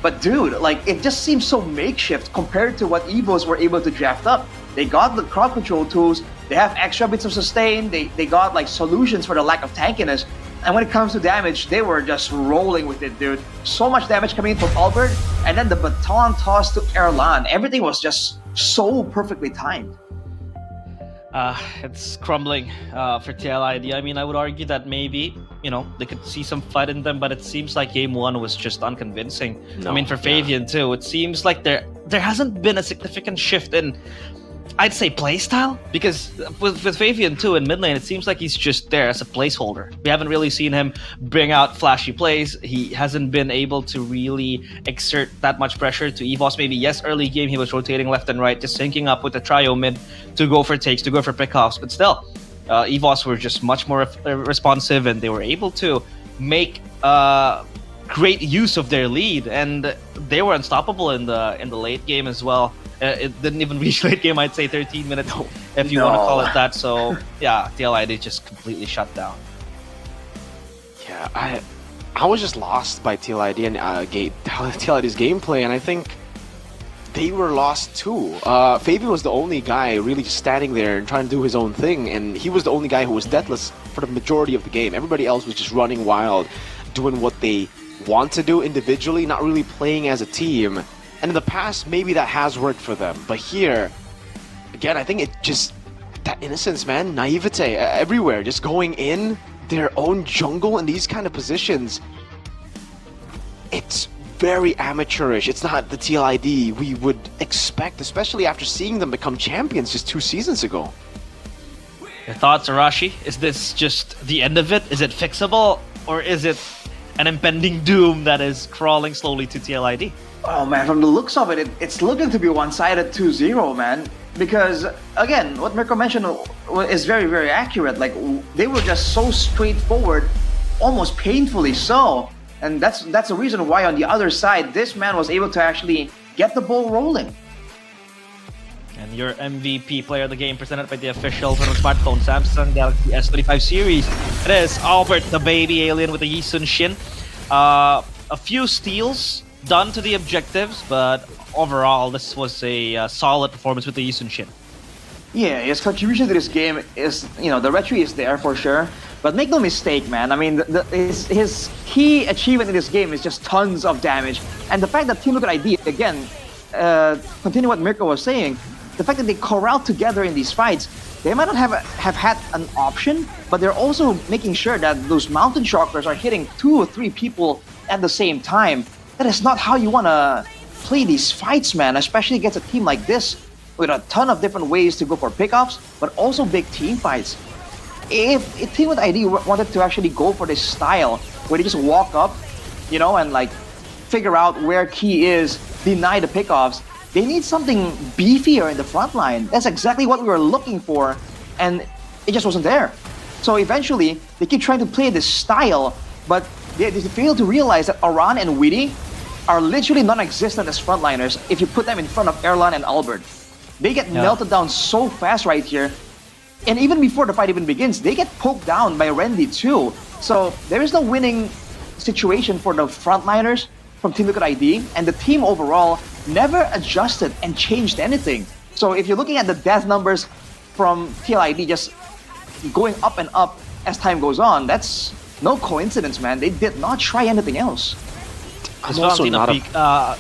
But dude, like, it just seems so makeshift compared to what Evos were able to draft up. They got the crowd control tools, they have extra bits of sustain, they got like solutions for the lack of tankiness. And when it comes to damage, they were just rolling with it, dude. So much damage coming in from Albert, and then the baton toss to Erlan. Everything was just so perfectly timed. It's crumbling for TLID. I mean, I would argue that maybe, they could see some fight in them, but it seems like game 1 was just unconvincing. I mean, for Fabian too, it seems like there hasn't been a significant shift in, I'd say, playstyle, because with Fabian too in mid lane, it seems like he's just there as a placeholder. We haven't really seen him bring out flashy plays. He hasn't been able to really exert that much pressure to EVOS. Maybe, yes, early game he was rotating left and right, just syncing up with the trio mid to go for takes, to go for pickoffs, but still, EVOS were just much more responsive, and they were able to make great use of their lead, and they were unstoppable in the late game as well. It didn't even reach late game, I'd say 13 minutes, if you want to call it that. So, yeah, TLID just completely shut down. Yeah, I was just lost by TLID and TLID's gameplay, and I think they were lost too. Fabian was the only guy really just standing there and trying to do his own thing, and he was the only guy who was deathless for the majority of the game. Everybody else was just running wild, doing what they want to do individually, not really playing as a team. And in the past, maybe that has worked for them. But here, again, I think it just, that innocence, man, naivete everywhere, just going in their own jungle in these kind of positions. It's very amateurish. It's not the TLID we would expect, especially after seeing them become champions just 2 seasons ago. Your thoughts, Arashi? Is this just the end of it? Is it fixable? Or is it an impending doom that is crawling slowly to TLID? Oh man, from the looks of it, it's looking to be one-sided 2-0, man. Because, again, what Mirko mentioned is very, very accurate. Like, they were just so straightforward, almost painfully so. And that's the reason why on the other side, this man was able to actually get the ball rolling. And your MVP player of the game, presented by the official smartphone Samsung Galaxy S25 series. It is Albert, the baby alien with the Yi Sun Shin. A few steals done to the objectives, but overall, this was a solid performance with the Yi Sun Shin. Yeah, his contribution to this game is, the red tree is there for sure. But make no mistake, man. I mean, his key achievement in this game is just tons of damage. And the fact that Team Liquid ID, again, continue what Mirko was saying, the fact that they corral together in these fights, they might not have had an option, but they're also making sure that those Mountain Chakras are hitting 2 or 3 people at the same time. That is not how you want to play these fights, man, especially against a team like this with a ton of different ways to go for pickups, but also big team fights. If Team with ID wanted to actually go for this style where they just walk up, and like figure out where key is, deny the pickoffs, they need something beefier in the front line. That's exactly what we were looking for. And it just wasn't there. So eventually, they keep trying to play this style, but they fail to realize that Aran and Witty are literally non-existent as frontliners if you put them in front of Erlan and Albert. They get melted down so fast right here. And even before the fight even begins, they get poked down by Randy too. So there is no winning situation for the frontliners from Team Liquid ID, and the team overall never adjusted and changed anything. So if you're looking at the death numbers from TLID just going up and up as time goes on, that's no coincidence, man. They did not try anything else. I'm also not a...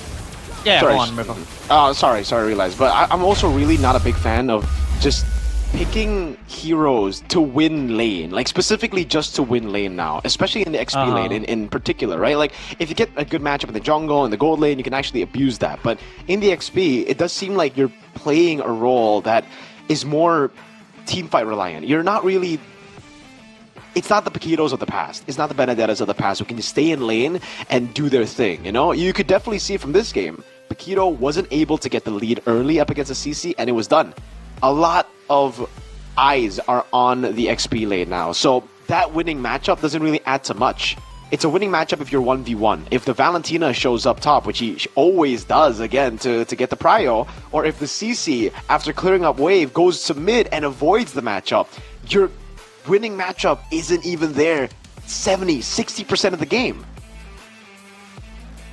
Go on, Mirko. Sorry, realize. But I'm also really not a big fan of just picking heroes to win lane, like specifically just to win lane now, especially in the XP lane in particular, right? Like if you get a good matchup in the jungle and the gold lane, you can actually abuse that. But in the XP, it does seem like you're playing a role that is more teamfight reliant. You're not really... It's not the Paquitos of the past. It's not the Benedettas of the past who can just stay in lane and do their thing, you know? You could definitely see from this game, Paquito wasn't able to get the lead early up against the CC, and it was done. A lot of eyes are on the XP lane now, so that winning matchup doesn't really add to much. It's a winning matchup if you're 1v1. If the Valentina shows up top, which he always does, again, to get the prio, or if the CC, after clearing up wave, goes to mid and avoids the matchup, your winning matchup isn't even there 70-60% of the game.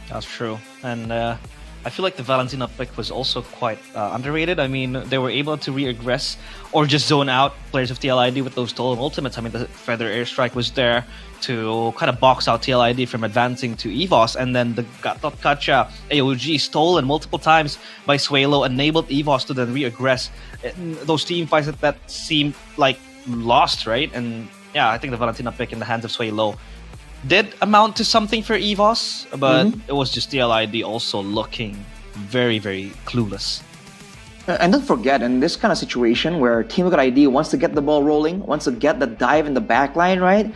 That's true. And I feel like the Valentina pick was also quite underrated. I mean, they were able to re-aggress or just zone out players of TLID with those stolen ultimates. I mean, the Feather Airstrike was there to kind of box out TLID from advancing to EVOS, and then the Gacha AOG stolen multiple times by Suelo enabled EVOS to then re-aggress. Those team fights that seemed like lost, right? And yeah, I think the Valentina pick in the hands of Suelo did amount to something for EVOS, but it was just TLID also looking very, very clueless. And don't forget, in this kind of situation where Team Liquid ID wants to get the ball rolling, wants to get the dive in the backline, right?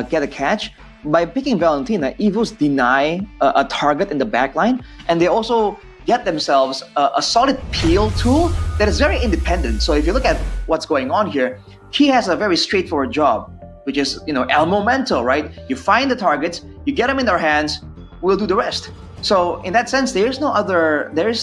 Get a catch. By picking Valentina, EVOS deny a target in the backline, and they also get themselves a solid peel tool that is very independent. So if you look at what's going on here, he has a very straightforward job, which is, El Momento, right? You find the targets, you get them in their hands, we'll do the rest. So in that sense, there is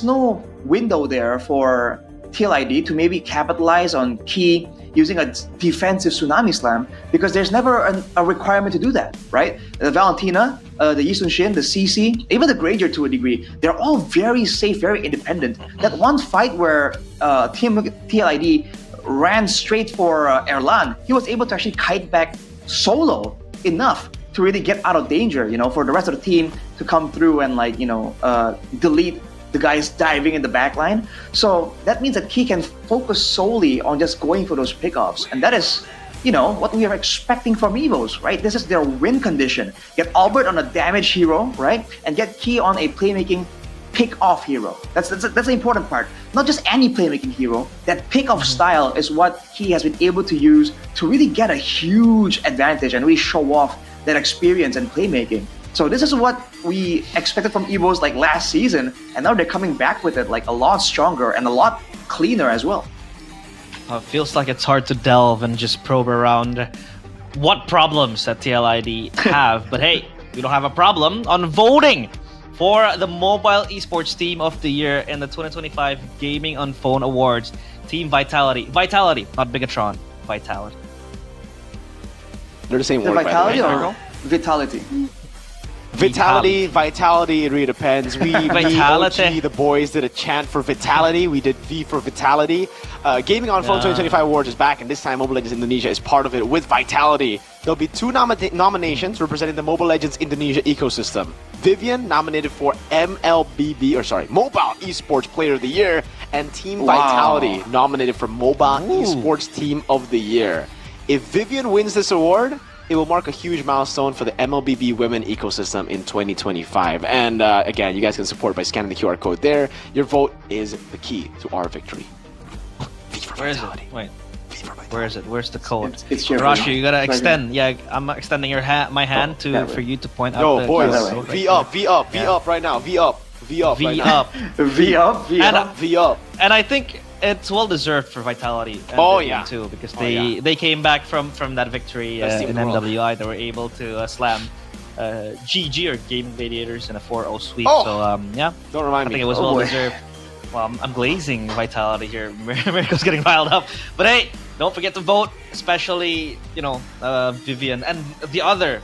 no window there for TLID to maybe capitalize on Key using a defensive Tsunami Slam, because there's never a requirement to do that, right? The Valentina, the Yisun Shin, the CC, even the Granger to a degree, they're all very safe, very independent. That one fight where Team TLID ran straight for Erlan, he was able to actually kite back solo enough to really get out of danger, for the rest of the team to come through and delete the guys diving in the backline. So that means that he can focus solely on just going for those pickoffs. And that is, what we are expecting from EVOS, right? This is their win condition. Get Albert on a damage hero, right? And get Key on a playmaking pick-off hero. That's the important part. Not just any playmaking hero. That pick-off style is what he has been able to use to really get a huge advantage and really show off that experience and playmaking. So this is what we expected from EVOS last season, and now they're coming back with it a lot stronger and a lot cleaner as well. It feels like it's hard to delve and just probe around what problems that TLID have. But hey, we don't have a problem on voting for the Mobile Esports Team of the Year in the 2025 Gaming on Phone Awards. Team Vitality. Vitality, not Bigatron. Vitality. They're the same The word, Vitality by the way. or Vitality? Vitality, it really depends. We Vitality. the boys did a chant for Vitality. We did V for Vitality. Gaming on Phone 2025 Awards is back, and this time Mobile Legends Indonesia is part of it with Vitality. There'll be two nominations representing the Mobile Legends Indonesia ecosystem. Vivian nominated for Mobile Esports Player of the Year, and Team Vitality nominated for Mobile Esports Team of the Year. If Vivian wins this award, it will mark a huge milestone for the MLBB women ecosystem in 2025. And again, you guys can support by scanning the QR code there. Your vote is the key to our victory. Where is it? Wait. Where is it? Where's the code? It's here. Rashi, you gotta extend. Yeah, I'm extending my hand for you to point out. Yo, boys, V up right now. V up right now. V up. V up. And I think it's well deserved for Vitality. And Oh, Vivian yeah. too, because Oh, they yeah. they came back from that victory Best team in in the world. MWI. They were able to slam GG or Gaming Gladiators in a 4-0 sweep. Oh! So yeah, Don't remind I me. think it was Oh, well boy. deserved. Well, I'm glazing Vitality here. Mirko's getting riled up. But hey, don't forget to vote, especially Vivian and the other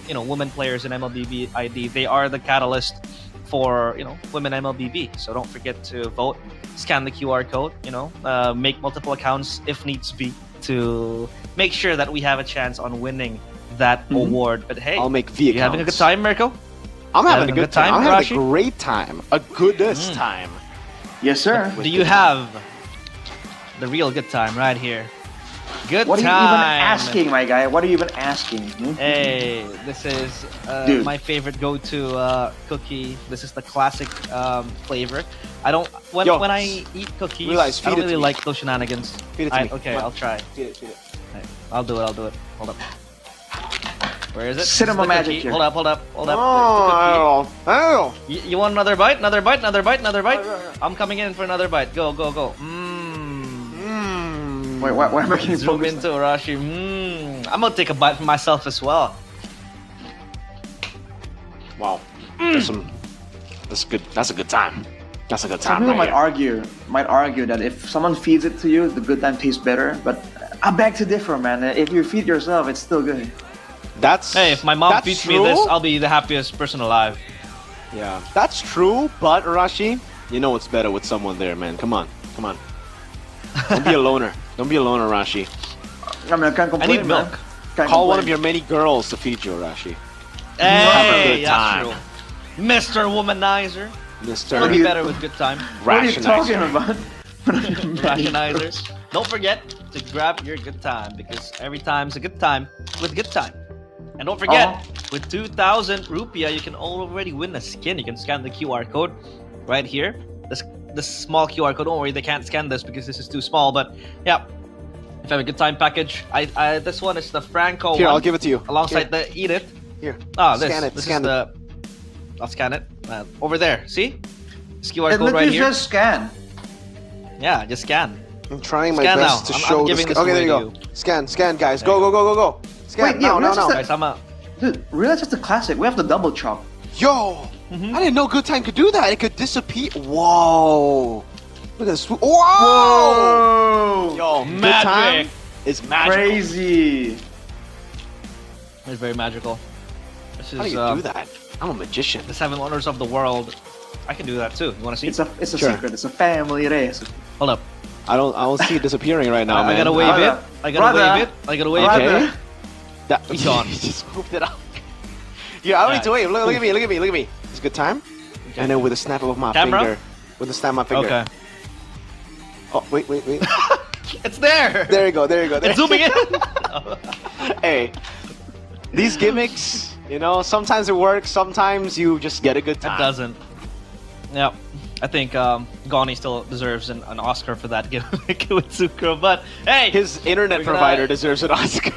women players in MLBB ID. They are the catalyst for women MLBB. So don't forget to vote. Scan the QR code. Make multiple accounts if needs be to make sure that we have a chance on winning that award. But hey, I'll make V you having a good accounts. time, Mirko? I'm You having a good time. I'm having Rashi? a great time. A goodest time. Yes, sir. Do you have the real good time right here? Good What are time. you even asking, my guy? What are you even asking? Hey, this is Dude. my favorite go-to cookie. This is the classic flavor. I don't when I eat cookies, realize, I feed don't it to really me. like those shenanigans. Feed it to me. Okay, Come on. I'll try. Feed it. Right, I'll do it. Hold up. Where is it? Cinema This is the magic cookie. here. Hold up. Oh, There's the cookie. oh. You want another bite? Another bite? I'm coming in for another bite. Go. Wait, why am I getting Zoom focused? into Arashi. I'm gonna take a bite for myself as well. Wow. That's good. That's a good time. That's a good Some time. people Right here. might argue that if someone feeds it to you, the good time tastes better. But I beg to differ, man. If you feed yourself, it's still good. Hey, if my mom that's feeds true. me this, I'll be the happiest person alive. Yeah, that's true. But Rashi, you know it's better with someone there, man. Come on. Don't be a loner. Don't be a loner, Rashi. I mean, I can't complain. need milk. Man. Can't Call one of complain. your many girls to feed you, Rashi. Hey, a good that's time. true. Mr. Womanizer. Mr. It'll be better with good time. What are you talking Rationizer. about? Rationizers. Don't forget to grab your good time because every time's a good time with good time. And don't forget, with 2,000 rupiah, you can already win a skin. You can scan the QR code right here. This small QR code. Don't worry, they can't scan this because this is too small. But yeah, if you have a good time package, this one is the Franco Here, one. I'll give it to you. Alongside Here. the Eat It. Here. This Scan it. This Scan is it. I'll scan it. Over there. See? This QR It code right literally here. just scan. Yeah, just scan. I'm trying my Scan best now. to I'm show giving this. this Okay, there you away go. to Scan, guys. There you Go. Scan Wait, yeah, now. that's the- Guys, I'm a... Dude, realize that's the classic. We have the double chop. Yo, I didn't know Good Time could do that. It could disappear. Whoa. Look at this. Whoa. Yo, Good Time Magic. is magical. Crazy. It's very magical. This How do is you do that? I'm a magician. the 7 wonders of the world. I can do that too. You want to see? It's a Sure. secret. It's a family race. Hold up. I don't see it disappearing right now, I man. gotta wave Brother. it. I gotta Brother. wave it. I gotta wave Brother. it. That, It's gone. You just moved it out. Yeah, I don't need to wave. Look at me. It's a good time. And then with a snap of my Camera? finger. With a snap of my finger. Okay. Oh, wait. It's there. There you go. It's zooming in. Hey, these gimmicks, sometimes it works, sometimes you just get a good It time. doesn't. Yeah. I think Goni still deserves an Oscar for that gimmick with Sucro. But hey, His internet We're gonna- provider deserves an Oscar.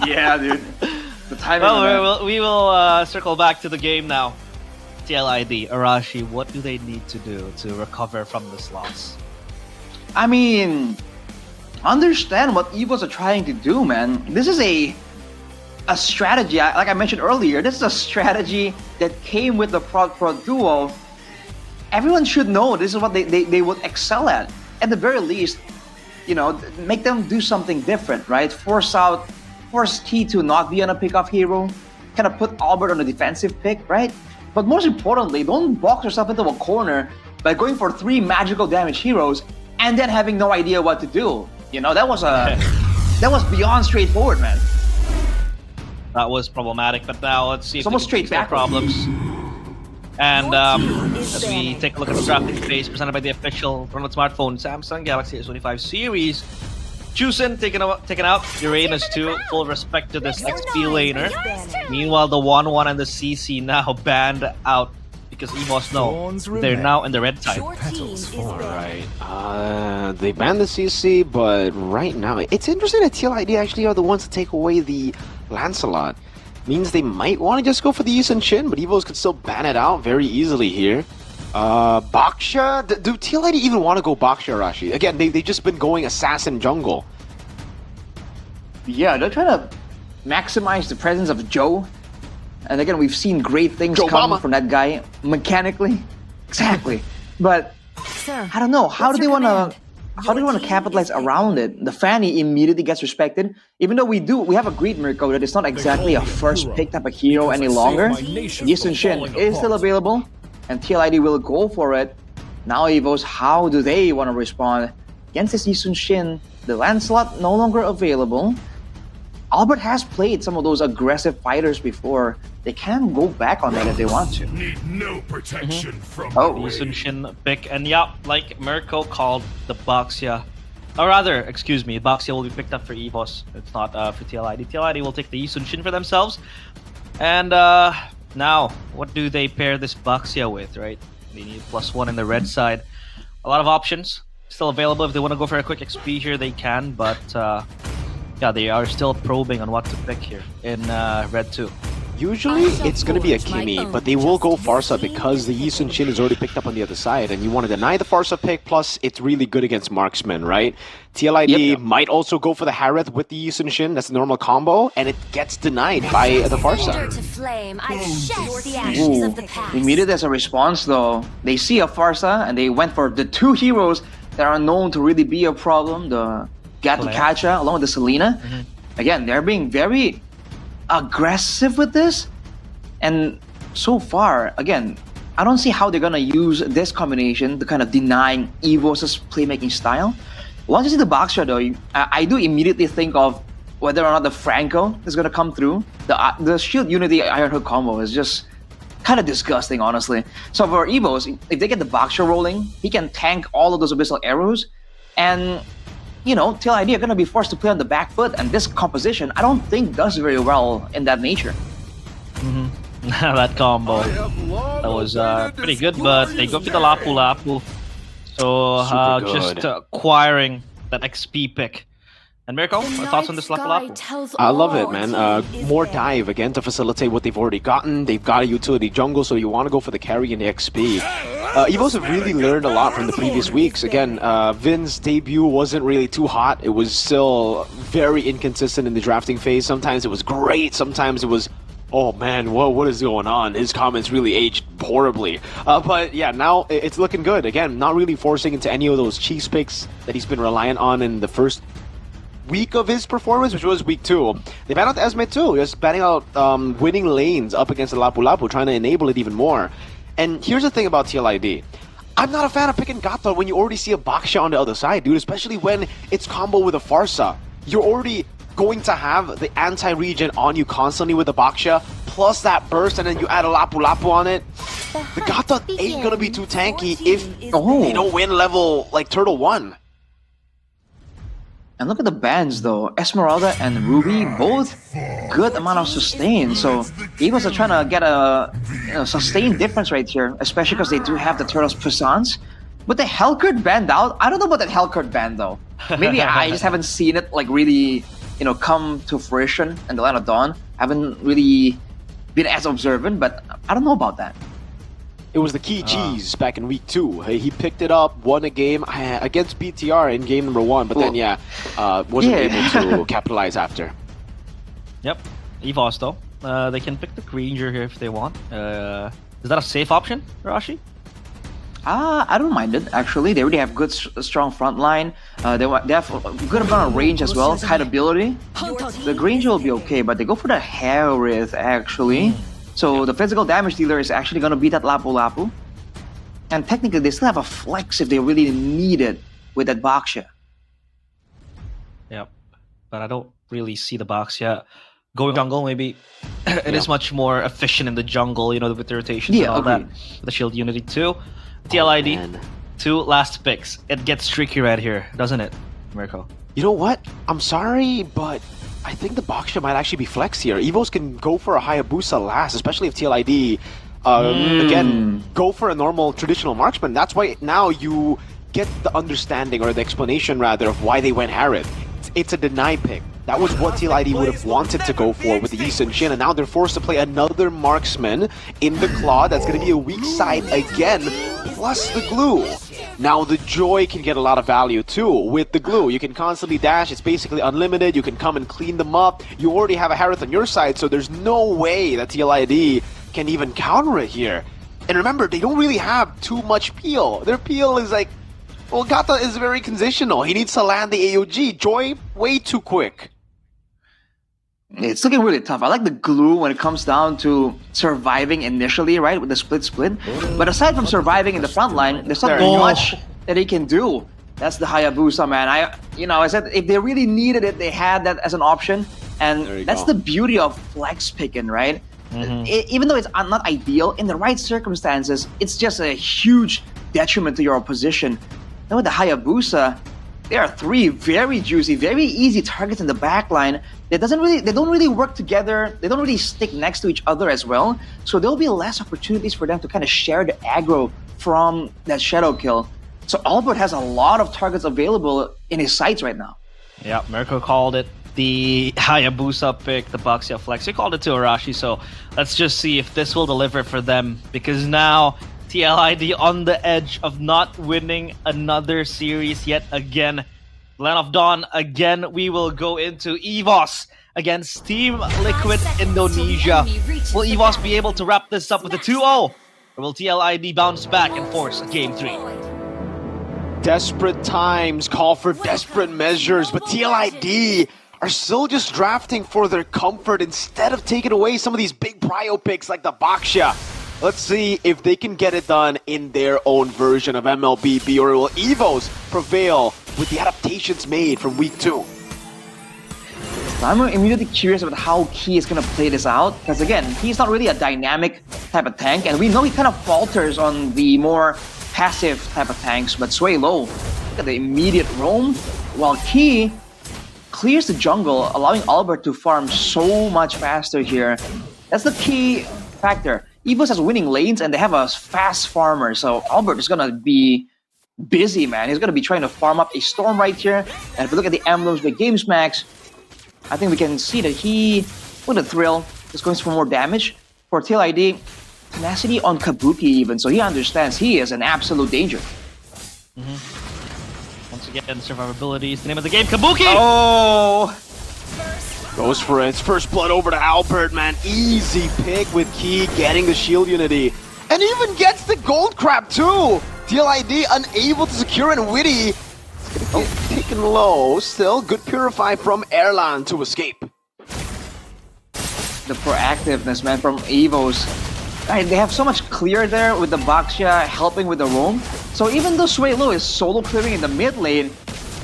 Yeah, dude. The timing. on that. well, we will circle back to the game now. TLID, Arashi, what do they need to do to recover from this loss? I mean, understand what Evos are trying to do, man. This is a strategy. Like I mentioned earlier, this is a strategy that came with the Prod duo. Everyone should know this is what they would excel at. At the very least, make them do something different, right? Force T to not be on a pickoff hero, kind of put Albert on a defensive pick, right? But most importantly, don't box yourself into a corner by going for 3 magical damage heroes and then having no idea what to do. That was beyond straightforward, man. That was problematic, but now let's see if It's almost they can fix their straight problems. And as we take a look at the drafting phase presented by the official Ronald Smartphone Samsung Galaxy S25 series, Chusen taken out, Uranus 2, full respect to this XP laner. Meanwhile, the 1-1 and the CC now banned out because Emos know they're now in the red type. Right. They banned the CC, but right now, it's interesting that TLID actually are the ones to take away the Lancelot. Means they might want to just go for the Yi Sun Shin, but Evos could still ban it out very easily here. Baksha? Do TLID even want to go Baksha, Rashi? Again, they've just been going Assassin Jungle. Yeah, they're trying to maximize the presence of Joe. And again, we've seen great things Joe come Mama. from that guy mechanically. Exactly. But I don't know. How do they want to capitalize around it? The Fanny immediately gets respected. Even though we have agreed, Mirko, that it's not exactly a first pick type of hero any longer. Yi Sun-shin is still available, and TLID will go for it. Now EVOs, how do they want to respond against this Yi Sun-shin? The Lancelot no longer available. Albert has played some of those aggressive fighters before. They can go back on that if they want to. Need no protection from Yi Sun-shin pick, and yeah, like Mirko called the Baxia. Or rather, excuse me, Baxia will be picked up for EVOS. It's not for TLID. TLID will take the Yi Sun-shin for themselves. And now, what do they pair this Baxia with, right? They need +1 in the red side. A lot of options still available. If they want to go for a quick XP here, they can, but yeah, they are still probing on what to pick here in red 2. Usually, it's going to be a Kimi, but they will go Farsa because the Yi Sun-shin is already picked up on the other side, and you want to deny the Farsa pick, plus it's really good against marksmen, right? TLID might also go for the Harith with the Yi Sun-shin, that's the normal combo, and it gets denied by the Farsa. Immediately as a response, though, they see a Farsa, and they went for the two heroes that are known to really be a problem, the Gatukacha along with the Selena. Again, they're being very aggressive with this, and so far, again, I don't see how they're gonna use this combination to kind of denying EVOS' playmaking style. Once you see the Baxia, though, I do immediately think of whether or not the Franco is gonna come through. The Shield Unity Iron Hook combo is just kind of disgusting, honestly. So for EVOS, if they get the Baxia rolling, he can tank all of those Abyssal arrows, and you know, TLID are going to be forced to play on the back foot, and this composition, I don't think does very well in that nature. That combo, that was pretty good, but they go for the Lapu Lapu. So just acquiring that XP pick. And Mirko, thoughts on this Lapu Lapu? I love it, man. More dive, again, to facilitate what they've already gotten. They've got a utility jungle, so you want to go for the carry and the XP. EVOs have really learned a lot from the previous weeks. Again, Vin's debut wasn't really too hot. It was still very inconsistent in the drafting phase. Sometimes it was great, sometimes it was, oh man, what is going on? His comments really aged horribly. But yeah, now it's looking good. Again, not really forcing into any of those cheese picks that he's been reliant on in the first week of his performance, which was week 2. They banned out Esme too, just banning out winning lanes up against the Lapu Lapu, trying to enable it even more. And here's the thing about TLID. I'm not a fan of picking Gato when you already see a Baksha on the other side, dude, especially when it's combo with a Farsa. You're already going to have the anti-regen on you constantly with the Baksha, plus that burst, and then you add a Lapu Lapu on it. The Gato ain't gonna be too tanky if they don't win level like Turtle 1. And look at the bans, though. Esmeralda and Ruby, both good amount of sustain. So EVOs are trying to get a sustained difference right here, especially because they do have the Turtles Puissance. But the Hellcurt banned out. I don't know about that Hellcurt ban, though. Maybe I just haven't seen it like really, come to fruition in the Land of Dawn. I haven't really been as observant, but I don't know about that. It was the key cheese back in week 2. He picked it up, won a game against BTR in game number 1, but then wasn't able to capitalize after. Yep, EVOS though. They can pick the Granger here if they want. Is that a safe option, Rashi? I don't mind it, actually. They already have good, strong front line. They have a good amount of range as well, kite ability. The Granger will be okay, but they go for the Harith, actually. So the physical damage dealer is actually going to beat that Lapu Lapu. And technically, they still have a flex if they really need it with that Baksha. Yep, but I don't really see the Baksha going jungle. Maybe it is much more efficient in the jungle, with the rotations and all that. The Shield Unity too. TLID, 2 last picks. It gets tricky right here, doesn't it, Mirko? You know what? I'm sorry, but I think the Baksha might actually be flex here. EVOs can go for a Hayabusa last, especially if TLID, again, go for a normal traditional marksman. That's why now you get the understanding, or the explanation rather, of why they went Harith. It's a deny pick. That was what TLID would have wanted to go for with the Yi Sun-shin, and now they're forced to play another marksman in the Claw. That's going to be a weak side again. plus the glue. Now the Joy can get a lot of value too with the glue. You can constantly dash, it's basically unlimited, you can come and clean them up. You already have a Harith on your side, so there's no way that TLID can even counter it here. And remember, they don't really have too much peel. Their peel is like, well, Gata is very conditional. He needs to land the AOG. Joy, way too quick. It's looking really tough. I like the glue when it comes down to surviving initially, right, with the split. But aside from surviving in the front line, there's not much that he can do. That's the Hayabusa, man. I said if they really needed it, they had that as an option, and that's the beauty of flex picking, right? Even though it's not ideal, in the right circumstances, it's just a huge detriment to your opposition. Now with the Hayabusa, there are 3 very juicy, very easy targets in the backline. They don't really work together. They don't really stick next to each other as well. So there'll be less opportunities for them to kind of share the aggro from that shadow kill. So Albert has a lot of targets available in his sights right now. Yeah, Mirko called it the Hayabusa pick, the Baxia Flex. He called it to Arashi, so let's just see if this will deliver for them. Because now TLID on the edge of not winning another series yet again. Land of Dawn, again, we will go into EVOS against Team Liquid Indonesia. Will EVOS be able to wrap this up with a 2-0? Or will TLID bounce back and force Game 3? Desperate times call for desperate measures, but TLID are still just drafting for their comfort instead of taking away some of these big prio picks like the Baxia. Let's see if they can get it done in their own version of MLBB, or will EVOS prevail with the adaptations made from week 2? I'm immediately curious about how Key is going to play this out, because again, he's not really a dynamic type of tank, and we know he kind of falters on the more passive type of tanks, but Sway Low, look at the immediate roam, while Key clears the jungle, allowing Albert to farm so much faster here. That's the key factor. EVOS has winning lanes and they have a fast farmer, so Albert is gonna be busy, man. He's gonna be trying to farm up a storm right here. And if we look at the emblems by Games Max, I think we can see that he, with a thrill, is going for more damage. For TLID, tenacity on Kabuki even, so he understands he is an absolute danger. Once again, survivability is the name of the game. Kabuki! Oh! Goes for it. First blood over to Albert, man. Easy pick with Key getting the shield unity. And even gets the gold crab too! TLID unable to secure, and Witty is gonna get taken low. Still, good purify from Erlan to escape. The proactiveness, man, from EVOS. Right, they have so much clear there with the Baxia helping with the roam. So even though Sway Low is solo clearing in the mid lane,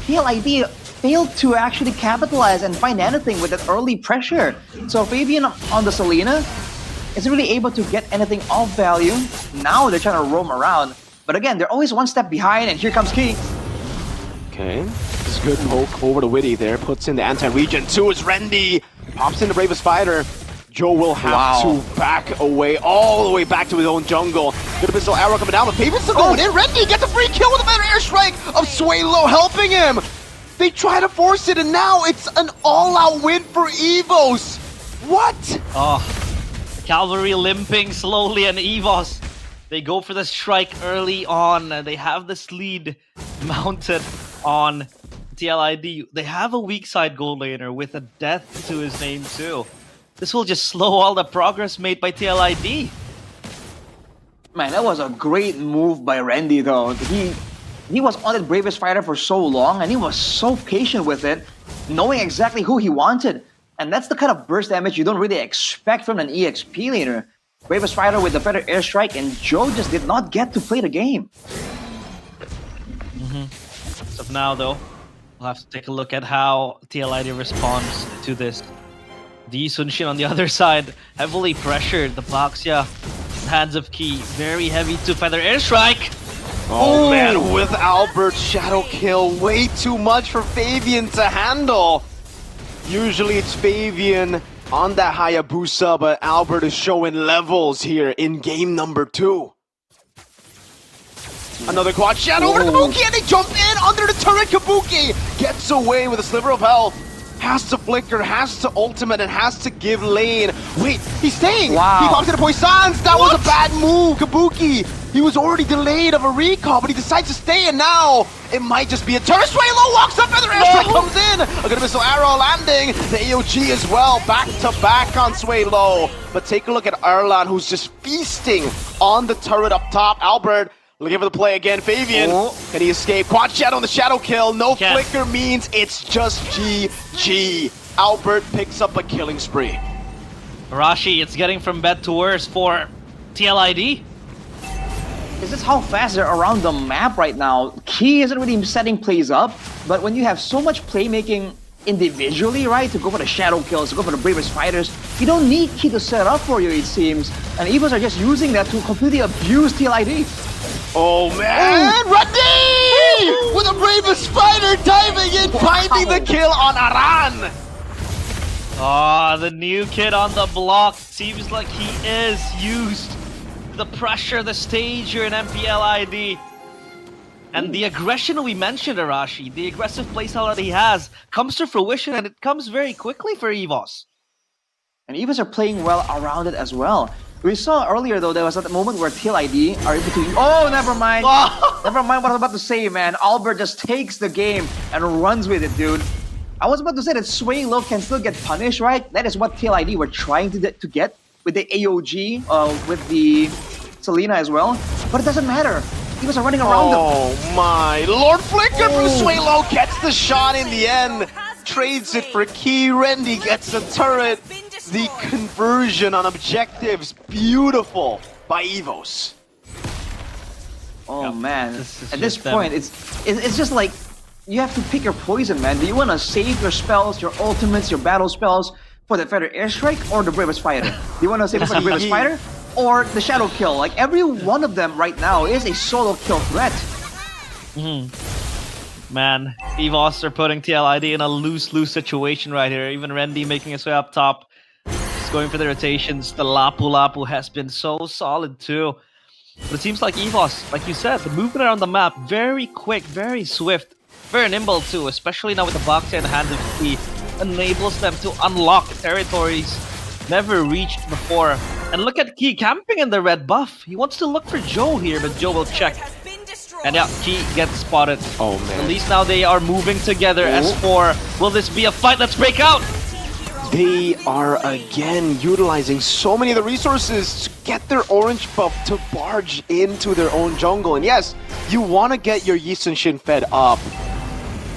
TLID failed to actually capitalize and find anything with that early pressure. So Fabian on the Selena isn't really able to get anything of value. Now they're trying to roam around. But again, they're always one step behind, and here comes Key. Okay, this is good poke over to Witty there. Puts in the anti-regen. 2 is Rendy. Pops in the Bravest Fighter. Joe will have to back away, all the way back to his own jungle. Good pistol arrow coming down, but Fabian's still going in. Rendy gets a free kill with a better airstrike of Sway Low helping him. They try to force it, and now it's an all-out win for EVOS. What? Oh, Cavalry limping slowly, and EVOS, they go for the strike early on. They have this lead mounted on TLID. They have a weak side gold laner with a death to his name too. This will just slow all the progress made by TLID. Man, that was a great move by Randy though. He was on that Bravest Fighter for so long, and he was so patient with it, knowing exactly who he wanted. And that's the kind of burst damage you don't really expect from an EXP laner. Bravest Fighter with the better airstrike, and Joe just did not get to play the game. So now though, we'll have to take a look at how TLID responds to this. The Sunshin on the other side, heavily pressured. The Baxia, hands of Key, very heavy to feather airstrike. Oh man, with Albert's shadow kill, way too much for Fabian to handle. Usually it's Fabian on that Hayabusa, but Albert is showing levels here in game number 2. Another quad shadow over to Kabuki, and they jump in under the turret. Kabuki gets away with a sliver of health. has to flicker, has to ultimate, and has to give lane. Wait, he's staying! Wow. He pops into Poissons! That was a bad move! Kabuki! He was already delayed of a recall, but he decides to stay, and now it might just be a turn. Swaylo walks up, Feather Airstrike comes in! A good missile arrow landing! The AOG as well, back to back on Swaylo. But take a look at Erlan, who's just feasting on the turret up top. Albert looking for the play again. Fabian, can he escape? Quad Shadow on the Shadow kill. No flicker means it's just GG. Albert picks up a killing spree. Arashi, it's getting from bad to worse for TLID. Is this how fast they're around the map right now? Key isn't really setting plays up, but when you have so much playmaking individually, right, to go for the shadow kills, to go for the bravest fighters, you don't need Key to set up for you, it seems. And EVOs are just using that to completely abuse TLID. Oh man, Randy! With a bravest fighter diving in, finding the kill on Aran. Ah, the new kid on the block. Seems like he is used the pressure, the stage here in MPL ID. And the aggression we mentioned, Arashi, the aggressive playstyle that he has, comes to fruition, and it comes very quickly for EVOS. And EVOS are playing well around it as well. We saw earlier, though, there was that moment where TLID are able to... Oh, never mind. Never mind what I was about to say, man. Albert just takes the game and runs with it, dude. I was about to say that Swaylo can still get punished, right? That is what TLID were trying to get with the AOG, with the Selena as well. But it doesn't matter. He was running around them. Oh my Lord, flicker from Swaylo gets the shot in the end. Trades it for Key. Randy gets the turret. The conversion on objectives, beautiful by EVOS. Oh man, at this point, it's just like, you have to pick your poison, man. Do you want to save your spells, your ultimates, your battle spells for the Feather Airstrike or the Bravest Fighter? Do you want to save it for the Bravest Fighter or the Shadow Kill? Like, every one of them right now is a solo kill threat. Man, EVOS are putting TLID in a lose-lose situation right here. Even Randy making his way up top. Just going for the rotations. The Lapu has been so solid too. But it seems like EVOS, like you said, the movement around the map, very quick, very swift, very nimble too, especially now with the box in the hands of Key, enables them to unlock territories never reached before. And look at Key camping in the red buff. He wants to look for Joe here, but Joe will check. And yeah, Key gets spotted. Oh man. At least now they are moving together. S4, will this be a fight? Let's break out! They are again utilizing so many of the resources to get their orange buff to barge into their own jungle. And yes, you want to get your Yi Sun-shin fed up,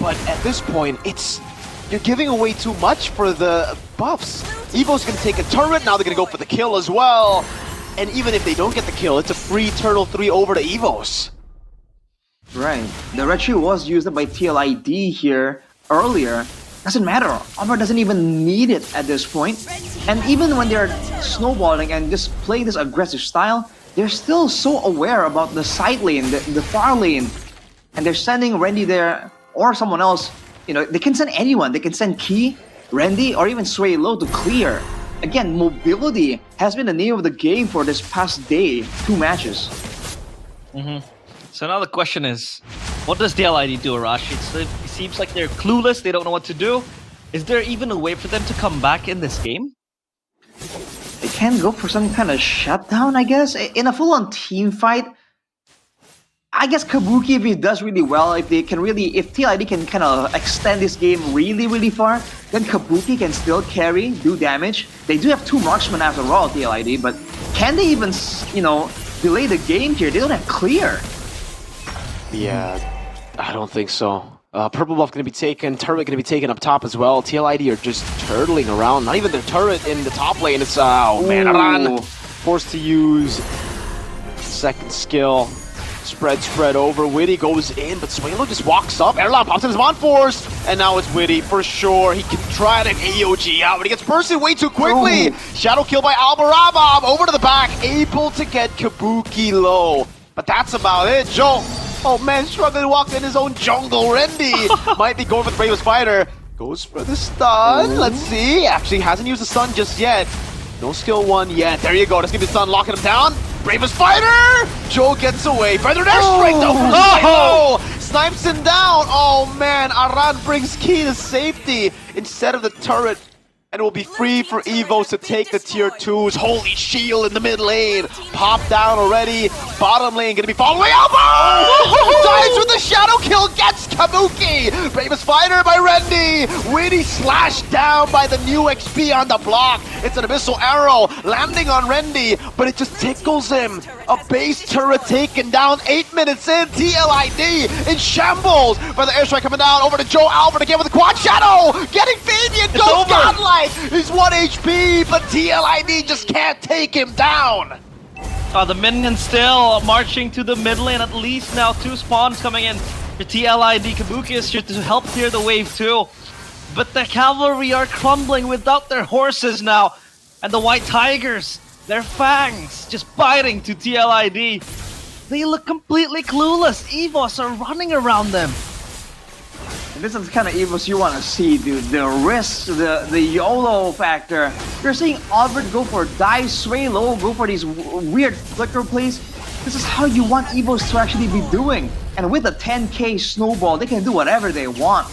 but at this point, you're giving away too much for the buffs. Evo's gonna take a turret, now they're gonna go for the kill as well. And even if they don't get the kill, it's a free Turtle 3 over to Evos. Right. The Red Shield was used by TLID here earlier. Doesn't matter. Albert doesn't even need it at this point. And even when they're snowballing and just playing this aggressive style, they're still so aware about the side lane, the far lane. And they're sending Randy there or someone else. You know, they can send anyone. They can send Key, Randy, or even Swaylo to clear. Again, mobility has been the name of the game for this past day, 2 matches. So now the question is, what does TLID do, Arashi? It seems like they're clueless, they don't know what to do. Is there even a way for them to come back in this game? They can go for some kind of shutdown, I guess. In a full-on team fight, I guess Kabuki, if he does really well, if TLID can kind of extend this game really, really far, then Kabuki can still carry, do damage. They do have 2 marksmen after all, TLID, but can they even, you know, delay the game here? They don't have clear. Yeah, I don't think so. Purple buff going to be taken, turret going to be taken up top as well. TLID are just turtling around. Not even the turret in the top lane. It's, oh man, Aran forced to use second skill. Spread over. Witty goes in, but Swaylo just walks up. Erlan pops in his Mon Force, and now it's Witty for sure. He can try an AOG out, but he gets bursted way too quickly. Shadow kill by Albarabab over to the back, able to get Kabuki low. But that's about it. Joe, oh man, struggling to walk in his own jungle. Randy might be going for the bravest fighter. Goes for the stun. Let's see. Actually hasn't used the stun just yet. No skill 1 yet. There you go. Let's give the stun, locking him down. Bravest fighter! Joe gets away. Feathered Airstrike though from Swaylo. snipes him down. Oh man, Aran brings Key to safety instead of the turret. And it will be free for Evos to take the tier 2s. Holy shield in the mid lane. Pop down already. Bottom lane gonna be following Elbow! Dies with the shadow kill, gets Kabuki! Bravest fighter by Rendy! Witty slashed down by the new XP on the block. It's an abyssal arrow landing on Rendy, but it just tickles him. A base turret taken down 8 minutes in. TLID in shambles. But the airstrike coming down over to Joe Albert again with the quad shadow! Getting Fabian, goes godlike! He's 1 HP, but TLID just can't take him down. The minions still marching to the mid lane. At least now 2 spawns coming in for TLID. Kabuki is here to help clear the wave too. But the cavalry are crumbling without their horses now. And the white tigers, their fangs just biting to TLID. They look completely clueless. Evos are running around them. And this is the kind of Evos you want to see, dude. The risk, the YOLO factor. You're seeing Albert go for dive, sway low, go for these weird flicker plays. This is how you want Evos to actually be doing. And with a 10k snowball, they can do whatever they want.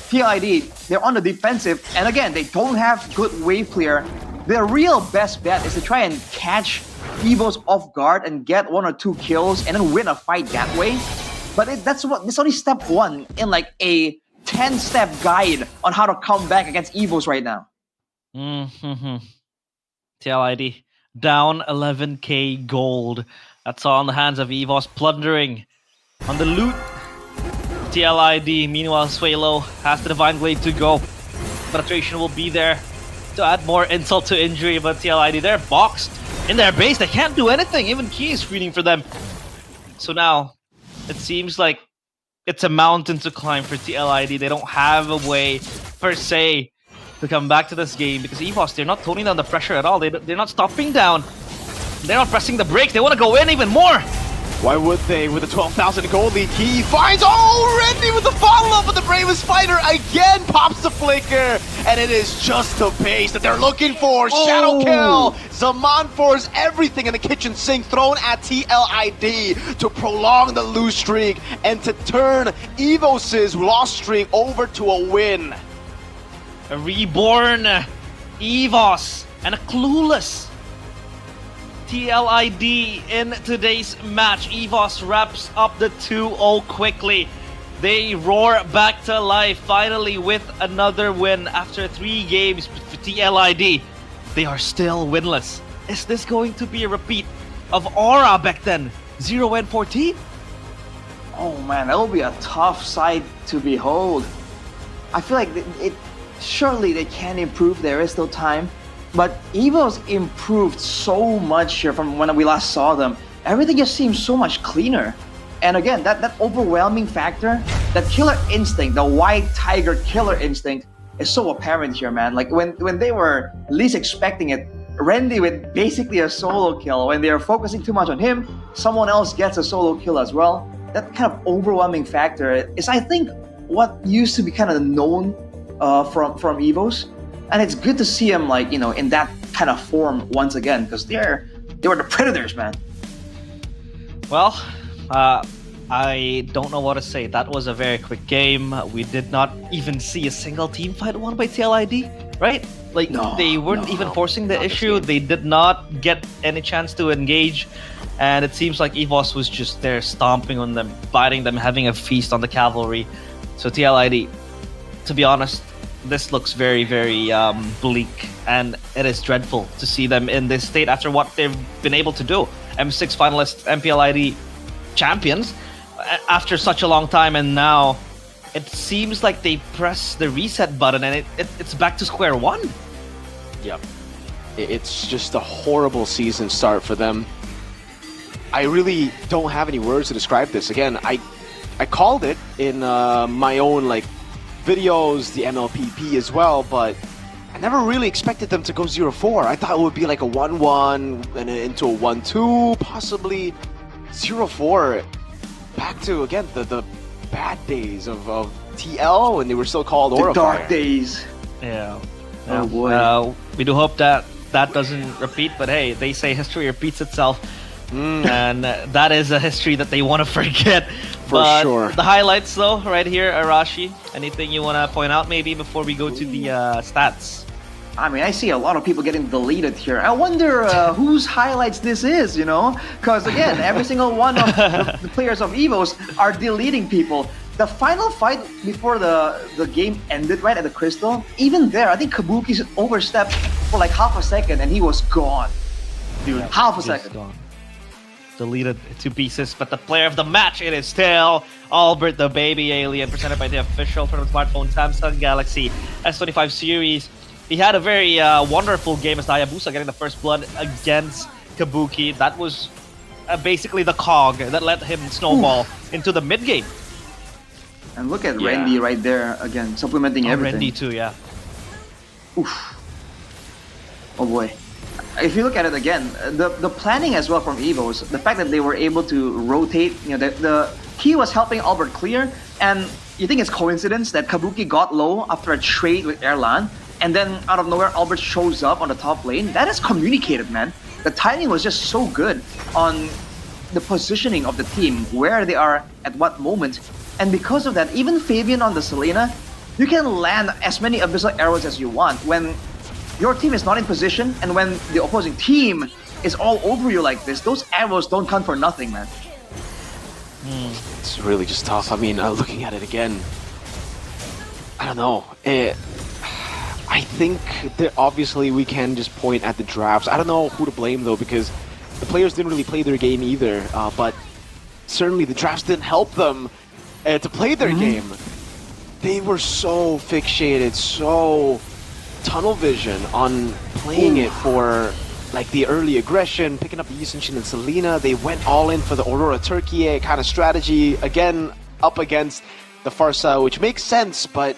TLID, they're on the defensive, and again, they don't have good wave clear. Their real best bet is to try and catch Evos off guard and get 1 or 2 kills and then win a fight that way. But that's only step 1 in like a 10-step guide on how to come back against Evos right now. TLID down 11k gold. That's all in the hands of Evos, plundering on the loot. TLID, meanwhile, Swalo has the Divine Glaive to go. Penetration will be there to add more insult to injury, but TLID, they're boxed in their base. They can't do anything. Even Key is screening for them. So now, it seems like it's a mountain to climb for TLID. They don't have a way, per se, to come back to this game because Evos, they're not toning down the pressure at all. They're not stopping down. They're not pressing the brakes. They want to go in even more. Why would they? With a 12,000 gold lead, Key finds Randy with the follow-up, but the bravest fighter again pops the flicker, and it is just the base that they're looking for. Shadow kill. Zaman force everything in the kitchen sink thrown at TLID to prolong the lose streak and to turn Evos' loss streak over to a win. A reborn Evos and a clueless TLID in today's match. Evos wraps up the 2-0 quickly. They roar back to life finally with another win after 3 games for TLID. They are still winless. Is this going to be a repeat of Aura back then? 0-14? Oh man, that will be a tough sight to behold. I feel like surely they can improve. There is still time. But Evos improved so much here from when we last saw them. Everything just seems so much cleaner. And again, that overwhelming factor, that killer instinct, the white tiger killer instinct is so apparent here, man. Like when they were least expecting it, Rendy with basically a solo kill. When they're focusing too much on him, someone else gets a solo kill as well. That kind of overwhelming factor is, I think, what used to be kind of known from Evos. And it's good to see him, like, in that kind of form once again, because they were the predators, man. Well, I don't know what to say. That was a very quick game. We did not even see a single team fight won by TLID, right? Like, they weren't even forcing the issue. They did not get any chance to engage. And it seems like Evos was just there stomping on them, biting them, having a feast on the cavalry. So TLID, to be honest, this looks very, very bleak, and it is dreadful to see them in this state after what they've been able to do. M6 finalists, MPL ID champions, after such a long time, and now it seems like they press the reset button and it's back to square one. Yep. It's just a horrible season start for them. I really don't have any words to describe this. Again, I called it in my own videos, the MLPP as well, but I never really expected them to go 0-4. I thought it would be like a 1-1 and into a 1-2, possibly 0-4. Back to, again, the bad days of TL when they were still called Aura. The dark days. Yeah. Oh boy. We do hope that doesn't repeat, but hey, they say history repeats itself. And that is a history that they want to forget but sure. The highlights, though, right here, Arashi. Anything you want to point out, maybe, before we go to the stats? I mean, I see a lot of people getting deleted here. I wonder whose highlights this is, you know? Because again, every single one of the players of EVOs are deleting people. The final fight before the game ended, right, at the Crystal, even there, I think Kabuki overstepped for like half a second and he was gone. Dude, half a second. Gone. Deleted to pieces, but the player of the match, it is still Albert the Baby Alien, presented by the official tournament smartphone Samsung Galaxy S25 series. He had a very wonderful game as Hayabusa, getting the first blood against Kabuki. That was basically the cog that let him snowball into the mid game. And look at Randy right there again, supplementing everything. Randy too, yeah. Oof. Oh boy. If you look at it again, the planning as well from EVOs, the fact that they were able to rotate, you know, the key was helping Albert clear, and you think it's coincidence that Kabuki got low after a trade with Erlan, and then out of nowhere Albert shows up on the top lane? That is communicated, man. The timing was just so good on the positioning of the team, where they are at what moment, and because of that, even Fabian on the Selena, you can land as many Abyssal arrows as you want when your team is not in position, and when the opposing team is all over you like this, those arrows don't count for nothing, man. It's really just tough. I mean, looking at it again, I don't know. I think that obviously we can just point at the drafts. I don't know who to blame though, because the players didn't really play their game either. But certainly the drafts didn't help them to play their game. They were so fixated, so tunnel vision on playing it for like the early aggression, picking up the Yusenshin and Selena. They went all in for the Aurora Turkey kind of strategy, again up against the Farsa, which makes sense, but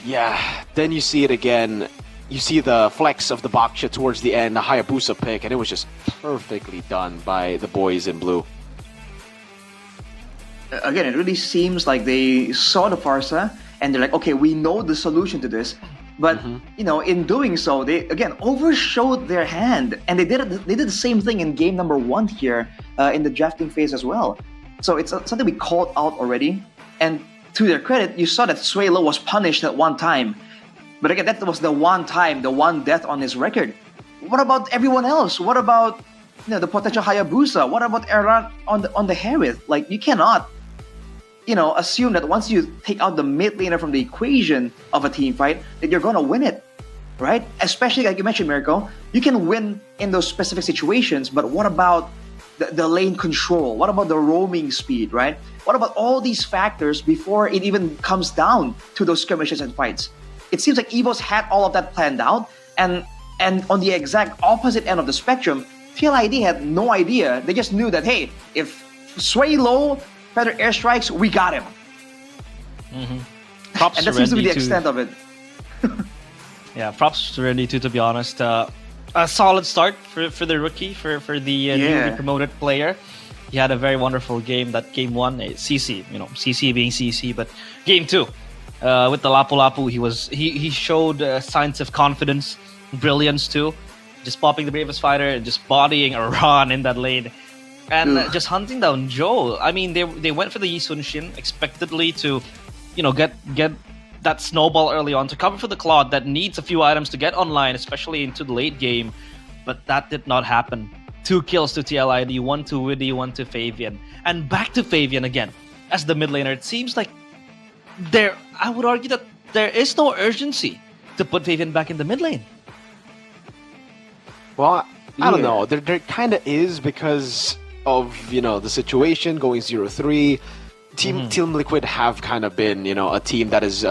yeah, then you see it again. You see the flex of the Baksha towards the end, the Hayabusa pick, and it was just perfectly done by the boys in blue. Again, it really seems like they saw the Farsa and they're like, okay, we know the solution to this. But you know, in doing so, they again overshowed their hand, and they did the same thing in game number 1 here in the drafting phase as well. So it's something we called out already. And to their credit, you saw that Suelo was punished at one time. But again, that was the one time, the one death on his record. What about everyone else? What about, you know, the potential Hayabusa? What about Erlan on the Harith? Like, you cannot, you know, assume that once you take out the mid laner from the equation of a team fight, that you're gonna win it, right? Especially like you mentioned, Mirko, you can win in those specific situations, but what about the lane control? What about the roaming speed, right? What about all these factors before it even comes down to those skirmishes and fights? It seems like EVOs had all of that planned out, and on the exact opposite end of the spectrum, TLID had no idea. They just knew that, hey, if sway low, feather airstrikes, we got him. Props and that to seems to be Randy the extent of it. Yeah, props to Randy too, to be honest. A solid start for the rookie, for the newly promoted player. He had a very wonderful game. That game 1, CC, you know, CC being CC, but game 2, with the Lapu Lapu, he showed signs of confidence, brilliance too, just popping the bravest fighter and just bodying a run in that lane. And just hunting down Joe. I mean, they went for the Yi Sun-shin expectedly to, you know, get that snowball early on to cover for the Claude that needs a few items to get online, especially into the late game. But that did not happen. 2 kills to TLID, 1 to Widdy, 1 to Fabian. And back to Fabian again as the mid laner. It seems like I would argue that there is no urgency to put Fabian back in the mid lane. Well, I don't know. There kind of is, because of, you know, the situation going 0-3. Team Liquid have kind of been, you know, a team that has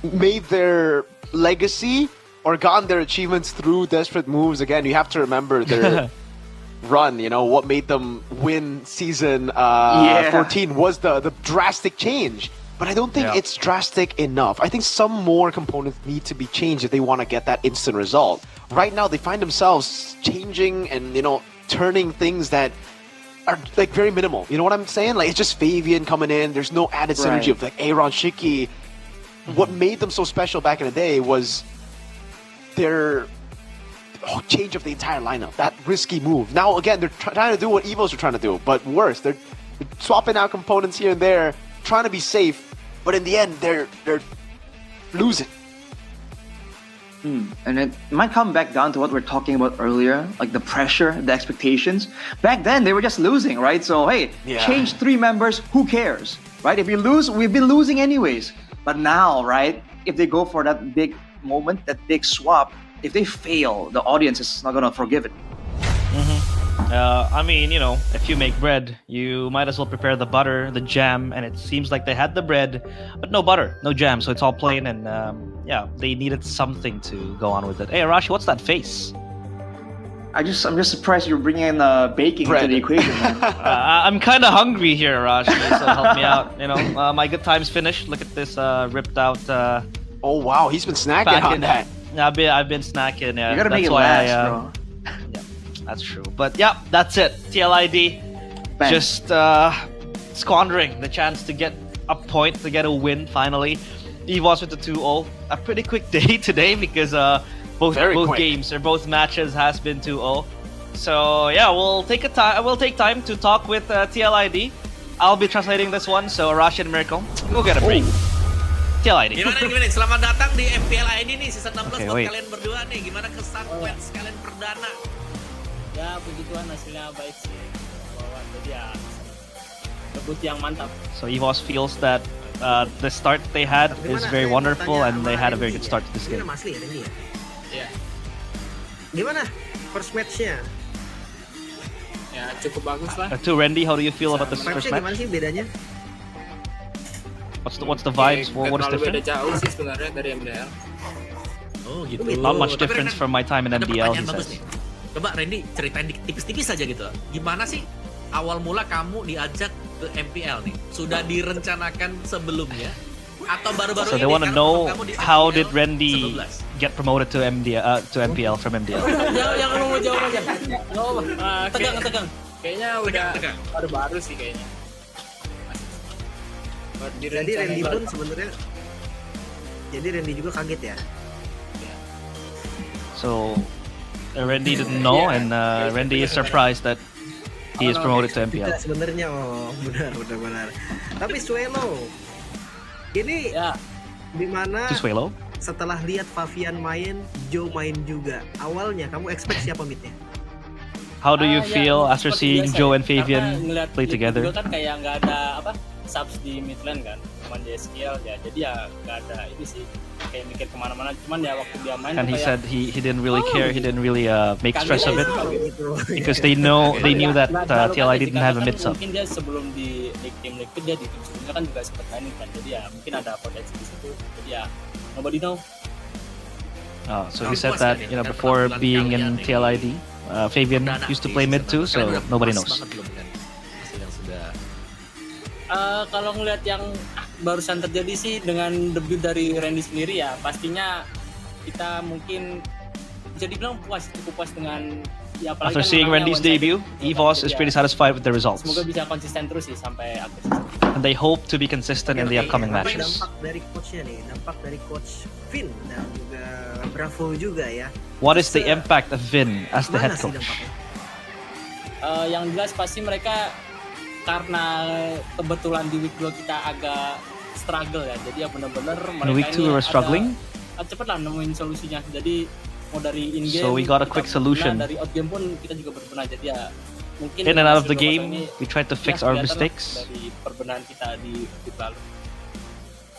made their legacy or gotten their achievements through desperate moves. Again, you have to remember their run, you know, what made them win season 14 was the drastic change. But I don't think it's drastic enough. I think some more components need to be changed if they want to get that instant result. Right now, they find themselves changing and, you know, turning things that are like very minimal. You know what I'm saying? Like, it's just Fabian coming in. There's no added synergy of like Aaron, Shiki. What made them so special back in the day was their change of the entire lineup. That risky move. Now again, they're trying to do what EVOs are trying to do, but worse. They're swapping out components here and there, trying to be safe, but in the end, they're losing. And it might come back down to what we're talking about earlier, like the pressure, the expectations. Back then, they were just losing, right? So, hey, change 3 members, who cares, right? If we lose, we've been losing anyways. But now, right, if they go for that big moment, that big swap, if they fail, the audience is not going to forgive it. I mean, you know, if you make bread, you might as well prepare the butter, the jam, and it seems like they had the bread, but no butter, no jam, so it's all plain, and yeah, they needed something to go on with it. Hey, Arashi, what's that face? I'm just surprised you're bringing in baking into the equation. I'm kind of hungry here, Arashi, so help me out. You know, my good time's finished. Look at this ripped out. Oh wow, he's been snacking on that. I've been snacking. Yeah, You gotta that's make it why last, bro. Yeah, that's true. But yeah, that's it. TLID Bang. just squandering the chance to get a point, to get a win finally. EVOS with the 2-0. A pretty quick day today because both games or both matches has been 2-0. So yeah, we'll take time to talk with TLID. I'll be translating this one. So Arashi and Miracle, we'll get a break. TLID. Gimana? Selamat datang di MPL ID nih season 16 buat wait. kalian berdua nih. Gimana kesan quest kalian perdana? Ya begituan, hasilnya baik sih. Bahwa jadi ya debut yang mantap. So EVOS feels that the start they had is very wonderful and they had a very good start to this game. Nama asli ya Randy ya? Iya. Gimana first match-nya? Ya cukup bagus lah. To Randy, how do you feel about this first Vibes-nya match? gimana sih bedanya? What's the vibes? What is different? Beda jauh sih sebenarnya dari MPL. Oh gitu. Not much difference from my time in Ada MPL. pertanyaan bagus nih. Coba Randy ceritain tipis-tipis aja gitu. Gimana sih awal mula kamu diajak ke MPL nih? Sudah direncanakan sebelumnya atau baru-baru So ini? they want to Karena know kamu di how MPL did Randy 11. get promoted to MPL from MDL? Jangan mau jawab aja. Tegang. Kayaknya udah Tegang. baru-baru sih kayaknya. Jadi Randy pun sebenarnya, jadi Randy juga kaget ya. So Randy didn't know, and Randy is surprised that he is promoted to MPL. Sebenarnya benar. Tapi Suelo, ini di mana? To Suelo? Setelah lihat Fabian main, Joe main juga. Awalnya kamu expect siapa midnya? How do you feel after seeing Joe and Karena Fabian ngeliat play di together? Google kan kayak nggak ada subs di midlane kan, cuman di SQL ya, jadi ya nggak ada ini sih kayak mikir kemana-mana, cuman ya waktu dia main And he kayak, said he didn't really care, he didn't really make stress of it gitu. because they knew that TLI didn't have a mid sub. Mungkin dia sebelum di tim Liquid dia di tim sebelumnya kan juga sempat main kan, jadi ya mungkin ada potensi di situ, jadi ya nobody know. So he said that before being in TLID, Fabian used to play mid too, so nobody knows. Kalau ngelihat yang barusan terjadi sih dengan debut dari Randy sendiri ya, pastinya kita mungkin bisa dibilang cukup puas dengan ya, apalagi After kan seeing menangnya Randy's one-sided. debut, EVOS is pretty satisfied with the results, Semoga bisa konsisten terus sih sampai akhir. and they hope to be consistent in the upcoming matches. Dampak dari coachnya nih, dampak dari coach Vin dan juga Bravo juga ya. What is the impact of Vin as the head coach? Yang jelas pasti mereka karena kebetulan di week 2 kita agak struggle ya, jadi ya benar-benar mereka In week 2 we were struggling. Cepet lah nemuin solusinya, jadi mau dari in game So we got a quick solution. dari out game pun kita juga berbenah, jadi ya mungkin In and out of the hasil game, ini we tried to fix ya, our kelihatan lah mistakes, dari perbenahan kita di week lalu.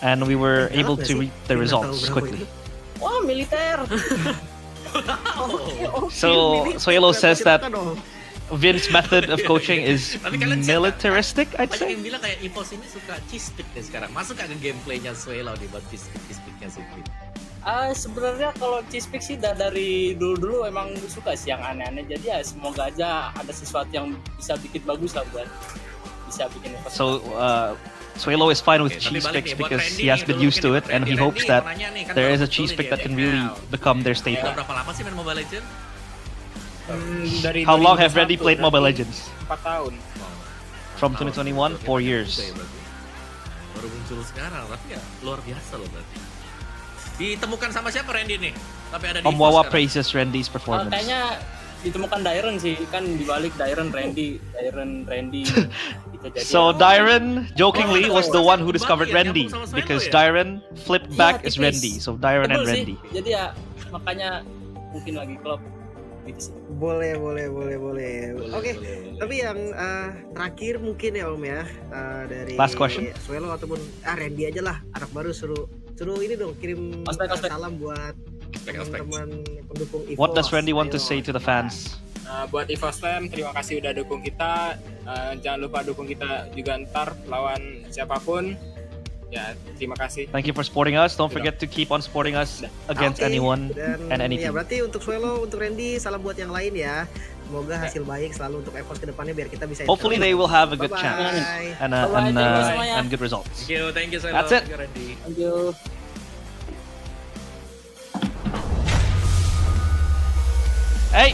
and we were able to reap the results quickly. Wah, militer. So Suelo says that Vin's method of coaching is Tapi kalian siapa? militaristic, I'd Banyak say. yang bilang kayak EVOS ini suka cheese pick nih sekarang. Masuk gak ke gameplaynya Suelo nih buat cheese picknya sih? Sebenarnya kalau cheese pick sih dari dulu emang suka sih yang aneh-aneh, jadi ya semoga aja ada sesuatu yang bisa bikin bagus lah buat bisa bikin So Suelo is fine with Oke, tapi cheese balik picks nih, buat because Randy he has nih, been dulu used to mungkin it, and he Randy hopes that mau nanya nih, kan there is a baru cheese betul pick nih that di can really MPL. become their Udah staple. berapa lama sih main Mobile Legends? How long have Randy played Mobile Legends? 4 tahun. From 2021, 4 years. Baru muncul sekarang, tapi ya luar biasa loh berarti. Ditemukan sama siapa Randy nih? Tapi ada di Om Wawa sekarang. praises Randy's performance. Kayaknya ditemukan Dairen sih, kan dibalik Dairen Randy So Dyron, jokingly, was the one who discovered Randy because Dyron flipped back as Randy. So Dyron and Randy. Jadi ya makanya mungkin lagi klop gitu sih. Boleh. Oke, tapi yang terakhir mungkin ya Om ya, dari Last question. Swelo ataupun Randy aja lah, anak baru suruh ini dong kirim salam buat teman-teman pendukung EVOS. What does Randy want to say to the fans? Buat EVOS Slam, terima kasih udah dukung kita. Jangan lupa dukung kita juga ntar lawan siapapun. Ya, terima kasih. Thank you for supporting us. Don't forget to keep on supporting us against anyone and Ya anything. berarti untuk Swelo, untuk Randy, salam buat yang lain ya. Semoga hasil baik selalu untuk EVOS kedepannya biar kita bisa. Hopefully they will have a good chance Bye-bye. and good results. Thank you, Swelo. That's it. Thank you, Randy. Thank you. Hey,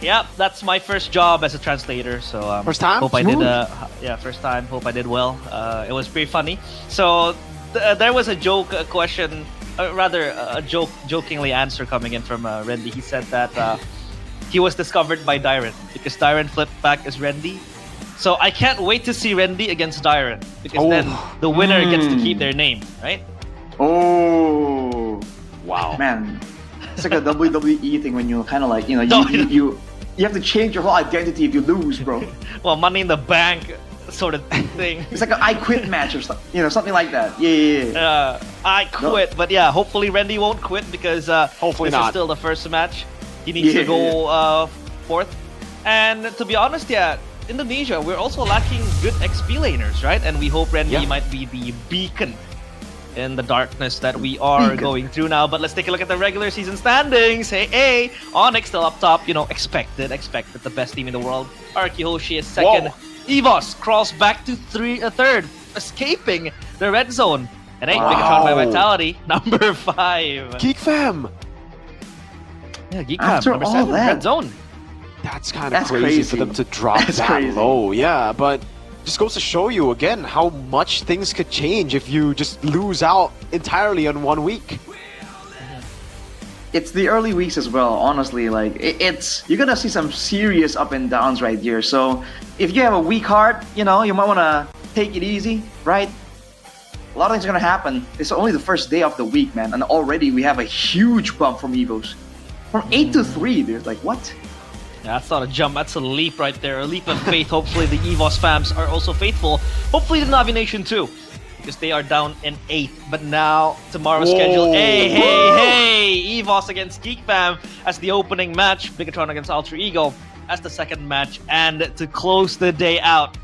yeah, that's my first job as a translator. So First time? Hope I did. Smooth. First time. Hope I did well. It was pretty funny. So there was a joke, a question, rather a jokingly answer coming in from Randy. He said that he was discovered by Dyron because Dyron flipped back as Randy. So I can't wait to see Randy against Dyron because then the winner gets to keep their name, right? Oh, wow, man. It's like a WWE thing when you kind of like, you know, you have to change your whole identity if you lose, bro. Well, Money in the Bank sort of thing. It's like an I quit match or something, you know, something like that. Yeah. I quit, but yeah, hopefully Randy won't quit because hopefully this not. is still the first match. He needs to go fourth. And to be honest, yeah, Indonesia, we're also lacking good XP laners, right? And we hope Randy might be the beacon in the darkness that we are going through now. But let's take a look at the regular season standings. Hey, Onyx still up top, you know, expected, the best team in the world. Arky Hoshi is second. Whoa. EVOS crawls back to third, escaping the red zone. And Bigatron by Vitality, number 5. Geek Fam. Yeah, Geek Fam, number 7, red zone. That's kind of crazy for them to drop that low. Yeah, but just goes to show you again how much things could change if you just lose out entirely on 1 week. It's the early weeks as well, honestly. Like, you're gonna see some serious up and downs right here. So if you have a weak heart, you know, you might wanna take it easy, right? A lot of things are gonna happen. It's only the first day of the week, man, and already we have a huge bump from Evos. From 8 to 3, dude. Like, what? Yeah, that's not a jump, that's a leap right there. A leap of faith. Hopefully the EVOS fams are also faithful. Hopefully the Navi Nation too, because they are down in 8th. But now, tomorrow's schedule. Hey! EVOS against Geek Fam as the opening match. Bigatron against Alter Ego as the second match. And to close the day out,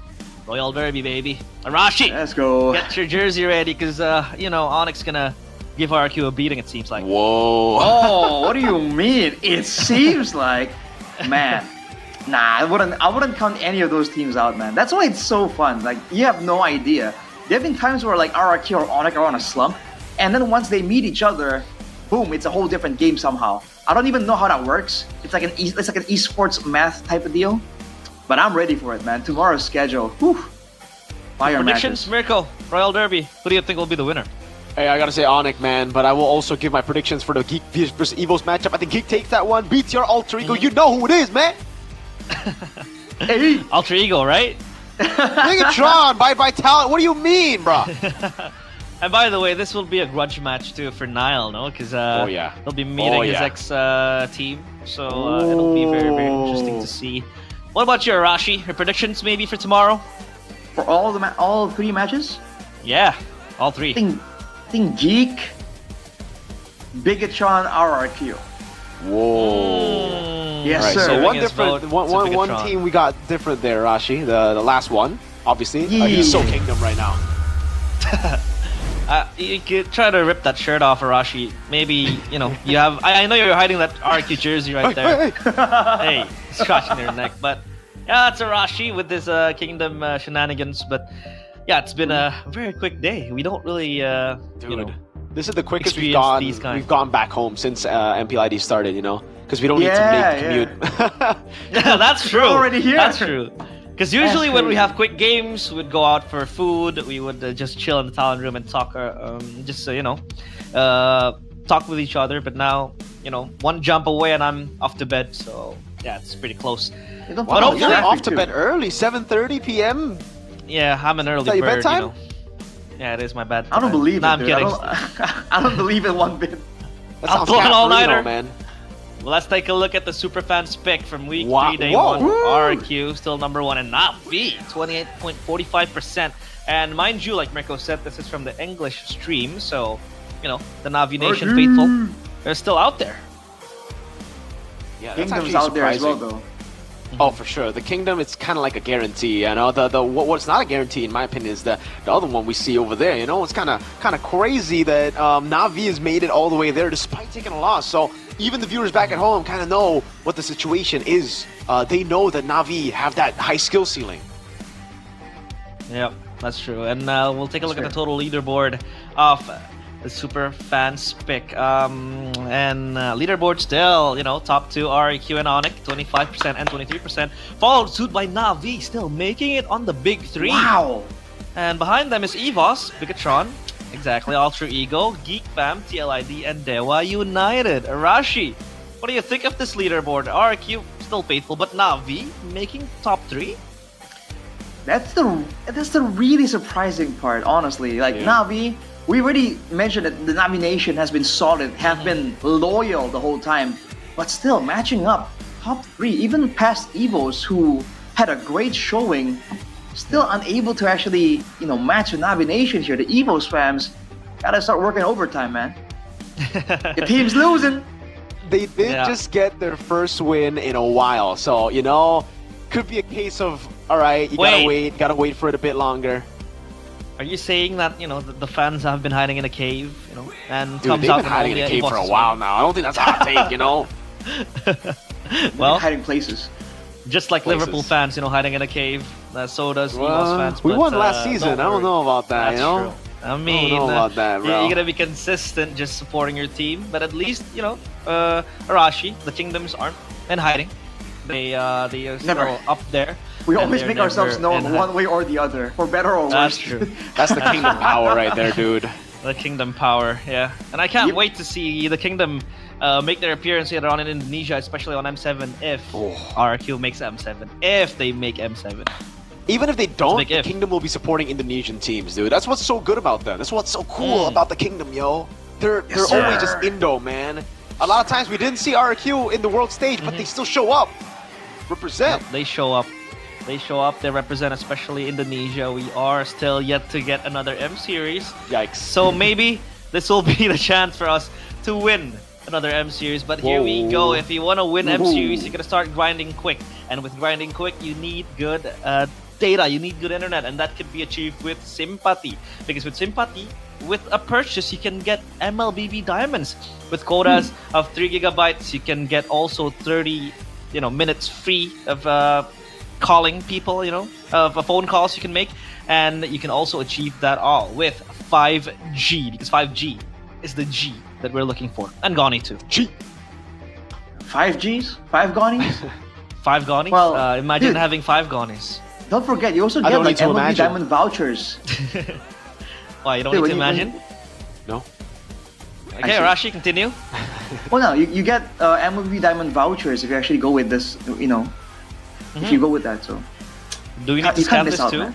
Royal Derby, baby. Arashi! Let's go. Get your jersey ready, because, you know, Onyx gonna give RQ a beating, it seems like. Whoa. Oh, what do you mean? It seems like... Man, nah, I wouldn't count any of those teams out, man. That's why it's so fun. Like, you have no idea. There have been times where like RRQ or Onyx are on a slump, and then once they meet each other, boom, it's a whole different game somehow. I don't even know how that works. It's like an esports math type of deal. But I'm ready for it, man. Tomorrow's schedule. Whew. Fire Predictions, matches. Mirko, Royal Derby. Who do you think will be the winner? Hey, I gotta say Onyx, man, but I will also give my predictions for the Geek vs Evos matchup. I think Geek takes that one, beats your Alter Ego. You know who it is, man! Hey! Alter Ego, right? Megatron by Vitality. What do you mean, bro? And by the way, this will be a grudge match too for Nile, no? Because they'll be meeting his ex-team. So it'll be very, very interesting to see. What about you, Arashi? Your predictions maybe for tomorrow? For all 3 matches? Yeah, all 3. I think Geek, Bigatron, RRQ. Whoa. Yes, right, sir. So one team we got different there, Rashi. The last one, obviously. He's so Kingdom right now. You could try to rip that shirt off, Arashi. Maybe, you know, you have... I know you're hiding that RQ jersey right there. Hey, scratching their neck. But yeah, that's Arashi with this Kingdom shenanigans. But yeah, it's been a very quick day. We don't really, Dude, you know, this is the quickest we've experience gone back home since MPL ID started, you know? Because we don't need to make the commute. Yeah, that's true. Already here. That's true. Because usually when we have quick games, we'd go out for food. We would just chill in the talent room and talk, you know, talk with each other. But now, you know, one jump away and I'm off to bed. So yeah, it's pretty close. But hopefully off to bed early, 7:30 p.m. Yeah, I'm an early that your bird, bedtime? you know. Yeah, it is my bad. I don't believe Nah, it, I'm dude. kidding. I don't believe it one bit. That I'll sounds pull an kinda all-nighter. brutal, man. Well, let's take a look at the Superfans pick from week Wow. 3, day Whoa. 1. RQ still number 1 and Navi 28.45%. And mind you, like Mirko said, this is from the English stream, so you know the Navi Nation faithful, they're still out there. Yeah, that's Kingdom's actually out there as well, surprising. though. Oh, for sure. The Kingdom, it's kind of like a guarantee. You know, what's not a guarantee, in my opinion, is the other one we see over there. You know, it's kind of crazy that Navi has made it all the way there despite taking a loss. So even the viewers back at home kind of know what the situation is. They know that Navi have that high skill ceiling. Yep, that's true. And we'll take a look at the total leaderboard of the Super Fans pick. And leaderboard still, you know, top 2 are EQ and Onyx, 25% and 23%. Followed suit by Navi, still making it on the big 3. Wow! And behind them is Evos, Bigatron, exactly, Ultra Ego, Geek Fam, TLID, and Dewa United. Arashi, what do you think of this leaderboard? RQ still faithful, but Navi making top 3? That's the really surprising part, honestly. Like Navi, we already mentioned that the Navi Nation has been solid, have been loyal the whole time, but still matching up top 3, even past Evos who had a great showing, still unable to actually, you know, match the Navi Nation here. The Evos fans gotta start working overtime, man. Your team's losing. They did just get their first win in a while, so you know, could be a case of all right, you gotta wait for it a bit longer. Are you saying that, you know, the fans have been hiding in a cave, you know, and Dude, comes they've out been hiding in a cave for a while now. I don't think that's a hot take, you know. Well, hiding places. Just like Liverpool fans, you know, hiding in a cave. So does Evos Well, fans. we but, won last season. I don't know about that, That's you know. true. I mean, don't know about that, bro. you gotta be consistent, just supporting your team. But at least, you know, Arashi, the Kingdoms aren't in hiding. They are still up there. We and always they're make ourselves never known in one way or the other, for better or worse. That's true. That's the Kingdom power right there, dude. The Kingdom power, yeah. And I can't wait to see the Kingdom make their appearance here on in Indonesia, especially on M7 if RQ makes M7. If they make M7. Even if they don't, the Kingdom will be supporting Indonesian teams, dude. That's what's so good about them. That's what's so cool about the Kingdom, yo. They're always just Indo, man. A lot of times we didn't see RQ in the world stage, but they still show up. Represent. Yep, they show up. They show up, they represent especially Indonesia. We are still yet to get another M Series. Yikes. So maybe this will be the chance for us to win another M Series. But here we go. If you want to win M Series, you're going to start grinding quick. And with grinding quick, you need good data. You need good internet. And that can be achieved with Sympathy. Because with Sympathy, with a purchase, you can get MLBB diamonds. With quotas of 3 gigabytes, you can get also 30 minutes free of calling people, of phone calls you can make, and you can also achieve that all with 5G, because 5G is the G that we're looking for, and Goni too. G. 5 Gs? 5 Gonis? 5 Gonis? Well, imagine dude, having 5 Gonis. Don't forget, you also get like MLB Diamond vouchers. Why, you don't need to imagine? No. Okay, Arashi, continue. Well, no, you get MLB Diamond vouchers if you actually go with this, if you go with that, so. Do we need to scan this out, too? Man.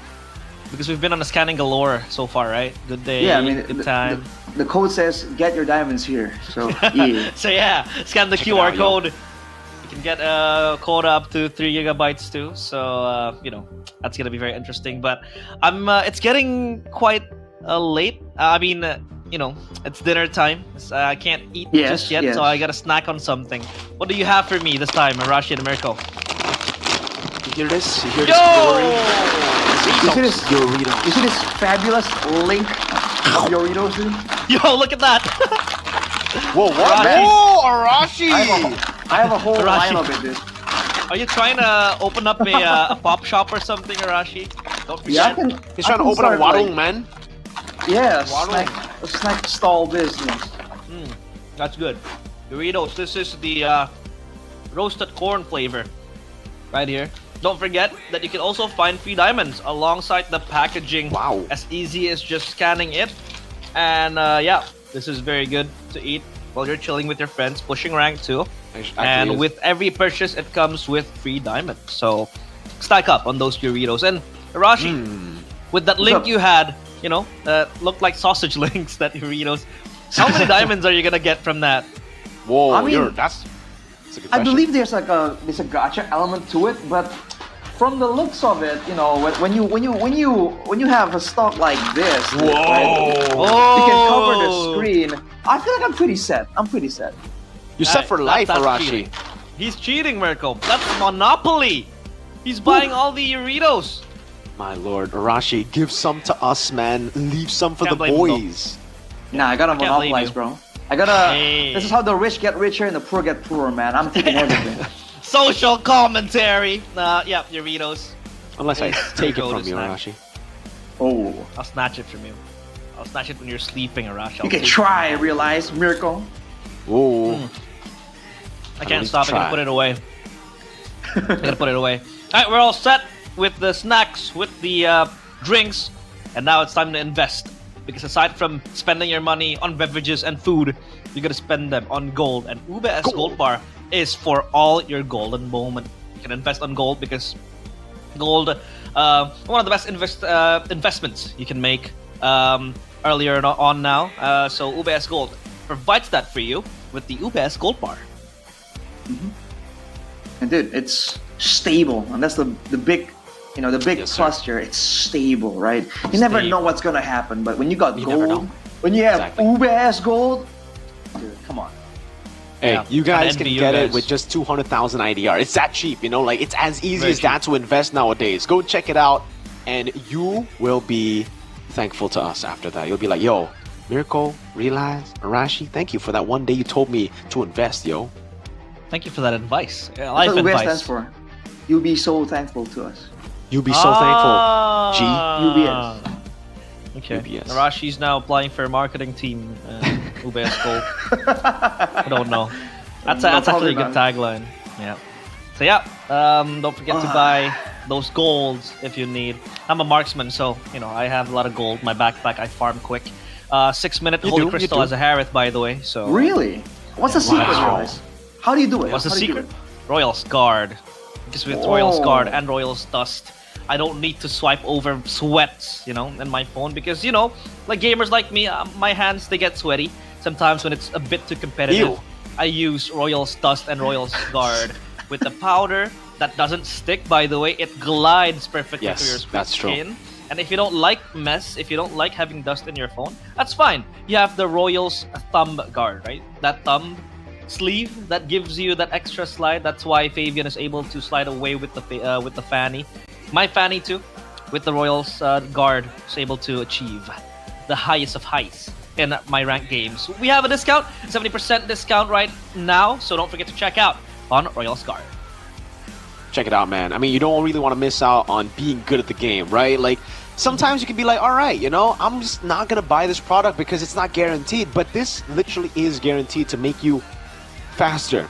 Because we've been on a scanning galore so far, right? Good day, yeah, I mean, good time. The code says get your diamonds here, so yeah. So yeah, scan the QR code. You can get a quota up to 3 gigabytes too. So that's gonna be very interesting. But it's getting quite late. I mean, it's dinner time. I can't eat just yet, so I gotta snack on something. What do you have for me this time, Arashi and Mirko? You hear this? You hear this glory? You see this fabulous link of Doritos, dude? Yo, look at that! Whoa, what? Whoa, Arashi! I have a whole line of it, dude. Are you trying to open up a pop shop or something, Arashi? Don't forget. Yeah, He's trying to open a warung, man. Yeah, a snack stall business. That's good. Doritos, this is the roasted corn flavor. Right here. Don't forget that you can also find free diamonds alongside the packaging. Wow. As easy as just scanning it. And this is very good to eat while you're chilling with your friends, pushing rank too. And with every purchase, it comes with free diamonds. So stack up on those Doritos. And Arashi, with that link you had, you know, looked like sausage links that Doritos. How many diamonds are you gonna get from that? Whoa, I mean, that's a good I question. believe there's a gacha element to it, but from the looks of it, you know, when you have a stock like this, Whoa. right, you can cover the screen. I feel like I'm pretty set. You're set for life, that's Arashi. cheating. He's cheating, Mirko. That's Monopoly. He's buying all the Doritos. My lord, Arashi, give some to us, man. Leave some for Can't the blame him, though. boys. Nah, I gotta I can't blame monopolize, you. bro. I gotta. Hey. This is how the rich get richer and the poor get poorer, man. I'm taking everything. Social commentary. Yeah, Doritos. Unless I Hey, take it go from to you, snack. Arashi. Oh, I'll snatch it from you. I'll snatch it when you're sleeping, Arashi. you can try. I realize, Miracle. Ooh. I don't can't need stop. to I gotta try. put it away. I gotta put it away. All right, we're all set with the snacks, with the drinks, and now it's time to invest. Because aside from spending your money on beverages and food, you gotta spend them on gold. And UBS Gold Bar is for all your golden moment. You can invest on gold because gold, one of the best investments you can make earlier on now. So UBS Gold provides that for you with the UBS Gold Bar. And dude, it's stable, and that's the big, you know, the big Yes, plus here. It's stable, right? You never Stable. know what's gonna happen, but when you got never know. gold, when you have Exactly. UBS Gold, dude, come on. Hey, Yeah, you guys I can envy you get it guys. with just 200,000 IDR. It's that cheap, you know? Like, it's as easy Very as that to invest nowadays. Go check it out, and you will be thankful to us after that. You'll be like, yo, Miracle, Realize, Arashi, thank you for that one day you told me to invest, yo. Thank you for that advice. That's Life what UBS advice. stands for. You'll be so thankful to us. You'll be so thankful, G. UBS. Okay. UBS. Arashi's now applying for a marketing team. UBS Gold. I don't know. That's actually a good tagline. Yeah. So yeah, don't forget to buy those golds if you need. I'm a marksman, so you know I have a lot of gold. My backpack, I farm quick. 6-minute You holy do, you crystal do. as a Harith, by the way. So Really? What's the secret, Wow. guys? How do you do it? What's the How do you do secret? it? Royal's Guard. Just with Royal's Oh. Guard and Royal's Dust, I don't need to swipe over sweats, you know, in my phone because you know, like gamers like me, my hands they get sweaty sometimes when it's a bit too competitive. Ew. I use Royal's Dust and Royal's Guard with the powder that doesn't stick. By the way, it glides perfectly Yes, through your that's true. skin. And if you don't like mess, if you don't like having dust in your phone, that's fine. You have the Royal's Thumb Guard, right? That thumb sleeve that gives you that extra slide. That's why Fabian is able to slide away with the fanny. My fanny too, with the Royal's Guard, is able to achieve the highest of heights in my ranked games. We have a discount, 70% discount right now, so don't forget to check out on Royal's Guard. Check it out, man. I mean, you don't really want to miss out on being good at the game, right? Like, sometimes you can be like, all right, you know, I'm just not going to buy this product because it's not guaranteed. But this literally is guaranteed to make you faster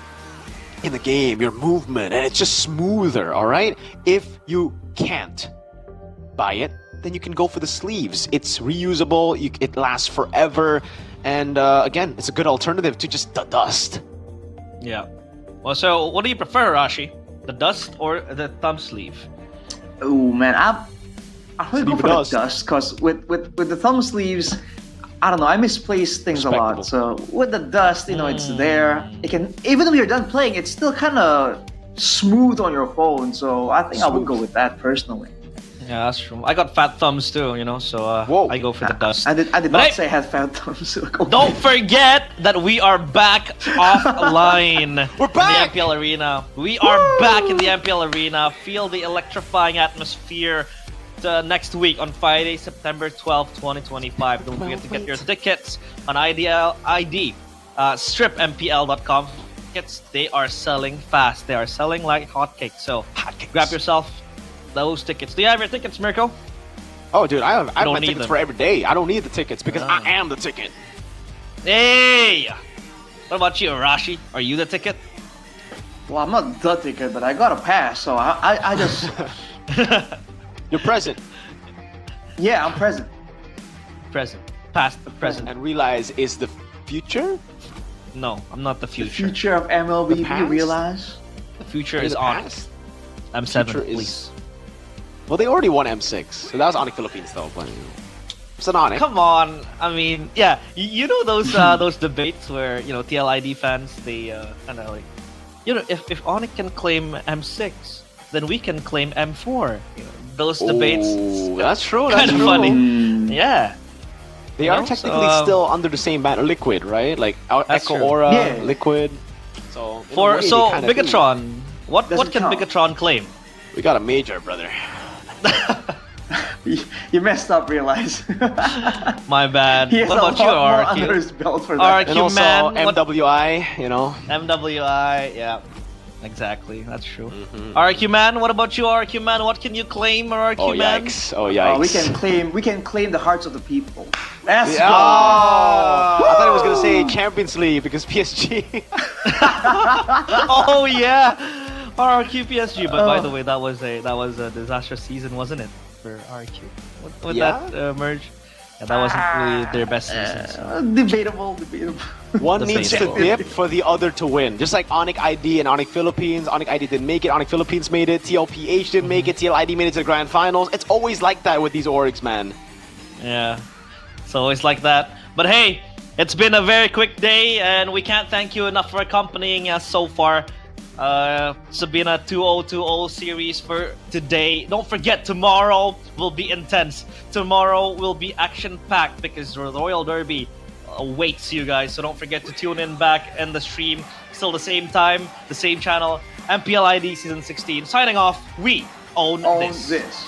in the game, your movement, and it's just smoother, all right? If you can't buy it, then you can go for the sleeves. It's reusable, it lasts forever, and again, it's a good alternative to just the dust. Yeah. Well, so what do you prefer, Rashi? The dust or the thumb sleeve? Oh man, I really go Sleeve for the dust. dust because with the thumb sleeves, I don't know, I misplace things a lot. So with the dust, you know, it's there. It can, even if you're done playing, it's still kind of smooth on your phone. So I think I would go with that personally. Yeah, that's true. I got fat thumbs too, you know, so I go for the dust. I did But not hey, say I had fat thumbs. So don't forget that we are back offline. We're back! In the MPL Arena. We are back in the MPL Arena. Feel the electrifying atmosphere next week on Friday, September 12th, 2025. Don't forget to get your tickets on stripmpl.com. Tickets, they are selling fast. They are selling like hotcakes. So grab yourself those tickets. Do you have your tickets, Mirko? Oh, dude, I have don't my need tickets them. for every day. I don't need the tickets because I am the ticket. Hey! What about you, Arashi? Are you the ticket? Well, I'm not the ticket, but I got a pass, so I just You're present. yeah, I'm present. Present. Past, the present. And Realize is the future? No, I'm not the The future. future of MLB, The you past? realize? The future Are you is the on. past? I'm Future seven, is- please. Well, they already won M6, so that was Onyx Philippines though. But it's an Onyx. Come on, I mean, yeah, you know those those debates where TLID fans they kind of like, if Onyx can claim M6, then we can claim M4. Those debates. That's true. Kind That's of true. funny. Yeah. They are technically still under the same banner, Liquid, right? Like Echo true. Aura, Yeah. Liquid. So in a way, they kinda do. Bigatron, what Doesn't can count. Bigatron claim? We got a major, brother. You messed up, realize. My bad. He has What a about you, lot more RQ? under his belt for that. And also man, what- MWI, MWI, yeah. Exactly, that's true. RQ man, what about you, RQ man? What can you claim, RQ Oh man? yikes! Oh yikes! We can claim the hearts of the people. Let's Yeah. go. I thought I was gonna say Champions League because PSG. Oh yeah, RQ PSG. But by the way, that was a disastrous season, wasn't it, for RQ? With that merge, yeah, that wasn't really their best season. So. Debatable. One needs to Debatable. dip for the other to win. Just like Onyx ID and Onyx Philippines. Onyx ID didn't make it. Onyx Philippines made it. TLPH didn't make it. TLID made it to the grand finals. It's always like that with these orgs, man. Yeah, so it's like that. But hey, it's been a very quick day, and we can't thank you enough for accompanying us so far. It's been a 2020 series for today. Don't forget, tomorrow will be intense. Tomorrow will be action-packed because the Royal Derby awaits you guys. So don't forget to tune in back in the stream. Still the same time, the same channel. MPL ID Season 16. Signing off, we own this.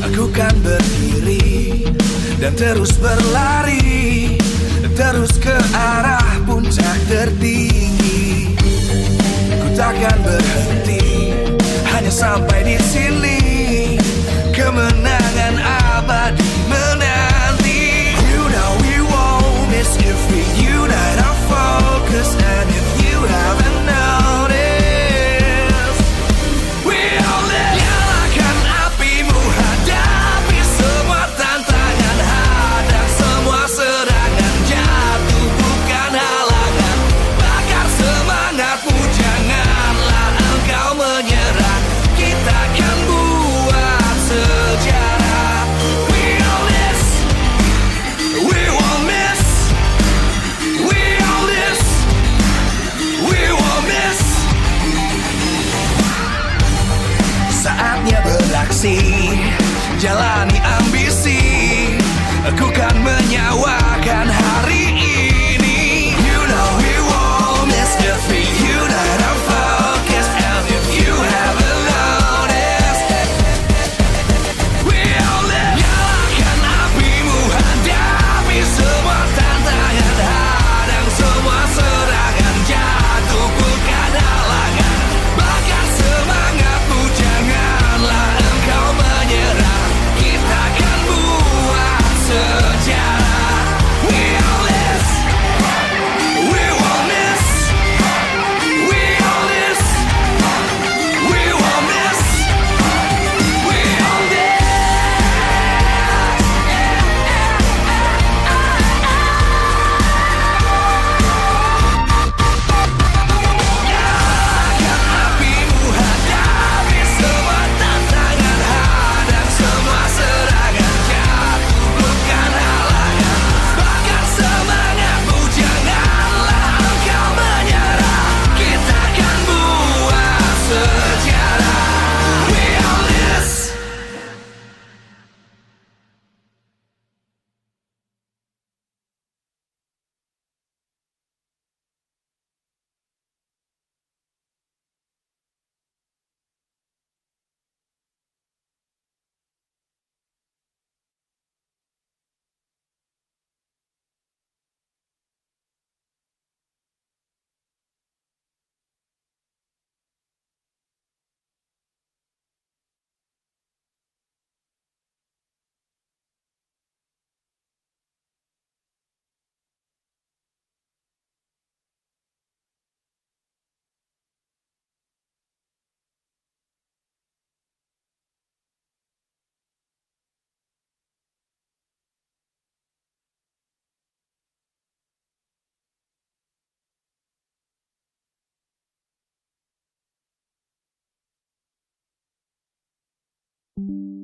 Aku kan berdiri dan terus berlari, terus ke arah puncak tertinggi. Ku takkan berhenti, hanya sampai di sini. Kemenangan abadi menanti. You know we won't miss if we unite our focus. And if you haven't noticed, we'll nyalakan apimu, hadapi semua tantangan, hadang semua serangan, jatuh bukan halangan, bakar semangatmu, janganlah engkau menyerah, kita akan buat sejarah. you.